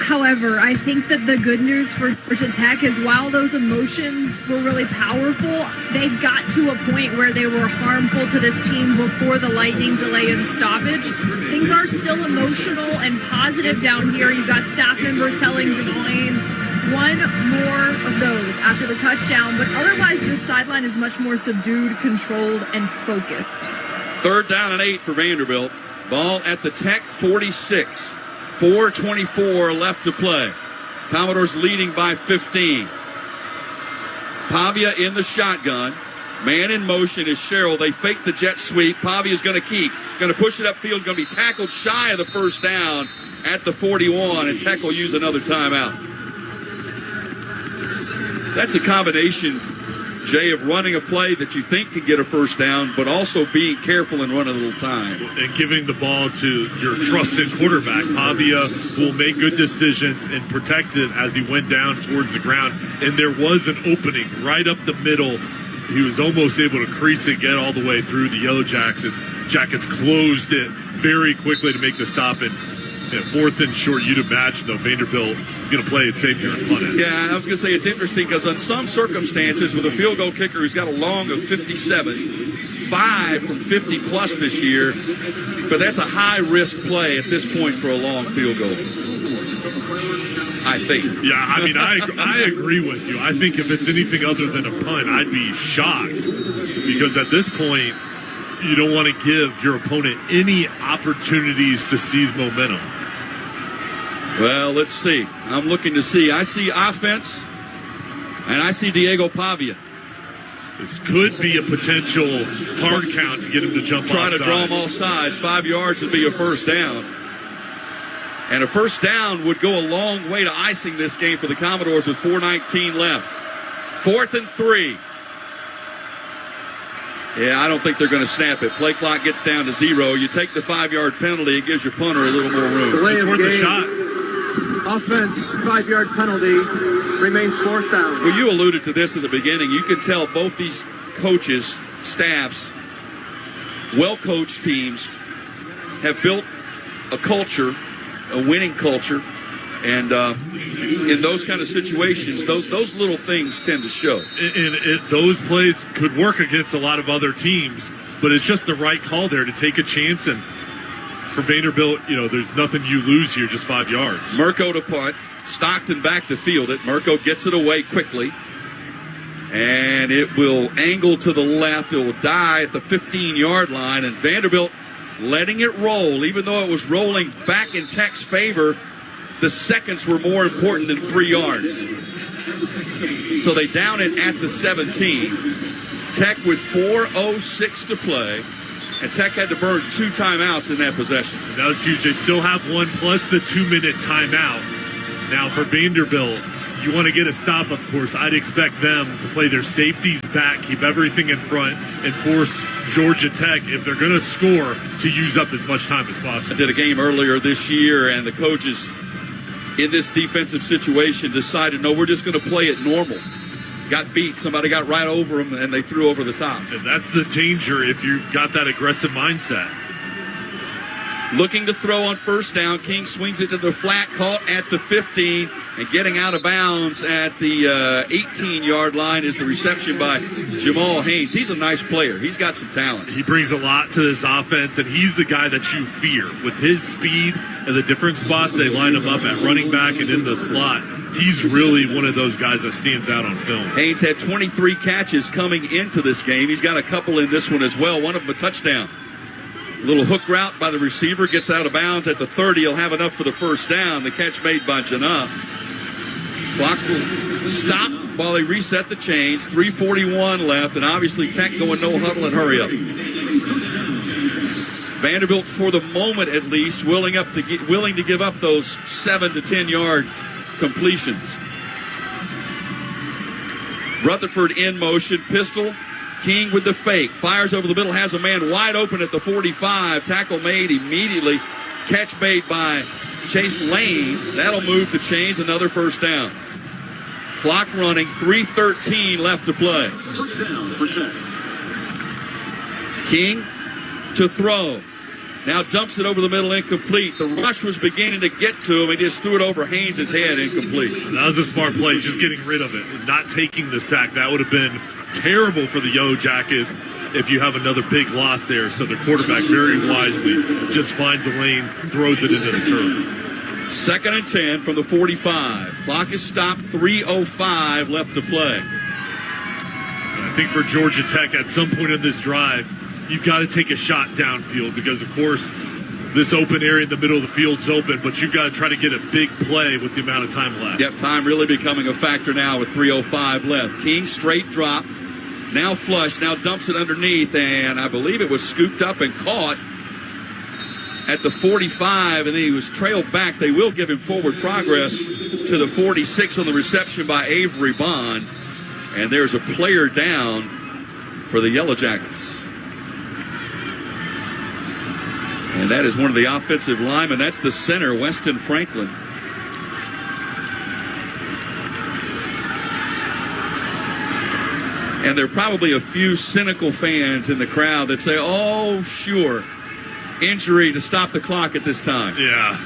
However, I think that the good news for Georgia Tech is while those emotions were really powerful, they got to a point where they were harmful to this team before the lightning delay and stoppage. Things are still emotional and positive down here. You've got staff members telling Jamal Haynes one more of those after the touchdown, but otherwise this sideline is much more subdued, controlled, and focused. 3rd down and 8 for Vanderbilt. Ball at the Tech 46. 4:24 left to play. Commodores leading by 15. Pavia in the shotgun. Man in motion is Sherrill. They fake the jet sweep. Pavia's going to keep. Going to push it upfield. Going to be tackled shy of the first down at the 41. And Tech will use another timeout. That's a combination, Jay, of running a play that you think can get a first down, but also being careful and running a little time. And giving the ball to your trusted quarterback. Pavia will make good decisions and protects it as he went down towards the ground. And there was an opening right up the middle. He was almost able to crease it, get all the way through. The Yellow Jackets closed it very quickly to make the stop. And at 4th and short, you'd imagine, though, Vanderbilt is going to play it safe here and punt it. Yeah, I was going to say it's interesting because on some circumstances with a field goal kicker who's got a long of 57, 5 from 50-plus this year, but that's a high-risk play at this point for a long field goal, I think. Yeah, I mean, I agree with you. I think if it's anything other than a punt, I'd be shocked because at this point, you don't want to give your opponent any opportunities to seize momentum. Well, let's see. I'm looking to see. I see offense, and I see Diego Pavia. This could be a potential hard count to get him to jump off Try to sides. draw him all sides. 5 yards would be a first down. And a first down would go a long way to icing this game for the Commodores with 4:19 left. 4th and 3. Yeah, I don't think they're going to snap it. Play clock gets down to 0. You take the 5-yard penalty, it gives your punter a little more room. Delay it's of worth a game. shot. Offense, 5-yard penalty, remains 4th down. Well, you alluded to this at the beginning. You can tell both these coaches, staffs, well-coached teams have built a culture, a winning culture, and in those kind of situations, those little things tend to show. And those plays could work against a lot of other teams, but it's just the right call there to take a chance. And for Vanderbilt, there's nothing you lose here, just 5 yards. Murko to punt. Stockton back to field it. Murko gets it away quickly. And it will angle to the left. It will die at the 15-yard line. And Vanderbilt letting it roll. Even though it was rolling back in Tech's favor, the seconds were more important than 3 yards. So they down it at the 17. Tech with 4:06 to play. And Tech had to burn 2 timeouts in that possession. That was huge. They still have one plus the 2-minute timeout. Now for Vanderbilt, you want to get a stop, of course, I'd expect them to play their safeties back, keep everything in front, and force Georgia Tech, if they're going to score, to use up as much time as possible. I did a game earlier this year, and the coaches in this defensive situation decided, no, we're just going to play it normal. Got beat. Somebody got right over them, and they threw over the top. And that's the danger if you've got that aggressive mindset. Looking to throw on first down. King swings it to the flat, caught at the 15, and getting out of bounds at the 18-yard line is the reception by Jamal Haynes. He's a nice player. He's got some talent. He brings a lot to this offense, and he's the guy that you fear. With his speed and the different spots they line him up at running back and in the slot, he's really one of those guys that stands out on film. Haynes had 23 catches coming into this game. He's got a couple in this one as well, one of them a touchdown. Little hook route by the receiver, gets out of bounds at the 30. He'll have enough for the first down. The catch made by Janah. Clock will stop while they reset the chains. 3:41 left, and obviously Tech going no huddle and hurry up. Vanderbilt, for the moment at least, willing to give up those 7 to 10 yard completions. Rutherford in motion, pistol. King with the fake, fires over the middle, has a man wide open at the 45. Tackle made immediately. Catch made by Chase Lane. That'll move the chains. Another first down. Clock running. 3:13 left to play. King to throw. Now dumps it over the middle, incomplete. The rush was beginning to get to him. He just threw it over Haynes' head, incomplete. That was a smart play, just getting rid of it and not taking the sack. That would have been terrible for the Yellow Jacket if you have another big loss there. So the quarterback very wisely just finds a lane, throws it into the turf. 2nd and 10 from the 45. Clock is stopped. 3:05 left to play. I think for Georgia Tech, at some point in this drive, you've got to take a shot downfield because, of course, this open area in the middle of the field's open, but you've got to try to get a big play with the amount of time left. Yep, time really becoming a factor now with 3:05 left. King straight drop, now flush, now dumps it underneath, and I believe it was scooped up and caught at the 45, and then he was trailed back. They will give him forward progress to the 46 on the reception by Avery Bond, and there's a player down for the Yellow Jackets. And that is one of the offensive linemen. That's the center, Weston Franklin. And there are probably a few cynical fans in the crowd that say, oh, sure, injury to stop the clock at this time. Yeah.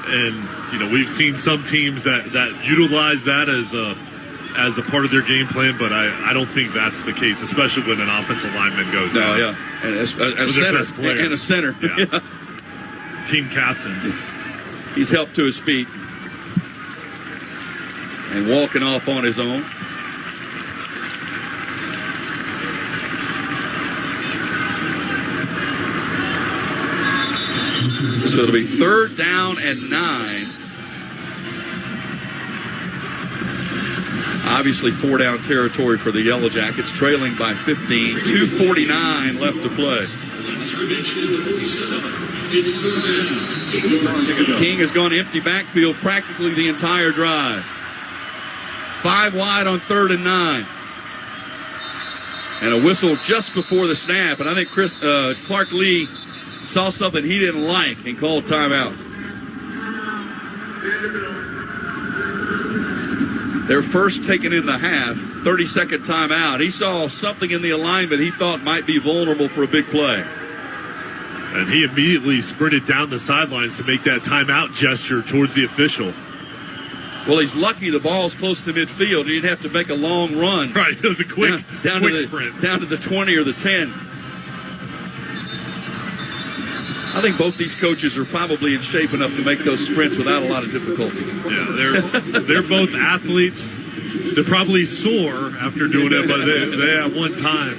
And, you know, we've seen some teams that utilize that as a part of their game plan, but I don't think that's the case, especially when an offensive lineman goes down. No, yeah. And a center. Yeah. Yeah. Team captain. He's helped to his feet and walking off on his own. So it'll be 3rd down and 9. Obviously 4-down territory for the Yellow Jackets, trailing by 15. 2:49 left to play. King has gone empty backfield practically the entire drive. 5 wide on 3rd and 9. And a whistle just before the snap. And I think Clark Lee saw something he didn't like and called timeout. They're first taken in the half, 30-second timeout. He saw something in the alignment he thought might be vulnerable for a big play. And he immediately sprinted down the sidelines to make that timeout gesture towards the official. Well, he's lucky the ball's close to midfield. He didn't have to make a long run. Right, it was a quick sprint. Down to the 20 or the 10. I think both these coaches are probably in shape enough to make those sprints without a lot of difficulty. Yeah, they're both athletes. They're probably sore after doing it, but they at one time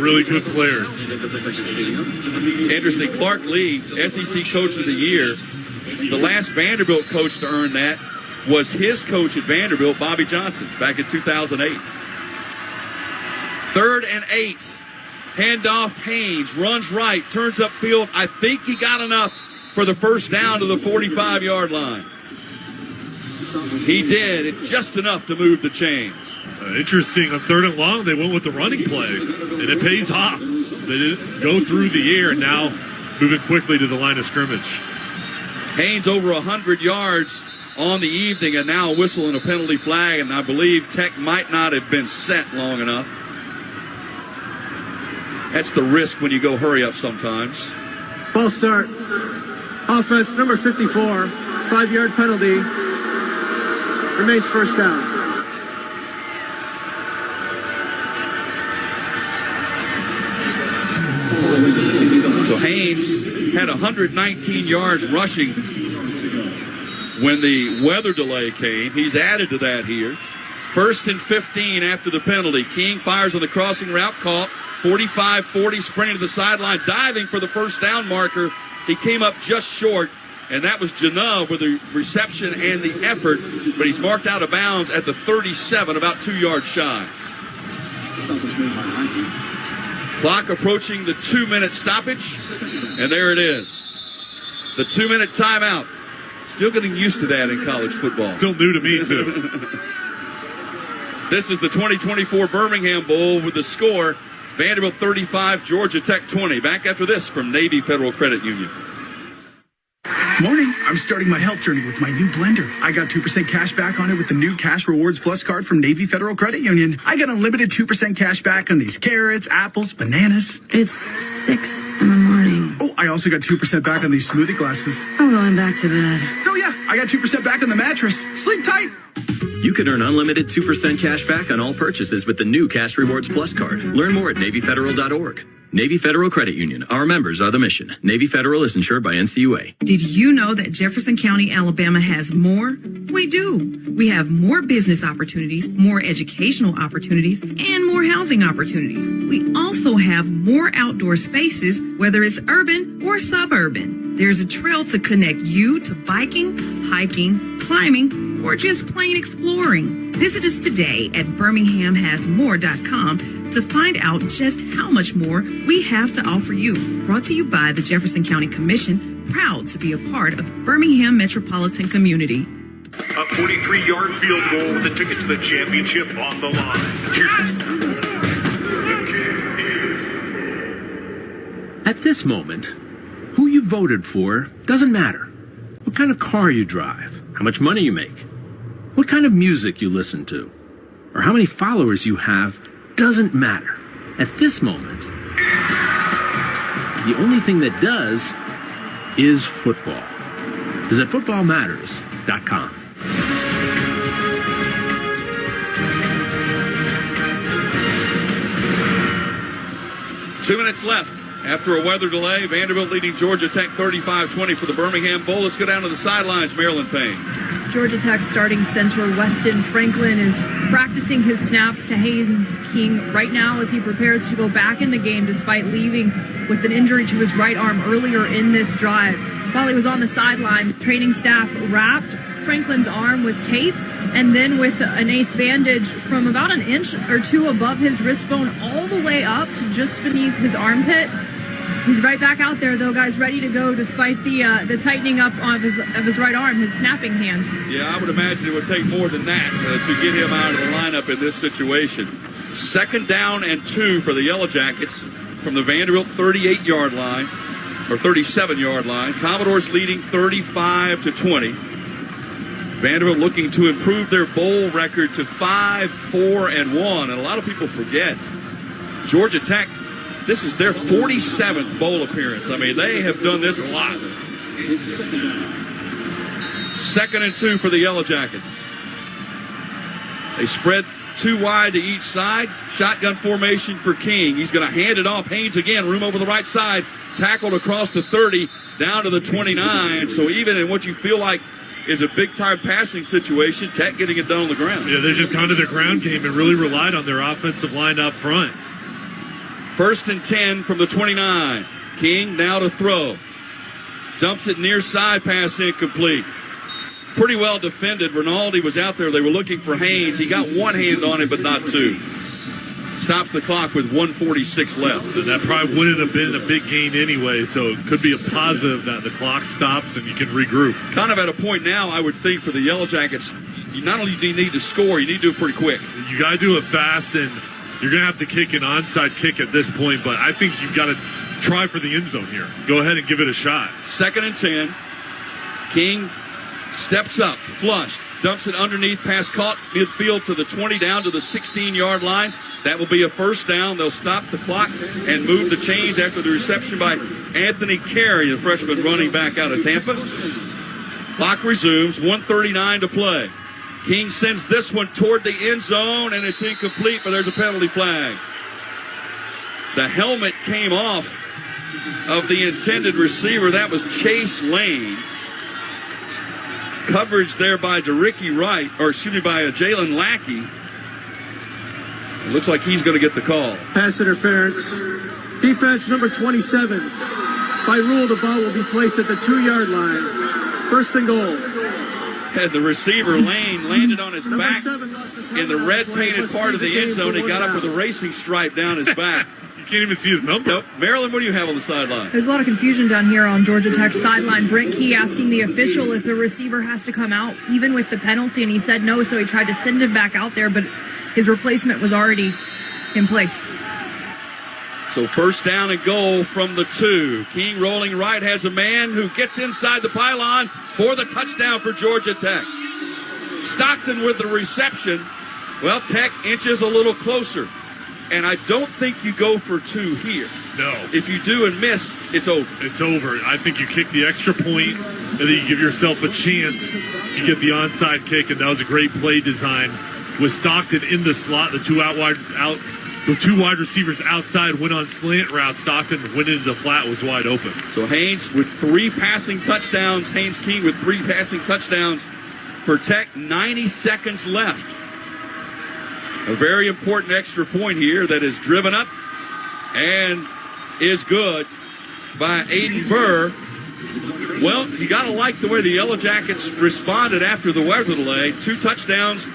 really good players. Interesting. Clark Lee, SEC Coach of the Year. The last Vanderbilt coach to earn that was his coach at Vanderbilt, Bobby Johnson, back in 2008. 3rd and 8. Handoff, Haynes runs right, turns upfield. I think he got enough for the first down to the 45-yard line. He did, just enough to move the chains. Interesting, on 3rd and long, they went with the running play, and it pays off. They didn't go through the air, and now moving quickly to the line of scrimmage. Haynes over 100 yards on the evening, and now a whistle and a penalty flag, and I believe Tech might not have been set long enough. That's the risk when you go hurry up sometimes. Ball start. Offense number 54, 5-yard penalty. Remains first down. So Haynes had 119 yards rushing when the weather delay came. He's added to that here. 1st and 15 after the penalty. King fires on the crossing route, caught 45-40, sprinting to the sideline, diving for the first down marker. He came up just short, and that was Janov with the reception and the effort, but he's marked out of bounds at the 37, about 2 yards shy. Clock approaching the 2-minute stoppage, and there it is. The 2-minute timeout. Still getting used to that in college football. Still new to me, too. This is the 2024 Birmingham Bowl with the score, Vanderbilt 35, Georgia Tech 20. Back after this from Navy Federal Credit Union. Morning. I'm starting my health journey with my new blender. I got 2% cash back on it with the new Cash Rewards Plus card from Navy Federal Credit Union. I got unlimited 2% cash back on these carrots, apples, bananas. It's 6 in the morning. Oh, I also got 2% back on these smoothie glasses. I'm going back to bed. Oh, yeah. I got 2% back on the mattress. Sleep tight. You can earn unlimited 2% cash back on all purchases with the new Cash Rewards Plus card. Learn more at NavyFederal.org. Navy Federal Credit Union. Our members are the mission. Navy Federal is insured by NCUA. Did you know that Jefferson County, Alabama has more? We do. We have more business opportunities, more educational opportunities, and more housing opportunities. We also have more outdoor spaces, whether it's urban or suburban. There's a trail to connect you to biking, hiking, climbing, or just plain exploring. Visit us today at birminghamhasmore.com to find out just how much more we have to offer you. Brought to you by the Jefferson County Commission, proud to be a part of the Birmingham metropolitan community. A 43-yard field goal with a ticket to the championship on the line. Here's At this moment, who you voted for doesn't matter. What kind of car you drive, how much money you make, what kind of music you listen to, or how many followers you have doesn't matter. At this moment, the only thing that does is football. Visit footballmatters.com. Two minutes left. After a weather delay, Vanderbilt leading Georgia Tech 35-20 for the Birmingham Bowl. Let's go down to the sidelines, Marilyn Payne. Georgia Tech starting center Weston Franklin is practicing his snaps to Haynes King right now as he prepares to go back in the game despite leaving with an injury to his right arm earlier in this drive. While he was on the sideline, training staff wrapped Franklin's arm with tape and then with an ace bandage from about an inch or two above his wrist bone all the way up to just beneath his armpit. He's right back out there, though, guys, ready to go despite the tightening up of his right arm, his snapping hand. Yeah, I would imagine it would take more than that to get him out of the lineup in this situation. 2nd down and 2 for the Yellow Jackets from the Vanderbilt 38-yard line, or 37-yard line. Commodores leading 35-20. Vanderbilt looking to improve their bowl record to 5-4-1. And a lot of people forget, Georgia Tech, this is their 47th bowl appearance. I mean, they have done this a lot. 2nd and 2 for the Yellow Jackets. They spread 2 wide to each side. Shotgun formation for King. He's going to hand it off. Haynes again, room over the right side. Tackled across the 30, down to the 29. So even in what you feel like is a big-time passing situation, Tech getting it done on the ground. Yeah, they just gone to their ground game and really relied on their offensive line up front. 1st and 10 from the 29. King now to throw. Dumps it near side, pass incomplete. Pretty well defended. Rinaldi was out there. They were looking for Haynes. He got one hand on it, but not two. stops the clock with 1:46 left. And that probably wouldn't have been a big gain anyway, so it could be a positive that the clock stops and you can regroup. Kind of at a point now, I would think, for the Yellow Jackets, you not only do you need to score, you need to do it pretty quick. You got to do it fast, and you're going to have to kick an onside kick at this point, but I think you've got to try for the end zone here. Go ahead and give it a shot. 2nd and 10. King steps up, flushed, dumps it underneath, pass caught midfield to the 20, down to the 16-yard line. That will be a first down. They'll stop the clock and move the chains after the reception by Anthony Carey, the freshman running back out of Tampa. Clock resumes, 1:39 to play. King sends this one toward the end zone, and it's incomplete, but there's a penalty flag. The helmet came off of the intended receiver. That was Chase Lane. Coverage there by Jalen Lackey. It looks like he's going to get the call. Pass interference. Defense number 27. By rule, the ball will be placed at the 2-yard line. 1st and goal. And the receiver, Lane, landed on his back in the red painted part of the end zone. He got up with a racing stripe down his back. You can't even see his number. Nope. Maryland, what do you have on the sideline? There's a lot of confusion down here on Georgia Tech's sideline. Brent Key asking the official if the receiver has to come out even with the penalty, and he said no, so he tried to send him back out there, but his replacement was already in place. So 1st down and goal from the 2. King rolling right, has a man who gets inside the pylon for the touchdown for Georgia Tech. Stockton with the reception. Well, Tech inches a little closer. And I don't think you go for 2 here. No. If you do and miss, it's over. It's over. I think you kick the extra point, and then you give yourself a chance. You get the onside kick, and that was a great play design. With Stockton in the slot, the two wide receivers outside went on slant route. Stockton went into the flat, was wide open. So Haynes with 3 passing touchdowns. Haynes King with 3 passing touchdowns for Tech. 90 seconds left. A very important extra point here that is driven up and is good by Aiden Burr. Well, you got to like the way the Yellow Jackets responded after the weather delay. 2 touchdowns.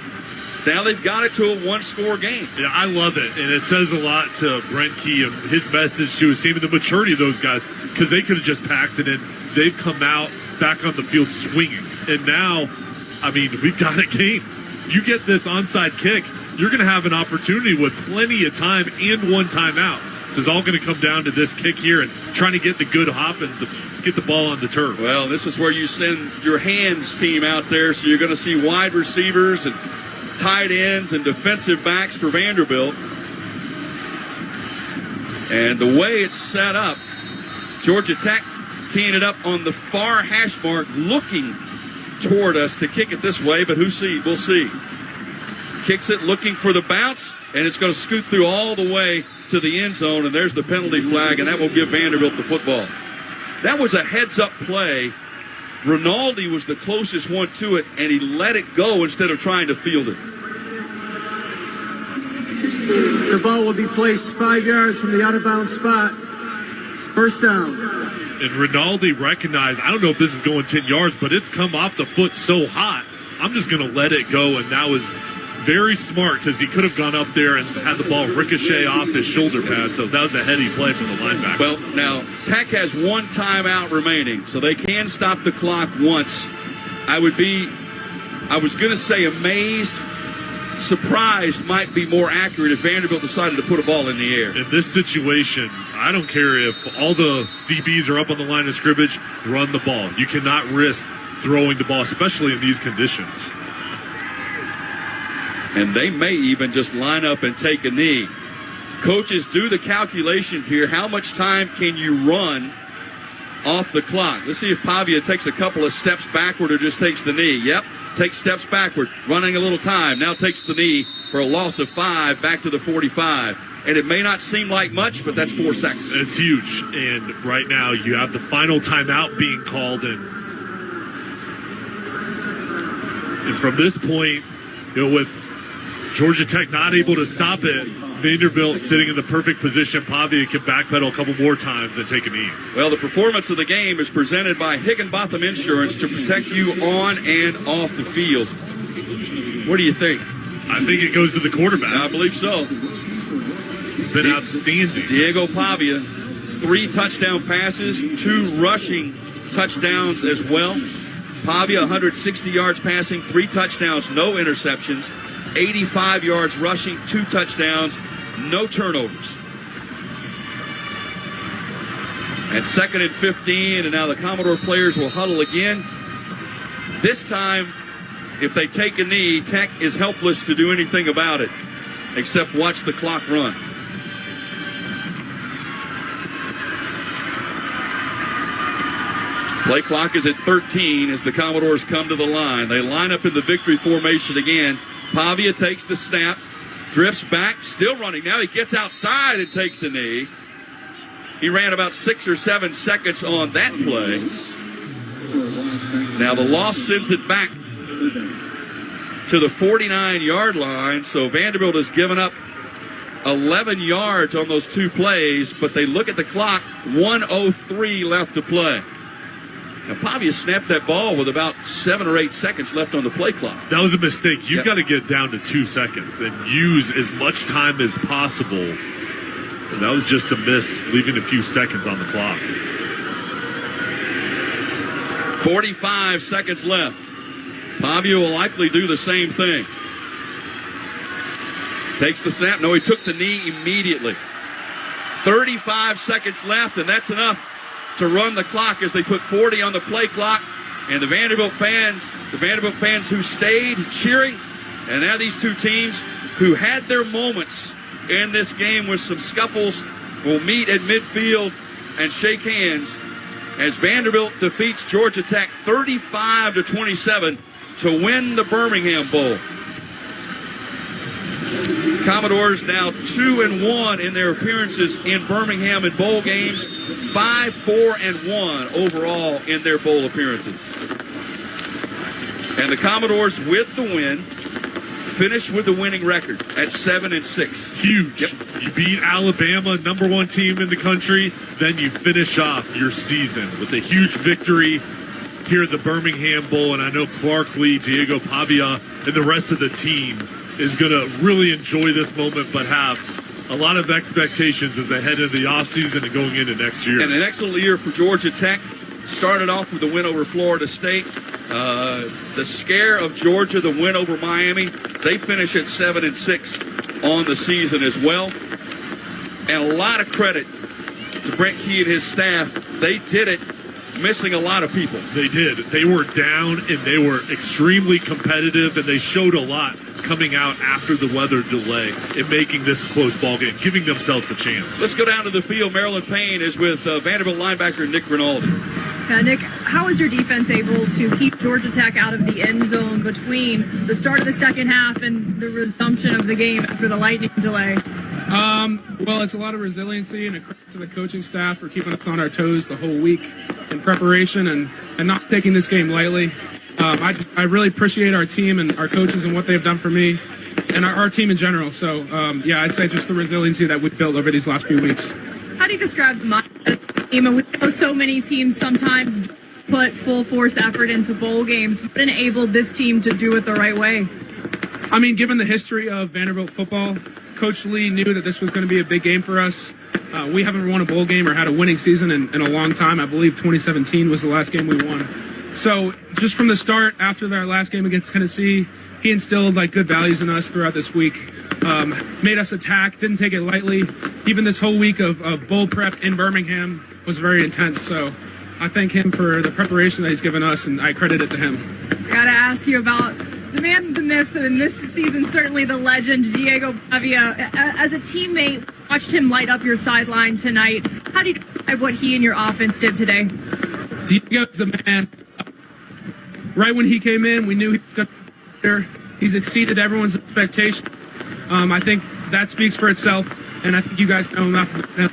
Now they've got it to a 1-score game. Yeah, I love it. And it says a lot to Brent Key and his message to his team and the maturity of those guys, because they could have just packed it in. They've come out back on the field swinging. And now, I mean, we've got a game. If you get this onside kick, you're going to have an opportunity with plenty of time and 1 timeout. So it's all going to come down to this kick here and trying to get the good hop and get the ball on the turf. Well, this is where you send your hands team out there, so you're going to see wide receivers and tight ends and defensive backs for Vanderbilt. And the way it's set up, Georgia Tech teeing it up on the far hash mark, looking toward us to kick it this way, but we'll see. Kicks it, looking for the bounce, and it's going to scoot through all the way to the end zone, and there's the penalty flag, and that will give Vanderbilt the football. That was a heads-up play. Rinaldi was the closest one to it, and he let it go instead of trying to field it. The ball will be placed 5 yards from the out-of-bounds spot. 1st down. And Rinaldi recognized, I don't know if this is going 10 yards, but it's come off the foot so hot, I'm just going to let it go, and that was very smart because he could have gone up there and had the ball ricochet off his shoulder pad, so that was a heady play from the linebacker. Well, now, Tech has 1 timeout remaining, so they can stop the clock once. I was going to say amazed. Surprised might be more accurate if Vanderbilt decided to put a ball in the air. In this situation, I don't care if all the DBs are up on the line of scrimmage, run the ball. You cannot risk throwing the ball, especially in these conditions. And they may even just line up and take a knee. Coaches do the calculations here. How much time can you run off the clock? Let's see if Pavia takes a couple of steps backward or just takes the knee. Yep, takes steps backward, running a little time. Now takes the knee for a loss of 5 back to the 45. And it may not seem like much, but that's 4 seconds. It's huge. And right now you have the final timeout being called. And from this point, with Georgia Tech not able to stop it, Vanderbilt sitting in the perfect position. Pavia can backpedal a couple more times and take a knee. Well, the performance of the game is presented by Higginbotham Insurance to protect you on and off the field. What do you think? I think it goes to the quarterback. I believe so. been outstanding. Diego Pavia, 3 touchdown passes, 2 rushing touchdowns as well. Pavia, 160 yards passing, 3 touchdowns, no interceptions, 85 yards rushing, 2 touchdowns, no turnovers. And 2nd and 15, and now the Commodore players will huddle again. This time, if they take a knee, Tech is helpless to do anything about it, except watch the clock run. Play clock is at 13 as the Commodores come to the line. They line up in the victory formation again. Pavia takes the snap, drifts back, still running. Now he gets outside and takes a knee. He ran about 6 or 7 seconds on that play. Now the loss sends it back to the 49-yard line. So Vanderbilt has given up 11 yards on those 2 plays, but they look at the clock, 1:03 left to play. Now Pavia snapped that ball with about 7 or 8 seconds left on the play clock. That was a mistake. You've got to get down to 2 seconds and use as much time as possible. But that was just a miss, leaving a few seconds on the clock. 45 seconds left. Pavia will likely do the same thing. Takes the snap. No, he took the knee immediately. 35 seconds left, and that's enough to run the clock as they put 40 on the play clock. And the Vanderbilt fans who stayed cheering, and now these 2 teams who had their moments in this game with some scuffles will meet at midfield and shake hands as Vanderbilt defeats Georgia Tech 35-27 to win the Birmingham Bowl. Commodores now 2-1 in their appearances in Birmingham in bowl games, 5-4-1 overall in their bowl appearances. And the Commodores, with the win, finish with the winning record at 7-6. Huge. Yep. You beat Alabama, #1 team in the country, then you finish off your season with a huge victory here at the Birmingham Bowl. And I know Clark Lee, Diego Pavia, and the rest of the team is going to really enjoy this moment, but have a lot of expectations as they head into the offseason and going into next year. And an excellent year for Georgia Tech. Started off with the win over Florida State. The scare of Georgia, the win over Miami. They finish at 7-6 on the season as well. And a lot of credit to Brent Key and his staff. They did it missing a lot of people. They did. They were down, and they were extremely competitive, and they showed a lot coming out after the weather delay and making this a close ball game, giving themselves a chance. Let's go down to the field. Maryland Payne is with Vanderbilt linebacker Nick Rinaldi. Nick, how was your defense able to keep Georgia Tech out of the end zone between the start of the second half and the resumption of the game after the lightning delay? Well, it's a lot of resiliency, and a credit to the coaching staff for keeping us on our toes the whole week in preparation and not taking this game lightly. I really appreciate our team and our coaches and what they've done for me and our team in general. So, I'd say just the resiliency that we've built over these last few weeks. How do you describe the mindset of the team? And we know so many teams sometimes put full force effort into bowl games. What enabled this team to do it the right way? I mean, given the history of Vanderbilt football, Coach Lee knew that this was going to be a big game for us. We haven't won a bowl game or had a winning season in a long time. I believe 2017 was the last game we won. So just from the start, after our last game against Tennessee, he instilled good values in us throughout this week. Made us attack, didn't take it lightly. Even this whole week of bowl prep in Birmingham was very intense. So I thank him for the preparation that he's given us, and I credit it to him. I got to ask you about the man, the myth, and this season certainly the legend, Diego Pavia. As a teammate, watched him light up your sideline tonight. How do you describe what he and your offense did today? Diego's a man. Right when he came in, we knew he was going to be there. He's exceeded everyone's expectations. I think that speaks for itself, and I think you guys know enough about him.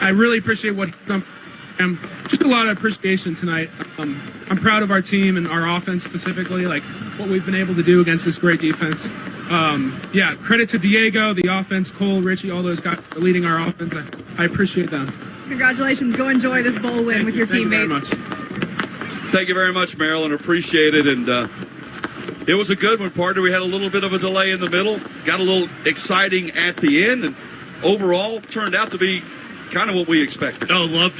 I really appreciate what he's done for him. Just a lot of appreciation tonight. I'm proud of our team and our offense specifically, what we've been able to do against this great defense. Credit to Diego, the offense, Cole, Richie, all those guys for leading our offense. I appreciate them. Congratulations. Go enjoy this bowl win with your teammates. Thank you very much, Marilyn. Appreciate it. And It was a good one, partner. We had a little bit of a delay in the middle, got a little exciting at the end, and overall turned out to be kind of what we expected. Oh, loved it.